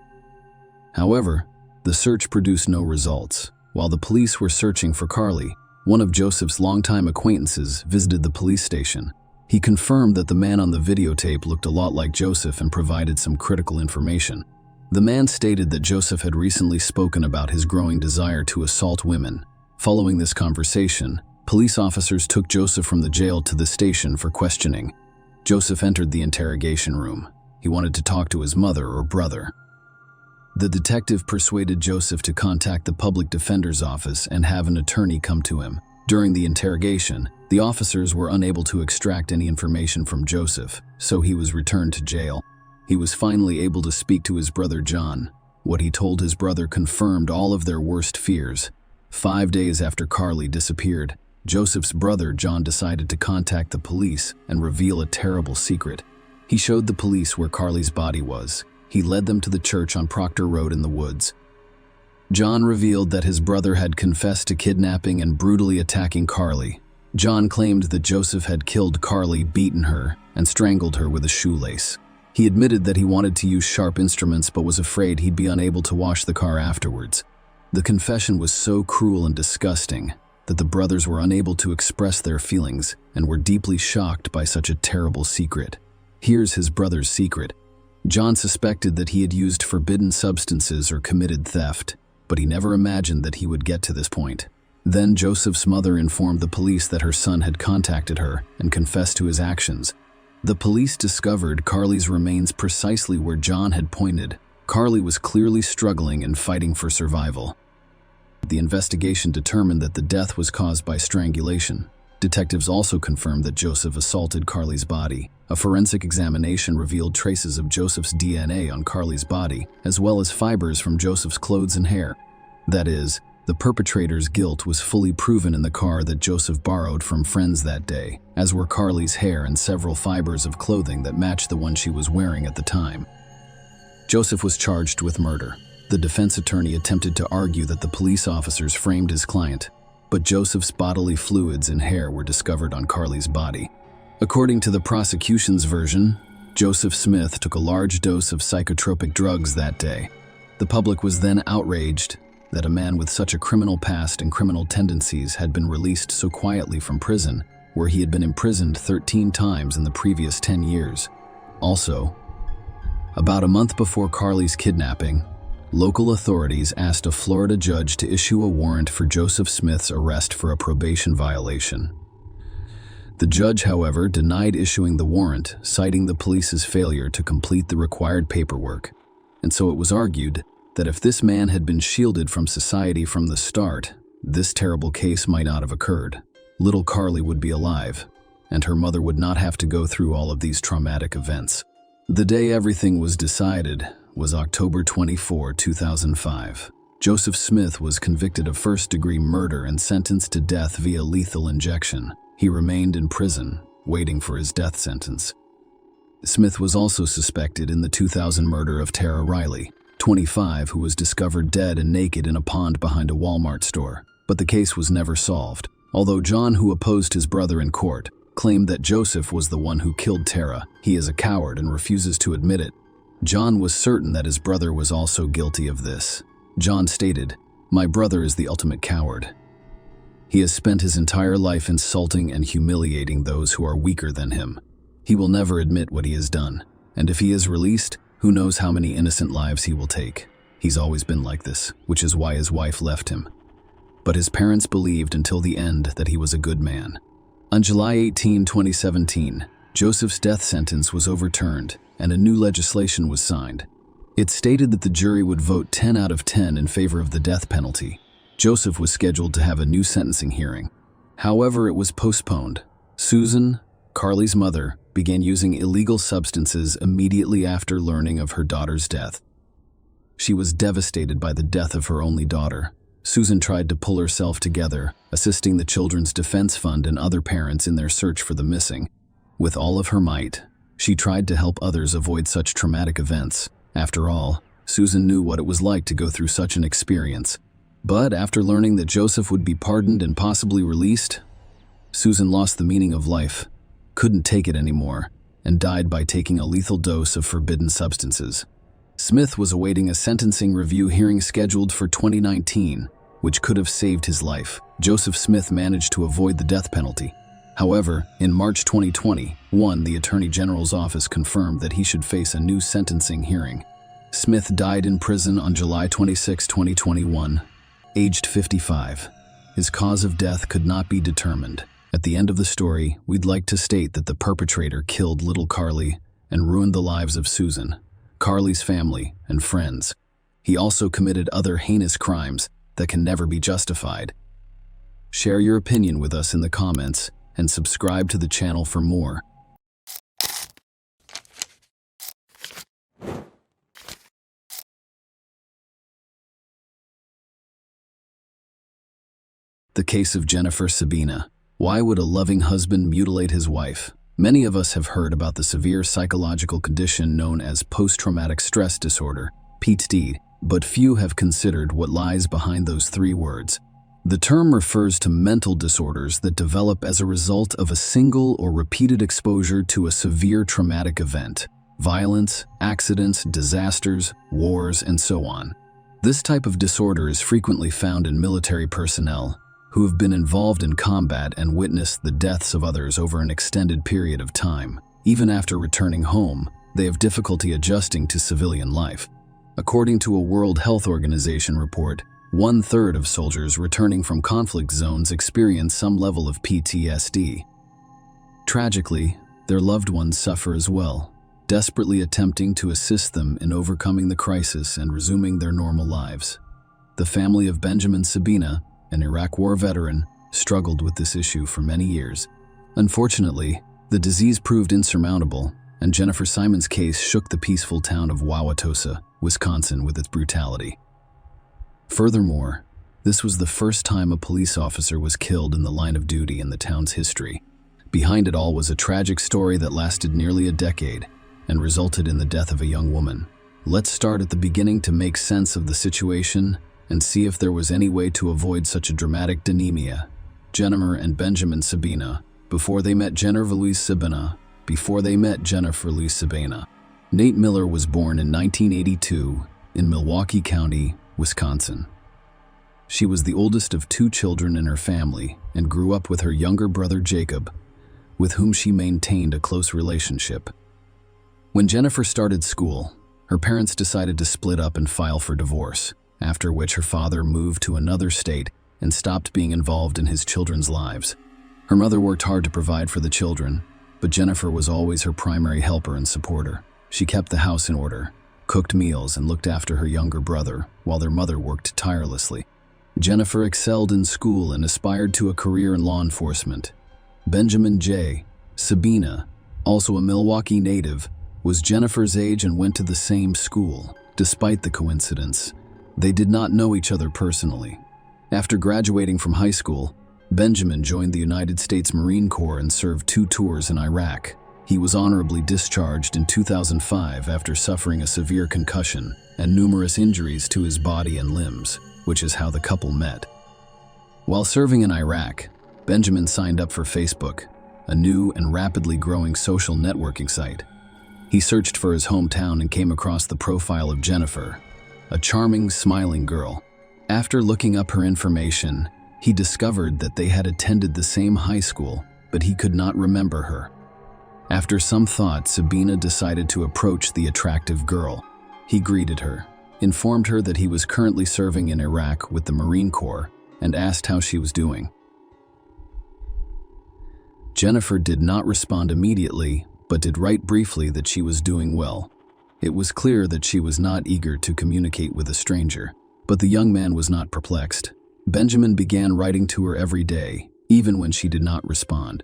However, the search produced no results. While the police were searching for Carly, one of Joseph's longtime acquaintances visited the police station. He confirmed that the man on the videotape looked a lot like Joseph and provided some critical information. The man stated that Joseph had recently spoken about his growing desire to assault women. Following this conversation, police officers took Joseph from the jail to the station for questioning. Joseph entered the interrogation room. He wanted to talk to his mother or brother. The detective persuaded Joseph to contact the public defender's office and have an attorney come to him. During the interrogation, the officers were unable to extract any information from Joseph, so he was returned to jail. He was finally able to speak to his brother John. What he told his brother confirmed all of their worst fears. 5 days after Carly disappeared, Joseph's brother John decided to contact the police and reveal a terrible secret. He showed the police where Carly's body was. He led them to the church on Proctor Road in the woods. John revealed that his brother had confessed to kidnapping and brutally attacking Carly. John claimed that Joseph had killed Carly, beaten her, and strangled her with a shoelace. He admitted that he wanted to use sharp instruments but was afraid he'd be unable to wash the car afterwards. The confession was so cruel and disgusting that the brothers were unable to express their feelings and were deeply shocked by such a terrible secret. Here's his brother's secret. John suspected that he had used forbidden substances or committed theft, but he never imagined that he would get to this point. Then Joseph's mother informed the police that her son had contacted her and confessed to his actions. The police discovered Carly's remains precisely where John had pointed. Carly was clearly struggling and fighting for survival. The investigation determined that the death was caused by strangulation. Detectives also confirmed that Joseph assaulted Carly's body. A forensic examination revealed traces of Joseph's DNA on Carly's body, as well as fibers from Joseph's clothes and hair. That is, the perpetrator's guilt was fully proven in the car that Joseph borrowed from friends that day, as were Carly's hair and several fibers of clothing that matched the one she was wearing at the time. Joseph was charged with murder. The defense attorney attempted to argue that the police officers framed his client, but Joseph's bodily fluids and hair were discovered on Carly's body. According to the prosecution's version, Joseph Smith took a large dose of psychotropic drugs that day. The public was then outraged that a man with such a criminal past and criminal tendencies had been released so quietly from prison, where he had been imprisoned 13 times in the previous 10 years. Also, about a month before Carly's kidnapping, local authorities asked a Florida judge to issue a warrant for Joseph Smith's arrest for a probation violation. The judge, however, denied issuing the warrant, citing the police's failure to complete the required paperwork. And so it was argued that if this man had been shielded from society from the start, this terrible case might not have occurred. Little Carly would be alive, and her mother would not have to go through all of these traumatic events. The day everything was decided was October 24, 2005. Joseph Smith was convicted of first-degree murder and sentenced to death via lethal injection. He remained in prison, waiting for his death sentence. Smith was also suspected in the 2000 murder of Tara Riley, 25, who was discovered dead and naked in a pond behind a Walmart store. But the case was never solved. Although John, who opposed his brother in court, claimed that Joseph was the one who killed Tara, he is a coward and refuses to admit it. John was certain that his brother was also guilty of this. John stated, "My brother is the ultimate coward. He has spent his entire life insulting and humiliating those who are weaker than him. He will never admit what he has done, and if he is released, who knows how many innocent lives he will take. He's always been like this, which is why his wife left him." But his parents believed until the end that he was a good man. On July 18, 2017, Joseph's death sentence was overturned and a new legislation was signed. It stated that the jury would vote 10 out of 10 in favor of the death penalty. Joseph was scheduled to have a new sentencing hearing. However, it was postponed. Susan, Carly's mother, began using illegal substances immediately after learning of her daughter's death. She was devastated by the death of her only daughter. Susan tried to pull herself together, assisting the Children's Defense Fund and other parents in their search for the missing. With all of her might, she tried to help others avoid such traumatic events. After all, Susan knew what it was like to go through such an experience. But after learning that Joseph would be pardoned and possibly released, Susan lost the meaning of life, couldn't take it anymore, and died by taking a lethal dose of forbidden substances. Smith was awaiting a sentencing review hearing scheduled for 2019, which could have saved his life. Joseph Smith managed to avoid the death penalty. However, in March 2021, the Attorney General's office confirmed that he should face a new sentencing hearing. Smith died in prison on July 26, 2021, aged 55. His cause of death could not be determined. At the end of the story, we'd like to state that the perpetrator killed little Carly and ruined the lives of Susan, Carly's family, and friends. He also committed other heinous crimes that can never be justified. Share your opinion with us in the comments and subscribe to the channel for more. The case of Jennifer Sabina. Why would a loving husband mutilate his wife? Many of us have heard about the severe psychological condition known as post-traumatic stress disorder, PTSD, but few have considered what lies behind those three words. The term refers to mental disorders that develop as a result of a single or repeated exposure to a severe traumatic event, violence, accidents, disasters, wars, and so on. This type of disorder is frequently found in military personnel who have been involved in combat and witnessed the deaths of others over an extended period of time. Even after returning home, they have difficulty adjusting to civilian life. According to a World Health Organization report, 1/3 of soldiers returning from conflict zones experience some level of PTSD. Tragically, their loved ones suffer as well, desperately attempting to assist them in overcoming the crisis and resuming their normal lives. The family of Benjamin Sabina, an Iraq War veteran, struggled with this issue for many years. Unfortunately, the disease proved insurmountable, and Jennifer Simon's case shook the peaceful town of Wauwatosa, Wisconsin, with its brutality. Furthermore, this was the first time a police officer was killed in the line of duty in the town's history. Behind it all was a tragic story that lasted nearly a decade and resulted in the death of a young woman. Let's start at the beginning to make sense of the situation and see if there was any way to avoid such a dramatic denemia. Jennifer and Benjamin Sabina, before they met Jennifer Louise Sabina. Nate Miller was born in 1982 in Milwaukee County, Wisconsin. She was the oldest of 2 children in her family and grew up with her younger brother Jacob, with whom she maintained a close relationship. When Jennifer started school, her parents decided to split up and file for divorce, after which her father moved to another state and stopped being involved in his children's lives. Her mother worked hard to provide for the children, but Jennifer was always her primary helper and supporter. She kept the house in order, cooked meals, and looked after her younger brother, while their mother worked tirelessly. Jennifer excelled in school and aspired to a career in law enforcement. Benjamin J. Sabina, also a Milwaukee native, was Jennifer's age and went to the same school. Despite the coincidence, they did not know each other personally. After graduating from high school, Benjamin joined the United States Marine Corps and served 2 tours in Iraq. He was honorably discharged in 2005 after suffering a severe concussion and numerous injuries to his body and limbs, which is how the couple met. While serving in Iraq, Benjamin signed up for Facebook, a new and rapidly growing social networking site. He searched for his hometown and came across the profile of Jennifer, a charming, smiling girl. After looking up her information, he discovered that they had attended the same high school, but he could not remember her. After some thought, Sabina decided to approach the attractive girl. He greeted her, informed her that he was currently serving in Iraq with the Marine Corps, and asked how she was doing. Jennifer did not respond immediately, but did write briefly that she was doing well. It was clear that she was not eager to communicate with a stranger, but the young man was not perplexed. Benjamin began writing to her every day, even when she did not respond.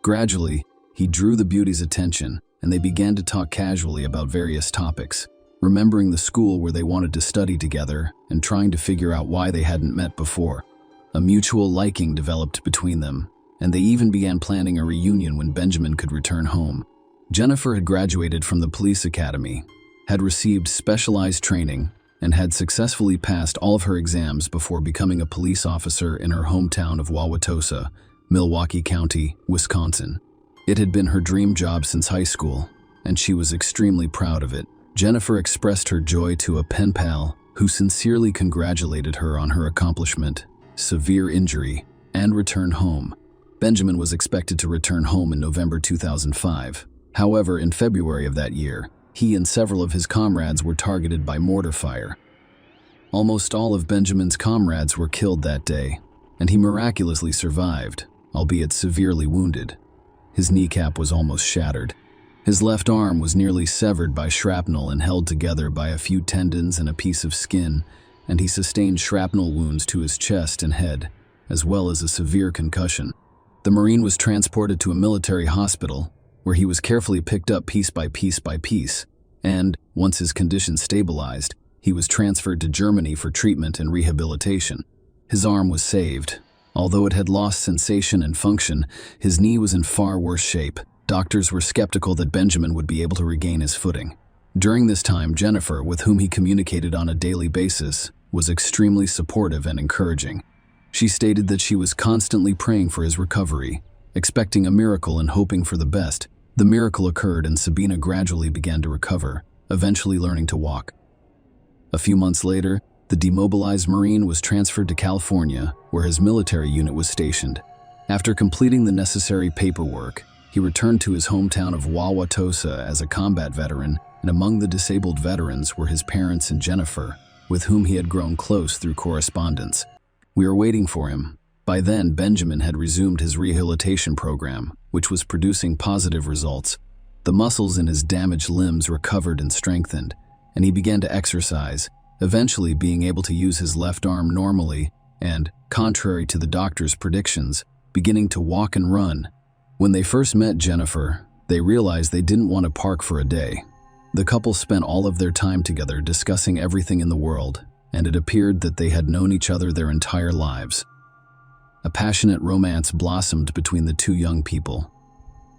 Gradually, he drew the beauty's attention, and they began to talk casually about various topics, remembering the school where they wanted to study together and trying to figure out why they hadn't met before. A mutual liking developed between them, and they even began planning a reunion when Benjamin could return home. Jennifer had graduated from the police academy, had received specialized training, and had successfully passed all of her exams before becoming a police officer in her hometown of Wauwatosa, Milwaukee County, Wisconsin. It had been her dream job since high school, and she was extremely proud of it. Jennifer expressed her joy to a pen pal who sincerely congratulated her on her accomplishment, severe injury, and return home. Benjamin was expected to return home in November 2005. However, in February of that year, he and several of his comrades were targeted by mortar fire. Almost all of Benjamin's comrades were killed that day, and he miraculously survived, albeit severely wounded. His kneecap was almost shattered. His left arm was nearly severed by shrapnel and held together by a few tendons and a piece of skin, and he sustained shrapnel wounds to his chest and head, as well as a severe concussion. The Marine was transported to a military hospital, where he was carefully picked up piece by piece, and, once his condition stabilized, he was transferred to Germany for treatment and rehabilitation. His arm was saved. Although it had lost sensation and function, his knee was in far worse shape. Doctors were skeptical that Benjamin would be able to regain his footing. During this time, Jennifer, with whom he communicated on a daily basis, was extremely supportive and encouraging. She stated that she was constantly praying for his recovery, expecting a miracle and hoping for the best. The miracle occurred and Sabina gradually began to recover, eventually learning to walk. A few months later, the demobilized Marine was transferred to California, where his military unit was stationed. After completing the necessary paperwork, he returned to his hometown of Wauwatosa as a combat veteran, and among the disabled veterans were his parents and Jennifer, with whom he had grown close through correspondence. We were waiting for him. By then, Benjamin had resumed his rehabilitation program, which was producing positive results. The muscles in his damaged limbs recovered and strengthened, and he began to exercise, eventually being able to use his left arm normally and, contrary to the doctor's predictions, beginning to walk and run. When they first met Jennifer, they realized they didn't want to park for a day. The couple spent all of their time together discussing everything in the world, and it appeared that they had known each other their entire lives. A passionate romance blossomed between the two young people.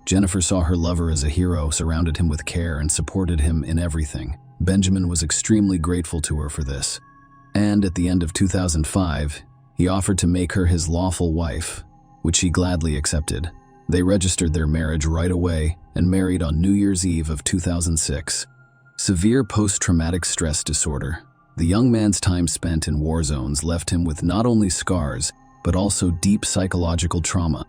Jennifer saw her lover as a hero, surrounded him with care, and supported him in everything. Benjamin was extremely grateful to her for this. And at the end of 2005, he offered to make her his lawful wife, which she gladly accepted. They registered their marriage right away and married on New Year's Eve of 2006. Severe post-traumatic stress disorder. The young man's time spent in war zones left him with not only scars, but also deep psychological trauma.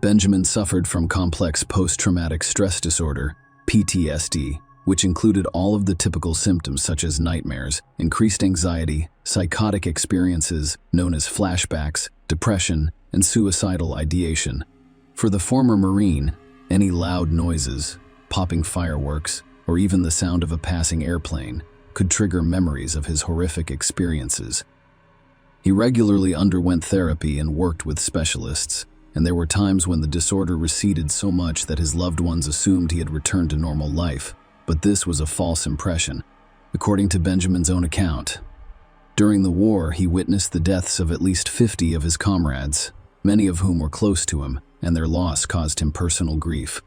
Benjamin suffered from complex post-traumatic stress disorder, PTSD, which included all of the typical symptoms such as nightmares, increased anxiety, psychotic experiences known as flashbacks, depression, and suicidal ideation. For the former Marine, any loud noises, popping fireworks, or even the sound of a passing airplane could trigger memories of his horrific experiences. He regularly underwent therapy and worked with specialists, and there were times when the disorder receded so much that his loved ones assumed he had returned to normal life, but this was a false impression. According to Benjamin's own account, during the war he witnessed the deaths of at least 50 of his comrades, many of whom were close to him, and their loss caused him personal grief.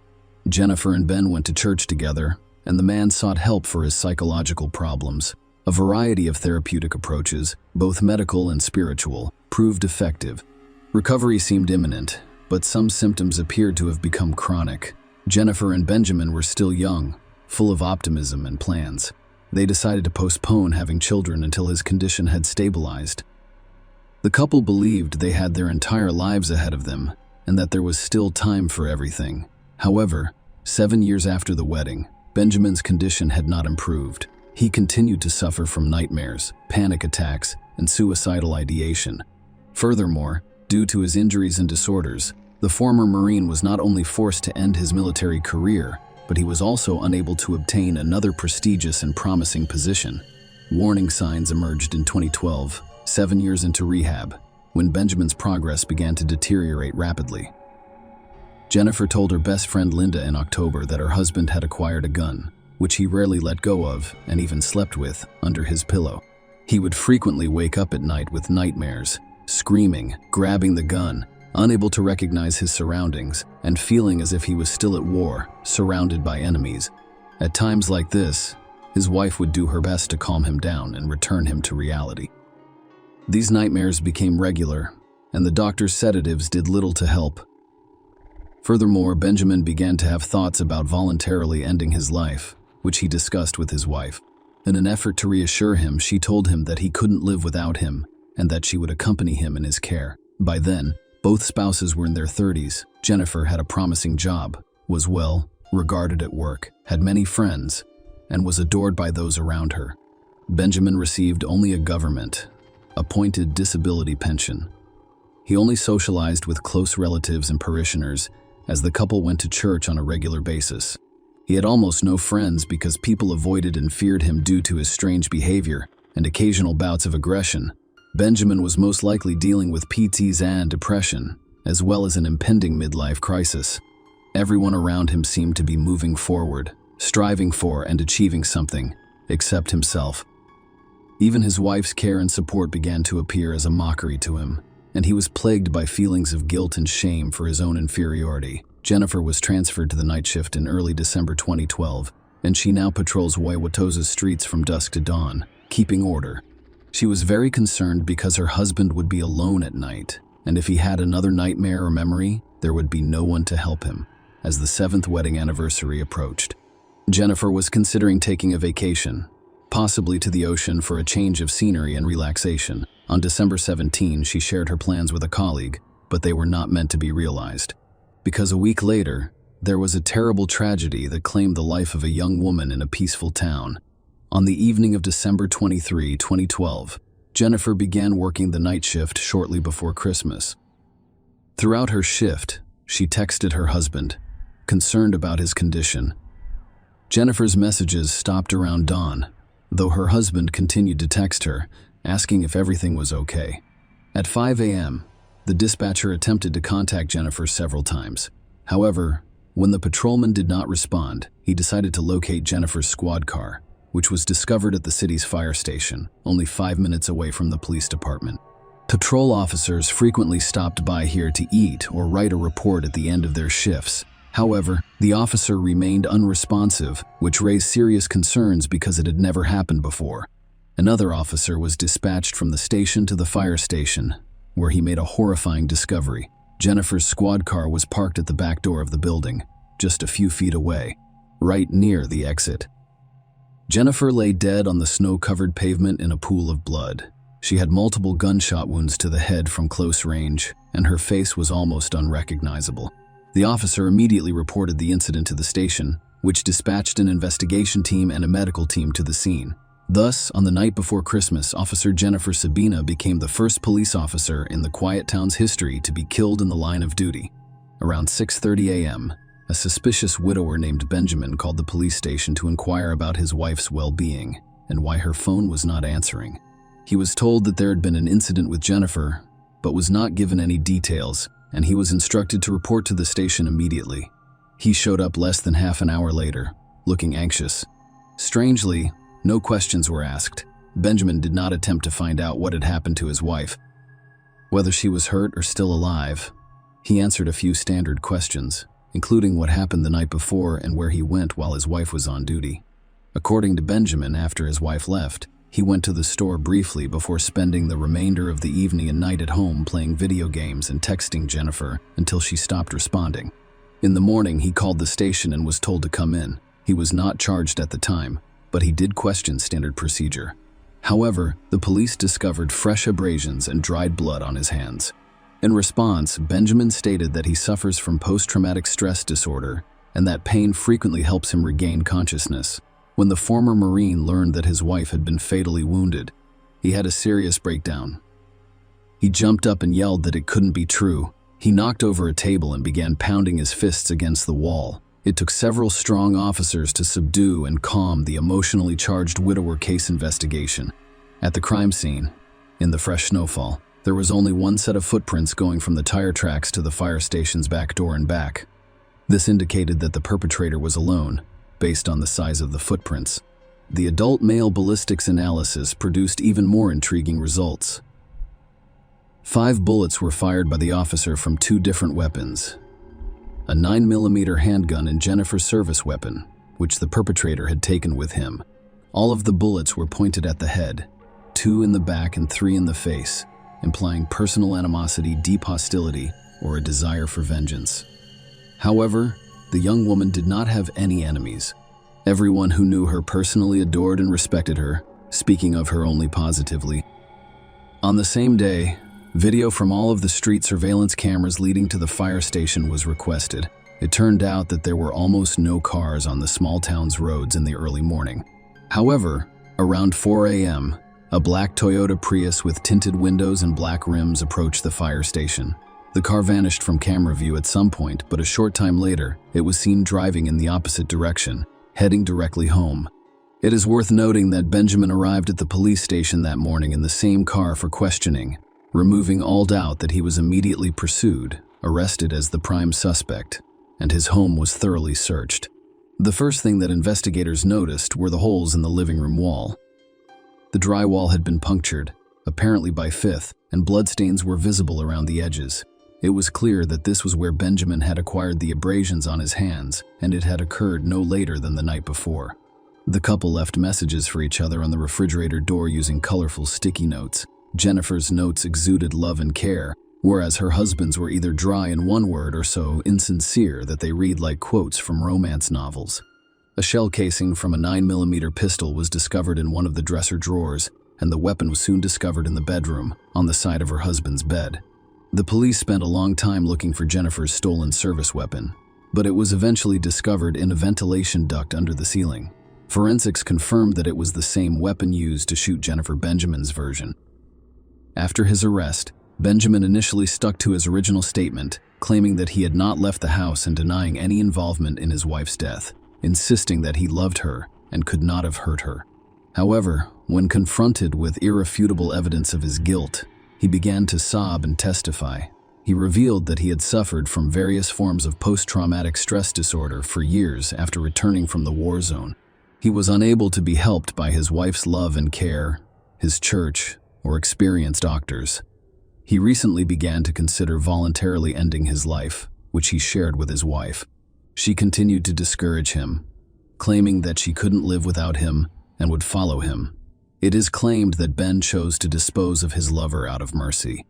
Jennifer and Ben went to church together, and the man sought help for his psychological problems. A variety of therapeutic approaches, both medical and spiritual, proved effective. Recovery seemed imminent, but some symptoms appeared to have become chronic. Jennifer and Benjamin were still young, full of optimism and plans. They decided to postpone having children until his condition had stabilized. The couple believed they had their entire lives ahead of them, and that there was still time for everything. However, 7 years after the wedding, Benjamin's condition had not improved. He continued to suffer from nightmares, panic attacks, and suicidal ideation. Furthermore, due to his injuries and disorders, the former Marine was not only forced to end his military career, but he was also unable to obtain another prestigious and promising position. Warning signs emerged in 2012, 7 years into rehab, when Benjamin's progress began to deteriorate rapidly. Jennifer told her best friend Linda in October that her husband had acquired a gun, which he rarely let go of and even slept with under his pillow. He would frequently wake up at night with nightmares, screaming, grabbing the gun, unable to recognize his surroundings, and feeling as if he was still at war, surrounded by enemies. At times like this, his wife would do her best to calm him down and return him to reality. These nightmares became regular, and the doctor's sedatives did little to help. Furthermore, Benjamin began to have thoughts about voluntarily ending his life, which he discussed with his wife. In an effort to reassure him, she told him that he couldn't live without him and that she would accompany him in his care. By then, both spouses were in their 30s. Jennifer had a promising job, was well regarded at work, had many friends, and was adored by those around her. Benjamin received only a government-appointed disability pension. He only socialized with close relatives and parishioners as the couple went to church on a regular basis. He had almost no friends because people avoided and feared him due to his strange behavior and occasional bouts of aggression. Benjamin was most likely dealing with PTSD and depression, as well as an impending midlife crisis. Everyone around him seemed to be moving forward, striving for and achieving something, except himself. Even his wife's care and support began to appear as a mockery to him, and he was plagued by feelings of guilt and shame for his own inferiority. Jennifer was transferred to the night shift in early December 2012, and she now patrols Wauwatosa's streets from dusk to dawn, keeping order. She was very concerned because her husband would be alone at night, and if he had another nightmare or memory, there would be no one to help him, as the 7th wedding anniversary approached. Jennifer was considering taking a vacation, possibly to the ocean for a change of scenery and relaxation. On December 17, she shared her plans with a colleague, but they were not meant to be realized. Because a week later, there was a terrible tragedy that claimed the life of a young woman in a peaceful town. On the evening of December 23, 2012, Jennifer began working the night shift shortly before Christmas. Throughout her shift, she texted her husband, concerned about his condition. Jennifer's messages stopped around dawn, though her husband continued to text her, asking if everything was okay. At 5 a.m., the dispatcher attempted to contact Jennifer several times. However, when the patrolman did not respond, he decided to locate Jennifer's squad car, which was discovered at the city's fire station, only 5 minutes away from the police department. Patrol officers frequently stopped by here to eat or write a report at the end of their shifts. However, the officer remained unresponsive, which raised serious concerns because it had never happened before. Another officer was dispatched from the station to the fire station, where he made a horrifying discovery. Jennifer's squad car was parked at the back door of the building, just a few feet away, right near the exit. Jennifer lay dead on the snow-covered pavement in a pool of blood. She had multiple gunshot wounds to the head from close range, and her face was almost unrecognizable. The officer immediately reported the incident to the station, which dispatched an investigation team and a medical team to the scene. Thus, on the night before Christmas, Officer Jennifer Sabina became the first police officer in the quiet town's history to be killed in the line of duty. Around 6:30 a.m., a suspicious widower named Benjamin called the police station to inquire about his wife's well-being and why her phone was not answering. He was told that there had been an incident with Jennifer, but was not given any details, and he was instructed to report to the station immediately. He showed up less than half an hour later, looking anxious. Strangely, no questions were asked. Benjamin did not attempt to find out what had happened to his wife, whether she was hurt or still alive. He answered a few standard questions, including what happened the night before and where he went while his wife was on duty. According to Benjamin, after his wife left, he went to the store briefly before spending the remainder of the evening and night at home playing video games and texting Jennifer until she stopped responding. In the morning, he called the station and was told to come in. He was not charged at the time, but he did question standard procedure. However, the police discovered fresh abrasions and dried blood on his hands. In response, Benjamin stated that he suffers from post-traumatic stress disorder and that pain frequently helps him regain consciousness. When the former Marine learned that his wife had been fatally wounded, he had a serious breakdown. He jumped up and yelled that it couldn't be true. He knocked over a table and began pounding his fists against the wall. It took several strong officers to subdue and calm the emotionally charged widower case investigation. At the crime scene, in the fresh snowfall, there was only one set of footprints going from the tire tracks to the fire station's back door and back. This indicated that the perpetrator was alone, based on the size of the footprints. The adult male ballistics analysis produced even more intriguing results. 5 bullets were fired by the officer from 2 different weapons: a 9mm handgun and Jennifer's service weapon, which the perpetrator had taken with him. All of the bullets were pointed at the head, 2 in the back and 3 in the face, implying personal animosity, deep hostility, or a desire for vengeance. However, the young woman did not have any enemies. Everyone who knew her personally adored and respected her, speaking of her only positively. On the same day, video from all of the street surveillance cameras leading to the fire station was requested. It turned out that there were almost no cars on the small town's roads in the early morning. However, around 4 a.m., a black Toyota Prius with tinted windows and black rims approached the fire station. The car vanished from camera view at some point, but a short time later, it was seen driving in the opposite direction, heading directly home. It is worth noting that Benjamin arrived at the police station that morning in the same car for questioning, removing all doubt that he was immediately pursued, arrested as the prime suspect, and his home was thoroughly searched. The first thing that investigators noticed were the holes in the living room wall. The drywall had been punctured, apparently by fifth, and bloodstains were visible around the edges. It was clear that this was where Benjamin had acquired the abrasions on his hands, and it had occurred no later than the night before. The couple left messages for each other on the refrigerator door using colorful sticky notes. Jennifer's notes exuded love and care, whereas her husband's were either dry in one word or so insincere that they read like quotes from romance novels. A shell casing from a 9mm pistol was discovered in one of the dresser drawers, and the weapon was soon discovered in the bedroom, on the side of her husband's bed. The police spent a long time looking for Jennifer's stolen service weapon, but it was eventually discovered in a ventilation duct under the ceiling. Forensics confirmed that it was the same weapon used to shoot Jennifer Benjamin's version. After his arrest, Benjamin initially stuck to his original statement, claiming that he had not left the house and denying any involvement in his wife's death, insisting that he loved her and could not have hurt her. However, when confronted with irrefutable evidence of his guilt, he began to sob and testify. He revealed that he had suffered from various forms of post-traumatic stress disorder for years after returning from the war zone. He was unable to be helped by his wife's love and care, his church, or experienced doctors. He recently began to consider voluntarily ending his life, which he shared with his wife. She continued to discourage him, claiming that she couldn't live without him and would follow him. It is claimed that Ben chose to dispose of his lover out of mercy.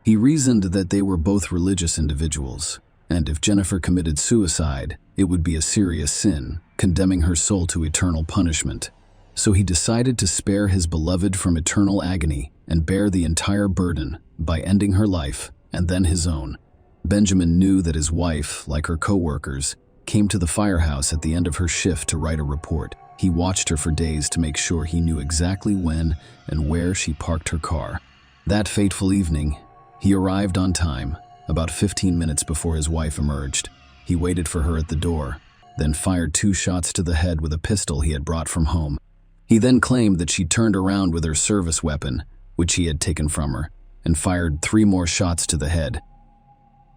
He reasoned that they were both religious individuals, and if Jennifer committed suicide, it would be a serious sin, condemning her soul to eternal punishment. So he decided to spare his beloved from eternal agony and bear the entire burden by ending her life and then his own. Benjamin knew that his wife, like her co-workers, came to the firehouse at the end of her shift to write a report. He watched her for days to make sure he knew exactly when and where she parked her car. That fateful evening, he arrived on time, about 15 minutes before his wife emerged. He waited for her at the door, then fired 2 shots to the head with a pistol he had brought from home. He then claimed that she turned around with her service weapon, which he had taken from her, and fired 3 more shots to the head.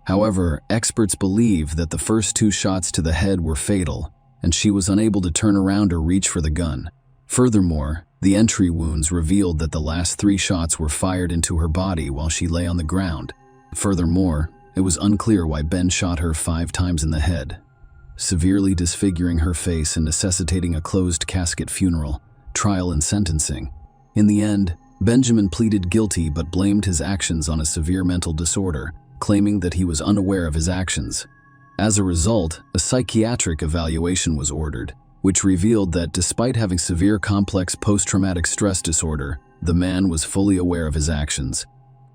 However, experts believe that the first 2 shots to the head were fatal, and she was unable to turn around or reach for the gun. Furthermore, the entry wounds revealed that the last 3 shots were fired into her body while she lay on the ground. Furthermore, it was unclear why Ben shot her 5 times in the head, severely disfiguring her face and necessitating a closed casket funeral, trial and sentencing. In the end, Benjamin pleaded guilty but blamed his actions on a severe mental disorder, claiming that he was unaware of his actions. As a result, a psychiatric evaluation was ordered, which revealed that despite having severe complex post-traumatic stress disorder, the man was fully aware of his actions.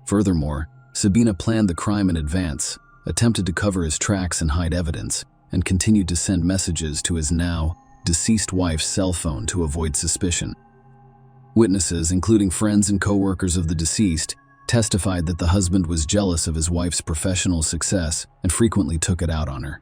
Furthermore, Sabina planned the crime in advance, attempted to cover his tracks and hide evidence, and continued to send messages to his now deceased wife's cell phone to avoid suspicion. Witnesses, including friends and co-workers of the deceased, testified that the husband was jealous of his wife's professional success and frequently took it out on her.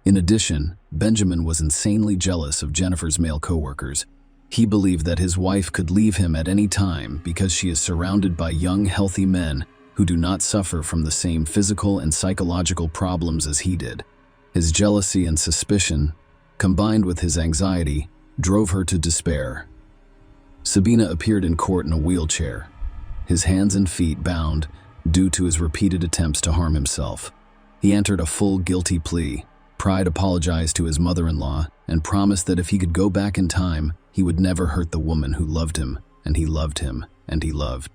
In addition, Benjamin was insanely jealous of Jennifer's male co-workers. He believed that his wife could leave him at any time because she is surrounded by young, healthy men who do not suffer from the same physical and psychological problems as he did. His jealousy and suspicion, combined with his anxiety, drove her to despair. Sabina appeared in court in a wheelchair, his hands and feet bound due to his repeated attempts to harm himself. He entered a full guilty plea. Pride apologized to his mother-in-law and promised that if he could go back in time, he would never hurt the woman who loved him, and he loved him, and he loved.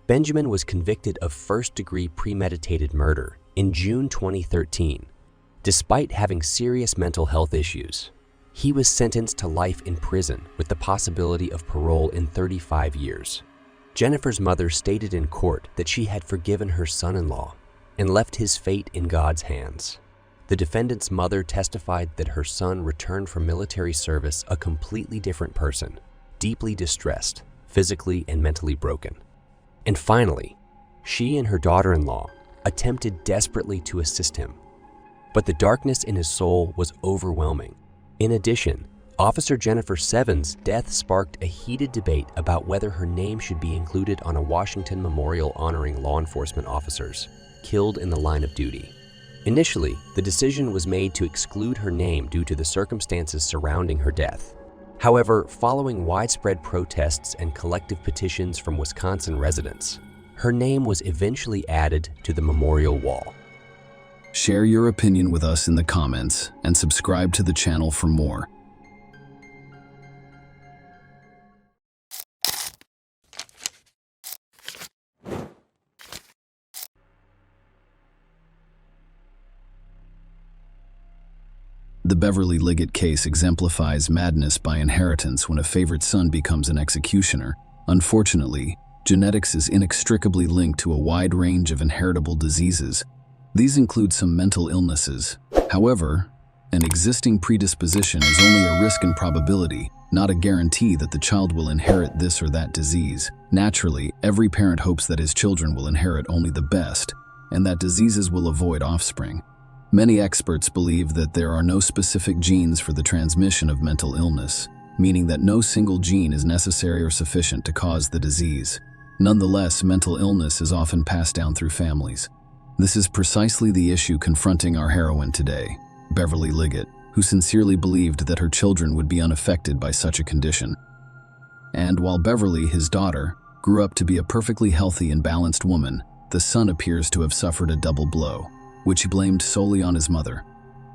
Benjamin was convicted of first-degree premeditated murder in June 2013. Despite having serious mental health issues, he was sentenced to life in prison with the possibility of parole in 35 years. Jennifer's mother stated in court that she had forgiven her son-in-law and left his fate in God's hands. The defendant's mother testified that her son returned from military service a completely different person, deeply distressed, physically and mentally broken. And finally, she and her daughter-in-law attempted desperately to assist him, but the darkness in his soul was overwhelming. In addition, Officer Jennifer Sevens' death sparked a heated debate about whether her name should be included on a Washington memorial honoring law enforcement officers killed in the line of duty. Initially, the decision was made to exclude her name due to the circumstances surrounding her death. However, following widespread protests and collective petitions from Wisconsin residents, her name was eventually added to the memorial wall. Share your opinion with us in the comments and subscribe to the channel for more. The Beverly Liggett case exemplifies madness by inheritance when a favorite son becomes an executioner. Unfortunately, genetics is inextricably linked to a wide range of inheritable diseases. These include some mental illnesses. However, an existing predisposition is only a risk and probability, not a guarantee that the child will inherit this or that disease. Naturally, every parent hopes that his children will inherit only the best, and that diseases will avoid offspring. Many experts believe that there are no specific genes for the transmission of mental illness, meaning that no single gene is necessary or sufficient to cause the disease. Nonetheless, mental illness is often passed down through families. This is precisely the issue confronting our heroine today, Beverly Liggett, who sincerely believed that her children would be unaffected by such a condition. And while Beverly, his daughter, grew up to be a perfectly healthy and balanced woman, the son appears to have suffered a double blow, which he blamed solely on his mother.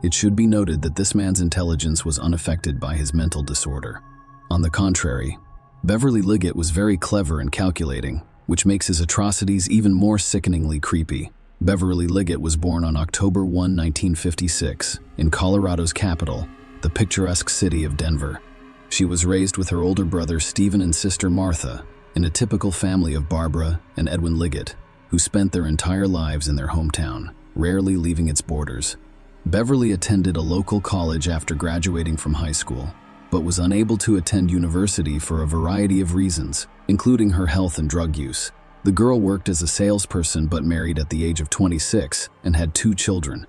It should be noted that this man's intelligence was unaffected by his mental disorder. On the contrary, Beverly Liggett was very clever and calculating, which makes his atrocities even more sickeningly creepy. Beverly Liggett was born on October 1, 1956, in Colorado's capital, the picturesque city of Denver. She was raised with her older brother Stephen and sister Martha in a typical family of Barbara and Edwin Liggett, who spent their entire lives in their hometown, rarely leaving its borders. Beverly attended a local college after graduating from high school, but was unable to attend university for a variety of reasons, including her health and drug use. The girl worked as a salesperson but married at the age of 26 and had 2 children.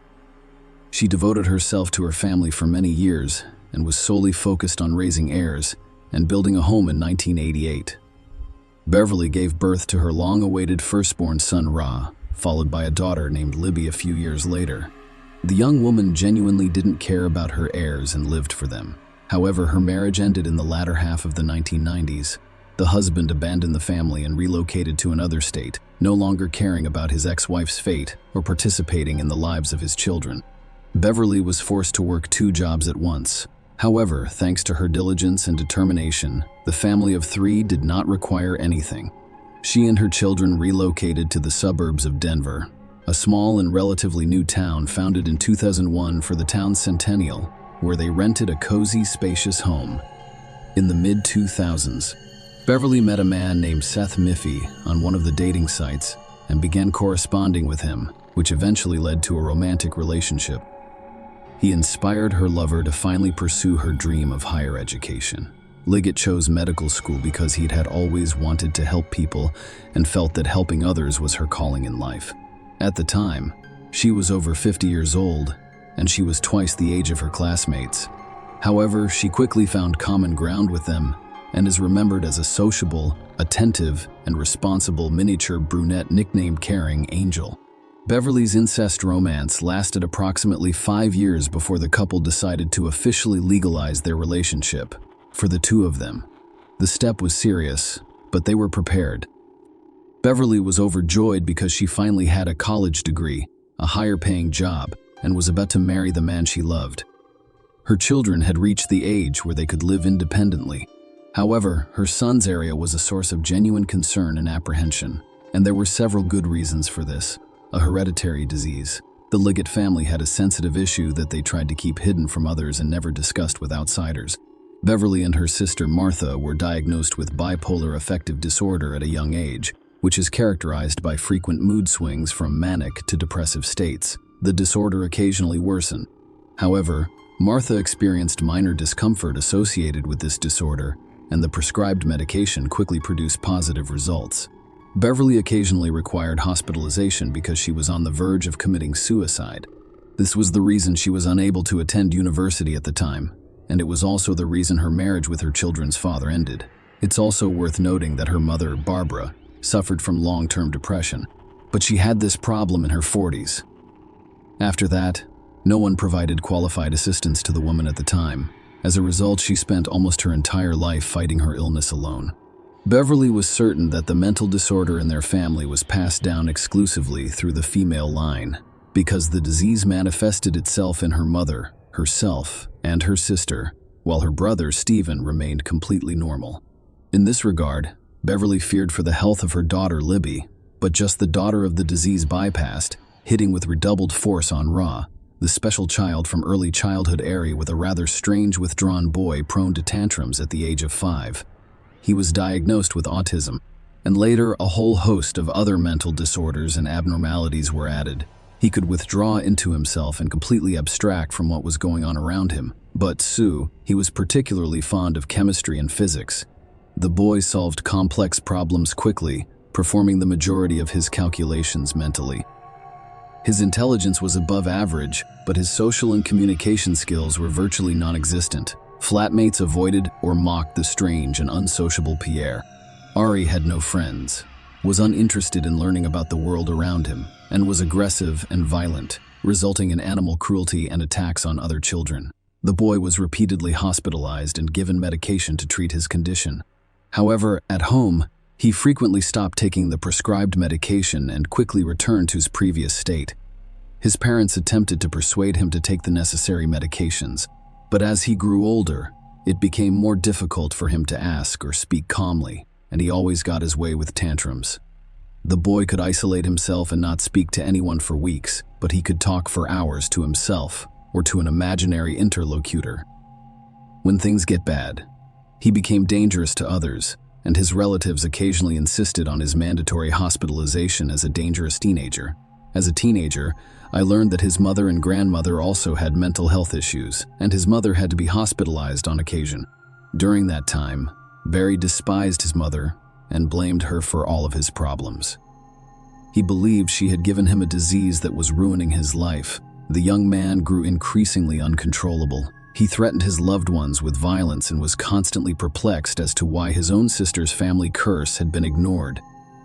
She devoted herself to her family for many years and was solely focused on raising heirs and building a home in 1988. Beverly gave birth to her long-awaited firstborn son Ra, followed by a daughter named Libby a few years later. The young woman genuinely didn't care about her heirs and lived for them. However, her marriage ended in the latter half of the 1990s. The husband abandoned the family and relocated to another state, no longer caring about his ex-wife's fate or participating in the lives of his children. Beverly was forced to work 2 jobs at once. However, thanks to her diligence and determination, the family of 3 did not require anything. She and her children relocated to the suburbs of Denver, a small and relatively new town founded in 2001 for the town's centennial, where they rented a cozy, spacious home. In the mid-2000s, Beverly met a man named Seth Miffy on one of the dating sites and began corresponding with him, which eventually led to a romantic relationship. He inspired her lover to finally pursue her dream of higher education. Liggett chose medical school because he'd had always wanted to help people and felt that helping others was her calling in life. At the time, she was over 50 years old, and she was twice the age of her classmates. However, she quickly found common ground with them and is remembered as a sociable, attentive, and responsible miniature brunette nicknamed Caring Angel. Beverly's incest romance lasted approximately 5 years before the couple decided to officially legalize their relationship. For the 2 of them, the step was serious, but they were prepared. Beverly was overjoyed because she finally had a college degree, a higher-paying job, and was about to marry the man she loved. Her children had reached the age where they could live independently. However, her son's area was a source of genuine concern and apprehension, and there were several good reasons for this. A hereditary disease. The Liggett family had a sensitive issue that they tried to keep hidden from others and never discussed with outsiders. Beverly and her sister Martha were diagnosed with bipolar affective disorder at a young age, which is characterized by frequent mood swings from manic to depressive states. The disorder occasionally worsened. However, Martha experienced minor discomfort associated with this disorder, and the prescribed medication quickly produced positive results. Beverly occasionally required hospitalization because she was on the verge of committing suicide. This was the reason she was unable to attend university at the time, and it was also the reason her marriage with her children's father ended. It's also worth noting that her mother, Barbara, suffered from long-term depression, but she had this problem in her 40s. After that, no one provided qualified assistance to the woman at the time. As a result, she spent almost her entire life fighting her illness alone. Beverly was certain that the mental disorder in their family was passed down exclusively through the female line, because the disease manifested itself in her mother, herself, and her sister, while her brother, Stephen, remained completely normal. In this regard, Beverly feared for the health of her daughter, Libby, but just the daughter of the disease bypassed, hitting with redoubled force on Ra, the special child from early childhood area with a rather strange withdrawn boy prone to tantrums at the age of 5. He was diagnosed with autism, and later a whole host of other mental disorders and abnormalities were added. He could withdraw into himself and completely abstract from what was going on around him. But he was particularly fond of chemistry and physics. The boy solved complex problems quickly, performing the majority of his calculations mentally. His intelligence was above average, but his social and communication skills were virtually non-existent. Flatmates avoided or mocked the strange and unsociable Pierre. Ari had no friends, was uninterested in learning about the world around him, and was aggressive and violent, resulting in animal cruelty and attacks on other children. The boy was repeatedly hospitalized and given medication to treat his condition. However, at home, he frequently stopped taking the prescribed medication and quickly returned to his previous state. His parents attempted to persuade him to take the necessary medications, but as he grew older, it became more difficult for him to ask or speak calmly, and he always got his way with tantrums. The boy could isolate himself and not speak to anyone for weeks, but he could talk for hours to himself or to an imaginary interlocutor. When things get bad, he became dangerous to others, and his relatives occasionally insisted on his mandatory hospitalization as a dangerous teenager. As a teenager, I learned that his mother and grandmother also had mental health issues, and his mother had to be hospitalized on occasion. During that time, Barry despised his mother and blamed her for all of his problems. He believed she had given him a disease that was ruining his life. The young man grew increasingly uncontrollable. He threatened his loved ones with violence and was constantly perplexed as to why his own sister's family curse had been ignored.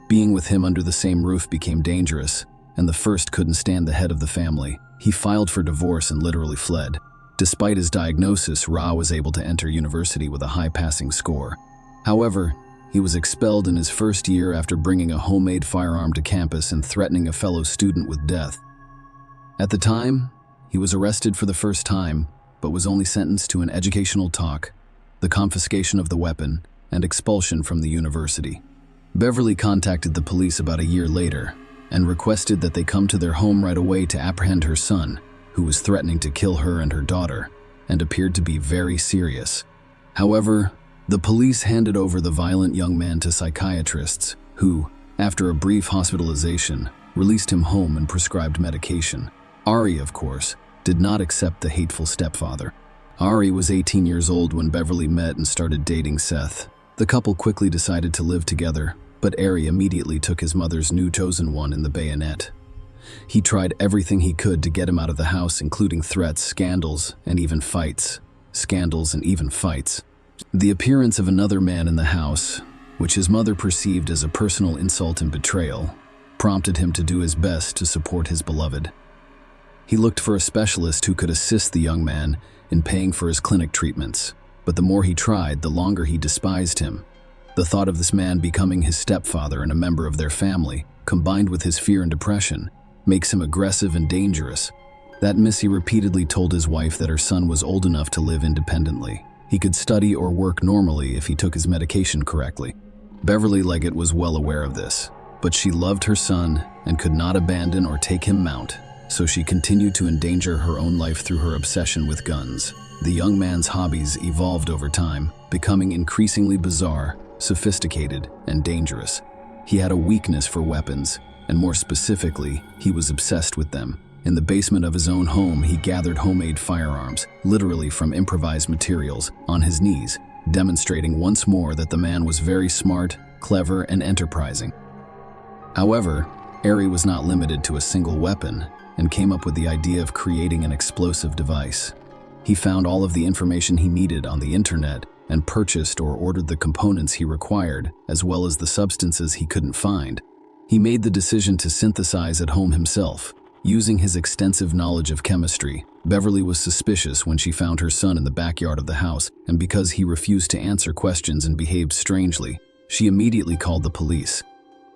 Being with him under the same roof became dangerous, and the first couldn't stand the head of the family. He filed for divorce and literally fled. Despite his diagnosis, Ra was able to enter university with a high passing score. However, he was expelled in his first year after bringing a homemade firearm to campus and threatening a fellow student with death. At the time, he was arrested for the first time, but was only sentenced to an educational talk, the confiscation of the weapon, and expulsion from the university. Beverly contacted the police about a year later and requested that they come to their home right away to apprehend her son, who was threatening to kill her and her daughter, and appeared to be very serious. However, the police handed over the violent young man to psychiatrists, who, after a brief hospitalization, released him home and prescribed medication. Ari, of course, did not accept the hateful stepfather. Ari was 18 years old when Beverly met and started dating Seth. The couple quickly decided to live together, but Ari immediately took his mother's new chosen one in the bayonet. He tried everything he could to get him out of the house, including threats, scandals, and even fights. The appearance of another man in the house, which his mother perceived as a personal insult and betrayal, prompted him to do his best to support his beloved. He looked for a specialist who could assist the young man in paying for his clinic treatments, but the more he tried, the longer he despised him. The thought of this man becoming his stepfather and a member of their family, combined with his fear and depression, makes him aggressive and dangerous. That Missy repeatedly told his wife that her son was old enough to live independently. He could study or work normally if he took his medication correctly. Beverly Leggett was well aware of this, but she loved her son and could not abandon or take him out, so she continued to endanger her own life through her obsession with guns. The young man's hobbies evolved over time, becoming increasingly bizarre, sophisticated, and dangerous. He had a weakness for weapons, and more specifically, he was obsessed with them. In the basement of his own home, he gathered homemade firearms, literally from improvised materials, on his knees, demonstrating once more that the man was very smart, clever, and enterprising. However, Ari was not limited to a single weapon and came up with the idea of creating an explosive device. He found all of the information he needed on the internet and purchased or ordered the components he required, as well as the substances he couldn't find. He made the decision to synthesize at home himself. Using his extensive knowledge of chemistry, Beverly was suspicious when she found her son in the backyard of the house, and because he refused to answer questions and behaved strangely, she immediately called the police.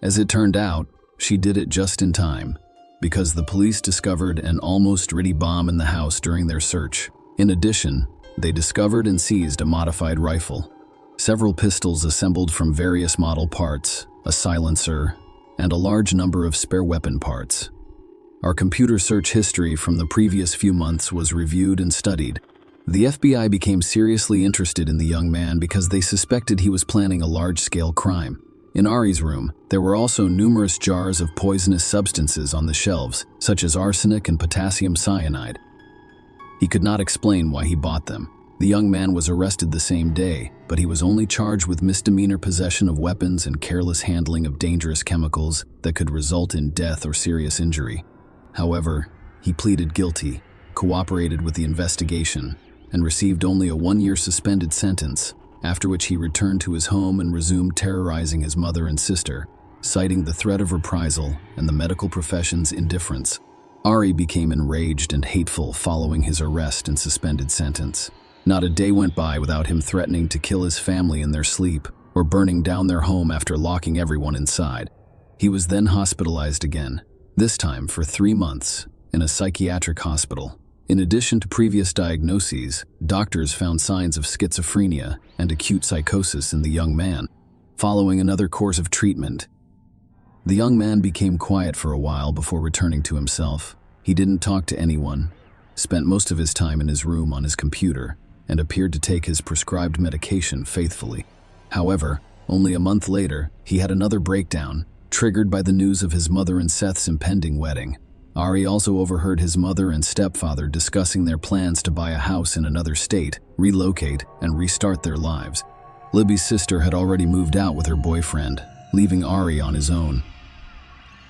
As it turned out, she did it just in time, because the police discovered an almost ready bomb in the house during their search. In addition, they discovered and seized a modified rifle, several pistols assembled from various model parts, a silencer, and a large number of spare weapon parts. Our computer search history from the previous few months was reviewed and studied. The FBI became seriously interested in the young man because they suspected he was planning a large-scale crime. In Ari's room, there were also numerous jars of poisonous substances on the shelves, such as arsenic and potassium cyanide. He could not explain why he bought them. The young man was arrested the same day, but he was only charged with misdemeanor possession of weapons and careless handling of dangerous chemicals that could result in death or serious injury. However, he pleaded guilty, cooperated with the investigation, and received only a 1-year suspended sentence, after which he returned to his home and resumed terrorizing his mother and sister, citing the threat of reprisal and the medical profession's indifference. Ari became enraged and hateful following his arrest and suspended sentence. Not a day went by without him threatening to kill his family in their sleep or burning down their home after locking everyone inside. He was then hospitalized again, this time for 3 months, in a psychiatric hospital. In addition to previous diagnoses, doctors found signs of schizophrenia and acute psychosis in the young man. Following another course of treatment, the young man became quiet for a while before returning to himself. He didn't talk to anyone, spent most of his time in his room on his computer, and appeared to take his prescribed medication faithfully. However, only a month later, he had another breakdown, triggered by the news of his mother and Seth's impending wedding. Ari also overheard his mother and stepfather discussing their plans to buy a house in another state, relocate, and restart their lives. Libby's sister had already moved out with her boyfriend, leaving Ari on his own.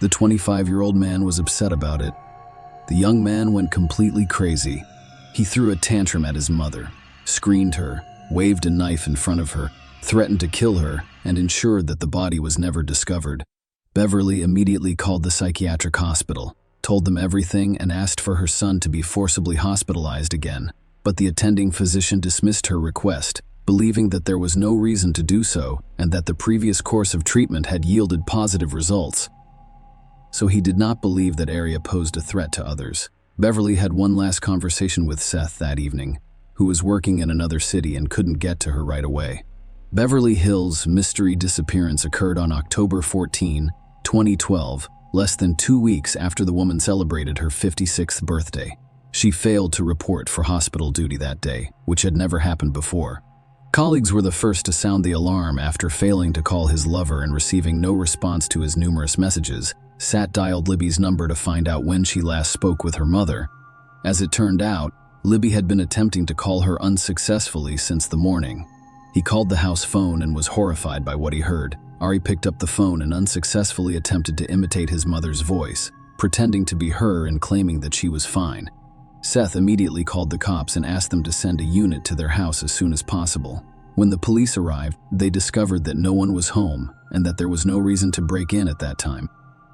The 25-year-old man was upset about it. The young man went completely crazy. He threw a tantrum at his mother, screamed her, waved a knife in front of her, threatened to kill her, and ensured that the body was never discovered. Beverly immediately called the psychiatric hospital, told them everything, and asked for her son to be forcibly hospitalized again. But the attending physician dismissed her request, believing that there was no reason to do so and that the previous course of treatment had yielded positive results. So he did not believe that Aria posed a threat to others. Beverly had one last conversation with Seth that evening, who was working in another city and couldn't get to her right away. Beverly Hill's mystery disappearance occurred on October 14, 2012, less than 2 weeks after the woman celebrated her 56th birthday. She failed to report for hospital duty that day, which had never happened before. Colleagues were the first to sound the alarm after failing to call his lover and receiving no response to his numerous messages. Sat dialed Libby's number to find out when she last spoke with her mother. As it turned out, Libby had been attempting to call her unsuccessfully since the morning. He called the house phone and was horrified by what he heard. Ari picked up the phone and unsuccessfully attempted to imitate his mother's voice, pretending to be her and claiming that she was fine. Seth immediately called the cops and asked them to send a unit to their house as soon as possible. When the police arrived, they discovered that no one was home and that there was no reason to break in at that time.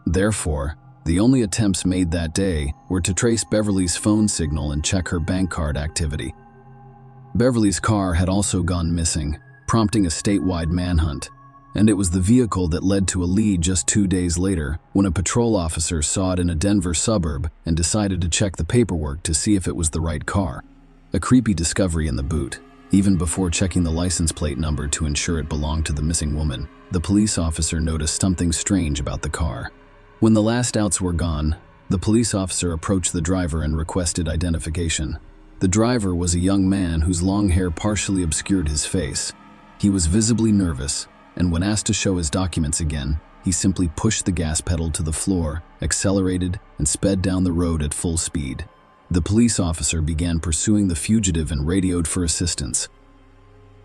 Therefore, the only attempts made that day were to trace Beverly's phone signal and check her bank card activity. Beverly's car had also gone missing, prompting a statewide manhunt, and it was the vehicle that led to a lead just 2 days later when a patrol officer saw it in a Denver suburb and decided to check the paperwork to see if it was the right car. A creepy discovery in the boot. Even before checking the license plate number to ensure it belonged to the missing woman, the police officer noticed something strange about the car. When the last outs were gone, the police officer approached the driver and requested identification. The driver was a young man whose long hair partially obscured his face. He was visibly nervous, and when asked to show his documents again, he simply pushed the gas pedal to the floor, accelerated, and sped down the road at full speed. The police officer began pursuing the fugitive and radioed for assistance.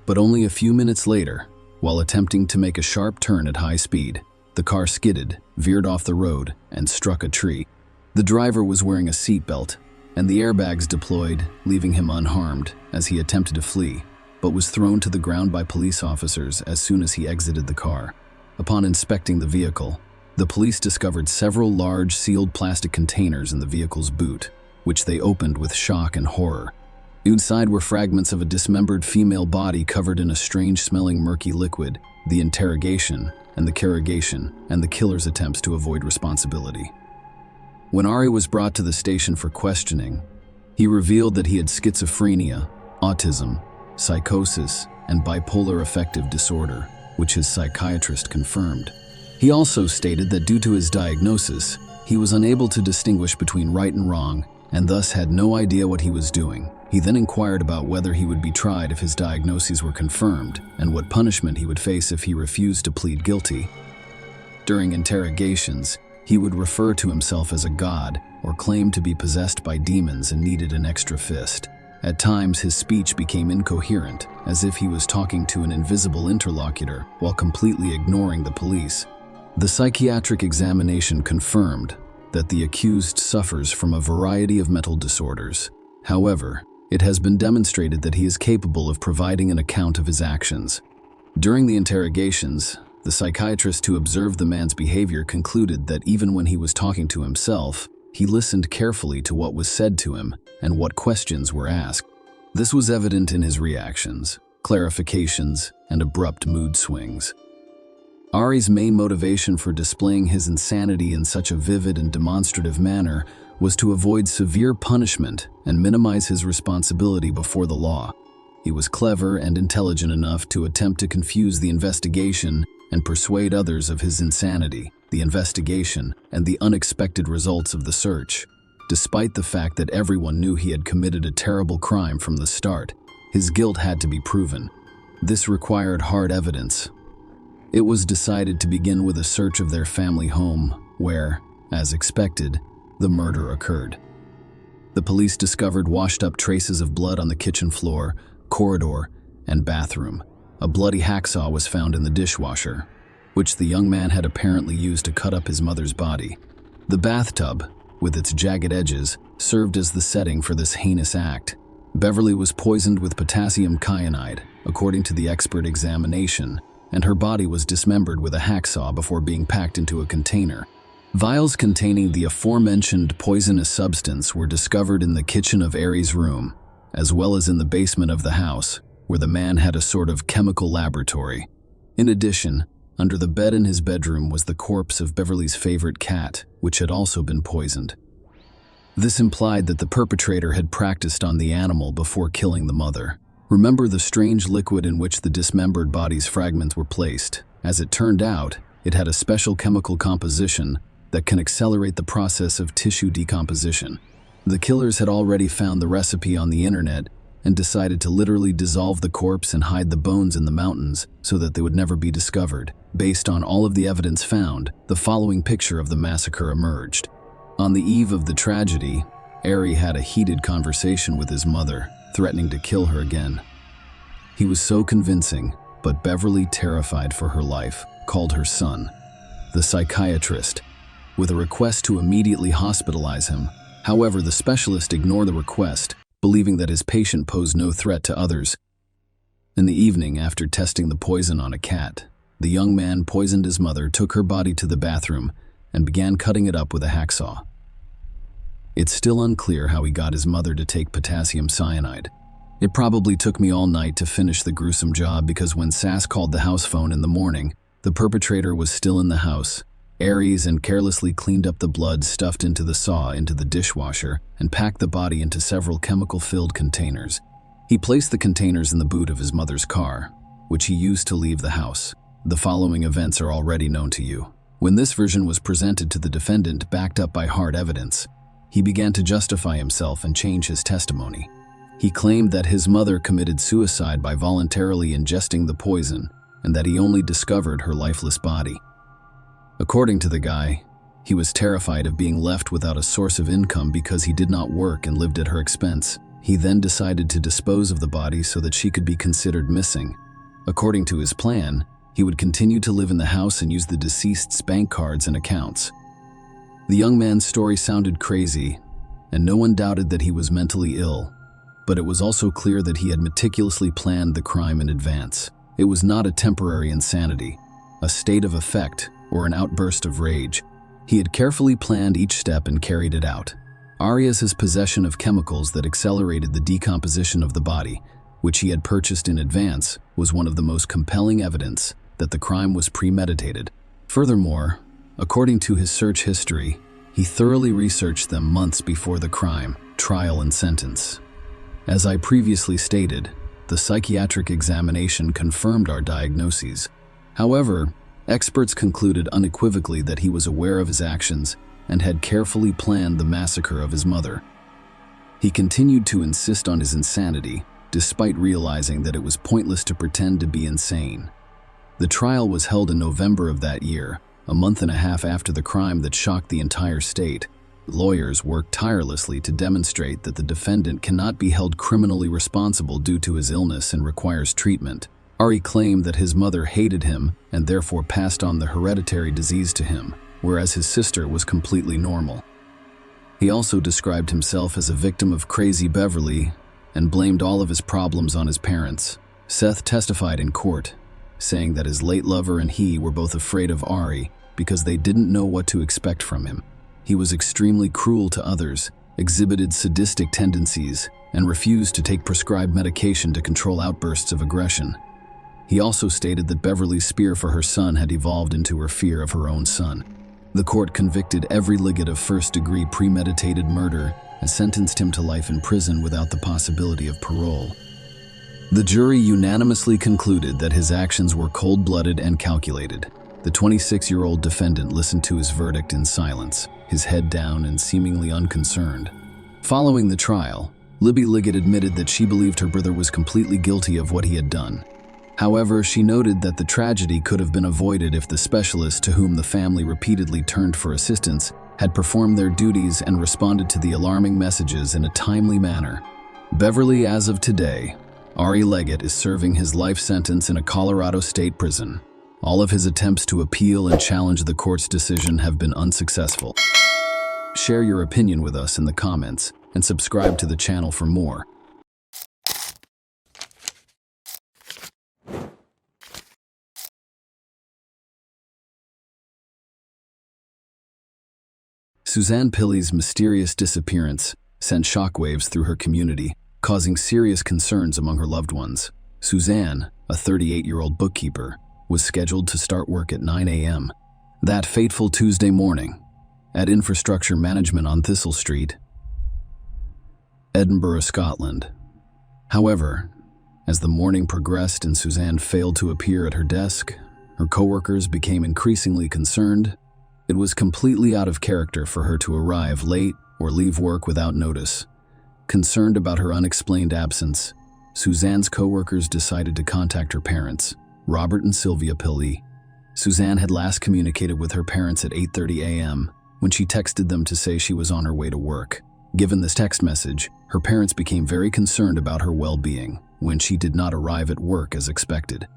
But only a few minutes later, while attempting to make a sharp turn at high speed, the car skidded, veered off the road, and struck a tree. The driver was wearing a seatbelt, and the airbags deployed, leaving him unharmed as he attempted to flee, but was thrown to the ground by police officers as soon as he exited the car. Upon inspecting the vehicle, the police discovered several large sealed plastic containers in the vehicle's boot, which they opened with shock and horror. Inside were fragments of a dismembered female body covered in a strange-smelling murky liquid, the interrogation and the carrogation, and the killer's attempts to avoid responsibility. When Ari was brought to the station for questioning, he revealed that he had schizophrenia, autism, psychosis, and bipolar affective disorder, which his psychiatrist confirmed. He also stated that due to his diagnosis, he was unable to distinguish between right and wrong, and thus had no idea what he was doing. He then inquired about whether he would be tried if his diagnoses were confirmed, and what punishment he would face if he refused to plead guilty. During interrogations, he would refer to himself as a god or claim to be possessed by demons and needed an extra fist. At times, his speech became incoherent, as if he was talking to an invisible interlocutor while completely ignoring the police. The psychiatric examination confirmed that the accused suffers from a variety of mental disorders. However, it has been demonstrated that he is capable of providing an account of his actions. During the interrogations, the psychiatrist who observed the man's behavior concluded that even when he was talking to himself, he listened carefully to what was said to him and what questions were asked. This was evident in his reactions, clarifications, and abrupt mood swings. Ari's main motivation for displaying his insanity in such a vivid and demonstrative manner was to avoid severe punishment and minimize his responsibility before the law. He was clever and intelligent enough to attempt to confuse the investigation and persuade others of his insanity, the investigation, and the unexpected results of the search. Despite the fact that everyone knew he had committed a terrible crime from the start, his guilt had to be proven. This required hard evidence. It was decided to begin with a search of their family home, where, as expected, the murder occurred. The police discovered washed-up traces of blood on the kitchen floor, corridor, and bathroom. A bloody hacksaw was found in the dishwasher, which the young man had apparently used to cut up his mother's body. The bathtub, with its jagged edges, served as the setting for this heinous act. Beverly was poisoned with potassium cyanide, according to the expert examination, and her body was dismembered with a hacksaw before being packed into a container. Vials containing the aforementioned poisonous substance were discovered in the kitchen of Aries' room, as well as in the basement of the house, where the man had a sort of chemical laboratory. In addition, under the bed in his bedroom was the corpse of Beverly's favorite cat, which had also been poisoned. This implied that the perpetrator had practiced on the animal before killing the mother. Remember the strange liquid in which the dismembered body's fragments were placed. As it turned out, it had a special chemical composition that can accelerate the process of tissue decomposition. The killers had already found the recipe on the internet and decided to literally dissolve the corpse and hide the bones in the mountains so that they would never be discovered. Based on all of the evidence found, the following picture of the massacre emerged. On the eve of the tragedy, Ari had a heated conversation with his mother, threatening to kill her again. He was so convincing, but Beverly, terrified for her life, called her son, the psychiatrist, with a request to immediately hospitalize him. However, the specialist ignored the request, believing that his patient posed no threat to others. In the evening, after testing the poison on a cat, the young man poisoned his mother, took her body to the bathroom, and began cutting it up with a hacksaw. It's still unclear how he got his mother to take potassium cyanide. It probably took me all night to finish the gruesome job because when Sass called the house phone in the morning, the perpetrator was still in the house. Aries and carelessly cleaned up the blood stuffed into the saw into the dishwasher and packed the body into several chemical-filled containers. He placed the containers in the boot of his mother's car, which he used to leave the house. The following events are already known to you. When this version was presented to the defendant backed up by hard evidence, he began to justify himself and change his testimony. He claimed that his mother committed suicide by voluntarily ingesting the poison and that he only discovered her lifeless body. According to the guy, he was terrified of being left without a source of income because he did not work and lived at her expense. He then decided to dispose of the body so that she could be considered missing. According to his plan, he would continue to live in the house and use the deceased's bank cards and accounts. The young man's story sounded crazy, and no one doubted that he was mentally ill, but it was also clear that he had meticulously planned the crime in advance. It was not a temporary insanity, a state of affect, or an outburst of rage. He had carefully planned each step and carried it out. Arias's possession of chemicals that accelerated the decomposition of the body, which he had purchased in advance, was one of the most compelling evidence that the crime was premeditated. Furthermore, according to his search history, he thoroughly researched them months before the crime, trial, and sentence. As I previously stated, the psychiatric examination confirmed our diagnoses. However, experts concluded unequivocally that he was aware of his actions and had carefully planned the massacre of his mother. He continued to insist on his insanity, despite realizing that it was pointless to pretend to be insane. The trial was held in November of that year, a month and a half after the crime that shocked the entire state. Lawyers worked tirelessly to demonstrate that the defendant cannot be held criminally responsible due to his illness and requires treatment. Ari claimed that his mother hated him and therefore passed on the hereditary disease to him, whereas his sister was completely normal. He also described himself as a victim of crazy Beverly and blamed all of his problems on his parents. Seth testified in court, saying that his late lover and he were both afraid of Ari because they didn't know what to expect from him. He was extremely cruel to others, exhibited sadistic tendencies, and refused to take prescribed medication to control outbursts of aggression. He also stated that Beverly's fear for her son had evolved into her fear of her own son. The court convicted every Liggett of first-degree premeditated murder and sentenced him to life in prison without the possibility of parole. The jury unanimously concluded that his actions were cold-blooded and calculated. The 26-year-old defendant listened to his verdict in silence, his head down and seemingly unconcerned. Following the trial, Libby Liggett admitted that she believed her brother was completely guilty of what he had done. However, she noted that the tragedy could have been avoided if the specialist to whom the family repeatedly turned for assistance had performed their duties and responded to the alarming messages in a timely manner. Beverly, as of today, Ari Leggett is serving his life sentence in a Colorado state prison. All of his attempts to appeal and challenge the court's decision have been unsuccessful. Share your opinion with us in the comments and subscribe to the channel for more. Suzanne Pilley's mysterious disappearance sent shockwaves through her community, causing serious concerns among her loved ones. Suzanne, a 38-year-old bookkeeper, was scheduled to start work at 9 a.m. that fateful Tuesday morning at Infrastructure Management on Thistle Street, Edinburgh, Scotland. However, as the morning progressed and Suzanne failed to appear at her desk, her coworkers became increasingly concerned. It was completely out of character for her to arrive late or leave work without notice. Concerned about her unexplained absence, Suzanne's coworkers decided to contact her parents, Robert and Sylvia Pilley. Suzanne had last communicated with her parents at 8:30 a.m. when she texted them to say she was on her way to work. Given this text message, her parents became very concerned about her well-being when she did not arrive at work as expected.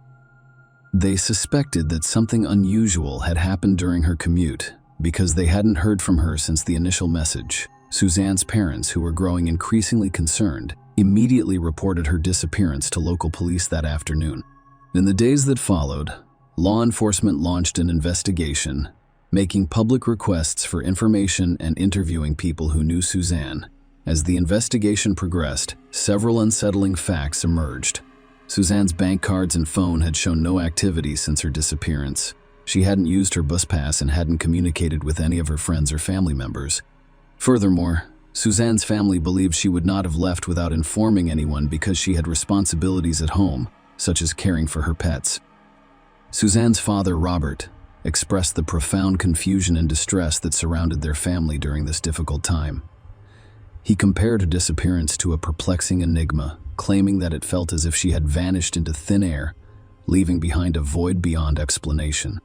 They suspected that something unusual had happened during her commute because they hadn't heard from her since the initial message. Suzanne's parents, who were growing increasingly concerned, immediately reported her disappearance to local police that afternoon. In the days that followed, law enforcement launched an investigation, making public requests for information and interviewing people who knew Suzanne. As the investigation progressed, several unsettling facts emerged. Suzanne's bank cards and phone had shown no activity since her disappearance. She hadn't used her bus pass and hadn't communicated with any of her friends or family members. Furthermore, Suzanne's family believed she would not have left without informing anyone because she had responsibilities at home, such as caring for her pets. Suzanne's father, Robert, expressed the profound confusion and distress that surrounded their family during this difficult time. He compared her disappearance to a perplexing enigma, claiming that it felt as if she had vanished into thin air, leaving behind a void beyond explanation.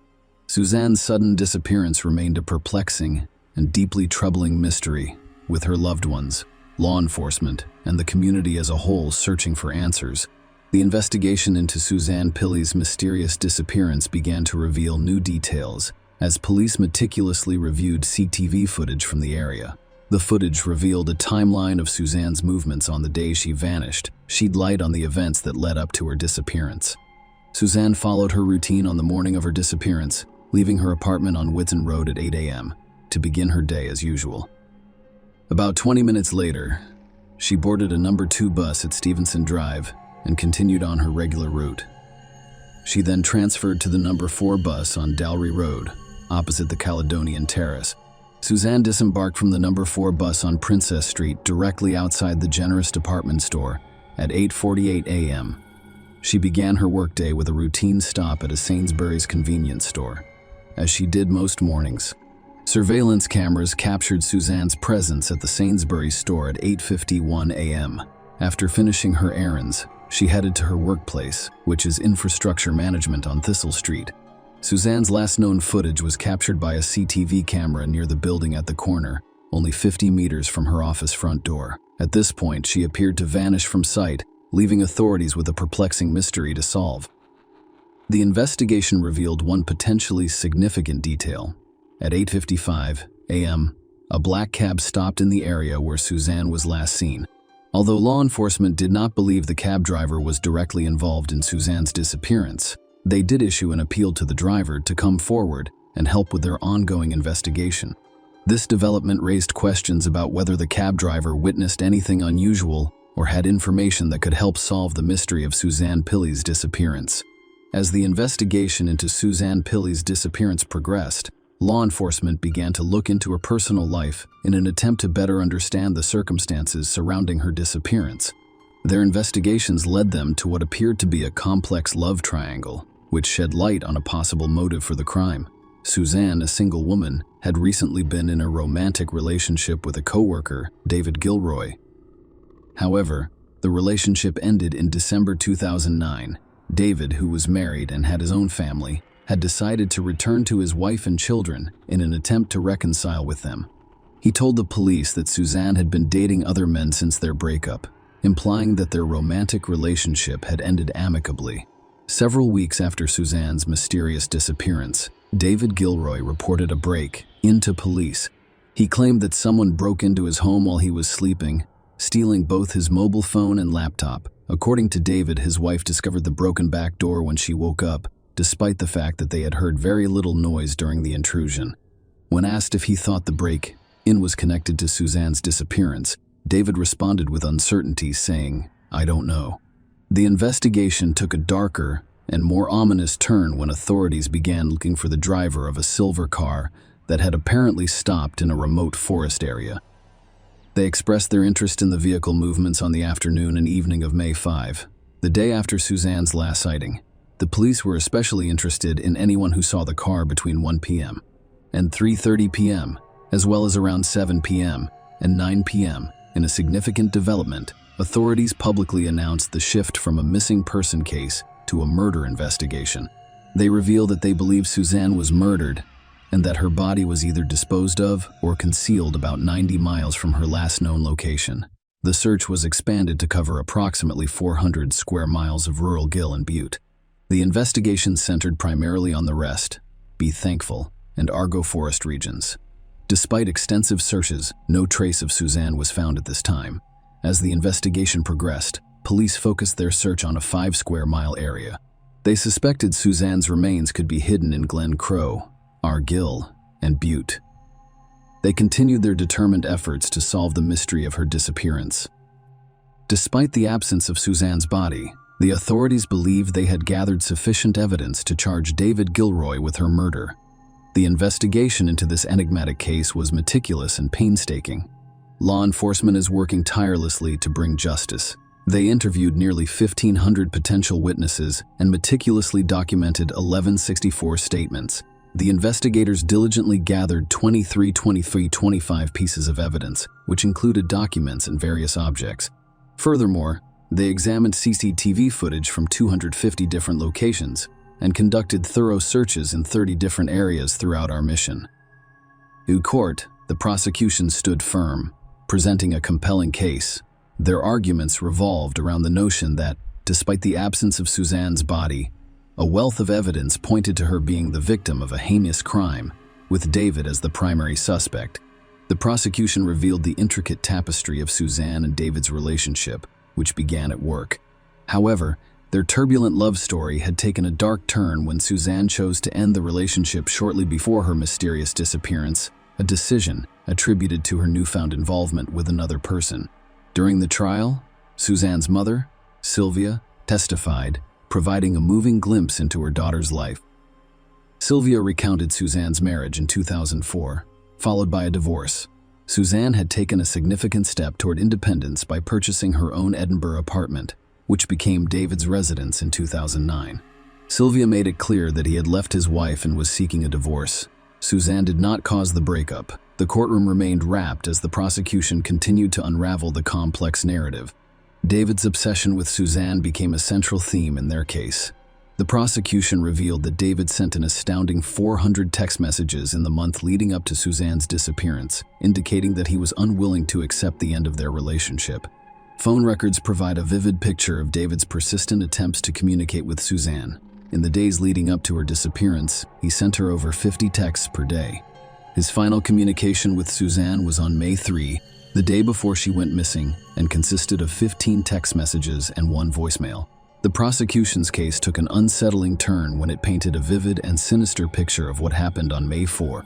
Suzanne's sudden disappearance remained a perplexing and deeply troubling mystery, with her loved ones, law enforcement, and the community as a whole searching for answers. The investigation into Suzanne Pilley's mysterious disappearance began to reveal new details as police meticulously reviewed CCTV footage from the area. The footage revealed a timeline of Suzanne's movements on the day she vanished, shed light on the events that led up to her disappearance. Suzanne followed her routine on the morning of her disappearance, leaving her apartment on Whitson Road at 8 a.m. to begin her day as usual. About 20 minutes later, she boarded a number 2 bus at Stevenson Drive and continued on her regular route. She then transferred to the number 4 bus on Dalry Road, opposite the Caledonian Terrace. Suzanne disembarked from the number 4 bus on Princess Street directly outside the Generous Department Store at 8:48 a.m. She began her workday with a routine stop at a Sainsbury's convenience store, as she did most mornings. Surveillance cameras captured Suzanne's presence at the Sainsbury's store at 8:51 a.m. After finishing her errands, she headed to her workplace, which is Infrastructure Management on Thistle Street. Suzanne's last known footage was captured by a CCTV camera near the building at the corner, only 50 meters from her office front door. At this point, she appeared to vanish from sight, leaving authorities with a perplexing mystery to solve. The investigation revealed one potentially significant detail. At 8:55 a.m., a black cab stopped in the area where Suzanne was last seen. Although law enforcement did not believe the cab driver was directly involved in Suzanne's disappearance, they did issue an appeal to the driver to come forward and help with their ongoing investigation. This development raised questions about whether the cab driver witnessed anything unusual or had information that could help solve the mystery of Suzanne Pilley's disappearance. As the investigation into Suzanne Pilley's disappearance progressed, law enforcement began to look into her personal life in an attempt to better understand the circumstances surrounding her disappearance. Their investigations led them to what appeared to be a complex love triangle, which shed light on a possible motive for the crime. Suzanne, a single woman, had recently been in a romantic relationship with a coworker, David Gilroy. However, the relationship ended in December 2009. David, who was married and had his own family, had decided to return to his wife and children in an attempt to reconcile with them. He told the police that Suzanne had been dating other men since their breakup, implying that their romantic relationship had ended amicably. Several weeks after Suzanne's mysterious disappearance, David Gilroy reported a break-in to police. He claimed that someone broke into his home while he was sleeping, stealing both his mobile phone and laptop. According to David, his wife discovered the broken back door when she woke up, despite the fact that they had heard very little noise during the intrusion. When asked if he thought the break-in was connected to Suzanne's disappearance, David responded with uncertainty, saying, "I don't know." The investigation took a darker and more ominous turn when authorities began looking for the driver of a silver car that had apparently stopped in a remote forest area. They expressed their interest in the vehicle movements on the afternoon and evening of May 5, the day after Suzanne's last sighting. The police were especially interested in anyone who saw the car between 1 p.m. and 3:30 p.m., as well as around 7 p.m. and 9 p.m. In a significant development, authorities publicly announced the shift from a missing person case to a murder investigation. They revealed that they believe Suzanne was murdered and that her body was either disposed of or concealed about 90 miles from her last known location. The search was expanded to cover approximately 400 square miles of rural Gill and Butte. The investigation centered primarily on the Rest, Be Thankful, and Argo Forest regions. Despite extensive searches, no trace of Suzanne was found at this time. As the investigation progressed, police focused their search on a 5-square-mile area. They suspected Suzanne's remains could be hidden in Glen Crow, Argill, and Butte. They continued their determined efforts to solve the mystery of her disappearance. Despite the absence of Suzanne's body, the authorities believed they had gathered sufficient evidence to charge David Gilroy with her murder. The investigation into this enigmatic case was meticulous and painstaking. Law enforcement is working tirelessly to bring justice. They interviewed nearly 1,500 potential witnesses and meticulously documented 1164 statements. The investigators diligently gathered 25 pieces of evidence, which included documents and various objects. Furthermore, they examined CCTV footage from 250 different locations and conducted thorough searches in 30 different areas throughout our mission. In court, the prosecution stood firm, presenting a compelling case. Their arguments revolved around the notion that, despite the absence of Suzanne's body, a wealth of evidence pointed to her being the victim of a heinous crime, with David as the primary suspect. The prosecution revealed the intricate tapestry of Suzanne and David's relationship, which began at work. However, their turbulent love story had taken a dark turn when Suzanne chose to end the relationship shortly before her mysterious disappearance, a decision attributed to her newfound involvement with another person. During the trial, Suzanne's mother, Sylvia, testified, providing a moving glimpse into her daughter's life. Sylvia recounted Suzanne's marriage in 2004, followed by a divorce. Suzanne had taken a significant step toward independence by purchasing her own Edinburgh apartment, which became David's residence in 2009. Sylvia made it clear that he had left his wife and was seeking a divorce. Suzanne did not cause the breakup. The courtroom remained rapt as the prosecution continued to unravel the complex narrative. David's obsession with Suzanne became a central theme in their case. The prosecution revealed that David sent an astounding 400 text messages in the month leading up to Suzanne's disappearance, indicating that he was unwilling to accept the end of their relationship. Phone records provide a vivid picture of David's persistent attempts to communicate with Suzanne. In the days leading up to her disappearance, he sent her over 50 texts per day. His final communication with Suzanne was on May 3, the day before she went missing, and consisted of 15 text messages and 1 voicemail. The prosecution's case took an unsettling turn when it painted a vivid and sinister picture of what happened on May 4.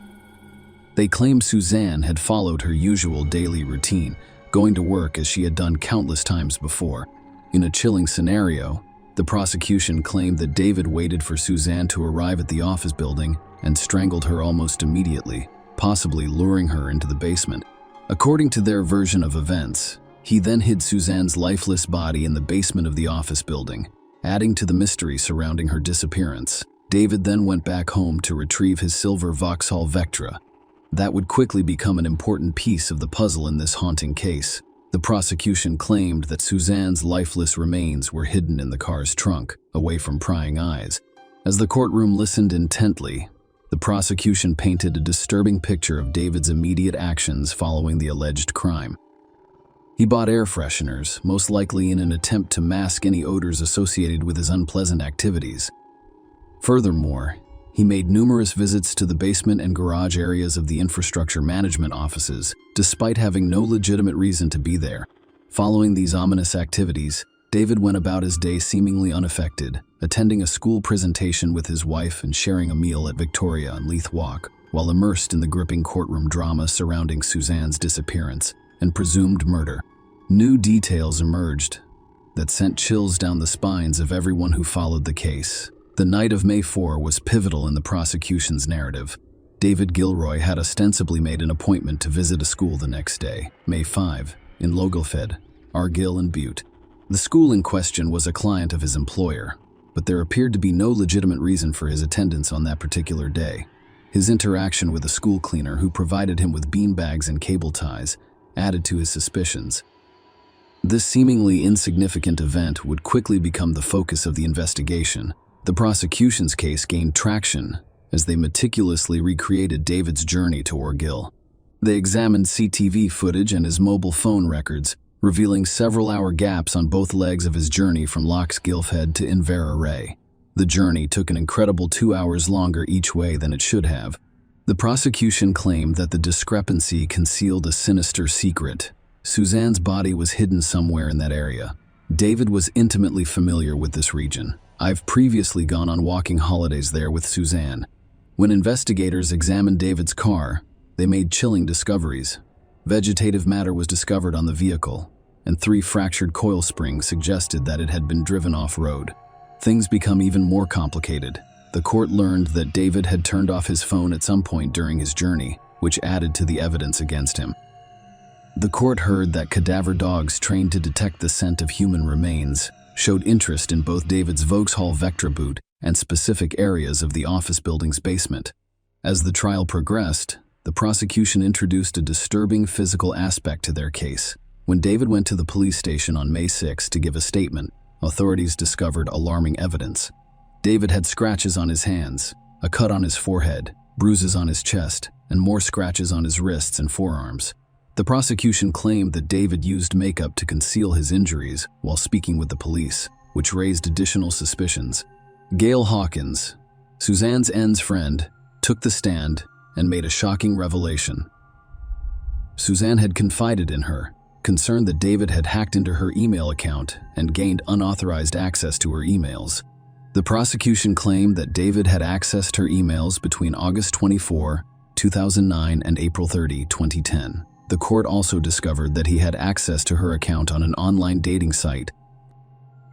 They claimed Suzanne had followed her usual daily routine, going to work as she had done countless times before. In a chilling scenario, the prosecution claimed that David waited for Suzanne to arrive at the office building and strangled her almost immediately, possibly luring her into the basement. According to their version of events, he then hid Suzanne's lifeless body in the basement of the office building, adding to the mystery surrounding her disappearance. David then went back home to retrieve his silver Vauxhall Vectra. That would quickly become an important piece of the puzzle in this haunting case. The prosecution claimed that Suzanne's lifeless remains were hidden in the car's trunk, away from prying eyes. As the courtroom listened intently, the prosecution painted a disturbing picture of David's immediate actions following the alleged crime. He bought air fresheners, most likely in an attempt to mask any odors associated with his unpleasant activities. Furthermore, he made numerous visits to the basement and garage areas of the infrastructure management offices, despite having no legitimate reason to be there. Following these ominous activities, David went about his day seemingly unaffected, attending a school presentation with his wife and sharing a meal at Victoria on Leith Walk, while immersed in the gripping courtroom drama surrounding Suzanne's disappearance and presumed murder. New details emerged that sent chills down the spines of everyone who followed the case. The night of May 4 was pivotal in the prosecution's narrative. David Gilroy had ostensibly made an appointment to visit a school the next day, May 5, in Logelfed, Argyll and Butte. The school in question was a client of his employer, but there appeared to be no legitimate reason for his attendance on that particular day. His interaction with a school cleaner who provided him with beanbags and cable ties added to his suspicions. This seemingly insignificant event would quickly become the focus of the investigation. The prosecution's case gained traction as they meticulously recreated David's journey to Argyll. They examined CCTV footage and his mobile phone records, revealing several-hour gaps on both legs of his journey from Lochs Gilfhead to Inverarray. The journey took an incredible 2 hours longer each way than it should have. The prosecution claimed that the discrepancy concealed a sinister secret. Suzanne's body was hidden somewhere in that area. David was intimately familiar with this region. I've previously gone on walking holidays there with Suzanne. When investigators examined David's car, they made chilling discoveries. Vegetative matter was discovered on the vehicle, and 3 fractured coil springs suggested that it had been driven off-road. Things become even more complicated. The court learned that David had turned off his phone at some point during his journey, which added to the evidence against him. The court heard that cadaver dogs trained to detect the scent of human remains showed interest in both David's Vauxhall Vectra boot and specific areas of the office building's basement. As the trial progressed, the prosecution introduced a disturbing physical aspect to their case. When David went to the police station on May 6 to give a statement, authorities discovered alarming evidence. David had scratches on his hands, a cut on his forehead, bruises on his chest, and more scratches on his wrists and forearms. The prosecution claimed that David used makeup to conceal his injuries while speaking with the police, which raised additional suspicions. Gail Hawkins, Suzanne's N's friend, took the stand and made a shocking revelation. Suzanne had confided in her, concerned that David had hacked into her email account and gained unauthorized access to her emails. The prosecution claimed that David had accessed her emails between August 24, 2009 and April 30, 2010. The court also discovered that he had access to her account on an online dating site.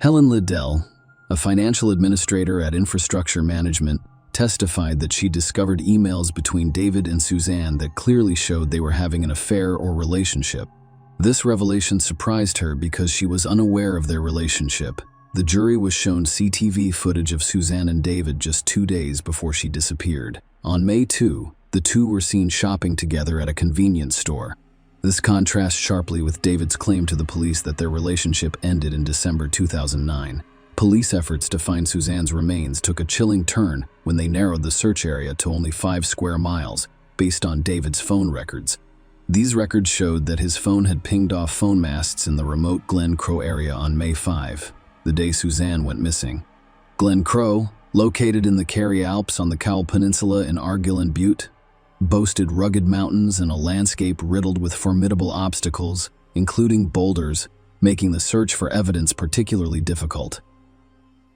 Helen Liddell, a financial administrator at Infrastructure Management, testified that she discovered emails between David and Suzanne that clearly showed they were having an affair or relationship. This revelation surprised her because she was unaware of their relationship. The jury was shown CCTV footage of Suzanne and David just 2 days before she disappeared. On May 2, the two were seen shopping together at a convenience store. This contrasts sharply with David's claim to the police that their relationship ended in December 2009. Police efforts to find Suzanne's remains took a chilling turn when they narrowed the search area to only 5 square miles, based on David's phone records. These records showed that his phone had pinged off phone masts in the remote Glen Crow area on May 5, the day Suzanne went missing. Glen Crow, located in the Kerry Alps on the Cowell Peninsula in Argyll and Butte, boasted rugged mountains and a landscape riddled with formidable obstacles, including boulders, making the search for evidence particularly difficult.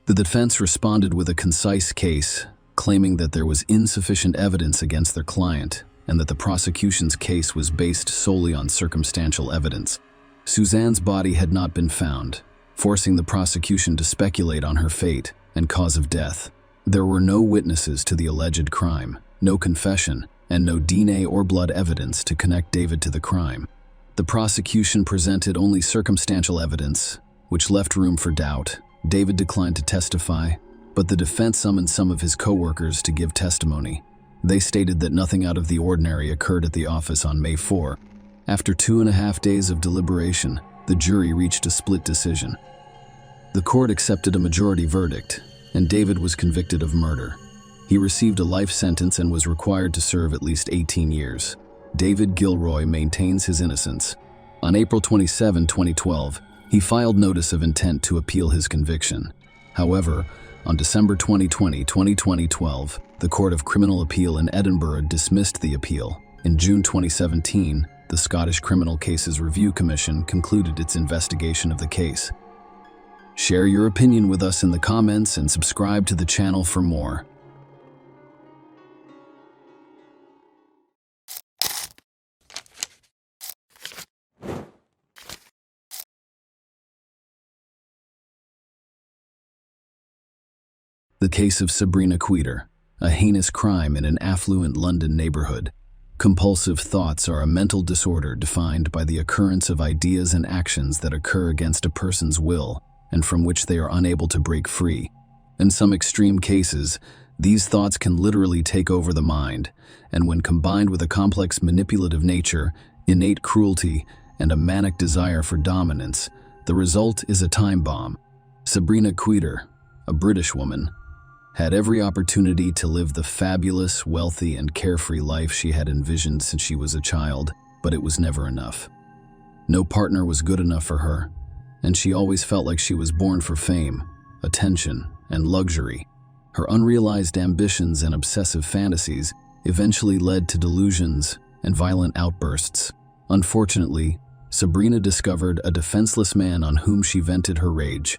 The defense responded with a concise case, claiming that there was insufficient evidence against their client and that the prosecution's case was based solely on circumstantial evidence. Suzanne's body had not been found, forcing the prosecution to speculate on her fate and cause of death. There were no witnesses to the alleged crime, no confession, and no DNA or blood evidence to connect David to the crime. The prosecution presented only circumstantial evidence, which left room for doubt. David declined to testify, but the defense summoned some of his co-workers to give testimony. They stated that nothing out of the ordinary occurred at the office on May 4. After 2.5 days of deliberation, the jury reached a split decision. The court accepted a majority verdict, and David was convicted of murder. He received a life sentence and was required to serve at least 18 years. David Gilroy maintains his innocence. On April 27, 2012, he filed notice of intent to appeal his conviction. However, on December 2012, the Court of Criminal Appeal in Edinburgh dismissed the appeal. In June 2017, the Scottish Criminal Cases Review Commission concluded its investigation of the case. Share your opinion with us in the comments and subscribe to the channel for more. The case of Sabrina Queeter, a heinous crime in an affluent London neighborhood. Compulsive thoughts are a mental disorder defined by the occurrence of ideas and actions that occur against a person's will and from which they are unable to break free. In some extreme cases, these thoughts can literally take over the mind, and when combined with a complex manipulative nature, innate cruelty, and a manic desire for dominance, the result is a time bomb. Sabrina Queeter, a British woman, had every opportunity to live the fabulous, wealthy, and carefree life she had envisioned since she was a child, but it was never enough. No partner was good enough for her, and she always felt like she was born for fame, attention, and luxury. Her unrealized ambitions and obsessive fantasies eventually led to delusions and violent outbursts. Unfortunately, Sabrina discovered a defenseless man on whom she vented her rage.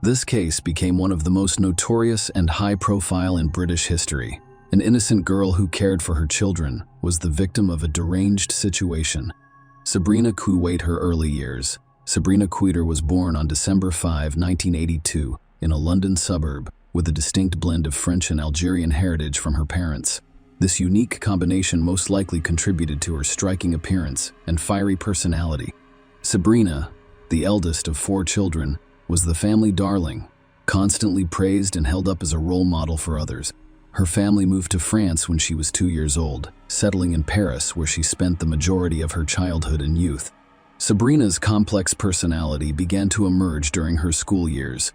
This case became one of the most notorious and high-profile in British history. An innocent girl who cared for her children was the victim of a deranged situation. Sabrina Queeter, her early years. Sabrina Queeter was born on December 5, 1982, in a London suburb, with a distinct blend of French and Algerian heritage from her parents. This unique combination most likely contributed to her striking appearance and fiery personality. Sabrina, the eldest of 4 children, was the family darling, constantly praised and held up as a role model for others. Her family moved to France when she was 2 years old, settling in Paris where she spent the majority of her childhood and youth. Sabrina's complex personality began to emerge during her school years.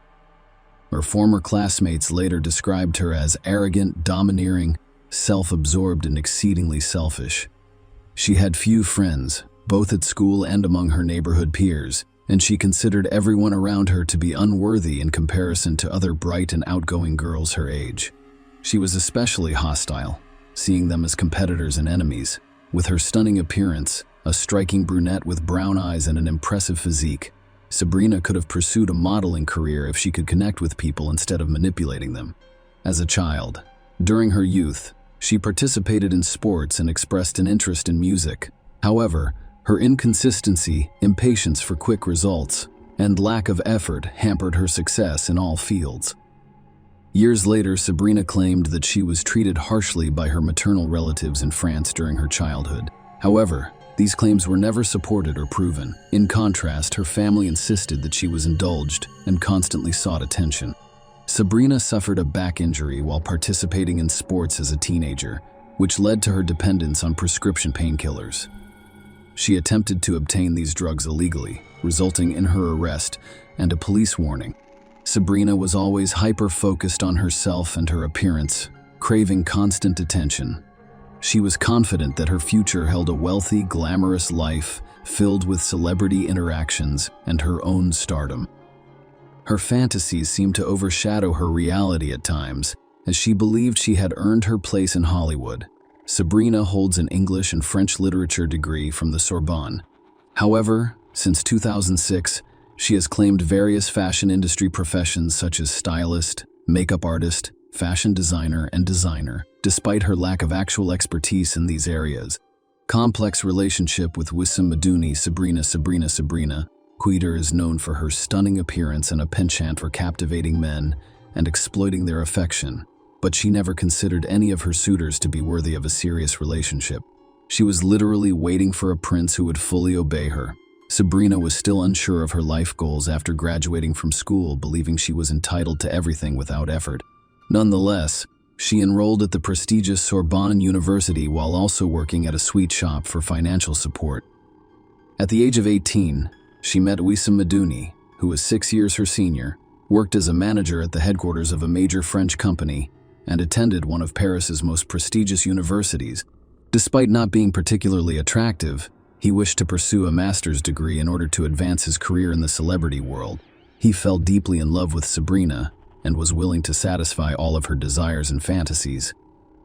Her former classmates later described her as arrogant, domineering, self-absorbed, and exceedingly selfish. She had few friends, both at school and among her neighborhood peers, and she considered everyone around her to be unworthy in comparison to other bright and outgoing girls her age. She was especially hostile, seeing them as competitors and enemies. With her stunning appearance, a striking brunette with brown eyes and an impressive physique, Sabrina could have pursued a modeling career if she could connect with people instead of manipulating them. As a child, during her youth, she participated in sports and expressed an interest in music. However, her inconsistency, impatience for quick results, and lack of effort hampered her success in all fields. Years later, Sabrina claimed that she was treated harshly by her maternal relatives in France during her childhood. However, these claims were never supported or proven. In contrast, her family insisted that she was indulged and constantly sought attention. Sabrina suffered a back injury while participating in sports as a teenager, which led to her dependence on prescription painkillers. She attempted to obtain these drugs illegally, resulting in her arrest and a police warning. Sabrina was always hyper-focused on herself and her appearance, craving constant attention. She was confident that her future held a wealthy, glamorous life filled with celebrity interactions and her own stardom. Her fantasies seemed to overshadow her reality at times, as she believed she had earned her place in Hollywood. Sabrina holds an English and French literature degree from the Sorbonne. However, since 2006, she has claimed various fashion industry professions such as stylist, makeup artist, fashion designer, and designer, despite her lack of actual expertise in these areas. Complex relationship with Wissam Madouni. Sabrina Queeter is known for her stunning appearance and a penchant for captivating men and exploiting their affection, but she never considered any of her suitors to be worthy of a serious relationship. She was literally waiting for a prince who would fully obey her. Sabrina was still unsure of her life goals after graduating from school, believing she was entitled to everything without effort. Nonetheless, she enrolled at the prestigious Sorbonne University while also working at a sweet shop for financial support. At the age of 18, she met Wissam Madouni, who was 6 years her senior, worked as a manager at the headquarters of a major French company, and attended one of Paris's most prestigious universities. Despite not being particularly attractive, he wished to pursue a master's degree in order to advance his career in the celebrity world. He fell deeply in love with Sabrina and was willing to satisfy all of her desires and fantasies.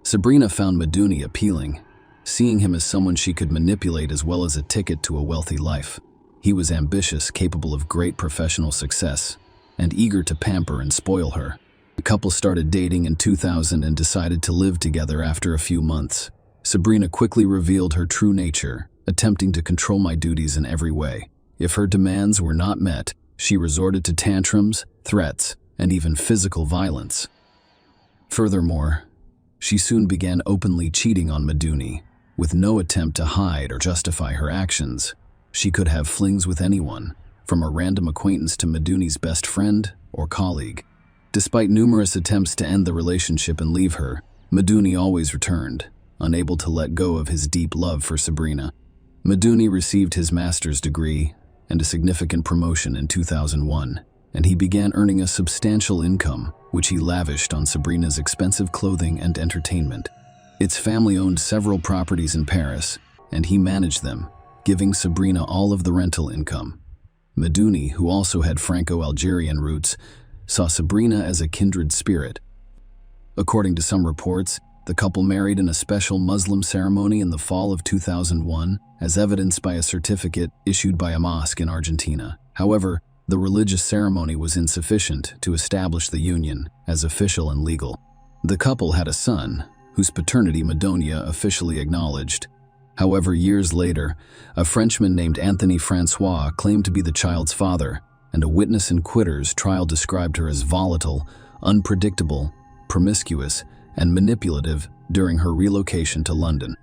Sabrina found Meduni appealing, seeing him as someone she could manipulate as well as a ticket to a wealthy life. He was ambitious, capable of great professional success, and eager to pamper and spoil her. The couple started dating in 2000 and decided to live together after a few months. Sabrina quickly revealed her true nature, attempting to control my duties in every way. If her demands were not met, she resorted to tantrums, threats, and even physical violence. Furthermore, she soon began openly cheating on Meduni, with no attempt to hide or justify her actions. She could have flings with anyone, from a random acquaintance to Meduni's best friend or colleague. Despite numerous attempts to end the relationship and leave her, Meduni always returned, unable to let go of his deep love for Sabrina. Meduni received his master's degree and a significant promotion in 2001, and he began earning a substantial income, which he lavished on Sabrina's expensive clothing and entertainment. Its family owned several properties in Paris, and he managed them, giving Sabrina all of the rental income. Meduni, who also had Franco-Algerian roots, saw Sabrina as a kindred spirit. According to some reports, the couple married in a special Muslim ceremony in the fall of 2001, as evidenced by a certificate issued by a mosque in Argentina. However, the religious ceremony was insufficient to establish the union as official and legal. The couple had a son, whose paternity Madonia officially acknowledged. However, years later, a Frenchman named Anthony Francois claimed to be the child's father, and a witness in Quitter's trial described her as volatile, unpredictable, promiscuous, and manipulative during her relocation to London.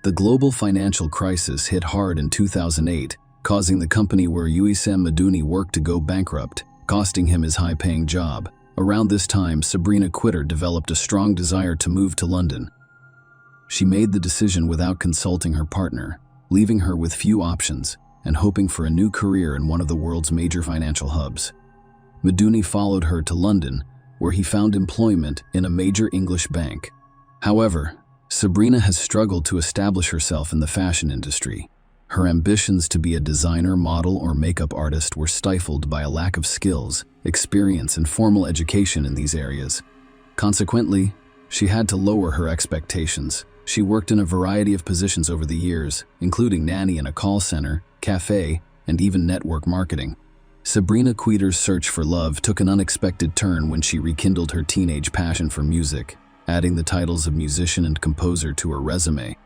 The global financial crisis hit hard in 2008, causing the company where Youssef Meduni worked to go bankrupt, costing him his high-paying job. Around this time, Sabrina Quitter developed a strong desire to move to London. She made the decision without consulting her partner, leaving her with few options and hoping for a new career in one of the world's major financial hubs. Meduni followed her to London, where he found employment in a major English bank. However, Sabrina has struggled to establish herself in the fashion industry. Her ambitions to be a designer, model, or makeup artist were stifled by a lack of skills, experience, and formal education in these areas. Consequently, she had to lower her expectations. She worked in a variety of positions over the years, including nanny in a call center, cafe, and even network marketing. Sabrina Quitter's search for love took an unexpected turn when she rekindled her teenage passion for music, adding the titles of musician and composer to her resume.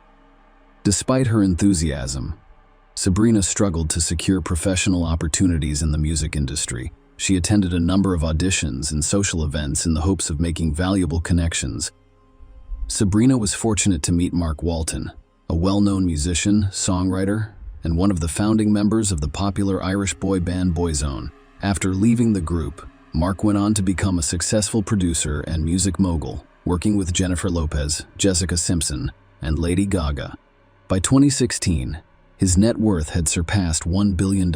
Despite her enthusiasm, Sabrina struggled to secure professional opportunities in the music industry. She attended a number of auditions and social events in the hopes of making valuable connections. Sabrina was fortunate to meet Mark Walton, a well-known musician, songwriter, and one of the founding members of the popular Irish boy band Boyzone. After leaving the group, Mark went on to become a successful producer and music mogul, working with Jennifer Lopez, Jessica Simpson, and Lady Gaga. By 2016, his net worth had surpassed $1 billion.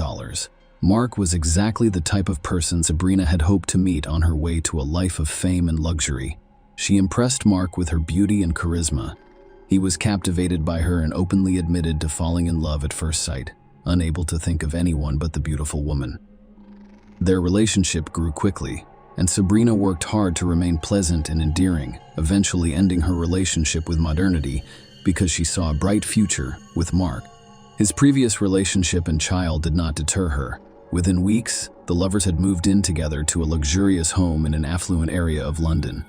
Mark was exactly the type of person Sabrina had hoped to meet on her way to a life of fame and luxury. She impressed Mark with her beauty and charisma. He was captivated by her and openly admitted to falling in love at first sight, unable to think of anyone but the beautiful woman. Their relationship grew quickly, and Sabrina worked hard to remain pleasant and endearing, eventually ending her relationship with modernity because she saw a bright future with Mark. His previous relationship and child did not deter her. Within weeks, the lovers had moved in together to a luxurious home in an affluent area of London.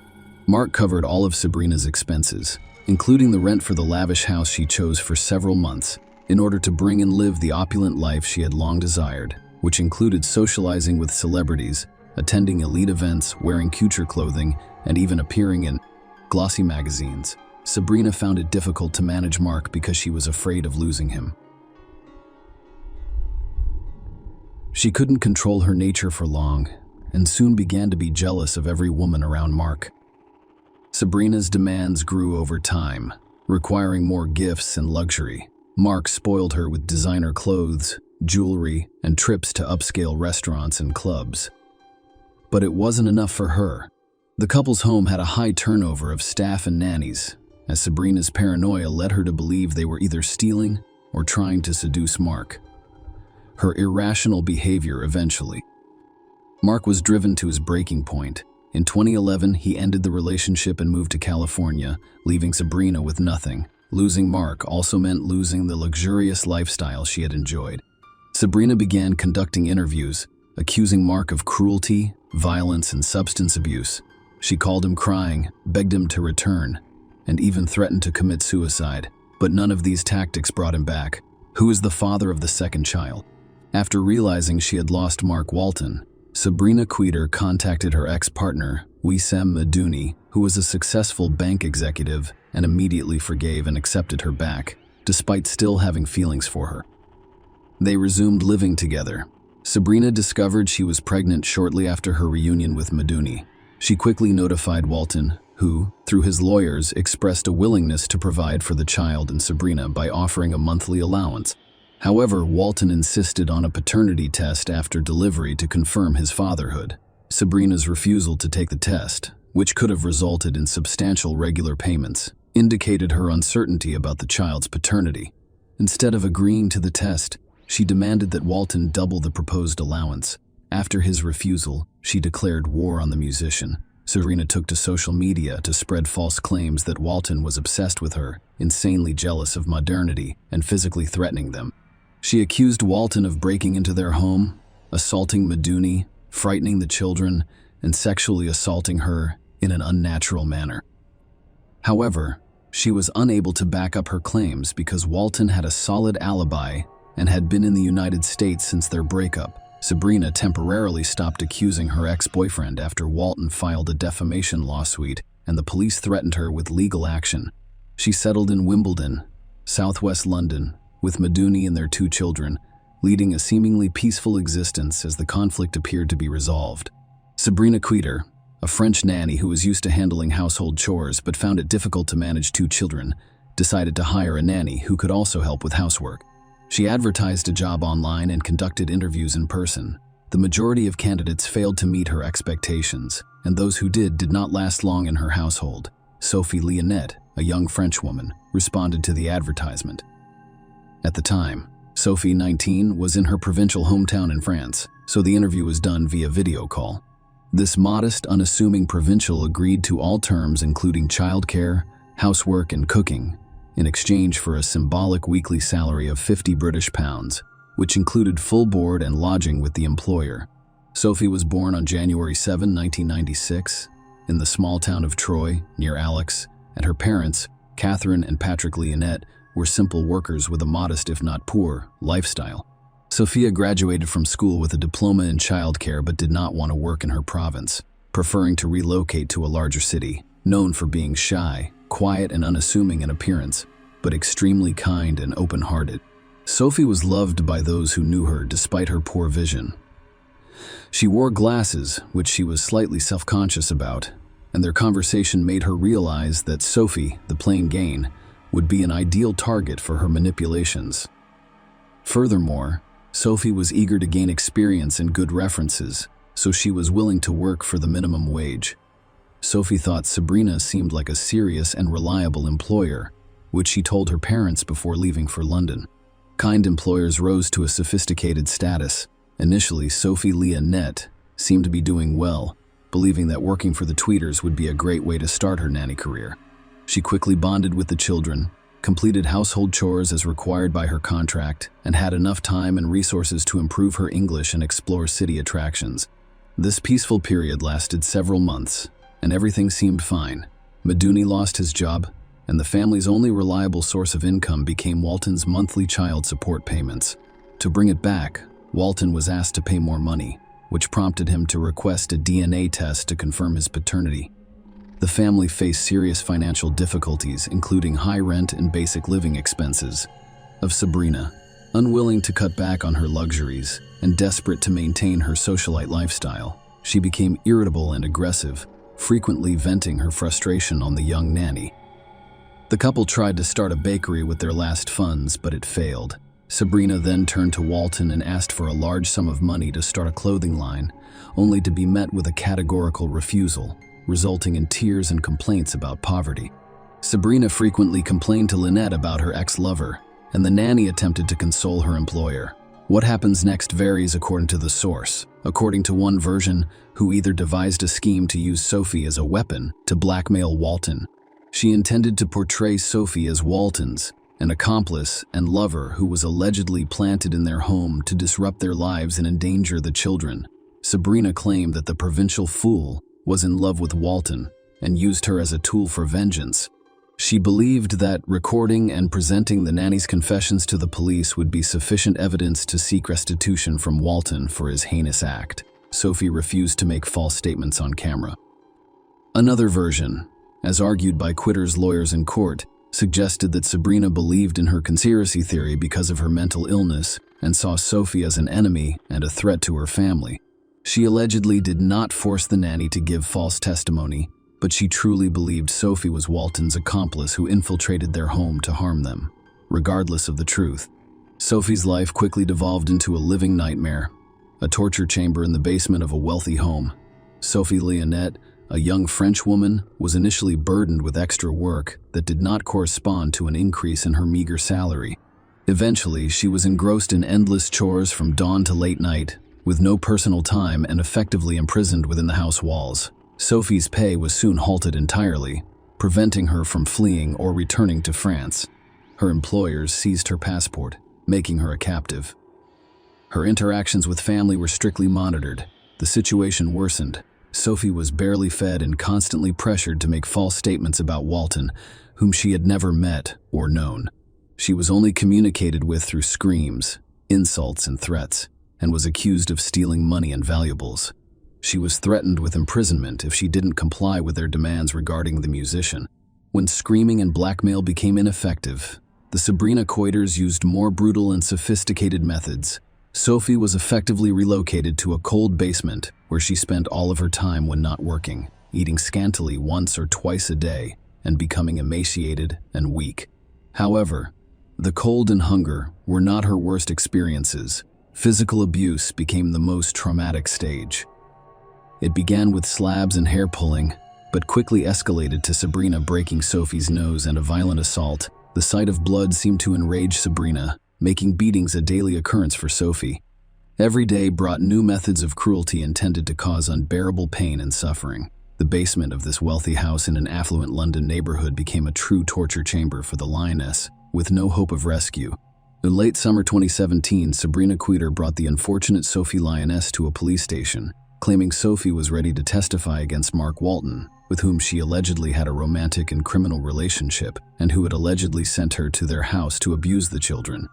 Mark covered all of Sabrina's expenses, including the rent for the lavish house she chose for several months, in order to bring and live the opulent life she had long desired, which included socializing with celebrities, attending elite events, wearing couture clothing, and even appearing in glossy magazines. Sabrina found it difficult to manage Mark because she was afraid of losing him. She couldn't control her nature for long, and soon began to be jealous of every woman around Mark. Sabrina's demands grew over time, requiring more gifts and luxury. Mark spoiled her with designer clothes, jewelry, and trips to upscale restaurants and clubs. But it wasn't enough for her. The couple's home had a high turnover of staff and nannies, as Sabrina's paranoia led her to believe they were either stealing or trying to seduce Mark. Her irrational behavior eventually. Mark was driven to his breaking point. In 2011, he ended the relationship and moved to California, leaving Sabrina with nothing. Losing Mark also meant losing the luxurious lifestyle she had enjoyed. Sabrina began conducting interviews, accusing Mark of cruelty, violence, and substance abuse. She called him crying, begged him to return, and even threatened to commit suicide. But none of these tactics brought him back. Who is the father of the second child? After realizing she had lost Mark Walton, Sabrina Queter contacted her ex-partner, Wissem Madouni, who was a successful bank executive, and immediately forgave and accepted her back, despite still having feelings for her. They resumed living together. Sabrina discovered she was pregnant shortly after her reunion with Madouni. She quickly notified Walton, who, through his lawyers, expressed a willingness to provide for the child and Sabrina by offering a monthly allowance. However, Walton insisted on a paternity test after delivery to confirm his fatherhood. Sabrina's refusal to take the test, which could have resulted in substantial regular payments, indicated her uncertainty about the child's paternity. Instead of agreeing to the test, she demanded that Walton double the proposed allowance. After his refusal, she declared war on the musician. Sabrina took to social media to spread false claims that Walton was obsessed with her, insanely jealous of modernity, and physically threatening them. She accused Walton of breaking into their home, assaulting Madouni, frightening the children, and sexually assaulting her in an unnatural manner. However, she was unable to back up her claims because Walton had a solid alibi and had been in the United States since their breakup. Sabrina temporarily stopped accusing her ex-boyfriend after Walton filed a defamation lawsuit and the police threatened her with legal action. She settled in Wimbledon, southwest London, with Madouni and their 2 children, leading a seemingly peaceful existence as the conflict appeared to be resolved. Sabrina Queter, a French nanny who was used to handling household chores but found it difficult to manage 2 children, decided to hire a nanny who could also help with housework. She advertised a job online and conducted interviews in person. The majority of candidates failed to meet her expectations, and those who did not last long in her household. Sophie Leonette, a young French woman, responded to the advertisement. At the time, Sophie, 19, was in her provincial hometown in France, so the interview was done via video call. This modest, unassuming provincial agreed to all terms including childcare, housework, and cooking, in exchange for a symbolic weekly salary of £50, which included full board and lodging with the employer. Sophie was born on January 7, 1996, in the small town of Troyes, near Alex, and her parents, Catherine and Patrick Leonette, were simple workers with a modest, if not poor, lifestyle. Sophia graduated from school with a diploma in childcare but did not want to work in her province, preferring to relocate to a larger city, known for being shy, quiet, and unassuming in appearance, but extremely kind and open-hearted. Sophie was loved by those who knew her despite her poor vision. She wore glasses, which she was slightly self-conscious about, and their conversation made her realize that Sophie, the plain Gain, would be an ideal target for her manipulations. Furthermore, Sophie was eager to gain experience and good references, so she was willing to work for the minimum wage. Sophie thought Sabrina seemed like a serious and reliable employer, which she told her parents before leaving for London. Kind employers rose to a sophisticated status. Initially, Sophie Leonette seemed to be doing well, believing that working for the Tweeters would be a great way to start her nanny career. She quickly bonded with the children, completed household chores as required by her contract, and had enough time and resources to improve her English and explore city attractions. This peaceful period lasted several months, and everything seemed fine. Madouni lost his job, and the family's only reliable source of income became Walton's monthly child support payments. To bring it back, Walton was asked to pay more money, which prompted him to request a DNA test to confirm his paternity. The family faced serious financial difficulties, including high rent and basic living expenses. Of Sabrina, unwilling to cut back on her luxuries and desperate to maintain her socialite lifestyle, she became irritable and aggressive, frequently venting her frustration on the young nanny. The couple tried to start a bakery with their last funds, but it failed. Sabrina then turned to Walton and asked for a large sum of money to start a clothing line, only to be met with a categorical refusal, resulting in tears and complaints about poverty. Sabrina frequently complained to Lynette about her ex-lover, and the nanny attempted to console her employer. What happens next varies according to the source. According to one version, who either devised a scheme to use Sophie as a weapon to blackmail Walton. She intended to portray Sophie as Walton's, an accomplice and lover who was allegedly planted in their home to disrupt their lives and endanger the children. Sabrina claimed that the provincial fool was in love with Walton and used her as a tool for vengeance. She believed that recording and presenting the nanny's confessions to the police would be sufficient evidence to seek restitution from Walton for his heinous act. Sophie refused to make false statements on camera. Another version, as argued by Quitter's lawyers in court, suggested that Sabrina believed in her conspiracy theory because of her mental illness and saw Sophie as an enemy and a threat to her family. She allegedly did not force the nanny to give false testimony, but she truly believed Sophie was Walton's accomplice who infiltrated their home to harm them. Regardless of the truth, Sophie's life quickly devolved into a living nightmare, a torture chamber in the basement of a wealthy home. Sophie Leonette, a young French woman, was initially burdened with extra work that did not correspond to an increase in her meager salary. Eventually, she was engrossed in endless chores from dawn to late night, with no personal time and effectively imprisoned within the house walls. Sophie's pay was soon halted entirely, preventing her from fleeing or returning to France. Her employers seized her passport, making her a captive. Her interactions with family were strictly monitored. The situation worsened. Sophie was barely fed and constantly pressured to make false statements about Walton, whom she had never met or known. She was only communicated with through screams, insults, and threats, and was accused of stealing money and valuables. She was threatened with imprisonment if she didn't comply with their demands regarding the musician. When screaming and blackmail became ineffective, the Sabrina Coiters used more brutal and sophisticated methods. Sophie was effectively relocated to a cold basement where she spent all of her time when not working, eating scantily once or twice a day and becoming emaciated and weak. However, the cold and hunger were not her worst experiences. Physical abuse became the most traumatic stage. It began with slabs and hair pulling, but quickly escalated to Sabrina breaking Sophie's nose and a violent assault. The sight of blood seemed to enrage Sabrina, making beatings a daily occurrence for Sophie. Every day brought new methods of cruelty intended to cause unbearable pain and suffering. The basement of this wealthy house in an affluent London neighborhood became a true torture chamber for the lioness, with no hope of rescue. In late summer 2017, Sabrina Quiter brought the unfortunate Sophie Lioness to a police station, claiming Sophie was ready to testify against Mark Walton, with whom she allegedly had a romantic and criminal relationship, and who had allegedly sent her to their house to abuse the children.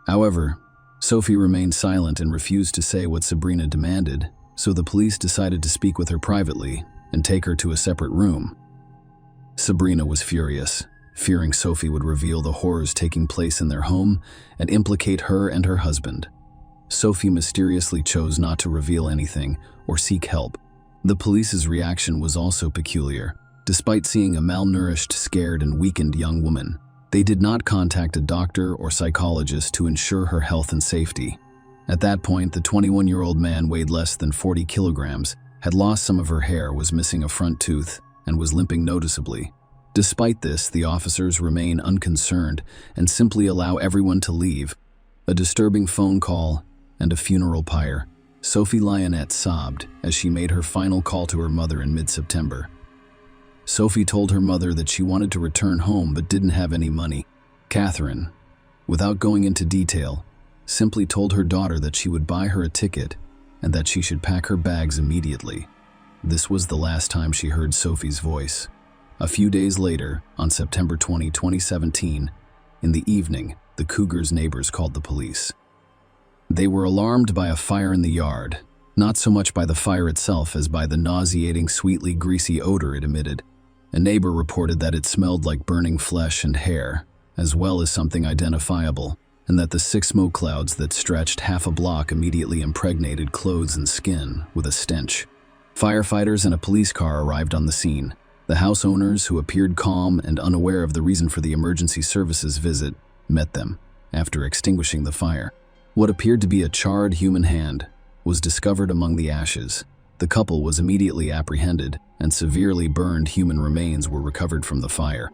However, Sophie remained silent and refused to say what Sabrina demanded, so the police decided to speak with her privately and take her to a separate room. Sabrina was furious, fearing Sophie would reveal the horrors taking place in their home and implicate her and her husband. Sophie mysteriously chose not to reveal anything or seek help. The police's reaction was also peculiar. Despite seeing a malnourished, scared, and weakened young woman, they did not contact a doctor or psychologist to ensure her health and safety. At that point, the 21-year-old man weighed less than 40 kilograms, had lost some of her hair, was missing a front tooth, and was limping noticeably. Despite this, the officers remain unconcerned and simply allow everyone to leave. A disturbing phone call and a funeral pyre. Sophie Lionette sobbed as she made her final call to her mother in mid-September. Sophie told her mother that she wanted to return home but didn't have any money. Catherine, without going into detail, simply told her daughter that she would buy her a ticket and that she should pack her bags immediately. This was the last time she heard Sophie's voice. A few days later, on September 20, 2017, in the evening, the Cougars' neighbors called the police. They were alarmed by a fire in the yard, not so much by the fire itself as by the nauseating, sweetly greasy odor it emitted. A neighbor reported that it smelled like burning flesh and hair, as well as something identifiable, and that the 6 smoke clouds that stretched half a block immediately impregnated clothes and skin with a stench. Firefighters and a police car arrived on the scene. The house owners, who appeared calm and unaware of the reason for the emergency services visit, met them. after extinguishing the fire. What appeared to be a charred human hand was discovered among the ashes. The couple was immediately apprehended, and severely burned human remains were recovered from the fire.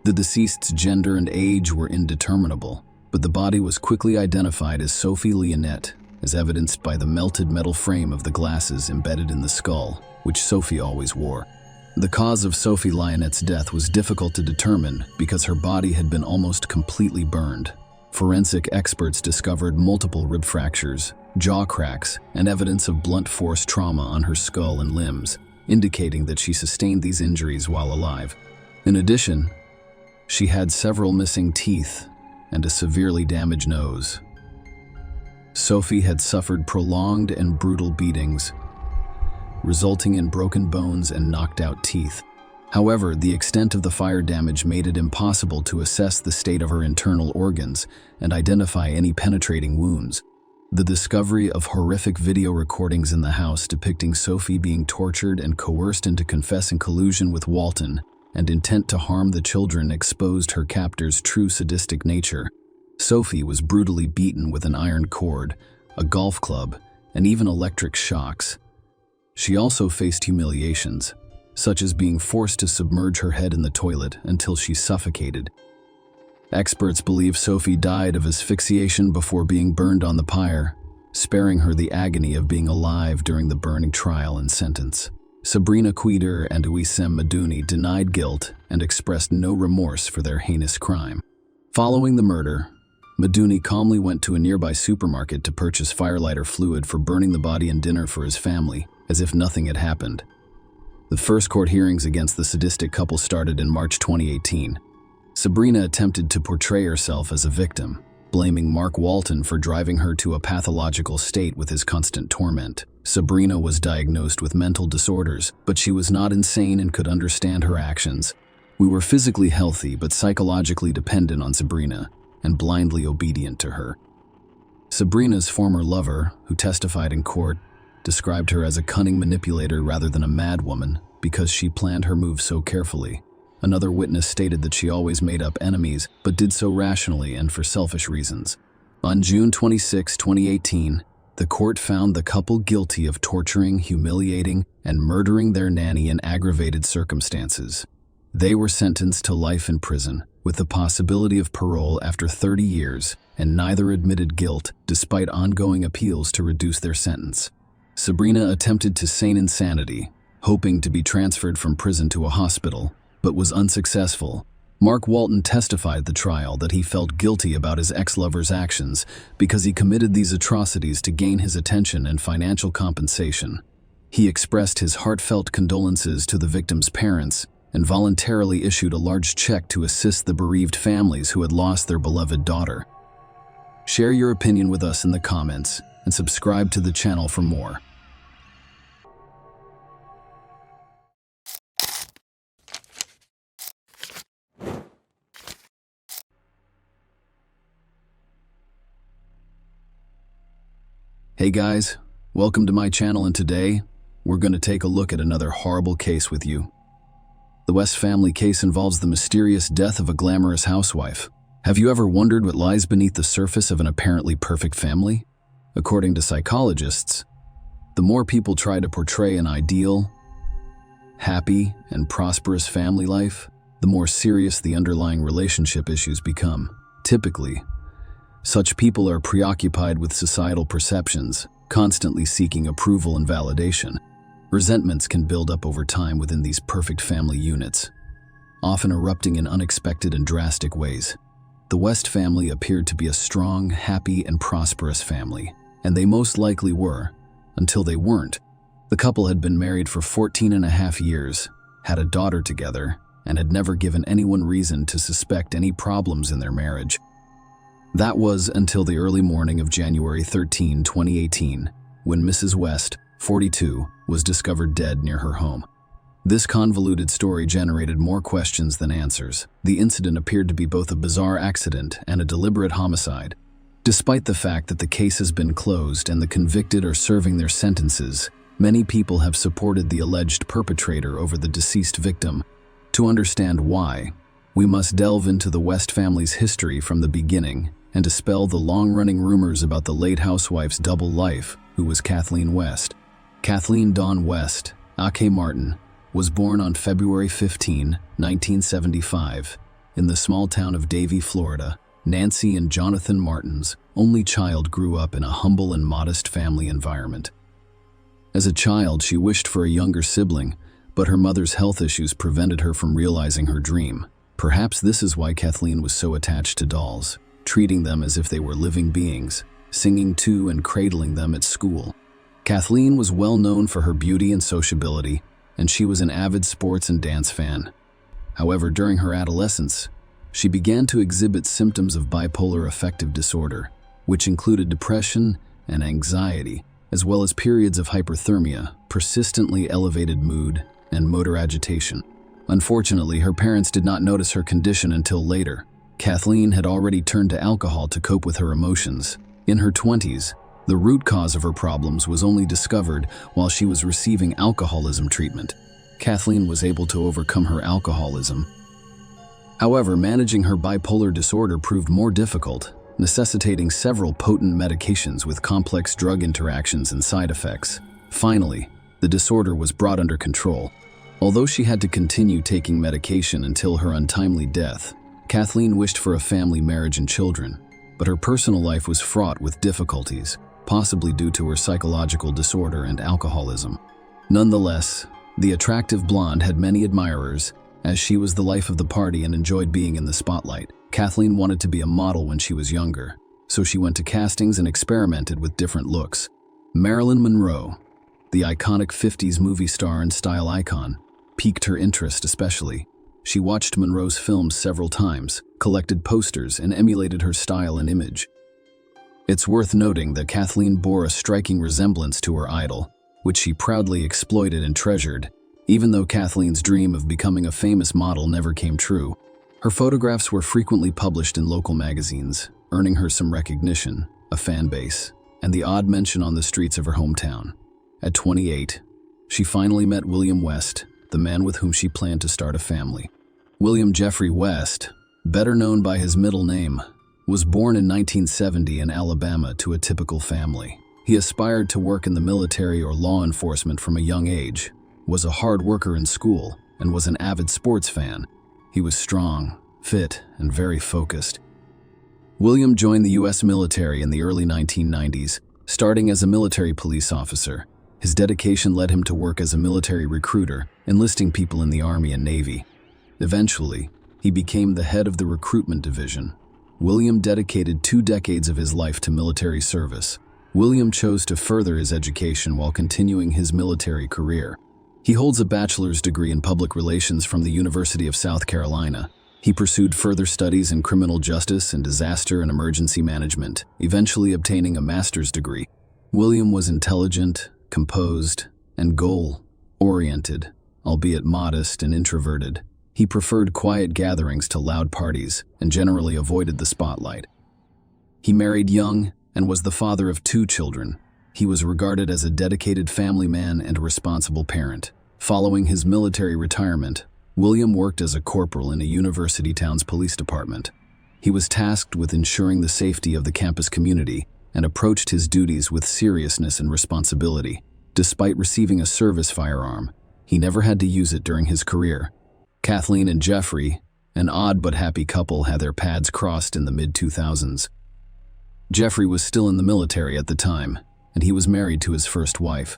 The deceased's gender and age were indeterminable, but the body was quickly identified as Sophie Leonette, as evidenced by the melted metal frame of the glasses embedded in the skull, which Sophie always wore. The cause of Sophie Leonette's death was difficult to determine because her body had been almost completely burned. Forensic experts discovered multiple rib fractures, jaw cracks, and evidence of blunt force trauma on her skull and limbs, indicating that she sustained these injuries while alive. In addition, she had several missing teeth and a severely damaged nose. Sophie had suffered prolonged and brutal beatings, resulting in broken bones and knocked-out teeth. However, the extent of the fire damage made it impossible to assess the state of her internal organs and identify any penetrating wounds. The discovery of horrific video recordings in the house depicting Sophie being tortured and coerced into confessing collusion with Walton and intent to harm the children exposed her captor's true sadistic nature. Sophie was brutally beaten with an iron cord, a golf club, and even electric shocks. She also faced humiliations, such as being forced to submerge her head in the toilet until she suffocated. Experts believe Sophie died of asphyxiation before being burned on the pyre, sparing her the agony of being alive during the burning trial and sentence. Sabrina Queder and Ouissem Madouni denied guilt and expressed no remorse for their heinous crime. Following the murder, Madouni calmly went to a nearby supermarket to purchase firelighter fluid for burning the body and dinner for his family, as if nothing had happened. The first court hearings against the sadistic couple started in March 2018. Sabrina attempted to portray herself as a victim, blaming Mark Walton for driving her to a pathological state with his constant torment. Sabrina was diagnosed with mental disorders, but she was not insane and could understand her actions. We were physically healthy but psychologically dependent on Sabrina and blindly obedient to her. Sabrina's former lover, who testified in court, described her as a cunning manipulator rather than a madwoman because she planned her moves so carefully. Another witness stated that she always made up enemies, but did so rationally and for selfish reasons. On June 26, 2018, the court found the couple guilty of torturing, humiliating, and murdering their nanny in aggravated circumstances. They were sentenced to life in prison, with the possibility of parole after 30 years, and neither admitted guilt despite ongoing appeals to reduce their sentence. Sabrina attempted to feign insanity, hoping to be transferred from prison to a hospital, but was unsuccessful. Mark Walton testified at the trial that he felt guilty about his ex-lover's actions because he committed these atrocities to gain his attention and financial compensation. He expressed his heartfelt condolences to the victims' parents and voluntarily issued a large check to assist the bereaved families who had lost their beloved daughter. Share your opinion with us in the comments and subscribe to the channel for more. Hey guys, welcome to my channel, and today we're going to take a look at another horrible case with you. The West family case involves the mysterious death of a glamorous housewife. Have you ever wondered what lies beneath the surface of an apparently perfect family? According to psychologists, the more people try to portray an ideal, happy, and prosperous family life, the more serious the underlying relationship issues become. Typically, such people are preoccupied with societal perceptions, constantly seeking approval and validation. Resentments can build up over time within these perfect family units, often erupting in unexpected and drastic ways. The West family appeared to be a strong, happy, and prosperous family, and they most likely were, until they weren't. The couple had been married for 14.5 years, had a daughter together, and had never given anyone reason to suspect any problems in their marriage. That was until the early morning of January 13, 2018, when Mrs. West, 42, was discovered dead near her home. This convoluted story generated more questions than answers. The incident appeared to be both a bizarre accident and a deliberate homicide. Despite the fact that the case has been closed and the convicted are serving their sentences, many people have supported the alleged perpetrator over the deceased victim. To understand why, We must delve into the West family's history from the beginning and dispel the long-running rumors about the late housewife's double life, who was Kathleen West. Kathleen Dawn West, aka Martin, was born on February 15, 1975, in the small town of Davie, Florida. Nancy and Jonathan Martin's only child grew up in a humble and modest family environment. As a child, she wished for a younger sibling, but her mother's health issues prevented her from realizing her dream. Perhaps this is why Kathleen was so attached to dolls, treating them as if they were living beings, singing to and cradling them at school. Kathleen was well known for her beauty and sociability, and she was an avid sports and dance fan. However, during her adolescence, she began to exhibit symptoms of bipolar affective disorder, which included depression and anxiety, as well as periods of hyperthermia, persistently elevated mood, and motor agitation. Unfortunately, her parents did not notice her condition until later. Kathleen had already turned to alcohol to cope with her emotions. In her 20s, the root cause of her problems was only discovered while she was receiving alcoholism treatment. Kathleen was able to overcome her alcoholism. However, managing her bipolar disorder proved more difficult, necessitating several potent medications with complex drug interactions and side effects. Finally, the disorder was brought under control. Although she had to continue taking medication until her untimely death, Kathleen wished for a family, marriage, and children, but her personal life was fraught with difficulties, possibly due to her psychological disorder and alcoholism. Nonetheless, the attractive blonde had many admirers, as she was the life of the party and enjoyed being in the spotlight. Kathleen wanted to be a model when she was younger, so she went to castings and experimented with different looks. Marilyn Monroe, the iconic 50s movie star and style icon, piqued her interest especially. She watched Monroe's films several times, collected posters, and emulated her style and image. It's worth noting that Kathleen bore a striking resemblance to her idol, which she proudly exploited and treasured, even though Kathleen's dream of becoming a famous model never came true. Her photographs were frequently published in local magazines, earning her some recognition, a fan base, and the odd mention on the streets of her hometown. At 28, she finally met William West, the man with whom she planned to start a family. William Jeffrey West, better known by his middle name, was born in 1970 in Alabama to a typical family. He aspired to work in the military or law enforcement from a young age, was a hard worker in school, and was an avid sports fan. He was strong, fit, and very focused. William joined the U.S. military in the early 1990s, starting as a military police officer. His dedication led him to work as a military recruiter, enlisting people in the Army and Navy. Eventually, he became the head of the recruitment division. William dedicated 2 decades of his life to military service. William chose to further his education while continuing his military career. He holds a bachelor's degree in public relations from the University of South Carolina. He pursued further studies in criminal justice and disaster and emergency management, eventually obtaining a master's degree. William was intelligent, composed, and goal-oriented, albeit modest and introverted. He preferred quiet gatherings to loud parties and generally avoided the spotlight. He married young and was the father of 2 children. He was regarded as a dedicated family man and a responsible parent. Following his military retirement, William worked as a corporal in a university town's police department. He was tasked with ensuring the safety of the campus community and approached his duties with seriousness and responsibility. Despite receiving a service firearm, he never had to use it during his career. Kathleen and Jeffrey, an odd but happy couple, had their paths crossed in the mid-2000s. Jeffrey was still in the military at the time, and he was married to his first wife.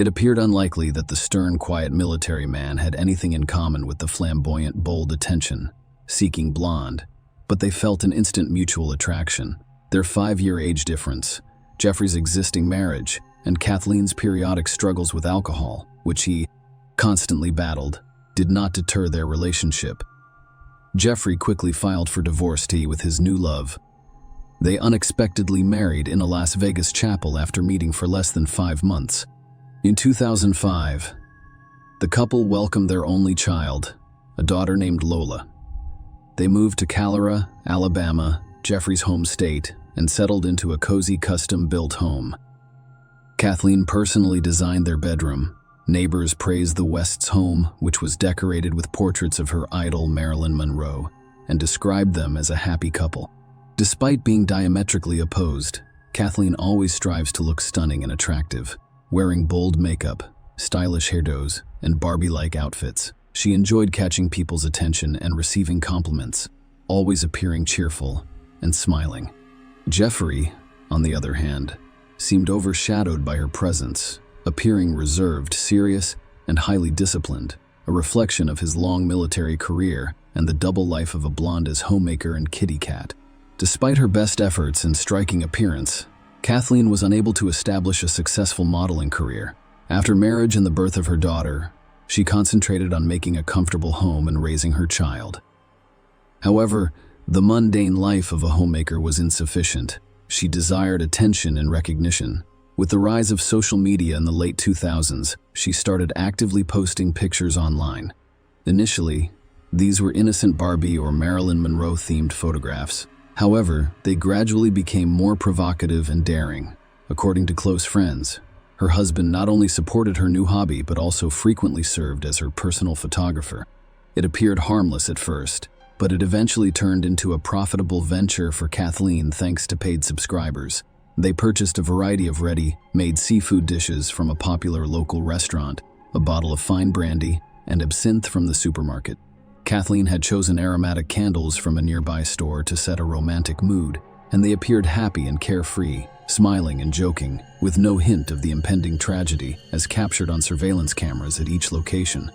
It appeared unlikely that the stern, quiet military man had anything in common with the flamboyant, bold, attention-seeking blonde, but they felt an instant mutual attraction. Their 5-year age difference, Jeffrey's existing marriage, and Kathleen's periodic struggles with alcohol, which he constantly battled, did not deter their relationship. Jeffrey quickly filed for divorce with his new love. They unexpectedly married in a Las Vegas chapel after meeting for less than 5 months. In 2005, the couple welcomed their only child, a daughter named Lola. They moved to Calera, Alabama, Jeffrey's home state, and settled into a cozy custom-built home. Kathleen personally designed their bedroom. Neighbors praised the West's home, which was decorated with portraits of her idol Marilyn Monroe. and described them as a happy couple. Despite being diametrically opposed, Kathleen always strives to look stunning and attractive, wearing bold makeup, stylish hairdos, and Barbie-like outfits. She enjoyed catching people's attention and receiving compliments, always appearing cheerful and smiling. Jeffrey, on the other hand, seemed overshadowed by her presence, appearing reserved, serious, and highly disciplined, a reflection of his long military career and the double life of a blonde as homemaker and kitty cat. Despite her best efforts and striking appearance, Kathleen was unable to establish a successful modeling career. After marriage and the birth of her daughter, she concentrated on making a comfortable home and raising her child. However, the mundane life of a homemaker was insufficient. She desired attention and recognition. With the rise of social media in the late 2000s, she started actively posting pictures online. Initially, these were innocent Barbie or Marilyn Monroe-themed photographs. However, they gradually became more provocative and daring. According to close friends, her husband not only supported her new hobby but also frequently served as her personal photographer. It appeared harmless at first, but it eventually turned into a profitable venture for Kathleen thanks to paid subscribers. They purchased a variety of ready-made seafood dishes from a popular local restaurant, a bottle of fine brandy, and absinthe from the supermarket. Kathleen had chosen aromatic candles from a nearby store to set a romantic mood, and they appeared happy and carefree, smiling and joking, with no hint of the impending tragedy as captured on surveillance cameras at each location.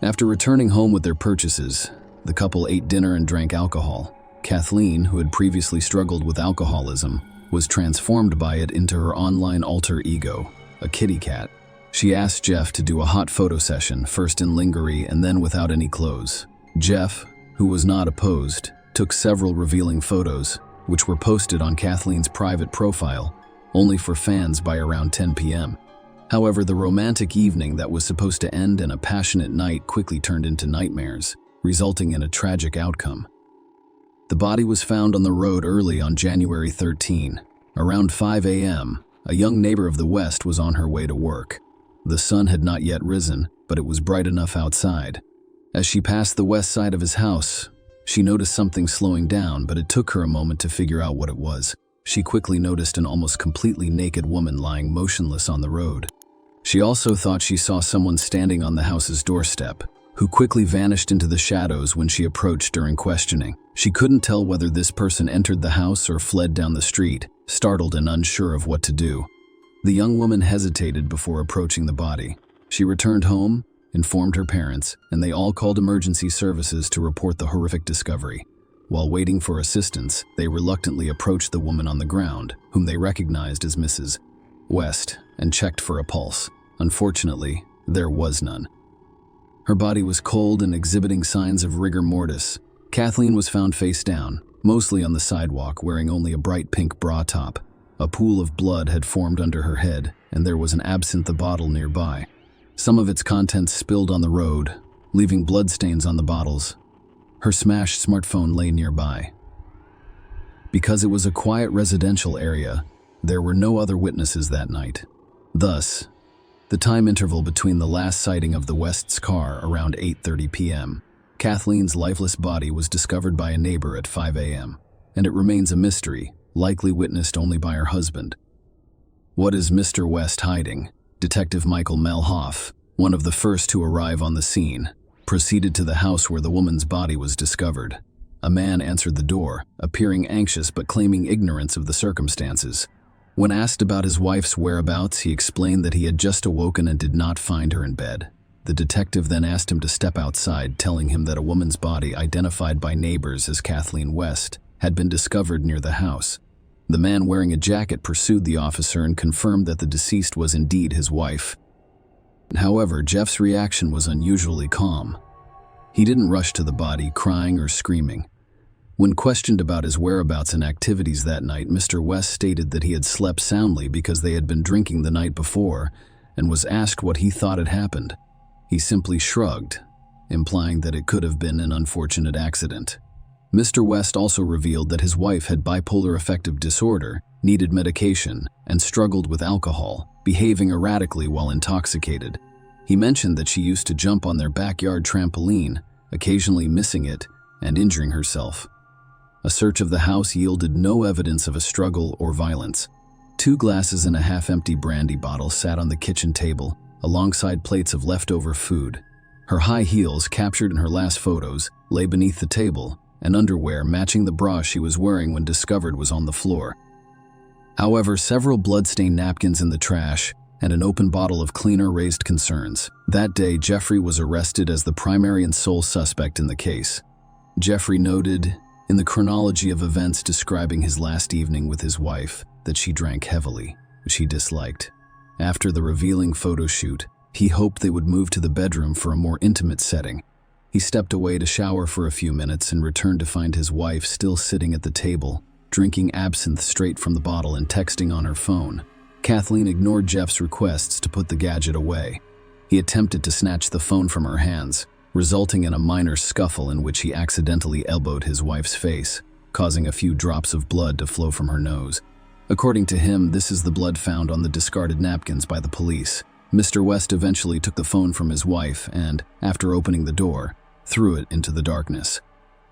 After returning home with their purchases, the couple ate dinner and drank alcohol. Kathleen, who had previously struggled with alcoholism, was transformed by it into her online alter ego, a kitty cat. She asked Jeff to do a hot photo session, first in lingerie and then without any clothes. Jeff, who was not opposed, took several revealing photos, which were posted on Kathleen's private profile, only for fans by around 10 p.m. However, the romantic evening that was supposed to end in a passionate night quickly turned into nightmares, resulting in a tragic outcome. The body was found on the road early on January 13. Around 5 a.m., a young neighbor of the West was on her way to work. The sun had not yet risen, but it was bright enough outside. As she passed the west side of his house, she noticed something slowing down, but it took her a moment to figure out what it was. She quickly noticed an almost completely naked woman lying motionless on the road. She also thought she saw someone standing on the house's doorstep, who quickly vanished into the shadows when she approached during questioning. She couldn't tell whether this person entered the house or fled down the street, startled and unsure of what to do. The young woman hesitated before approaching the body. She returned home, informed her parents, and they all called emergency services to report the horrific discovery. While waiting for assistance, they reluctantly approached the woman on the ground, whom they recognized as Mrs. West, and checked for a pulse. Unfortunately, there was none. Her body was cold and exhibiting signs of rigor mortis. Kathleen was found face down, mostly on the sidewalk, wearing only a bright pink bra top. A pool of blood had formed under her head, and there was an absinthe bottle nearby. Some of its contents spilled on the road, leaving bloodstains on the bottles. Her smashed smartphone lay nearby. Because it was a quiet residential area, there were no other witnesses that night. Thus, the time interval between the last sighting of the West's car around 8:30 p.m. Kathleen's lifeless body was discovered by a neighbor at 5 a.m., and it remains a mystery, likely witnessed only by her husband. What is Mr. West hiding? Detective Michael Melhoff, one of the first to arrive on the scene, proceeded to the house where the woman's body was discovered. A man answered the door, appearing anxious but claiming ignorance of the circumstances. When asked about his wife's whereabouts, he explained that he had just awoken and did not find her in bed. The detective then asked him to step outside, telling him that a woman's body, identified by neighbors as Kathleen West, had been discovered near the house. The man wearing a jacket pursued the officer and confirmed that the deceased was indeed his wife. However, Jeff's reaction was unusually calm. He didn't rush to the body, crying or screaming. When questioned about his whereabouts and activities that night, Mr. West stated that he had slept soundly because they had been drinking the night before, and was asked what he thought had happened. He simply shrugged, implying that it could have been an unfortunate accident. Mr. West also revealed that his wife had bipolar affective disorder, needed medication, and struggled with alcohol, behaving erratically while intoxicated. He mentioned that she used to jump on their backyard trampoline, occasionally missing it, and injuring herself. A search of the house yielded no evidence of a struggle or violence. 2 glasses and a half-empty brandy bottle sat on the kitchen table, alongside plates of leftover food. Her high heels, captured in her last photos, lay beneath the table, and underwear matching the bra she was wearing when discovered was on the floor. However, several blood-stained napkins in the trash and an open bottle of cleaner raised concerns. That day, Jeffrey was arrested as the primary and sole suspect in the case. Jeffrey noted, in the chronology of events describing his last evening with his wife, that she drank heavily, which he disliked. After the revealing photo shoot, he hoped they would move to the bedroom for a more intimate setting. He stepped away to shower for a few minutes and returned to find his wife still sitting at the table, drinking absinthe straight from the bottle and texting on her phone. Kathleen ignored Jeff's requests to put the gadget away. He attempted to snatch the phone from her hands, resulting in a minor scuffle in which he accidentally elbowed his wife's face, causing a few drops of blood to flow from her nose. According to him, this is the blood found on the discarded napkins by the police. Mr. West eventually took the phone from his wife and, after opening the door, threw it into the darkness.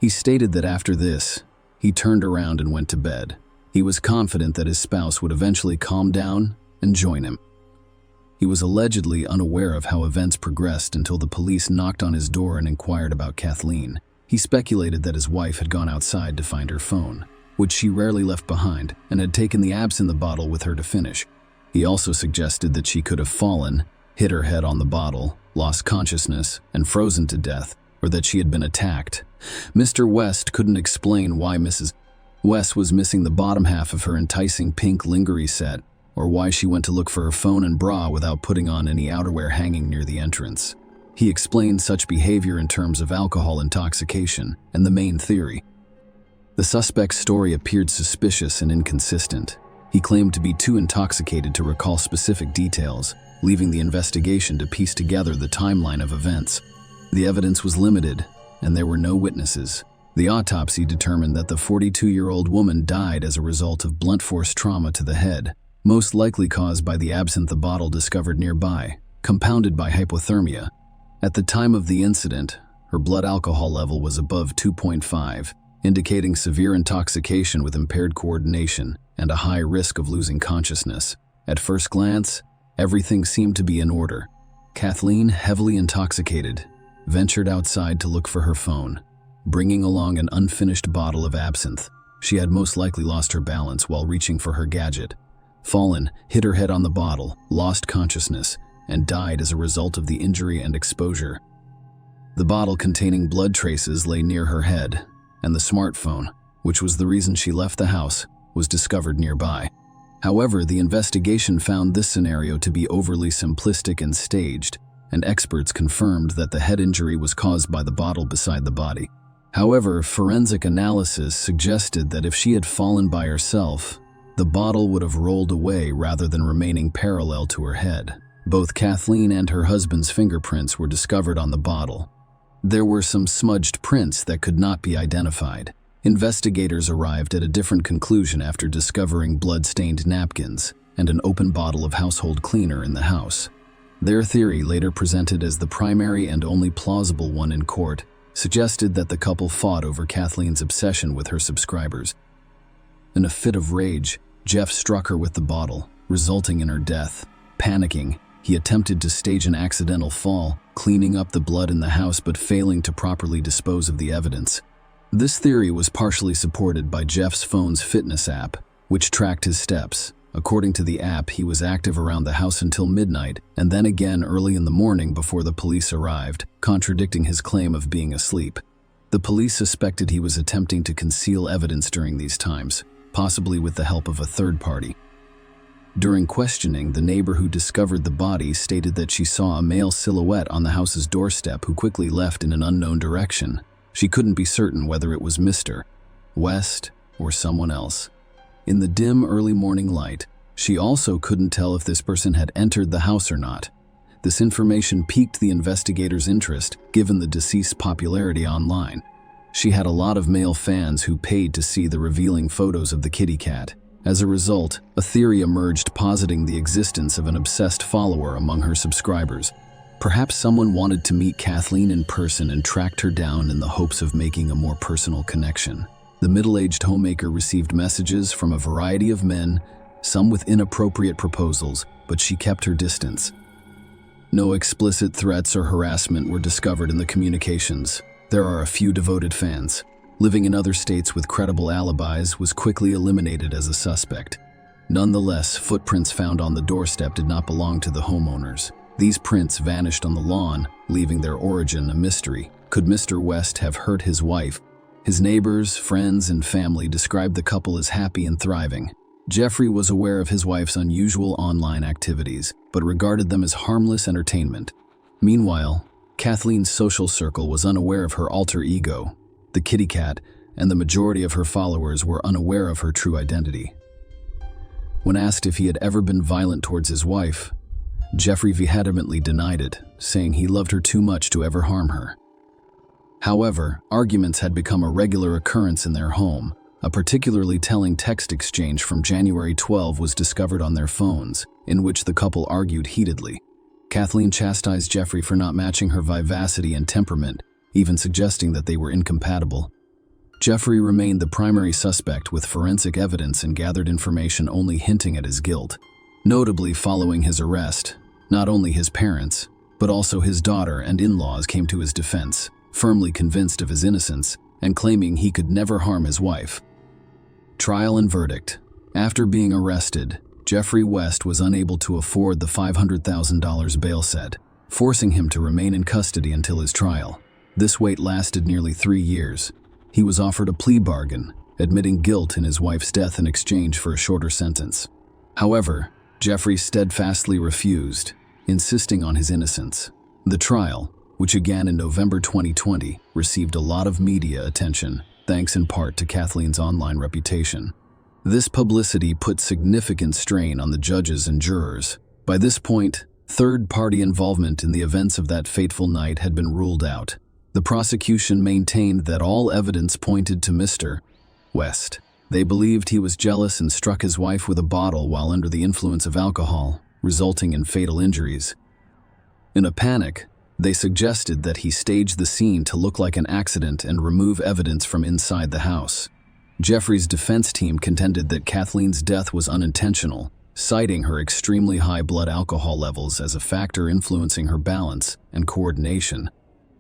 He stated that after this, he turned around and went to bed. He was confident that his spouse would eventually calm down and join him. He was allegedly unaware of how events progressed until the police knocked on his door and inquired about Kathleen. He speculated that his wife had gone outside to find her phone, which she rarely left behind, and had taken the absinthe bottle with her to finish. He also suggested that she could have fallen, hit her head on the bottle, lost consciousness, and frozen to death, or that she had been attacked. Mr. West couldn't explain why Mrs. West was missing the bottom half of her enticing pink lingerie set, or why she went to look for her phone and bra without putting on any outerwear hanging near the entrance. He explained such behavior in terms of alcohol intoxication and the main theory. The suspect's story appeared suspicious and inconsistent. He claimed to be too intoxicated to recall specific details, leaving the investigation to piece together the timeline of events. The evidence was limited, and there were no witnesses. The autopsy determined that the 42-year-old woman died as a result of blunt force trauma to the head, most likely caused by the absinthe bottle discovered nearby, compounded by hypothermia. At the time of the incident, her blood alcohol level was above 2.5, indicating severe intoxication with impaired coordination and a high risk of losing consciousness. At first glance, everything seemed to be in order. Kathleen, heavily intoxicated, ventured outside to look for her phone, bringing along an unfinished bottle of absinthe. She had most likely lost her balance while reaching for her gadget, fallen, hit her head on the bottle, lost consciousness, and died as a result of the injury and exposure. The bottle containing blood traces lay near her head, and the smartphone, which was the reason she left the house, was discovered nearby. However, the investigation found this scenario to be overly simplistic and staged, and experts confirmed that the head injury was caused by the bottle beside the body. However, forensic analysis suggested that if she had fallen by herself, the bottle would have rolled away rather than remaining parallel to her head. Both Kathleen and her husband's fingerprints were discovered on the bottle. There were some smudged prints that could not be identified. Investigators arrived at a different conclusion after discovering blood-stained napkins and an open bottle of household cleaner in the house. Their theory, later presented as the primary and only plausible one in court, suggested that the couple fought over Kathleen's obsession with her subscribers. In a fit of rage, Jeff struck her with the bottle, resulting in her death. Panicking, he attempted to stage an accidental fall, cleaning up the blood in the house but failing to properly dispose of the evidence. This theory was partially supported by Jeff's phone's fitness app, which tracked his steps. According to the app, he was active around the house until midnight, and then again early in the morning before the police arrived, contradicting his claim of being asleep. The police suspected he was attempting to conceal evidence during these times, possibly with the help of a third party. During questioning, the neighbor who discovered the body stated that she saw a male silhouette on the house's doorstep who quickly left in an unknown direction. She couldn't be certain whether it was Mr. West or someone else. In the dim early morning light, she also couldn't tell if this person had entered the house or not. This information piqued the investigators' interest, given the deceased's popularity online. She had a lot of male fans who paid to see the revealing photos of the kitty cat. As a result, a theory emerged positing the existence of an obsessed follower among her subscribers. Perhaps someone wanted to meet Kathleen in person and tracked her down in the hopes of making a more personal connection. The middle-aged homemaker received messages from a variety of men, some with inappropriate proposals, but she kept her distance. No explicit threats or harassment were discovered in the communications. There are a few devoted fans. Living in other states with credible alibis, was quickly eliminated as a suspect. Nonetheless, footprints found on the doorstep did not belong to the homeowners. These prints vanished on the lawn, leaving their origin a mystery. Could Mr. West have hurt his wife? His neighbors, friends, and family described the couple as happy and thriving. Jeffrey was aware of his wife's unusual online activities, but regarded them as harmless entertainment. Meanwhile, Kathleen's social circle was unaware of her alter ego, the kitty cat, and the majority of her followers were unaware of her true identity. When asked if he had ever been violent towards his wife, Jeffrey vehemently denied it, saying he loved her too much to ever harm her. However, arguments had become a regular occurrence in their home. A particularly telling text exchange from January 12 was discovered on their phones, in which the couple argued heatedly. Kathleen chastised Jeffrey for not matching her vivacity and temperament, even suggesting that they were incompatible. Jeffrey remained the primary suspect with forensic evidence and gathered information only hinting at his guilt. Notably, following his arrest, not only his parents, but also his daughter and in-laws came to his defense, firmly convinced of his innocence and claiming he could never harm his wife. Trial and verdict. After being arrested, Jeffrey West was unable to afford the $500,000 bail set, forcing him to remain in custody until his trial. This wait lasted nearly 3 years. He was offered a plea bargain, admitting guilt in his wife's death in exchange for a shorter sentence. However, Jeffrey steadfastly refused, insisting on his innocence. The trial, which began in November 2020, received a lot of media attention, thanks in part to Kathleen's online reputation. This publicity put significant strain on the judges and jurors. By this point, third-party involvement in the events of that fateful night had been ruled out. The prosecution maintained that all evidence pointed to Mr. West. They believed he was jealous and struck his wife with a bottle while under the influence of alcohol, resulting in fatal injuries. In a panic, they suggested that he staged the scene to look like an accident and remove evidence from inside the house. Jeffrey's defense team contended that Kathleen's death was unintentional, citing her extremely high blood alcohol levels as a factor influencing her balance and coordination.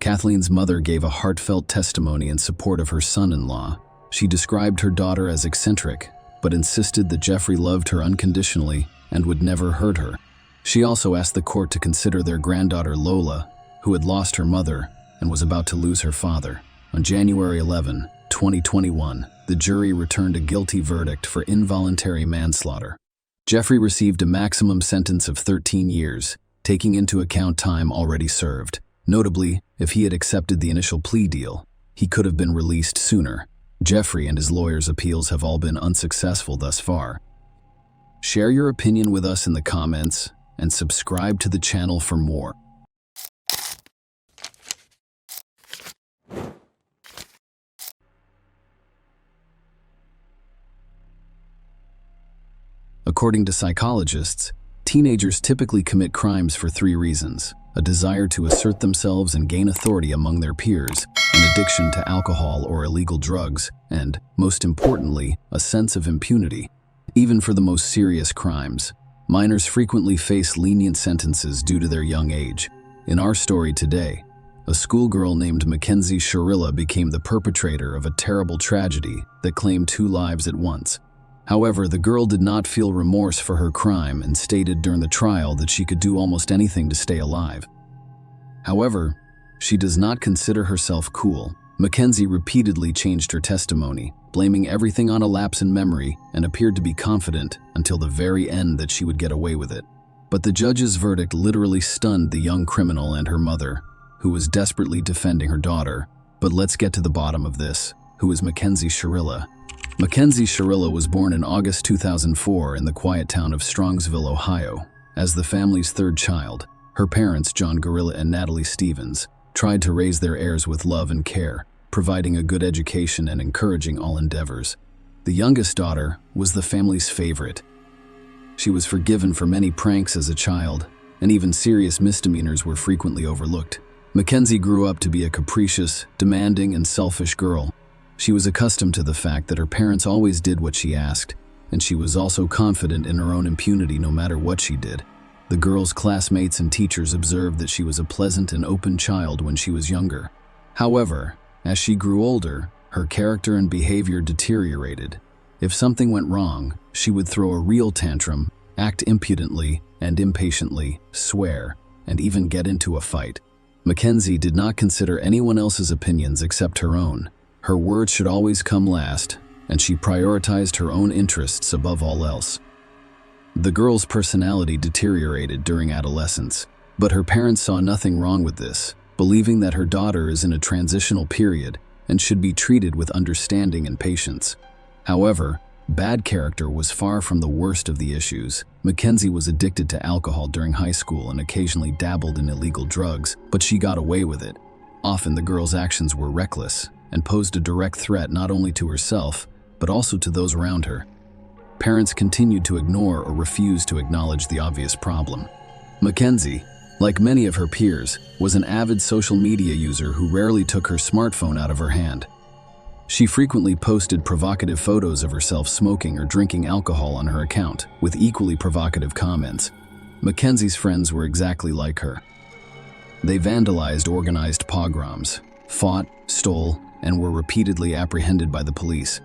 Kathleen's mother gave a heartfelt testimony in support of her son-in-law. She described her daughter as eccentric, but insisted that Jeffrey loved her unconditionally and would never hurt her. She also asked the court to consider their granddaughter Lola, who had lost her mother and was about to lose her father. On January 11, 2021, the jury returned a guilty verdict for involuntary manslaughter. Jeffrey received a maximum sentence of 13 years, taking into account time already served. Notably, if he had accepted the initial plea deal, he could have been released sooner. Jeffrey and his lawyers' appeals have all been unsuccessful thus far. Share your opinion with us in the comments and subscribe to the channel for more. According to psychologists, teenagers typically commit crimes for 3 reasons: a desire to assert themselves and gain authority among their peers, an addiction to alcohol or illegal drugs, and, most importantly, a sense of impunity. Even for the most serious crimes, minors frequently face lenient sentences due to their young age. In our story today, a schoolgirl named Mackenzie Sharilla became the perpetrator of a terrible tragedy that claimed 2 lives at once. However, the girl did not feel remorse for her crime and stated during the trial that she could do almost anything to stay alive. However, she does not consider herself cool. Mackenzie repeatedly changed her testimony, blaming everything on a lapse in memory, and appeared to be confident until the very end that she would get away with it. But the judge's verdict literally stunned the young criminal and her mother, who was desperately defending her daughter. But let's get to the bottom of this. Who is Mackenzie Sharilla? Mackenzie Sharilla was born in August 2004 in the quiet town of Strongsville, Ohio. As the family's 3rd child, her parents, John Gorilla and Natalie Stevens, tried to raise their heirs with love and care, providing a good education and encouraging all endeavors. The youngest daughter was the family's favorite. She was forgiven for many pranks as a child, and even serious misdemeanors were frequently overlooked. Mackenzie grew up to be a capricious, demanding, and selfish girl. She was accustomed to the fact that her parents always did what she asked, and she was also confident in her own impunity no matter what she did. The girl's classmates and teachers observed that she was a pleasant and open child when she was younger. However, as she grew older, her character and behavior deteriorated. If something went wrong, she would throw a real tantrum, act impudently and impatiently, swear, and even get into a fight. Mackenzie did not consider anyone else's opinions except her own. Her words should always come last, and she prioritized her own interests above all else. The girl's personality deteriorated during adolescence, but her parents saw nothing wrong with this, believing that her daughter is in a transitional period and should be treated with understanding and patience. However, bad character was far from the worst of the issues. Mackenzie was addicted to alcohol during high school and occasionally dabbled in illegal drugs, but she got away with it. Often the girl's actions were reckless and posed a direct threat not only to herself, but also to those around her. Parents continued to ignore or refuse to acknowledge the obvious problem. Mackenzie, like many of her peers, was an avid social media user who rarely took her smartphone out of her hand. She frequently posted provocative photos of herself smoking or drinking alcohol on her account, with equally provocative comments. Mackenzie's friends were exactly like her. They vandalized organized pogroms, fought, stole, and were repeatedly apprehended by the police.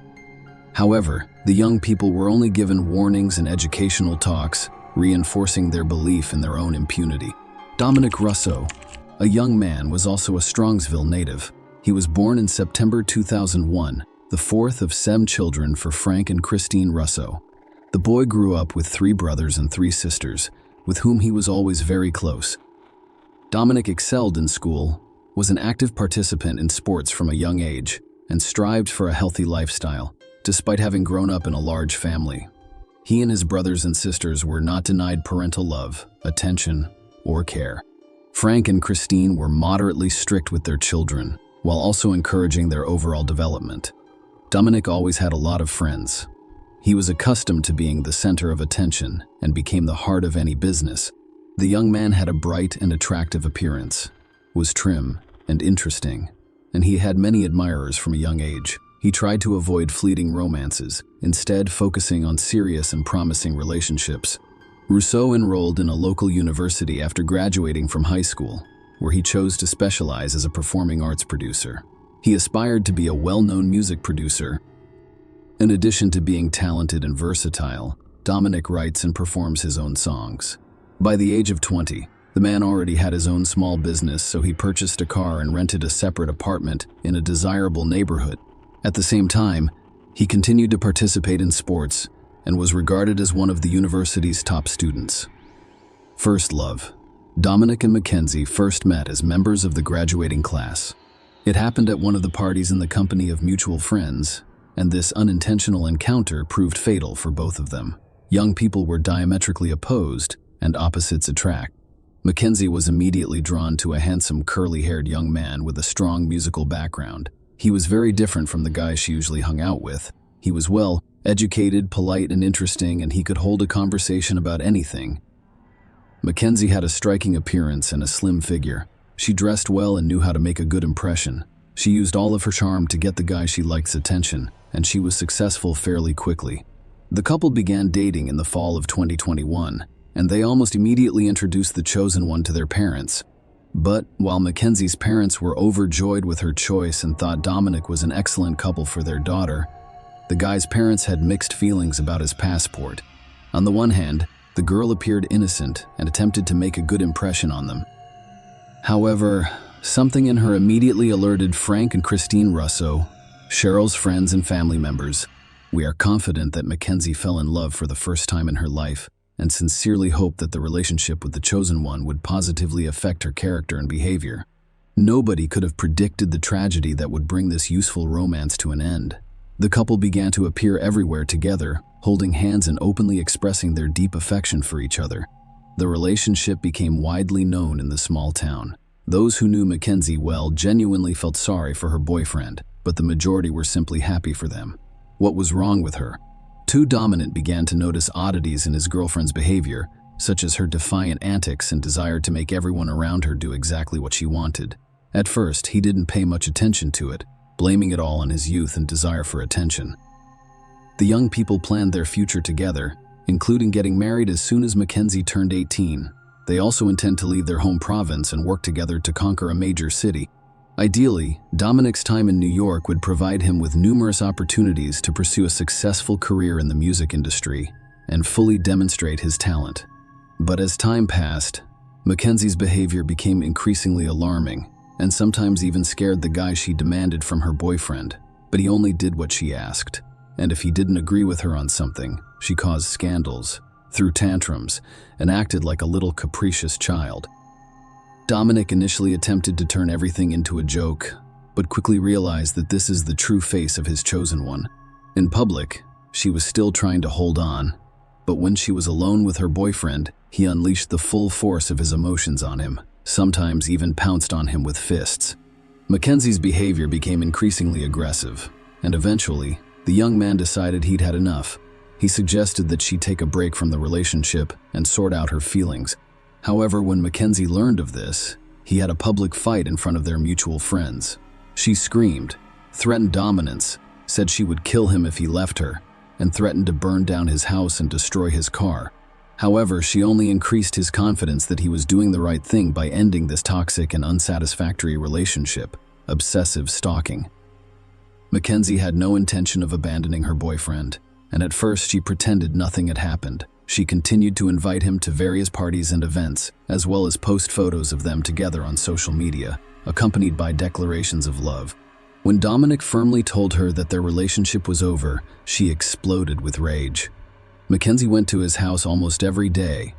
However, the young people were only given warnings and educational talks, reinforcing their belief in their own impunity. Dominic Russo, a young man, was also a Strongsville native. He was born in September 2001, the fourth of 7 children for Frank and Christine Russo. The boy grew up with 3 brothers and 3 sisters, with whom he was always very close. Dominic excelled in school, was an active participant in sports from a young age, and strived for a healthy lifestyle, despite having grown up in a large family. He and his brothers and sisters were not denied parental love, attention, or care. Frank and Christine were moderately strict with their children, while also encouraging their overall development. Dominic always had a lot of friends. He was accustomed to being the center of attention and became the heart of any business. The young man had a bright and attractive appearance, was trim and interesting, and he had many admirers from a young age. He tried to avoid fleeting romances, instead focusing on serious and promising relationships. Rousseau enrolled in a local university after graduating from high school, where he chose to specialize as a performing arts producer. He aspired to be a well-known music producer. In addition to being talented and versatile, Dominic writes and performs his own songs. By the age of 20, the man already had his own small business, so he purchased a car and rented a separate apartment in a desirable neighborhood. At the same time, he continued to participate in sports and was regarded as one of the university's top students. First love. Dominic and Mackenzie first met as members of the graduating class. It happened at one of the parties in the company of mutual friends, and this unintentional encounter proved fatal for both of them. Young people were diametrically opposed, and opposites attract. Mackenzie was immediately drawn to a handsome, curly-haired young man with a strong musical background. He was very different from the guys she usually hung out with. He was well educated, polite, and interesting, and he could hold a conversation about anything. Mackenzie had a striking appearance and a slim figure. She dressed well and knew how to make a good impression. She used all of her charm to get the guy she like's attention, and she was successful fairly quickly. The couple began dating in the fall of 2021, and they almost immediately introduced the chosen one to their parents. But while Mackenzie's parents were overjoyed with her choice and thought Dominic was an excellent couple for their daughter, the guy's parents had mixed feelings about his passport. On the one hand, the girl appeared innocent and attempted to make a good impression on them. However, something in her immediately alerted Frank and Christine Russo, Cheryl's friends and family members. We are confident that Mackenzie fell in love for the first time in her life, and sincerely hope that the relationship with the chosen one would positively affect her character and behavior. Nobody could have predicted the tragedy that would bring this useful romance to an end. The couple began to appear everywhere together, holding hands and openly expressing their deep affection for each other. The relationship became widely known in the small town. Those who knew Mackenzie well genuinely felt sorry for her boyfriend, but the majority were simply happy for them. What was wrong with her? Too Dominant began to notice oddities in his girlfriend's behavior, such as her defiant antics and desire to make everyone around her do exactly what she wanted. At first, he didn't pay much attention to it, blaming it all on his youth and desire for attention. The young people planned their future together, including getting married as soon as Mackenzie turned 18. They also intend to leave their home province and work together to conquer a major city. Ideally, Dominic's time in New York would provide him with numerous opportunities to pursue a successful career in the music industry and fully demonstrate his talent. But as time passed, Mackenzie's behavior became increasingly alarming and sometimes even scared the guy she demanded from her boyfriend. But he only did what she asked, and if he didn't agree with her on something, she caused scandals, threw tantrums, and acted like a little capricious child. Dominic initially attempted to turn everything into a joke, but quickly realized that this is the true face of his chosen one. In public, she was still trying to hold on, but when she was alone with her boyfriend, he unleashed the full force of his emotions on him, sometimes even pounced on him with fists. Mackenzie's behavior became increasingly aggressive, and eventually, the young man decided he'd had enough. He suggested that she take a break from the relationship and sort out her feelings. However, when Mackenzie learned of this, he had a public fight in front of their mutual friends. She screamed, threatened dominance, said she would kill him if he left her, and threatened to burn down his house and destroy his car. However, she only increased his confidence that he was doing the right thing by ending this toxic and unsatisfactory relationship, obsessive stalking. Mackenzie had no intention of abandoning her boyfriend, and at first she pretended nothing had happened. She continued to invite him to various parties and events, as well as post photos of them together on social media, accompanied by declarations of love. When Dominic firmly told her that their relationship was over, she exploded with rage. Mackenzie went to his house almost every day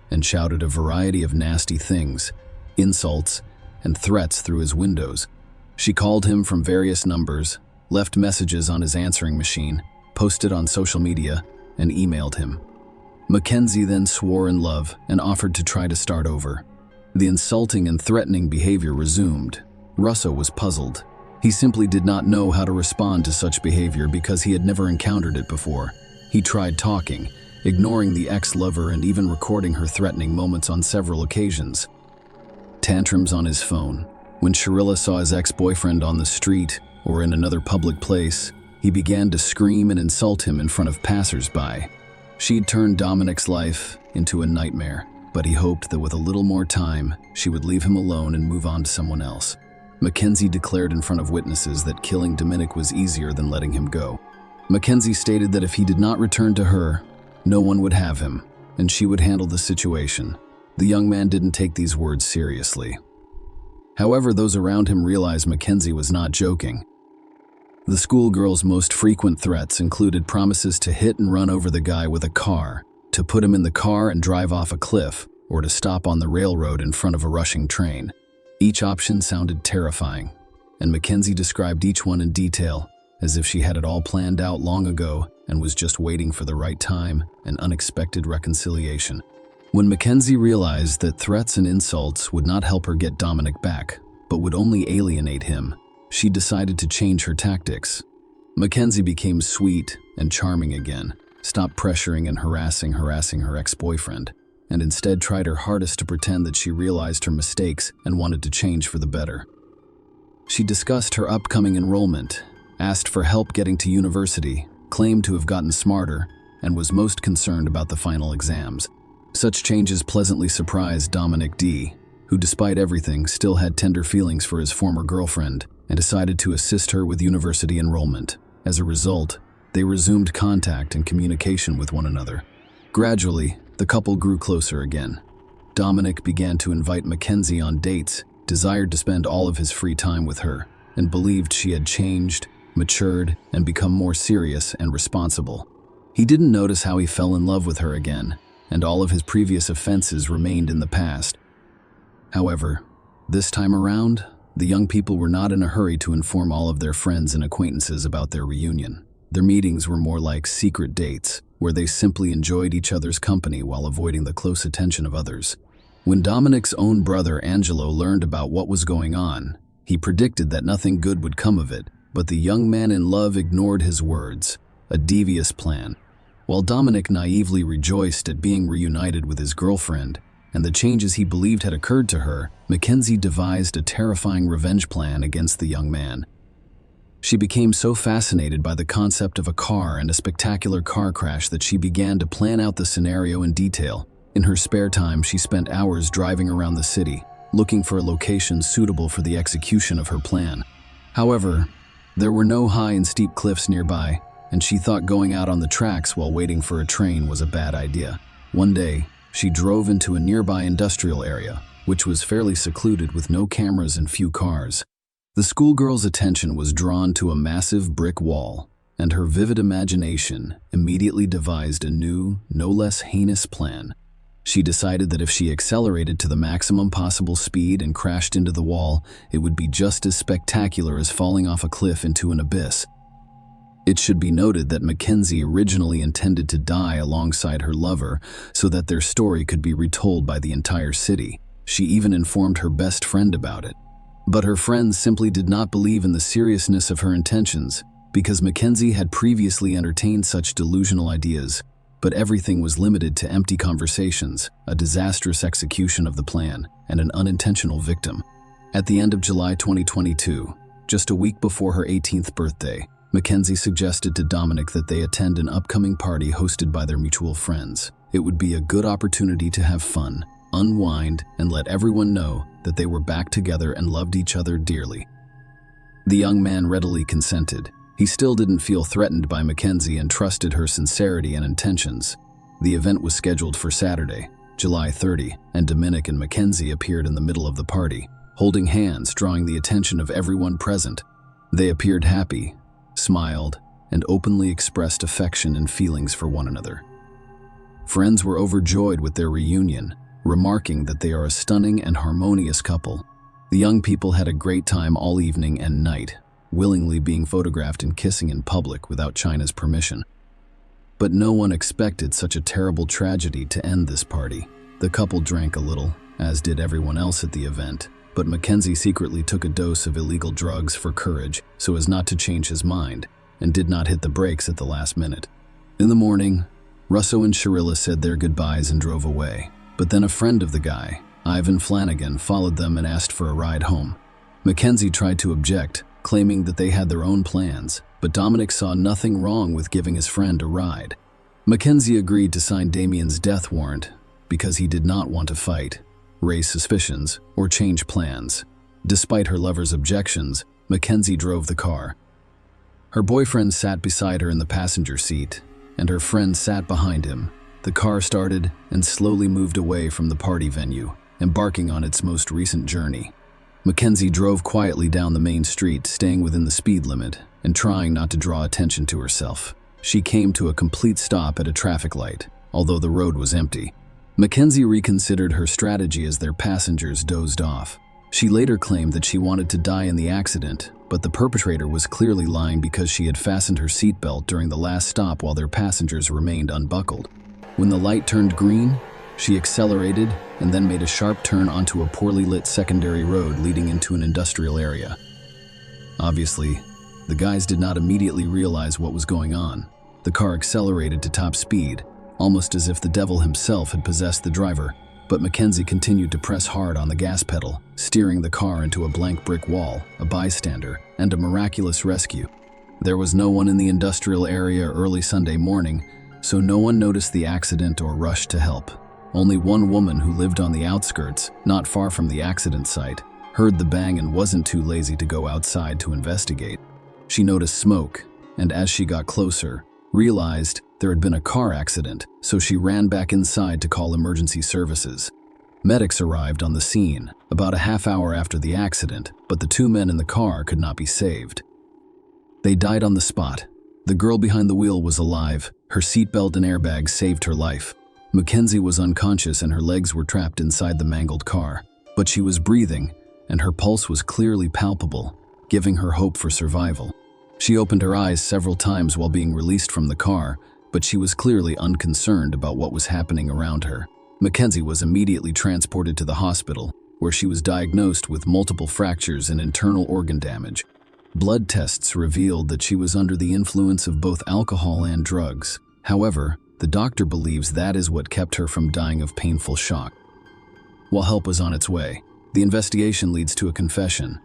and shouted a variety of nasty things, insults, and threats through his windows. She called him from various numbers, left messages on his answering machine, posted on social media, and emailed him. Mackenzie then swore in love and offered to try to start over. The insulting and threatening behavior resumed. Russo was puzzled. He simply did not know how to respond to such behavior because he had never encountered it before. He tried talking, ignoring the ex-lover and even recording her threatening moments on several occasions. Tantrums on his phone. When Sharilla saw his ex-boyfriend on the street or in another public place, he began to scream and insult him in front of passers-by. She'd turned Dominic's life into a nightmare, but he hoped that with a little more time, she would leave him alone and move on to someone else. Mackenzie declared in front of witnesses that killing Dominic was easier than letting him go. Mackenzie stated that if he did not return to her, no one would have him, and she would handle the situation. The young man didn't take these words seriously. However, those around him realized Mackenzie was not joking. The schoolgirl's most frequent threats included promises to hit and run over the guy with a car, to put him in the car and drive off a cliff, or to stop on the railroad in front of a rushing train. Each option sounded terrifying, and Mackenzie described each one in detail, as if she had it all planned out long ago and was just waiting for the right time and unexpected reconciliation. When Mackenzie realized that threats and insults would not help her get Dominic back, but would only alienate him, she decided to change her tactics. Mackenzie became sweet and charming again, stopped pressuring and harassing her ex-boyfriend, and instead tried her hardest to pretend that she realized her mistakes and wanted to change for the better. She discussed her upcoming enrollment, asked for help getting to university, claimed to have gotten smarter, and was most concerned about the final exams. Such changes pleasantly surprised Dominic D., who despite everything still had tender feelings for his former girlfriend and decided to assist her with university enrollment. As a result, they resumed contact and communication with one another. Gradually, the couple grew closer again. Dominic began to invite Mackenzie on dates, desired to spend all of his free time with her, and believed she had changed, matured, and become more serious and responsible. He didn't notice how he fell in love with her again, and all of his previous offenses remained in the past. However, this time around, the young people were not in a hurry to inform all of their friends and acquaintances about their reunion. Their meetings were more like secret dates, where they simply enjoyed each other's company while avoiding the close attention of others. When Dominic's own brother Angelo learned about what was going on, he predicted that nothing good would come of it, but the young man in love ignored his words, a devious plan. While Dominic naively rejoiced at being reunited with his girlfriend and the changes he believed had occurred to her, Mackenzie devised a terrifying revenge plan against the young man. She became so fascinated by the concept of a car and a spectacular car crash that she began to plan out the scenario in detail. In her spare time, she spent hours driving around the city, looking for a location suitable for the execution of her plan. However, there were no high and steep cliffs nearby, and she thought going out on the tracks while waiting for a train was a bad idea. One day, she drove into a nearby industrial area, which was fairly secluded with no cameras and few cars. The schoolgirl's attention was drawn to a massive brick wall, and her vivid imagination immediately devised a new, no less heinous plan. She decided that if she accelerated to the maximum possible speed and crashed into the wall, it would be just as spectacular as falling off a cliff into an abyss. It should be noted that Mackenzie originally intended to die alongside her lover so that their story could be retold by the entire city. She even informed her best friend about it. But her friends simply did not believe in the seriousness of her intentions because Mackenzie had previously entertained such delusional ideas, but everything was limited to empty conversations, a disastrous execution of the plan, and an unintentional victim. At the end of July 2022, just a week before her 18th birthday, Mackenzie suggested to Dominic that they attend an upcoming party hosted by their mutual friends. It would be a good opportunity to have fun, unwind, and let everyone know that they were back together and loved each other dearly. The young man readily consented. He still didn't feel threatened by Mackenzie and trusted her sincerity and intentions. The event was scheduled for Saturday, July 30, and Dominic and Mackenzie appeared in the middle of the party, holding hands, drawing the attention of everyone present. They appeared happy, smiled, and openly expressed affection and feelings for one another. Friends were overjoyed with their reunion, remarking that they are a stunning and harmonious couple. The young people had a great time all evening and night, willingly being photographed and kissing in public without China's permission. But no one expected such a terrible tragedy to end this party. The couple drank a little, as did everyone else at the event, but Mackenzie secretly took a dose of illegal drugs for courage so as not to change his mind, and did not hit the brakes at the last minute. In the morning, Russo and Sharilla said their goodbyes and drove away. But then a friend of the guy, Ivan Flanagan, followed them and asked for a ride home. Mackenzie tried to object, claiming that they had their own plans, but Dominic saw nothing wrong with giving his friend a ride. Mackenzie agreed to sign Damien's death warrant because he did not want to fight, raise suspicions, or change plans. Despite her lover's objections, Mackenzie drove the car. Her boyfriend sat beside her in the passenger seat, and her friend sat behind him. The car started and slowly moved away from the party venue, embarking on its most recent journey. Mackenzie drove quietly down the main street, staying within the speed limit and trying not to draw attention to herself. She came to a complete stop at a traffic light, although the road was empty. Mackenzie reconsidered her strategy as their passengers dozed off. She later claimed that she wanted to die in the accident, but the perpetrator was clearly lying because she had fastened her seatbelt during the last stop while their passengers remained unbuckled. When the light turned green, she accelerated and then made a sharp turn onto a poorly lit secondary road leading into an industrial area. Obviously, the guys did not immediately realize what was going on. The car accelerated to top speed, almost as if the devil himself had possessed the driver, but Mackenzie continued to press hard on the gas pedal, steering the car into a blank brick wall, a bystander, and a miraculous rescue. There was no one in the industrial area early Sunday morning, so no one noticed the accident or rushed to help. Only one woman who lived on the outskirts, not far from the accident site, heard the bang and wasn't too lazy to go outside to investigate. She noticed smoke, and as she got closer, realized there had been a car accident, so she ran back inside to call emergency services. Medics arrived on the scene about a half hour after the accident, but the two men in the car could not be saved. They died on the spot. The girl behind the wheel was alive. Her seatbelt and airbag saved her life. Mackenzie was unconscious and her legs were trapped inside the mangled car, but she was breathing and her pulse was clearly palpable, giving her hope for survival. She opened her eyes several times while being released from the car, but she was clearly unconcerned about what was happening around her. Mackenzie was immediately transported to the hospital, where she was diagnosed with multiple fractures and internal organ damage. Blood tests revealed that she was under the influence of both alcohol and drugs. However, the doctor believes that is what kept her from dying of painful shock. While help was on its way, the investigation leads to a confession.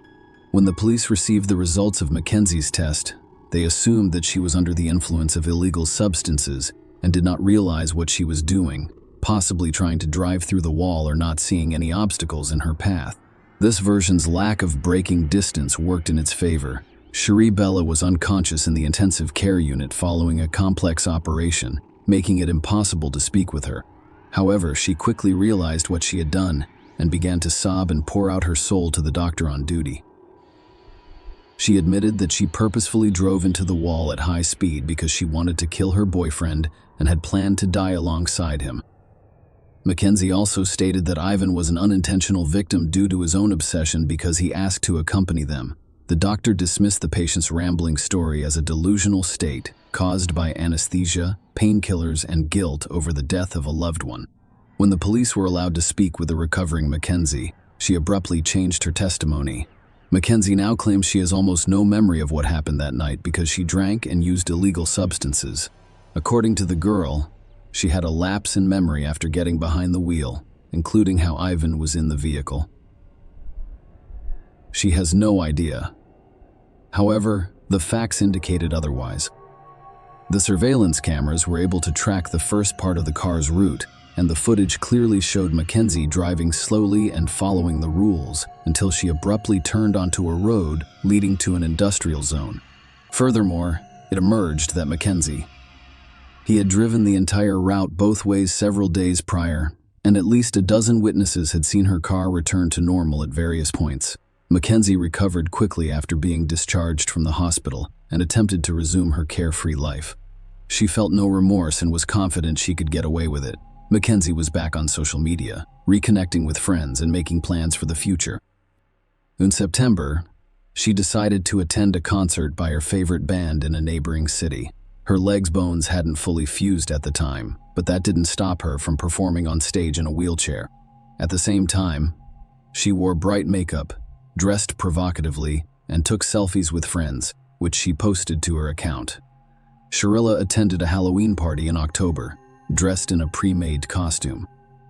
When the police received the results of Mackenzie's test, they assumed that she was under the influence of illegal substances and did not realize what she was doing, possibly trying to drive through the wall or not seeing any obstacles in her path. This version's lack of braking distance worked in its favor. Cherie Bella was unconscious in the intensive care unit following a complex operation, making it impossible to speak with her. However, she quickly realized what she had done and began to sob and pour out her soul to the doctor on duty. She admitted that she purposefully drove into the wall at high speed because she wanted to kill her boyfriend and had planned to die alongside him. Mackenzie also stated that Ivan was an unintentional victim due to his own obsession because he asked to accompany them. The doctor dismissed the patient's rambling story as a delusional state caused by anesthesia, painkillers, and guilt over the death of a loved one. When the police were allowed to speak with the recovering Mackenzie, she abruptly changed her testimony. Mackenzie now claims she has almost no memory of what happened that night because she drank and used illegal substances. According to the girl, she had a lapse in memory after getting behind the wheel, including how Ivan was in the vehicle. She has no idea. However, the facts indicated otherwise. The surveillance cameras were able to track the first part of the car's route, and the footage clearly showed Mackenzie driving slowly and following the rules until she abruptly turned onto a road leading to an industrial zone. Furthermore, it emerged that Mackenzie had driven the entire route both ways several days prior, and at least a dozen witnesses had seen her car return to normal at various points. Mackenzie recovered quickly after being discharged from the hospital and attempted to resume her carefree life. She felt no remorse and was confident she could get away with it. Mackenzie was back on social media, reconnecting with friends and making plans for the future. In September, she decided to attend a concert by her favorite band in a neighboring city. Her legs' bones hadn't fully fused at the time, but that didn't stop her from performing on stage in a wheelchair. At the same time, she wore bright makeup, dressed provocatively, and took selfies with friends, which she posted to her account. Sharilla attended a Halloween party in October, dressed in a pre-made costume.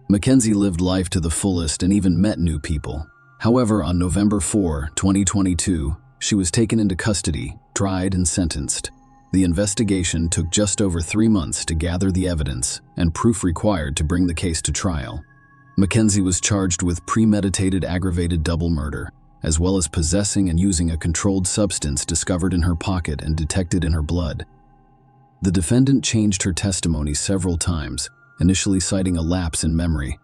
Mackenzie lived life to the fullest and even met new people. However, on November 4, 2022, she was taken into custody, tried, and sentenced. The investigation took just over 3 months to gather the evidence and proof required to bring the case to trial. Mackenzie was charged with premeditated aggravated double murder, as well as possessing and using a controlled substance discovered in her pocket and detected in her blood. The defendant changed her testimony several times, initially citing a lapse in memory.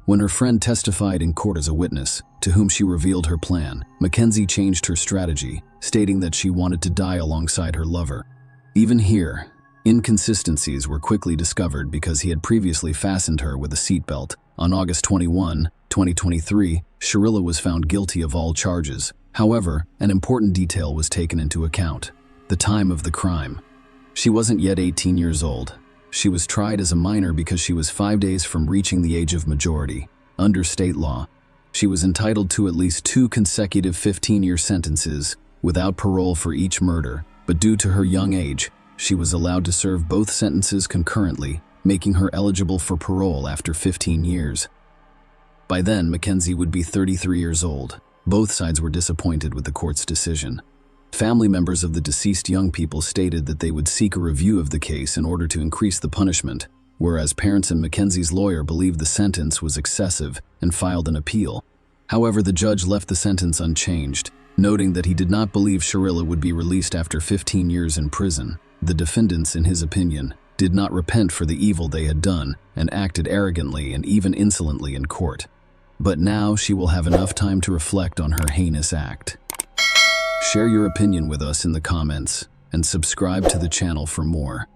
When her friend testified in court as a witness, to whom she revealed her plan, Mackenzie changed her strategy, stating that she wanted to die alongside her lover. Even here, inconsistencies were quickly discovered because he had previously fastened her with a seatbelt. On August 21, 2023, Sharilla was found guilty of all charges. However, an important detail was taken into account: the time of the crime. She wasn't yet 18 years old. She was tried as a minor because she was 5 days from reaching the age of majority. Under state law, she was entitled to at least 2 consecutive 15-year sentences without parole for each murder, but due to her young age, she was allowed to serve both sentences concurrently, making her eligible for parole after 15 years. By then, Mackenzie would be 33 years old. Both sides were disappointed with the court's decision. Family members of the deceased young people stated that they would seek a review of the case in order to increase the punishment, whereas parents and Mackenzie's lawyer believed the sentence was excessive and filed an appeal. However, the judge left the sentence unchanged, noting that he did not believe Sharilla would be released after 15 years in prison. The defendants, in his opinion, did not repent for the evil they had done and acted arrogantly and even insolently in court. But now she will have enough time to reflect on her heinous act. Share your opinion with us in the comments and subscribe to the channel for more.